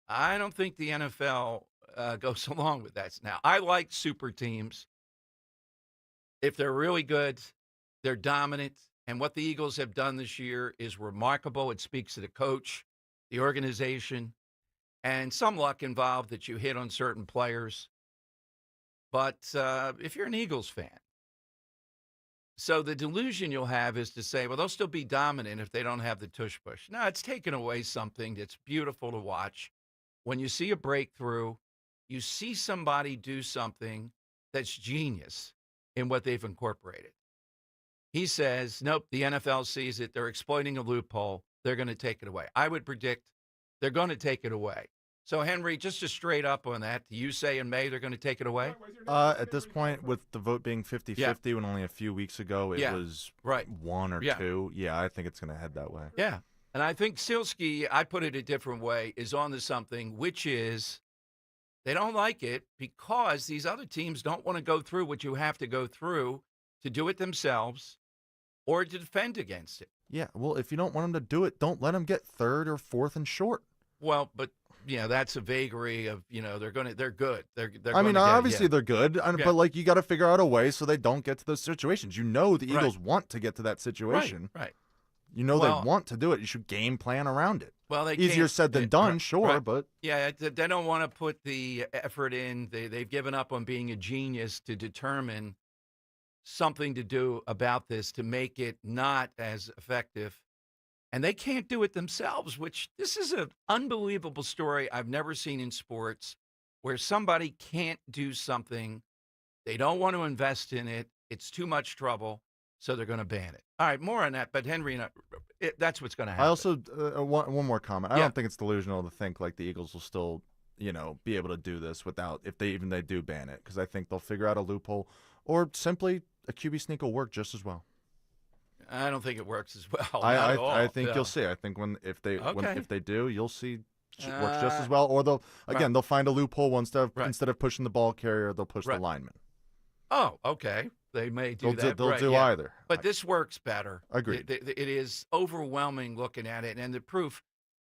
I don't think the NFL goes along with that. Now, I like super teams. If they're really good, they're dominant. And what the Eagles have done this year is remarkable. It speaks to the coach, the organization, and some luck involved that you hit on certain players. But if you're an Eagles fan, so the delusion you'll have is to say, well, they'll still be dominant if they don't have the tush-push. No, it's taken away something that's beautiful to watch. When you see a breakthrough, you see somebody do something that's genius in what they've incorporated. He says, nope, the NFL sees it. They're exploiting a loophole. They're going to take it away. I would predict they're going to take it away. So, Henry, just to straight up on that, do you say in May they're going to take it away? At this point, with the vote being 50-50, when only a few weeks ago it was one or two, I think it's going to head that way. Yeah. And I think Silsky, I put it a different way, is on to something, which is they don't like it because these other teams don't want to go through what you have to go through to do it themselves or to defend against it. Yeah, well, if you don't want them to do it, don't let them get third or fourth and short. Well, but that's a vagary of they're good. They're obviously they're good, but like you got to figure out a way so they don't get to those situations. You know the Eagles want to get to that situation. Right. You know they want to do it. You should game plan around it. Well, they easier said than done, sure, but they don't want to put the effort in. They've given up on being a genius to determine something to do about this to make it not as effective. And they can't do it themselves, which this is an unbelievable story I've never seen in sports where somebody can't do something. They don't want to invest in it. It's too much trouble, so they're going to ban it. All right, more on that. But, Henry, that's what's going to happen. I also, one more comment. I don't think it's delusional to think like the Eagles will still, be able to do this without, if they do ban it, because I think they'll figure out a loophole or simply a QB sneak will work just as well. I don't think it works as well. I think you'll see. I think if they do, you'll see it works just as well. Or they'll find a loophole instead of pushing the ball carrier, they'll push the lineman. Oh, okay. They may do that. They'll do either. But this works better. Agreed. It is overwhelming looking at it, and the proof.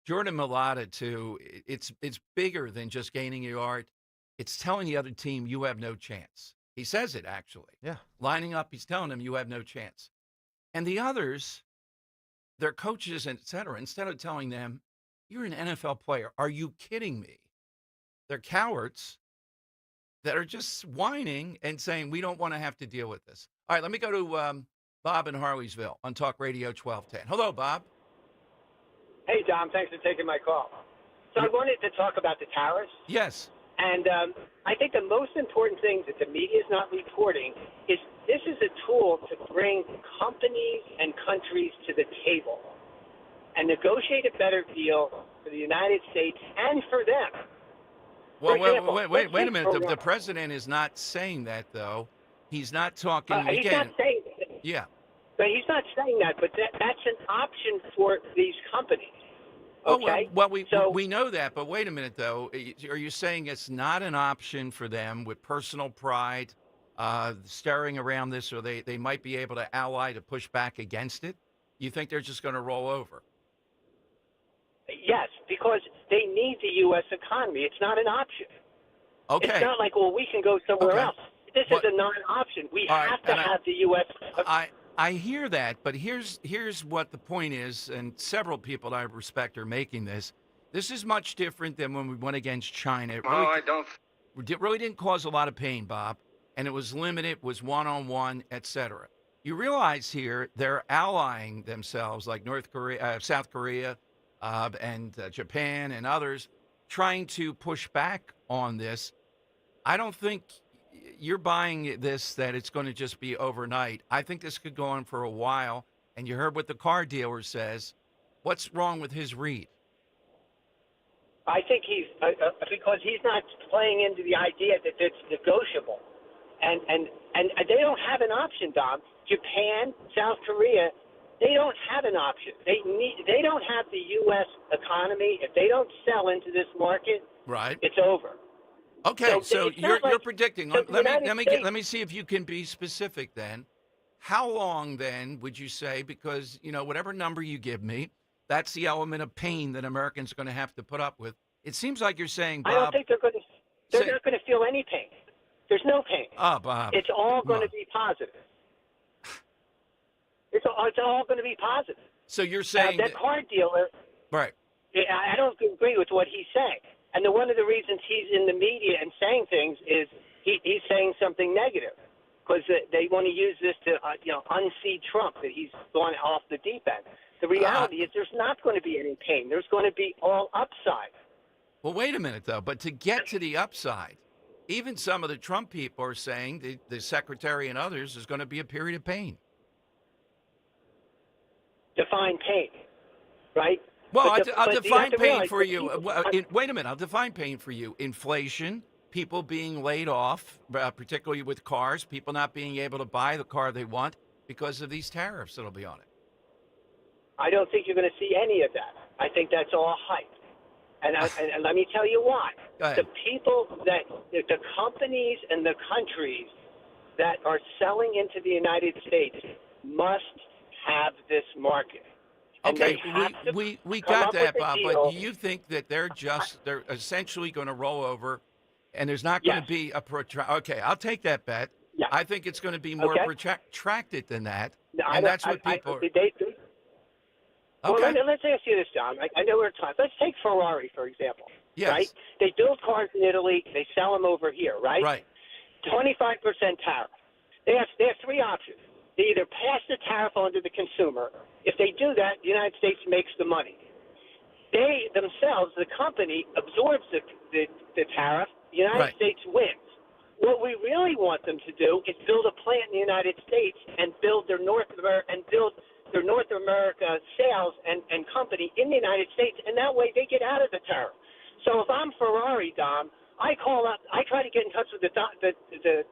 Jordan Mailata too. It's bigger than just gaining a yard. It's telling the other team you have no chance. He says it actually. Yeah. Lining up, he's telling them you have no chance. And the others, their coaches, et cetera, instead of telling them, you're an NFL player, are you kidding me? They're cowards that are just whining and saying, we don't want to have to deal with this. All right, let me go to Bob in Harleysville on Talk Radio 1210. Hello, Bob. Hey, Dom. Thanks for taking my call. So I wanted to talk about the tariffs. Yes. And I think the most important thing that the media is not reporting is this is a tool to bring companies and countries to the table and negotiate a better deal for the United States and for them. Well, wait a minute. The president is not saying that, though. He's not talking again. He's not saying that. Yeah. But he's not saying that, but that's an option for these companies. Okay. Well, we know that, but wait a minute, though. Are you saying it's not an option for them with personal pride staring around this, or they might be able to ally to push back against it? You think they're just going to roll over? Yes, because they need the U.S. economy. It's not an option. Okay. It's not like, well, we can go somewhere else. This is a non-option. We have to have the U.S. I hear that, but here's what the point is, and several people that I respect are making this. This is much different than when we went against China. It really didn't cause a lot of pain, Bob, and it was limited, was one-on-one, et cetera. You realize here they're allying themselves, like South Korea, and Japan and others, trying to push back on this. I don't think you're buying this that it's going to just be overnight. I think this could go on for a while. And you heard what the car dealer says. What's wrong with his read? I think he's because he's not playing into the idea that it's negotiable, and they don't have an option, Dom. Japan, South Korea, they don't have an option. They don't have the U.S. economy. If they don't sell into this market, right, it's over. Okay, so you're predicting. Let me see if you can be specific then. How long then would you say? Because whatever number you give me, that's the element of pain that Americans are going to have to put up with. It seems like you're saying, Bob. I don't think they're going to. They're not going to feel any pain. There's no pain. Oh, Bob. It's all going to be positive. It's all going to be positive. So you're saying that car dealer. Right. I don't agree with what he's saying. And one of the reasons he's in the media and saying things is he's saying something negative because they want to use this to unseat Trump, that he's gone off the deep end. The reality is there's not going to be any pain. There's going to be all upside. Well, wait a minute, though. But to get to the upside, even some of the Trump people are saying, the secretary and others, is going to be a period of pain. Define pain, right? Well, But I'll but you define have to pain realize for that you. Wait a minute. I'll define pain for you. Inflation, people being laid off, particularly with cars, people not being able to buy the car they want because of these tariffs that'll be on it. I don't think you're going to see any of that. I think that's all hype. And let me tell you why. The people the companies and the countries that are selling into the United States must have this market. And Okay, they have to we come got up that, with a Bob. deal. But you think that they're essentially going to roll over, and there's not going to be a Okay, I'll take that bet. Yeah. I think it's going to be more protracted than that, and that's what people. Well, let's ask you this, John. I know we're talking. Let's take Ferrari, for example. Yes. Right? They build cars in Italy. They sell them over here, right? Right. 25% tariff. They have three options. They either pass the tariff on to the consumer. If they do that, the United States makes the money. They themselves, the company, absorbs the tariff. The United States wins. What we really want them to do is build a plant in the United States and build their North America sales and company in the United States, and that way they get out of the tariff. So if I'm Ferrari, Dom, I try to get in touch with the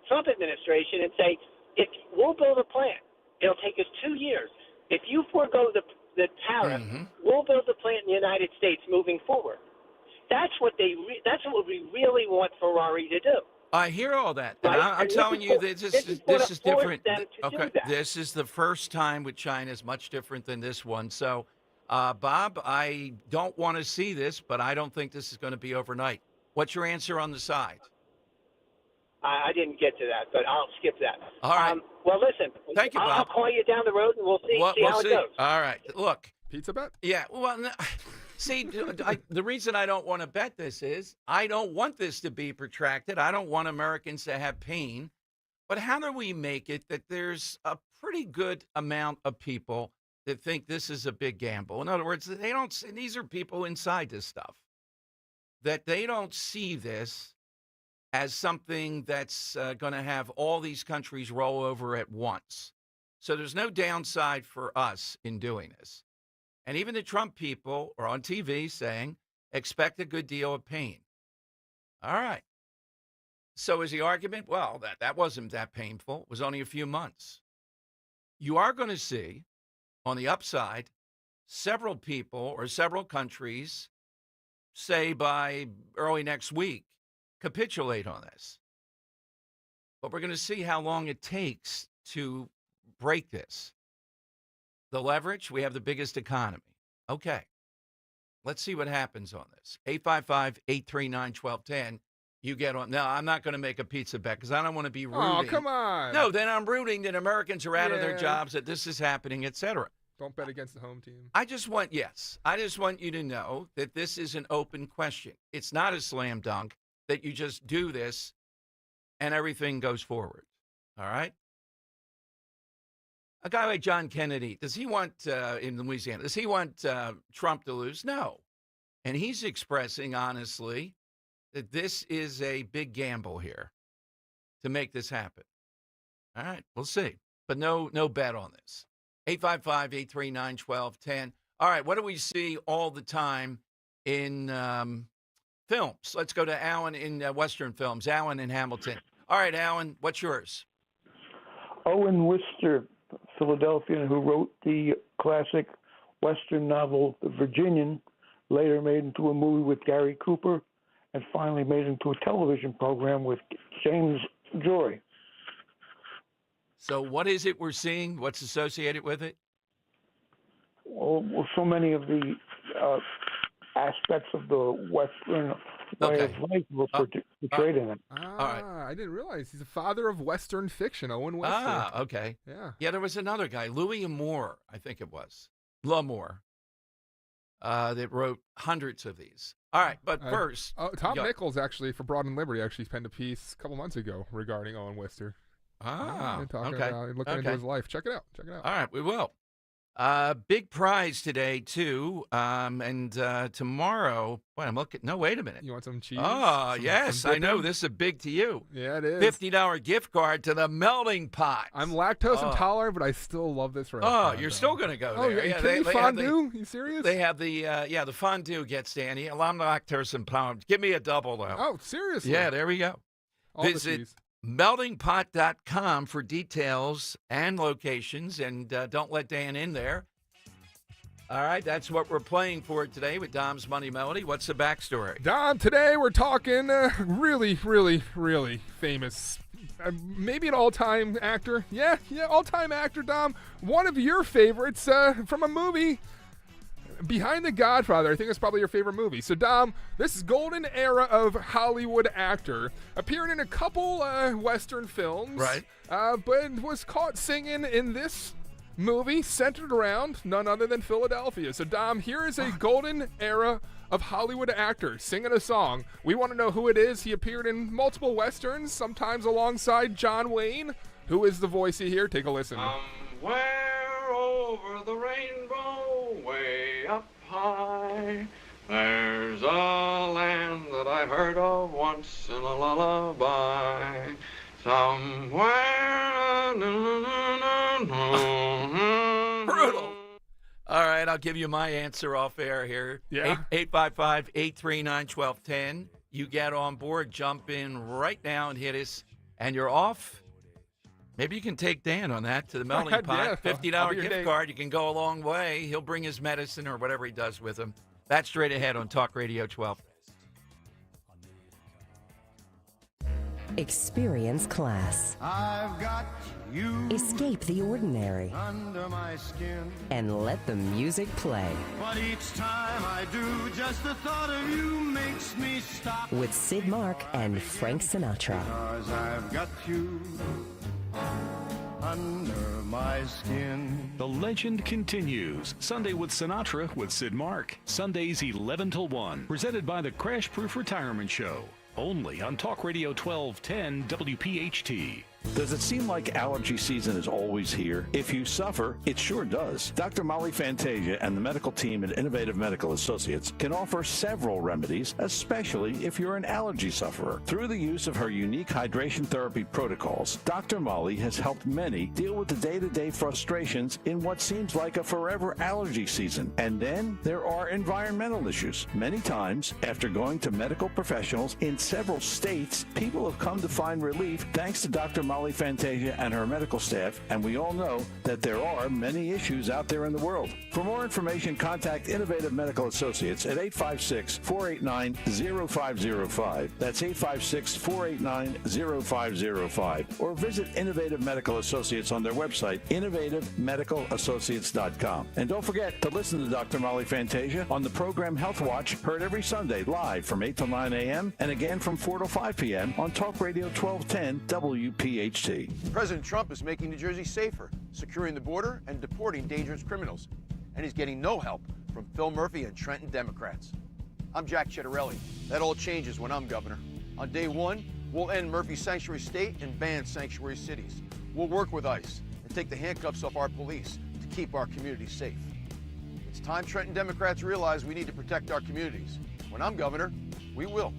Trump administration and say, if we'll build a plant, it'll take us 2 years. If you forego the tariff, we'll build a plant in the United States moving forward. That's what that's what we really want Ferrari to do. I hear all that. And Right? I'm telling you, this is different. Okay, this is the first time with China is much different than this one. So, Bob, I don't want to see this, but I don't think this is going to be overnight. What's your answer on the side? I didn't get to that, but I'll skip that. All right. Well, listen. Thank you, Bob. I'll call you down the road, and we'll see how it goes. All right. Look. Pizza bet? Yeah. Well, no, see, the reason I don't want to bet this is I don't want this to be protracted. I don't want Americans to have pain. But how do we make it that there's a pretty good amount of people that think this is a big gamble? In other words, they don't. These are people inside this stuff that they don't see this as something that's going to have all these countries roll over at once. So there's no downside for us in doing this. And even the Trump people are on TV saying, expect a good deal of pain. All right. So is the argument, well, that wasn't that painful. It was only a few months. You are going to see, on the upside, several people or several countries, say by early next week, capitulate on this. But we're going to see how long it takes to break this. The leverage, we have the biggest economy. Okay. Let's see what happens on this. 855-839-1210. You get on. No, I'm not going to make a pizza bet because I don't want to be rooting. Oh, come on. No, then I'm rooting that Americans are out of their jobs, that this is happening, etc. Don't bet against the home team. I just want you to know that this is an open question. It's not a slam dunk that you just do this and everything goes forward. All right? A guy like John Kennedy, does he want, in Louisiana, does he want Trump to lose? No. And he's expressing, honestly, that this is a big gamble here to make this happen. All right, we'll see. But no bet on this. 855-839-1210. All right, what do we see all the time in films? Let's go to Alan in Western Films. Alan in Hamilton. All right, Alan, what's yours? Owen Wister, Philadelphian, who wrote the classic Western novel The Virginian, later made into a movie with Gary Cooper, and finally made into a television program with James Joy. So what is it we're seeing? What's associated with it? Well, so many of the aspects of the Western way of life were portrayed in it. All right. I didn't realize he's the father of Western fiction, Owen Wister. Okay. Yeah. Yeah, there was another guy, Louis L'Amour, I think it was. L'Amour. That wrote hundreds of these. All right, but first... Tom Nichols, actually, for Broad and Liberty, actually penned a piece a couple months ago regarding Owen Wister. Talking about looking into his life. Check it out. All right, we will. Big prize today, too. And tomorrow, boy, I'm looking. No, wait a minute. You want some cheese? Oh, yes. I know. This is big to you. Yeah, it is. $50 gift card to the Melting Pot. I'm lactose intolerant, but I still love this restaurant. Oh, you're still going to go there. Oh, yeah. They fondue? You serious? They have the fondue gets Danny. I'm lactose intolerant. Give me a double, though. Oh, seriously? Yeah, there we go. All the Visit cheese. meltingpot.com for details and locations, and don't let Dan in there. All right, that's what we're playing for today with Dom's Money Melody. What's the backstory? Dom, today we're talking really, really, really famous, maybe an all-time actor. Yeah, all-time actor, Dom. One of your favorites from a movie, Behind the Godfather. I think it's probably your favorite movie. So, Dom, this is golden era of Hollywood actor. Appeared in a couple Western films. Right. But was caught singing in this movie centered around none other than Philadelphia. So, Dom, here is a golden era of Hollywood actor singing a song. We want to know who it is. He appeared in multiple Westerns, sometimes alongside John Wayne. Who is the voice you hear? Take a listen. Somewhere over the rainbow, way up high, there's a land that I've heard of once in a lullaby. Somewhere. Brutal. All right, I'll give you my answer off air here. Yeah. 855-839-1210. You get on board, jump in right now and hit us, and you're off. Maybe you can take Dan on that to the Melting Pot. Yeah. $50 gift card. You can go a long way. He'll bring his medicine or whatever he does with him. That's straight ahead on Talk Radio 12. Experience class. I've got you. Escape the ordinary. Under my skin. And let the music play. But each time I do, just the thought of you makes me stop. With Sid Mark and Frank Sinatra. 'Cause I've got you under my skin. The legend continues. Sunday with Sinatra with Sid Mark. Sundays 11 till 1. Presented by the Crash Proof Retirement Show. Only on Talk Radio 1210 WPHT. Does it seem like allergy season is always here? If you suffer, it sure does. Dr. Molly Fantasia and the medical team at Innovative Medical Associates can offer several remedies, especially if you're an allergy sufferer. Through the use of her unique hydration therapy protocols, Dr. Molly has helped many deal with the day-to-day frustrations in what seems like a forever allergy season. And then there are environmental issues. Many times, after going to medical professionals in several states, people have come to find relief thanks to Dr. Molly Fantasia and her medical staff, and we all know that there are many issues out there in the world. For more information, contact Innovative Medical Associates at 856-489-0505. That's 856-489-0505. Or visit Innovative Medical Associates on their website, innovativemedicalassociates.com. And don't forget to listen to Dr. Molly Fantasia on the program Health Watch, heard every Sunday live from 8 to 9 a.m. and again from 4 to 5 p.m. on Talk Radio 1210 WPHT. President Trump is making New Jersey safer, securing the border and deporting dangerous criminals. And he's getting no help from Phil Murphy and Trenton Democrats. I'm Jack Chittarelli. That all changes when I'm governor. On day one, we'll end Murphy's sanctuary state and ban sanctuary cities. We'll work with ICE and take the handcuffs off our police to keep our communities safe. It's time Trenton Democrats realize we need to protect our communities. When I'm governor, we will.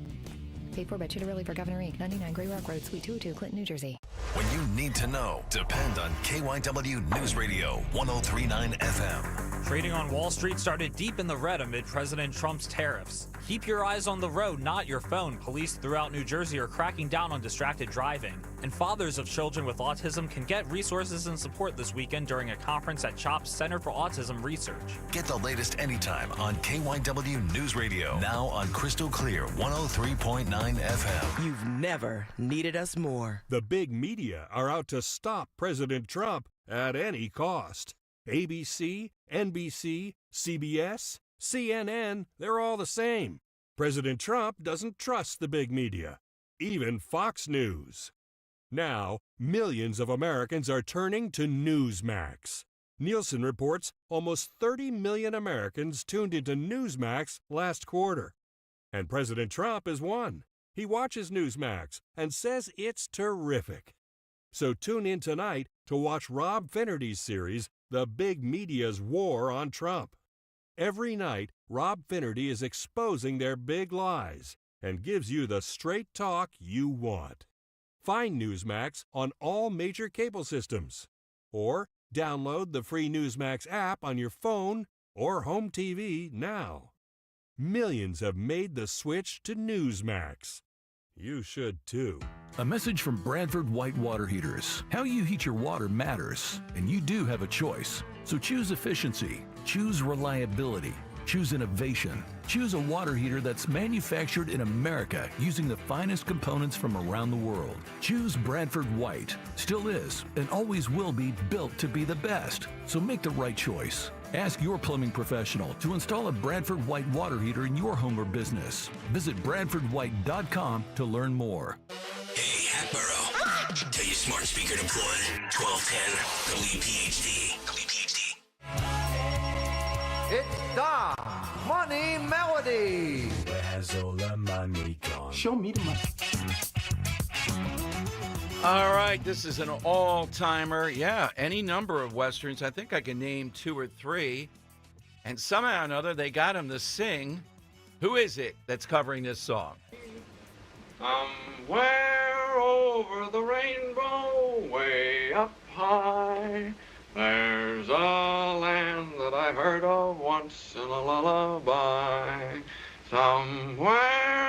Paid for by Chitterelli for Governor Inc. 99 Gray Rock Road, Suite 202, Clinton, New Jersey. When you need to know, depend on KYW News Radio 103.9 FM. Trading on Wall Street started deep in the red amid President Trump's tariffs. Keep your eyes on the road, not your phone. Police throughout New Jersey are cracking down on distracted driving. And fathers of children with autism can get resources and support this weekend during a conference at CHOP's Center for Autism Research. Get the latest anytime on KYW News Radio. Now on Crystal Clear 103.9 FM. You've never needed us more. The big media are out to stop President Trump at any cost. ABC, NBC, CBS, CNN, they're all the same. President Trump doesn't trust the big media, even Fox News. Now, millions of Americans are turning to Newsmax. Nielsen reports almost 30 million Americans tuned into Newsmax last quarter. And President Trump is one. He watches Newsmax and says it's terrific. So tune in tonight to watch Rob Finnerty's series, The Big Media's War on Trump. Every night, Rob Finnerty is exposing their big lies and gives you the straight talk you want. Find Newsmax on all major cable systems, or download the free Newsmax app on your phone or home TV now. Millions have made the switch to Newsmax. You should too. A message from Bradford White Water Heaters. How you heat your water matters, and you do have a choice. So choose efficiency, choose reliability, choose innovation. Choose a water heater that's manufactured in America using the finest components from around the world. Choose Bradford White. Still is and always will be built to be the best. So make the right choice. Ask your plumbing professional to install a Bradford White water heater in your home or business. Visit BradfordWhite.com to learn more. Hey, Hatboro. Tell your smart speaker deployed. 1210 WPHT. WPHT. It's the Money Melody. Where has all the money gone? Show me the money. All right, this is an all-timer. Yeah, any number of Westerns. I think I can name 2 or 3. And somehow or another, they got him to sing. Who is it that's covering this song? Somewhere over the rainbow, way up high, there's a land that I heard of once in a lullaby. Somewhere.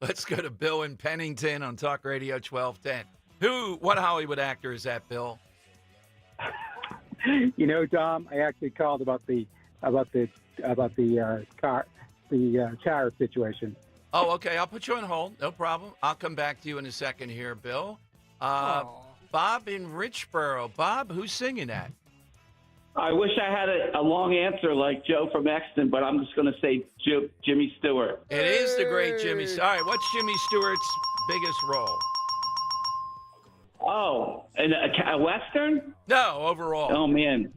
Let's go to Bill in Pennington on Talk Radio 1210. What Hollywood actor is that, Bill? You know, Dom, I actually called about the shower situation. Oh, okay. I'll put you on hold. No problem. I'll come back to you in a second here, Bill. Bob in Richboro. Bob, who's singing that? I wish I had a long answer like Joe from Exton, but I'm just going to say Jimmy Stewart. It is the great Jimmy. All right, what's Jimmy Stewart's biggest role? Oh, in a Western? No, overall. Oh, man.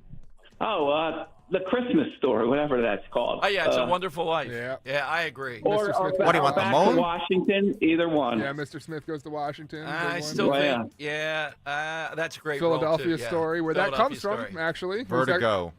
The Christmas Story, whatever that's called. Oh, yeah, It's a Wonderful Life. Yeah, I agree. Or what do you want, the moon? Washington, either one. Yeah, Mr. Smith Goes to Washington. I still think, that's a great Philadelphia role too. Story, where that comes from, actually. Vertigo.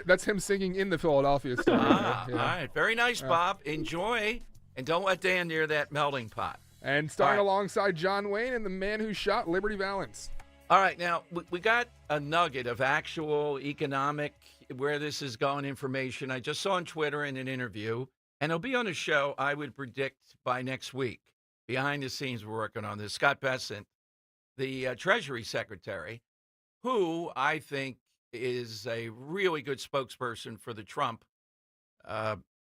That's him singing in the Philadelphia Story. All right. Very nice, Bob. Enjoy, and don't let Dan near that melting pot. And starring alongside John Wayne and the man who shot Liberty Valance. All right, now, we got a nugget of actual economic, where this is going information. I just saw on Twitter in an interview, and it'll be on the show, I would predict, by next week. Behind the scenes, we're working on this. Scott Bessent, the Treasury Secretary, who I think is a really good spokesperson for the Trump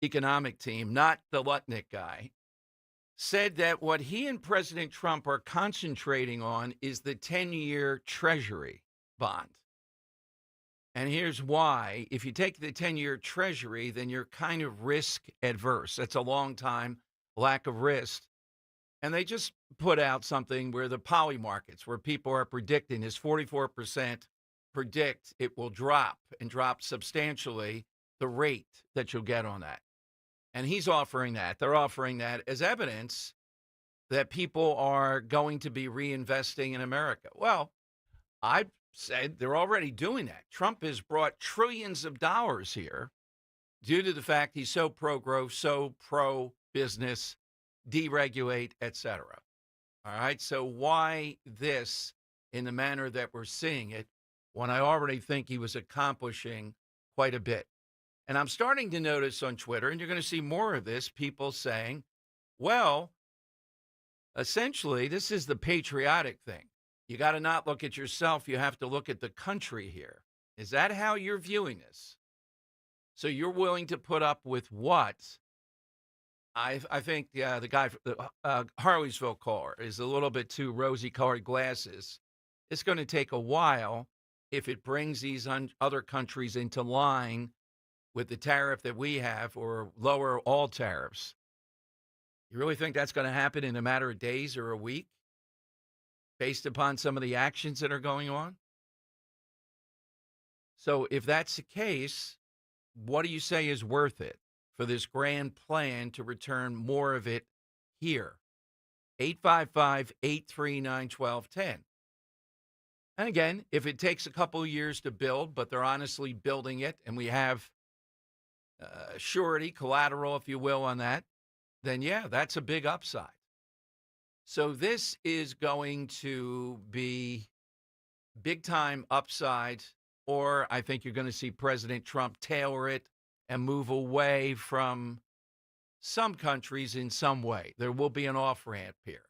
economic team, not the Lutnick guy, said that what he and President Trump are concentrating on is the 10-year Treasury bond. And here's why. If you take the 10-year Treasury, then you're kind of risk adverse. That's a long time, lack of risk. And they just put out something where the poly markets, where people are predicting, is 44% predict it will drop and drop substantially the rate that you'll get on that. And he's offering that. They're offering that as evidence that people are going to be reinvesting in America. Well, I've said they're already doing that. Trump has brought trillions of dollars here due to the fact he's so pro-growth, so pro-business, deregulate, etc. All right, so why this in the manner that we're seeing it when I already think he was accomplishing quite a bit? And I'm starting to notice on Twitter, and you're going to see more of this, people saying, well, essentially, this is the patriotic thing. You got to not look at yourself. You have to look at the country here. Is that how you're viewing this? So you're willing to put up with what? I think the guy, Harleysville caller, is a little bit too rosy-colored glasses. It's going to take a while if it brings these other countries into line with the tariff that we have, or lower all tariffs. You really think that's going to happen in a matter of days or a week based upon some of the actions that are going on? So if that's the case, what do you say is worth it for this grand plan to return more of it here. 855-839-1210. And again, if it takes a couple of years to build, but they're honestly building it, and we have surety, collateral, if you will, on that, then yeah, that's a big upside. So this is going to be big time upside, or I think you're going to see President Trump tailor it and move away from some countries in some way. There will be an off-ramp here.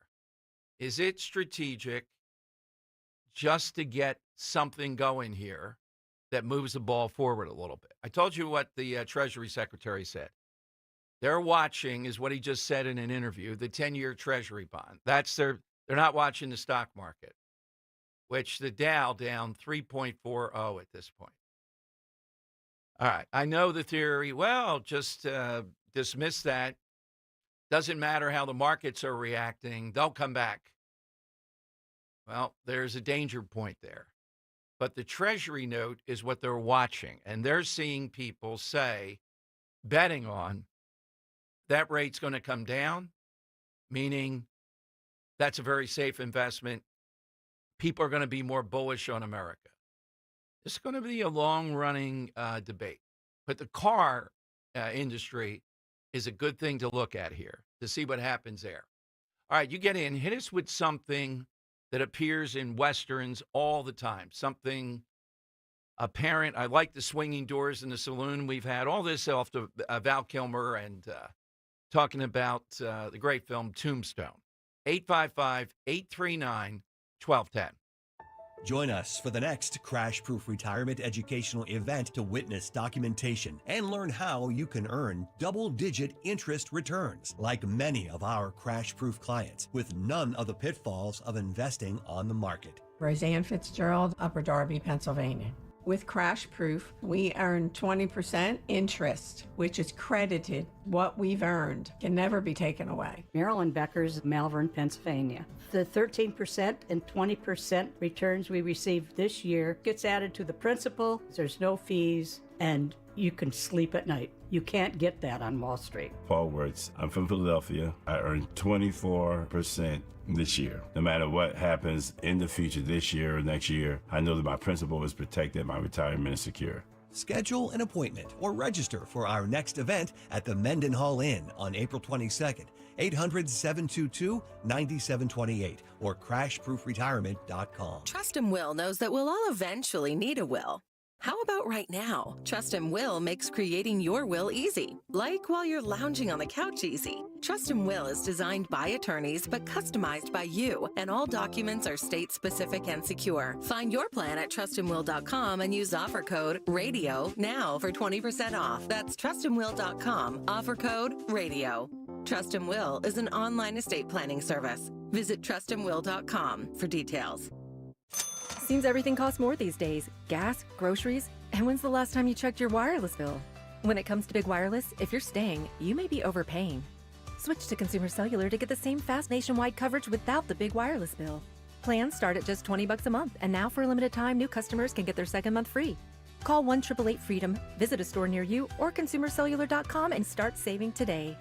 Is it strategic just to get something going here that moves the ball forward a little bit? I told you what the Treasury Secretary said. They're watching, is what he just said in an interview, the 10-year Treasury bond. They're not watching the stock market, which the Dow down 3.40 at this point. All right. I know the theory, well, just dismiss that. Doesn't matter how the markets are reacting. They'll come back. Well, there's a danger point there. But the Treasury note is what they're watching. And they're seeing people say, betting on, that rate's going to come down, meaning that's a very safe investment. People are going to be more bullish on America. This is going to be a long-running debate. But the car industry is a good thing to look at here to see what happens there. All right, you get in. Hit us with something that appears in Westerns all the time, something apparent. I like the swinging doors in the saloon. We've had all this after Val Kilmer and talking about the great film Tombstone. 855-839-1210. Join us for the next Crash Proof Retirement Educational event to witness documentation and learn how you can earn double-digit interest returns like many of our Crash Proof clients with none of the pitfalls of investing on the market. Roseanne Fitzgerald, Upper Darby, Pennsylvania. With Crash Proof, we earn 20% interest, which is credited. What we've earned can never be taken away. Marilyn Becker's, Malvern, Pennsylvania. The 13% and 20% returns we received this year gets added to the principal. There's no fees, and you can sleep at night. You can't get that on Wall Street. Paul Wirtz. I'm from Philadelphia. I earned 24% this year. No matter what happens in the future this year or next year, I know that my principal is protected, my retirement is secure. Schedule an appointment or register for our next event at the Mendenhall Inn on April 22nd, 800-722-9728 or crashproofretirement.com. Trust and Will knows that we'll all eventually need a will. How about right now? Trust and Will makes creating your will easy, like while you're lounging on the couch easy. Trust and Will is designed by attorneys but customized by you, and all documents are state-specific and secure. Find your plan at trustandwill.com and use offer code RADIO now for 20% off. That's trustandwill.com, offer code RADIO. Trust and Will is an online estate planning service. Visit trustandwill.com for details. Seems everything costs more these days. Gas, groceries, and when's the last time you checked your wireless bill? When it comes to big wireless, if you're staying, you may be overpaying. Switch to Consumer Cellular to get the same fast nationwide coverage without the big wireless bill. Plans start at just $20 a month, and now for a limited time, new customers can get their second month free. Call 1-888-FREEDOM, visit a store near you, or consumercellular.com and start saving today.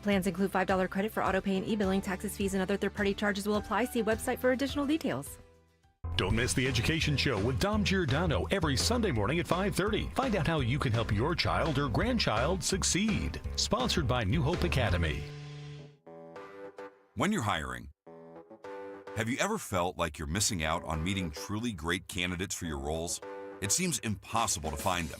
Plans include $5 credit for autopay and e-billing. Taxes, fees, and other third-party charges will apply. See website for additional details. Don't miss the Education Show with Dom Giordano every Sunday morning at 5:30. Find out how you can help your child or grandchild succeed. Sponsored by New Hope Academy. When you're hiring, have you ever felt like you're missing out on meeting truly great candidates for your roles? It seems impossible to find them,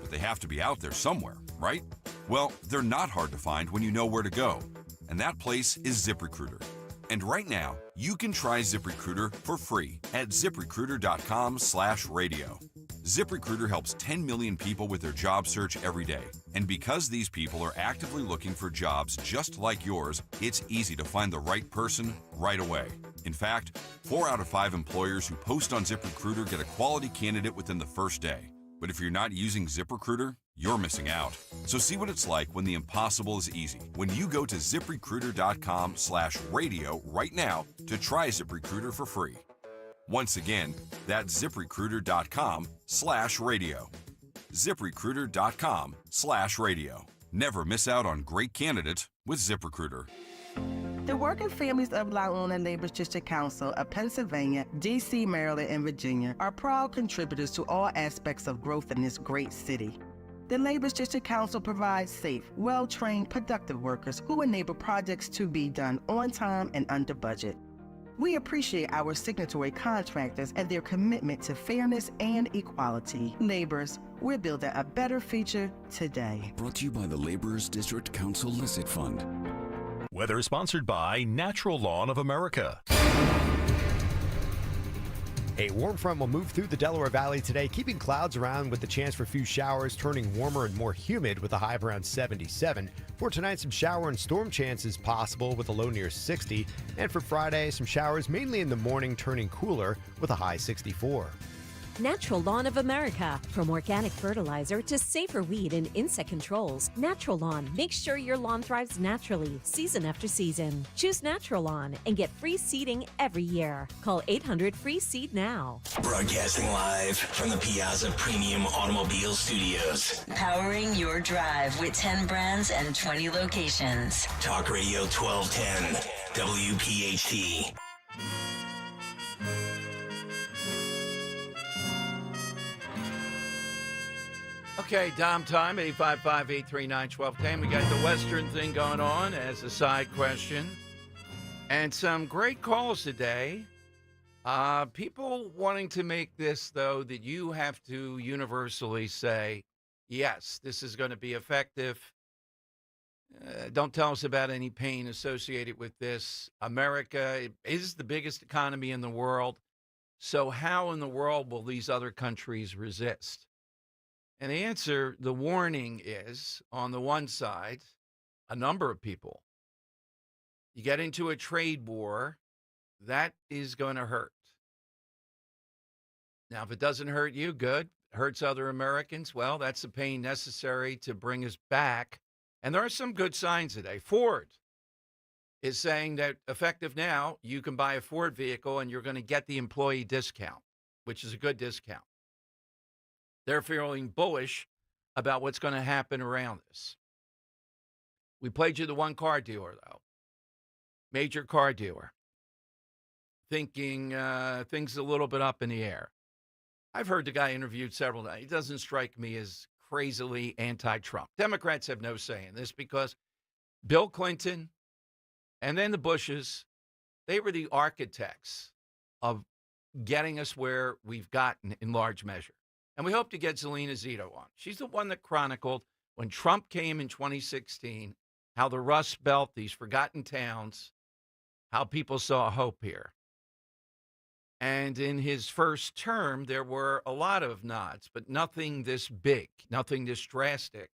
but they have to be out there somewhere, right? Well, they're not hard to find when you know where to go, and that place is ZipRecruiter. And right now, you can try ZipRecruiter for free at ZipRecruiter.com/radio. ZipRecruiter helps 10 million people with their job search every day. And because these people are actively looking for jobs just like yours, it's easy to find the right person right away. In fact, 4 out of 5 employers who post on ZipRecruiter get a quality candidate within the first day. But if you're not using ZipRecruiter, you're missing out. So see what it's like when the impossible is easy. When you go to ZipRecruiter.com/radio right now to try ZipRecruiter for free. Once again, that's ZipRecruiter.com/radio. ZipRecruiter.com/radio. Never miss out on great candidates with ZipRecruiter. The working families of La Una Neighbors District Council of Pennsylvania, D.C., Maryland, and Virginia are proud contributors to all aspects of growth in this great city. The Neighbors District Council provides safe, well-trained, productive workers who enable projects to be done on time and under budget. We appreciate our signatory contractors and their commitment to fairness and equality. Neighbors, we're building a better future today. Brought to you by the Laborers District Council Licit Fund. Weather is sponsored by Natural Lawn of America. A warm front will move through the Delaware Valley today, keeping clouds around with the chance for a few showers, turning warmer and more humid with a high of around 77. For tonight, some shower and storm chances possible with a low near 60. And for Friday, some showers mainly in the morning, turning cooler with a high 64. Natural Lawn of America. From organic fertilizer to safer weed and insect controls, Natural Lawn makes sure your lawn thrives naturally, season after season. Choose Natural Lawn and get free seeding every year. Call 800-FREE-SEED now. Broadcasting live from the Piazza Premium Automobile Studios. Powering your drive with 10 brands and 20 locations. Talk Radio 1210, WPHT. Okay, Dom time, 855-839-1210. We got the Western thing going on as a side question. And some great calls today. People wanting to make this, though, that you have to universally say, yes, this is going to be effective. Don't tell us about any pain associated with this. America is the biggest economy in the world. So how in the world will these other countries resist? And the answer, the warning is, on the one side, a number of people. You get into a trade war, that is going to hurt. Now, if it doesn't hurt you, good. Hurts other Americans, well, that's the pain necessary to bring us back. And there are some good signs today. Ford is saying that effective now, you can buy a Ford vehicle and you're going to get the employee discount, which is a good discount. They're feeling bullish about what's going to happen around this. We played you the one car dealer, though. Major car dealer. Thinking things a little bit up in the air. I've heard the guy interviewed several times. He doesn't strike me as crazily anti-Trump. Democrats have no say in this because Bill Clinton and then the Bushes, they were the architects of getting us where we've gotten in large measure. And we hope to get Zelina Zito on. She's the one that chronicled when Trump came in 2016, how the Rust Belt, these forgotten towns, how people saw hope here. And in his first term, there were a lot of nods, but nothing this big, nothing this drastic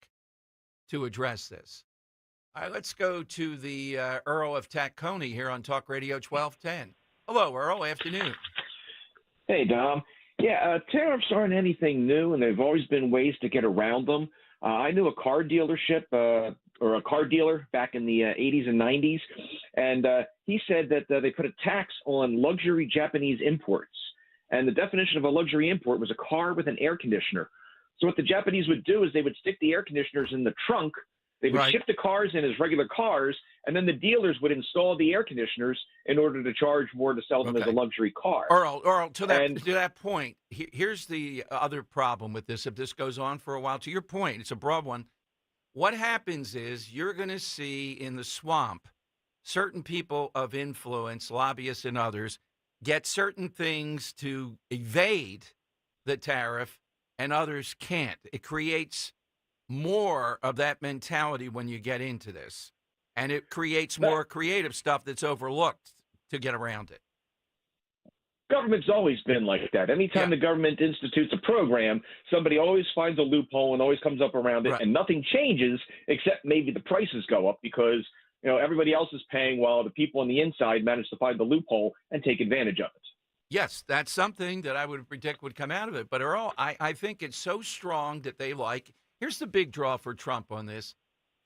to address this. All right, let's go to the Earl of Tacony here on Talk Radio 1210. Hello, Earl. Afternoon. Hey, Dom. Yeah, tariffs aren't anything new, and there've always been ways to get around them. I knew a car dealership or a car dealer back in the 80s and 90s, and he said that they put a tax on luxury Japanese imports. And the definition of a luxury import was a car with an air conditioner. So what the Japanese would do is they would stick the air conditioners in the trunk. They would ship the cars in as regular cars, and then the dealers would install the air conditioners in order to charge more to sell them as a luxury car. Earl, to that point, here's the other problem with this. If this goes on for a while, to your point, it's a broad one. What happens is you're going to see in the swamp certain people of influence, lobbyists and others, get certain things to evade the tariff, and others can't. It creates more of that mentality when you get into this. And it creates more creative stuff that's overlooked to get around it. Government's always been like that. Anytime the government institutes a program, somebody always finds a loophole and always comes up around it, and nothing changes except maybe the prices go up because everybody else is paying while the people on the inside manage to find the loophole and take advantage of it. Yes, that's something that I would predict would come out of it. But Earl, I think it's so strong that they like. Here's the big draw for Trump on this.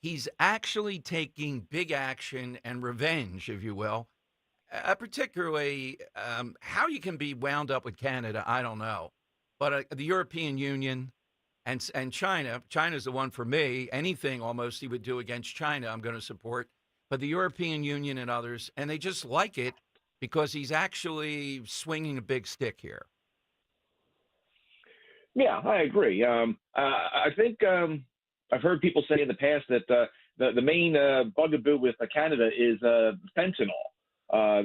He's actually taking big action and revenge, if you will. Particularly how you can be wound up with Canada, I don't know. But the European Union And China's the one for me. Anything almost he would do against China, I'm going to support. But the European Union and others, and they just like it because he's actually swinging a big stick here. Yeah, I agree. I think I've heard people say in the past that the main bugaboo with Canada is fentanyl. I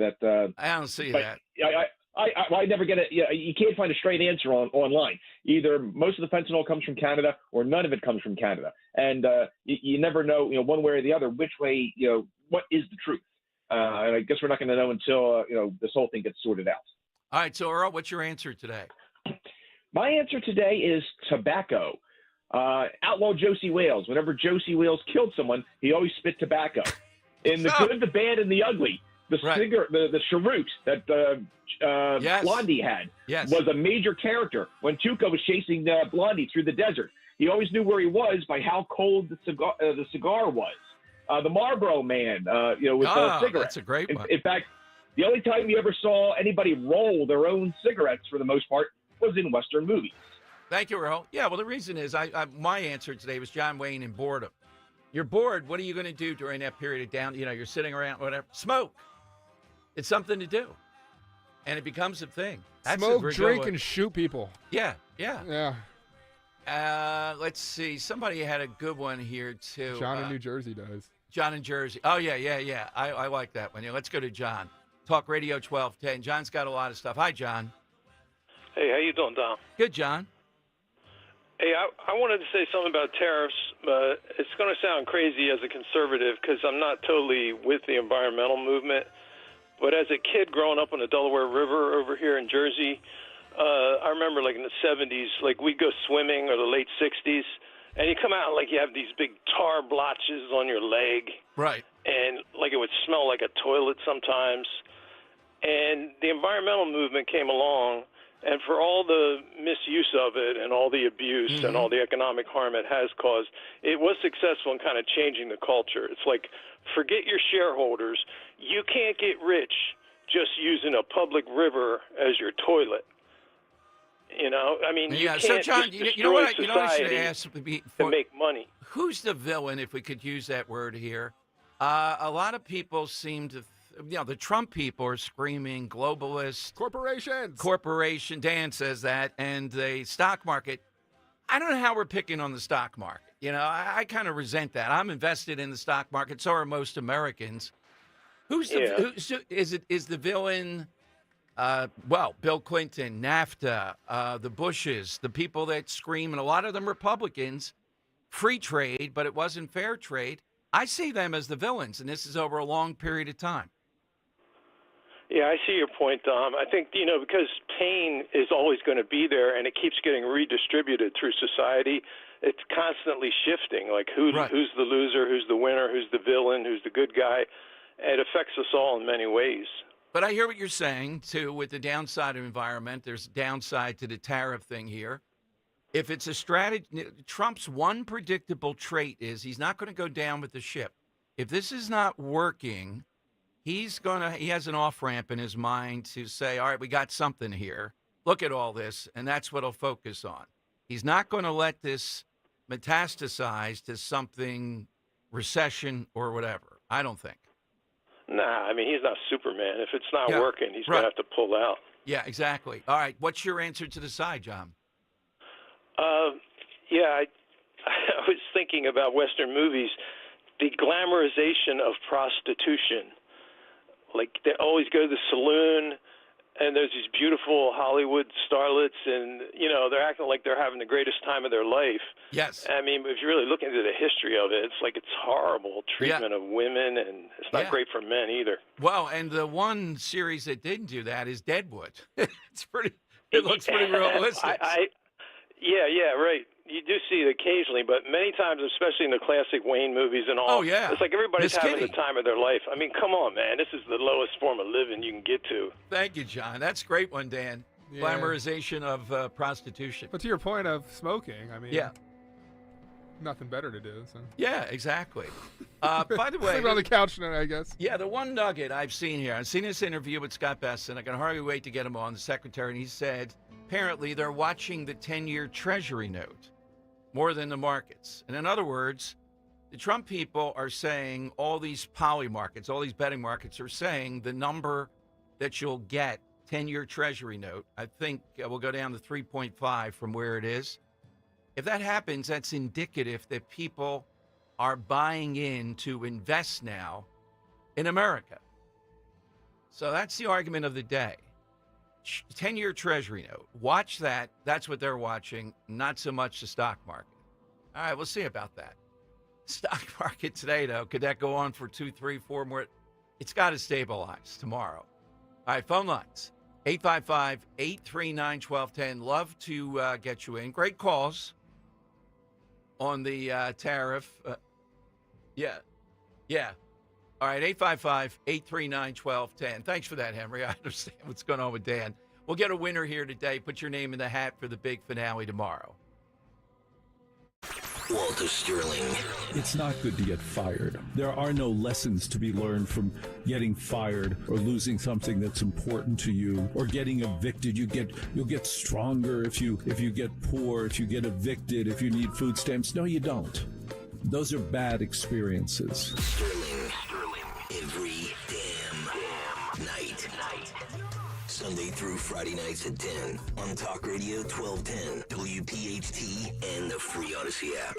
don't see that. I never get it. You can't find a straight answer online. Either most of the fentanyl comes from Canada, or none of it comes from Canada, and you never know, one way or the other, which way, what is the truth. And I guess we're not going to know until this whole thing gets sorted out. All right, so Earl, what's your answer today? My answer today is tobacco. Outlaw Josie Wales. Whenever Josie Wales killed someone, he always spit tobacco. In the good, the bad, and the ugly, the cigarette, the cheroot that Blondie had was a major character. When Tuco was chasing Blondie through the desert, he always knew where he was by how cold the cigar was. The Marlboro Man, with cigarettes. That's a great one. In fact, the only time you ever saw anybody roll their own cigarettes, for the most part, was in Western movies. Thank you, Earl. Yeah, well, the reason is my answer today was John Wayne and boredom. You're bored. What are you going to do during that period of down? You're sitting around, whatever. Smoke. It's something to do. And it becomes a thing. That's Smoke, drink, and shoot people. Yeah. Yeah. Let's see. Somebody had a good one here, too. John in New Jersey does. John in Jersey. Oh, yeah. I like that one. Yeah, let's go to John. Talk Radio 1210. John's got a lot of stuff. Hi, John. Hey, how you doing, Dom? Good, John. Hey, I wanted to say something about tariffs. It's going to sound crazy as a conservative because I'm not totally with the environmental movement. But as a kid growing up on the Delaware River over here in Jersey, I remember like in the 70s, like we'd go swimming, or the late 60s, and you come out like you have these big tar blotches on your leg. Right. And like it would smell like a toilet sometimes. And the environmental movement came along, and for all the misuse of it and all the abuse and all the economic harm it has caused, it was successful in kind of changing the culture. It's like, forget your shareholders. You can't get rich just using a public river as your toilet. I mean, you can't so John, just you know what destroy I should society ask to make money. Who's the villain, if we could use that word here? A lot of people seem to, the Trump people are screaming globalist. Corporation. Dan says that. And the stock market. I don't know how we're picking on the stock market. I kind of resent that. I'm invested in the stock market. So are most Americans. Is the villain? Bill Clinton, NAFTA, the Bushes, the people that scream, and a lot of them Republicans, free trade, but it wasn't fair trade. I see them as the villains, and this is over a long period of time. Yeah, I see your point, Dom. I think, because pain is always going to be there, and it keeps getting redistributed through society. It's constantly shifting, like who's the loser, who's the winner, who's the villain, who's the good guy. It affects us all in many ways. But I hear what you're saying, too, with the downside of environment. There's a downside to the tariff thing here. If it's a strategy, Trump's one predictable trait is he's not going to go down with the ship. If this is not working, he has an off-ramp in his mind to say, all right, we got something here. Look at all this, and that's what he'll focus on. He's not going to let this metastasize to something, recession or whatever, I don't think. Nah, I mean, he's not Superman. If it's not working, he's going to have to pull out. Yeah, exactly. All right, what's your answer to the side, John? I was thinking about Western movies, the glamorization of prostitution. Like, they always go to the saloon, and there's these beautiful Hollywood starlets, and, they're acting like they're having the greatest time of their life. Yes. I mean, if you really look into the history of it, it's like it's horrible treatment of women, and it's not great for men either. Well, and the one series that didn't do that is Deadwood. It looks pretty realistic. Yeah, right. You do see it occasionally, but many times, especially in the classic Wayne movies and all, it's like everybody's having the time of their life. I mean, come on, man. This is the lowest form of living you can get to. Thank you, John. That's a great one, Dan. Yeah. Glamorization of prostitution. But to your point of smoking, I mean, nothing better to do. So. Yeah, exactly. By the way, sleep on the couch tonight, I guess. Yeah, the one nugget I've seen here, I've seen this interview with Scott Besson. I can hardly wait to get him on, the secretary, and he said apparently they're watching the 10-year Treasury note. more than the markets. And in other words, the Trump people are saying all these poly markets, all these betting markets are saying the number that you'll get, 10-year Treasury note, I think will go down to 3.5 from where it is. If that happens, that's indicative that people are buying in to invest now in America. So that's the argument of the day. 10-year Treasury note. Watch that. That's what they're watching, not so much the stock market. All right, we'll see about that. Stock market today, though, could that go on for 2, 3, 4 more? It's got to stabilize tomorrow. All right, phone lines. 855-839-1210. Love to get you in. Great calls on the tariff. Yeah. All right, 855-839-1210. Thanks for that, Henry. I understand what's going on with Dan. We'll get a winner here today. Put your name in the hat for the big finale tomorrow. Walter Sterling. It's not good to get fired. There are no lessons to be learned from getting fired or losing something that's important to you or getting evicted. You'll get stronger if you get poor, if you get evicted, if you need food stamps. No, you don't. Those are bad experiences. Sterling. Every damn night. Sunday through Friday nights at 10 on Talk Radio 1210, WPHT, and the free Odyssey app.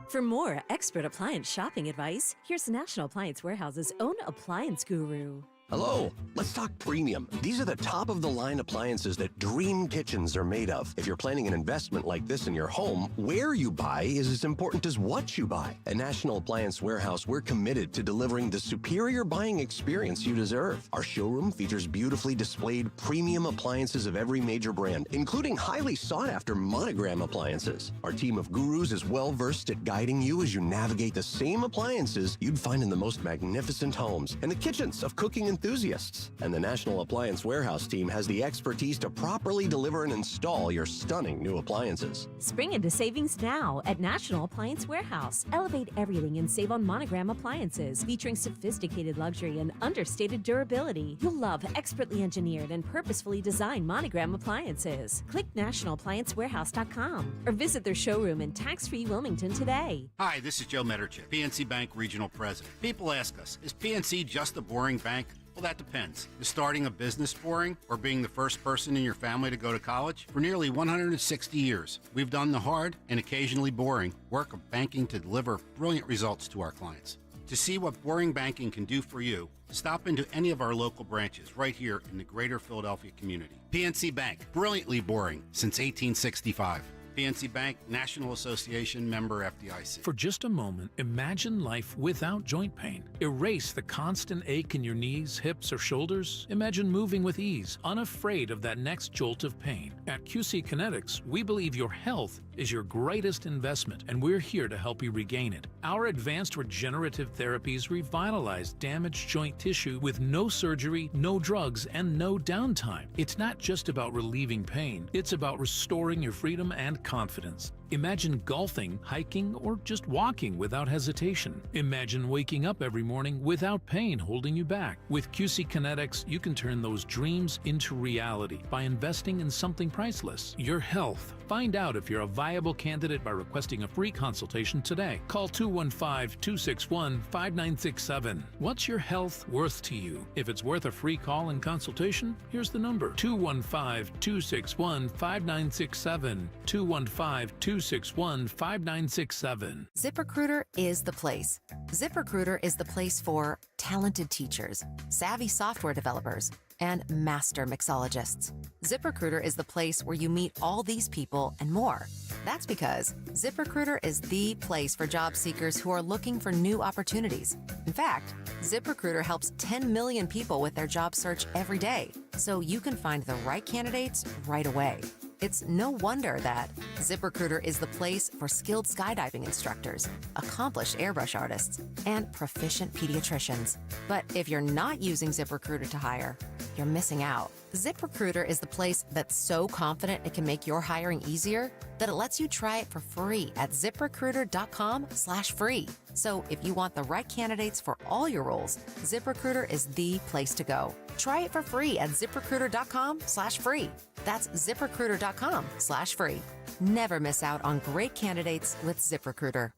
For more expert appliance shopping advice, here's National Appliance Warehouse's own appliance guru. Hello, let's talk premium. These are the top-of-the-line appliances that dream kitchens are made of. If you're planning an investment like this in your home, where you buy is as important as what you buy. At National Appliance Warehouse, we're committed to delivering the superior buying experience you deserve. Our showroom features beautifully displayed premium appliances of every major brand, including highly sought-after monogram appliances. Our team of gurus is well-versed at guiding you as you navigate the same appliances you'd find in the most magnificent homes and the kitchens of cooking enthusiasts. And the National Appliance Warehouse team has the expertise to properly deliver and install your stunning new appliances. Spring into savings now at National Appliance Warehouse. Elevate everything and save on monogram appliances featuring sophisticated luxury and understated durability. You'll love expertly engineered and purposefully designed monogram appliances. Click nationalappliancewarehouse.com or visit their showroom in tax-free Wilmington today. Hi, this is Joe Mederchik, PNC Bank Regional President. People ask us, is PNC just a boring bank? Well, that depends. Is starting a business boring or being the first person in your family to go to college? For nearly 160 years, we've done the hard and occasionally boring work of banking to deliver brilliant results to our clients. To see what boring banking can do for you, stop into any of our local branches right here in the greater Philadelphia community. PNC Bank, brilliantly boring since 1865. PNC Bank, National Association, member FDIC. For just a moment, imagine life without joint pain. Erase the constant ache in your knees, hips, or shoulders. Imagine moving with ease, unafraid of that next jolt of pain. At QC Kinetics, we believe your health is your greatest investment, and we're here to help you regain it. Our advanced regenerative therapies revitalize damaged joint tissue with no surgery, no drugs, and no downtime. It's not just about relieving pain, it's about restoring your freedom and confidence. Imagine golfing, hiking, or just walking without hesitation. Imagine waking up every morning without pain holding you back. With QC Kinetics, you can turn those dreams into reality by investing in something priceless, your health. Find out if you're a viable candidate by requesting a free consultation today. Call 215-261-5967. What's your health worth to you? If it's worth a free call and consultation, here's the number: 215-261-5967. 215-261-5967. ZipRecruiter is the place. ZipRecruiter is the place for talented teachers, savvy software developers, and master mixologists. ZipRecruiter is the place where you meet all these people and more. That's because ZipRecruiter is the place for job seekers who are looking for new opportunities. In fact, ZipRecruiter helps 10 million people with their job search every day, so you can find the right candidates right away. It's no wonder that ZipRecruiter is the place for skilled skydiving instructors, accomplished airbrush artists, and proficient pediatricians. But if you're not using ZipRecruiter to hire, you're missing out. ZipRecruiter is the place that's so confident it can make your hiring easier that it lets you try it for free at ZipRecruiter.com/free. So if you want the right candidates for all your roles, ZipRecruiter is the place to go. Try it for free at ZipRecruiter.com/free. That's ZipRecruiter.com/free. Never miss out on great candidates with ZipRecruiter.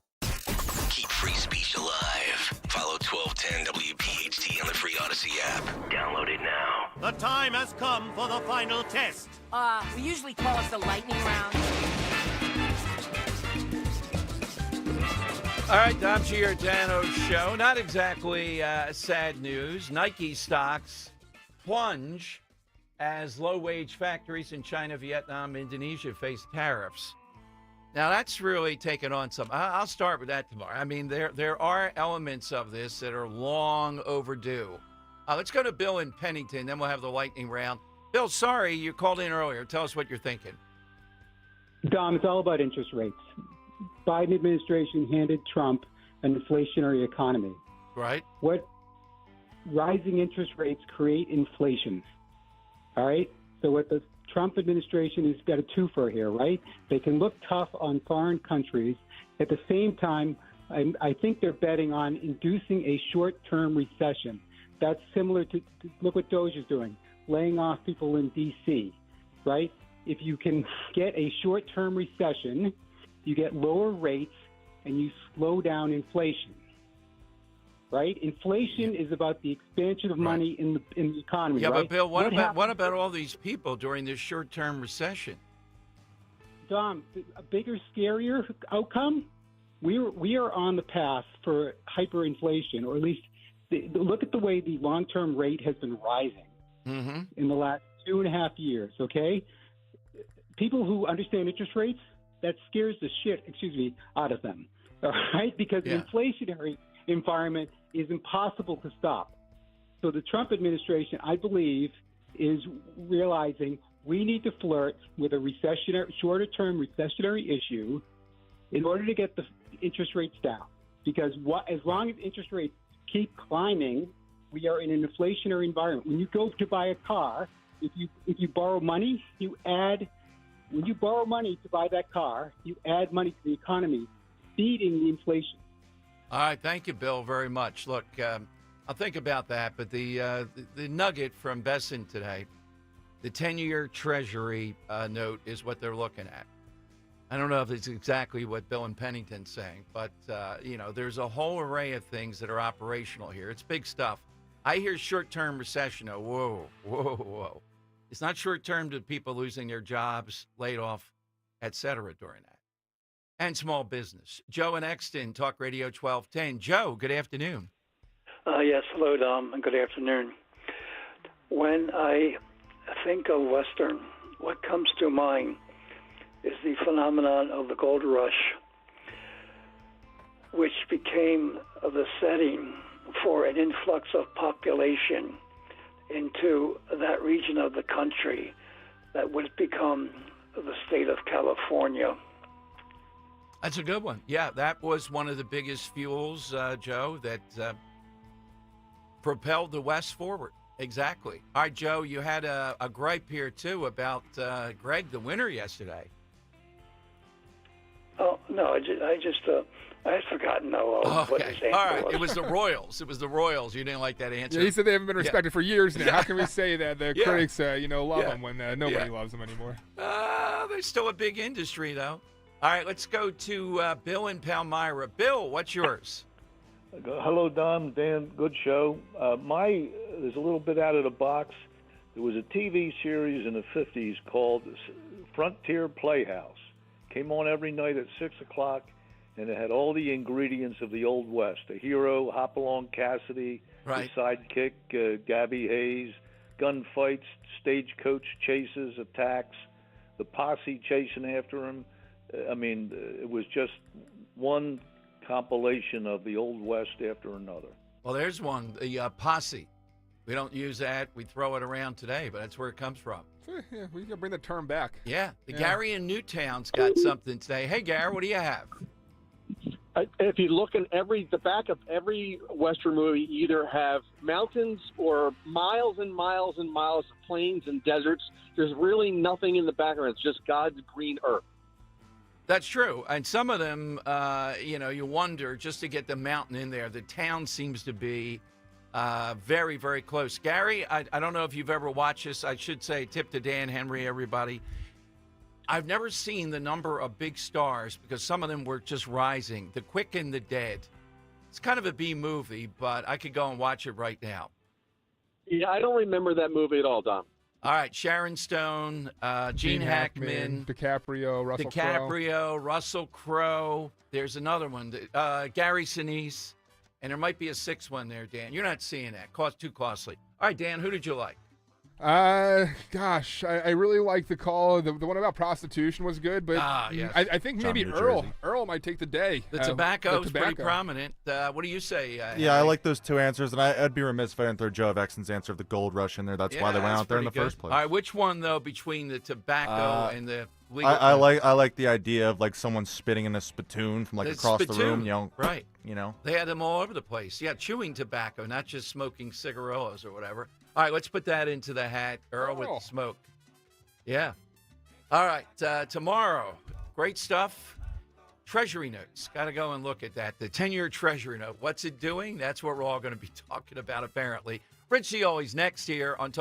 Keep free speech alive. Follow 1210 WPHT on the free Odyssey app. Download it now. The time has come for the final test. We usually call it the lightning round. All right, Dom Giordano show. Not exactly sad news. Nike stocks plunge as low-wage factories in China, Vietnam, Indonesia face tariffs. Now, that's really taken on some. I'll start with that tomorrow. I mean, there are elements of this that are long overdue. Let's go to Bill in Pennington, then we'll have the lightning round. Bill, sorry, you called in earlier. Tell us what you're thinking. Dom, it's all about interest rates. Biden administration handed Trump an inflationary economy. Right. What rising interest rates create inflation. All right? So what the Trump administration has got a twofer here, right? They can look tough on foreign countries. At the same time, I think they're betting on inducing a short-term recession. That's similar to look what Doge is doing, laying off people in D.C., right? If you can get a short-term recession, you get lower rates and you slow down inflation. Right? Inflation is about the expansion of money in the economy. Yeah, right? but Bill, what about all these people during this short-term recession? Dom, a bigger, scarier outcome. We are on the path for hyperinflation, or at least look at the way the long-term rate has been rising in the last 2.5 years. Okay, people who understand interest rates, that scares the shit, out of them. All right, because the inflationary environment is impossible to stop. So the Trump administration, I believe, is realizing we need to flirt with a shorter-term recessionary issue in order to get the interest rates down. Because as long as interest rates keep climbing, we are in an inflationary environment. When you go to buy a car, if you borrow money, when you borrow money to buy that car, you add money to the economy, feeding the inflation. All right, thank you, Bill, very much. Look, I'll think about that, but the nugget from Besson today, the 10-year Treasury note is what they're looking at. I don't know if it's exactly what Bill in Pennington's saying, but, there's a whole array of things that are operational here. It's big stuff. I hear short-term recession. Whoa. It's not short-term to people losing their jobs, laid off, et cetera, during that. And small business. Joe in Exton, Talk Radio 1210. Joe, good afternoon. Yes, hello, Dom, and good afternoon. When I think of Western, what comes to mind is the phenomenon of the gold rush, which became the setting for an influx of population into that region of the country that would become the state of California. That's a good one. Yeah, that was one of the biggest fuels, Joe, that propelled the West forward. Exactly. All right, Joe, you had a gripe here, too, about Greg, the winner, yesterday. Oh, no, I had forgotten what his answer All right, was. It was the Royals. It was the Royals. You didn't like that answer. Yeah, he said they haven't been respected for years now. How can we say that the critics, love them when nobody loves them anymore? There's still a big industry, though. All right, let's go to Bill in Palmyra. Bill, what's yours? Hello, Dom, Dan. Good show. There's a little bit out of the box. There was a TV series in the 50s called Frontier Playhouse. Came on every night at 6 o'clock, and it had all the ingredients of the Old West. A hero, Hopalong Cassidy, right. His sidekick, Gabby Hayes, gunfights, stagecoach chases, attacks, the posse chasing after him. It was just one compilation of the Old West after another. Well, there's one, the posse. We don't use that. We throw it around today, but that's where it comes from. Yeah, we can bring the term back. Yeah, Gary in Newtown's got something today. Hey, Gary, what do you have? If you look in the back of every Western movie, you either have mountains or miles and miles and miles of plains and deserts. There's really nothing in the background. It's just God's green earth. That's true. And some of them, you wonder, just to get the mountain in there, the town seems to be very, very close. Gary, I don't know if you've ever watched this. I should say tip to Dan Henry, everybody. I've never seen the number of big stars because some of them were just rising. The Quick and the Dead. It's kind of a B movie, but I could go and watch it right now. Yeah, I don't remember that movie at all, Dom. All right, Sharon Stone, Gene Hackman, DiCaprio, Russell Crowe. There's another one, Gary Sinise, and there might be a sixth one there, Dan. You're not seeing that. Too costly. All right, Dan, who did you like? Gosh, I really like the call. The one about prostitution was good, but yes. I think maybe Earl might take the day. The tobacco is pretty prominent. What do you say? Yeah, I like those two answers, and I'd be remiss if I didn't throw Joe Exon's answer of the gold rush in there. That's why they went out there in the first place. All right, which one though between the tobacco and the legal? I like the idea of like someone spitting in a spittoon from like across the room. Right. They had them all over the place. Yeah, chewing tobacco, not just smoking cigarillos or whatever. All right, let's put that into the hat, Earl, with the smoke. Yeah. All right, tomorrow, great stuff. Treasury notes. Got to go and look at that. The 10-year Treasury note. What's it doing? That's what we're all going to be talking about, apparently. Richie always next here on Talk.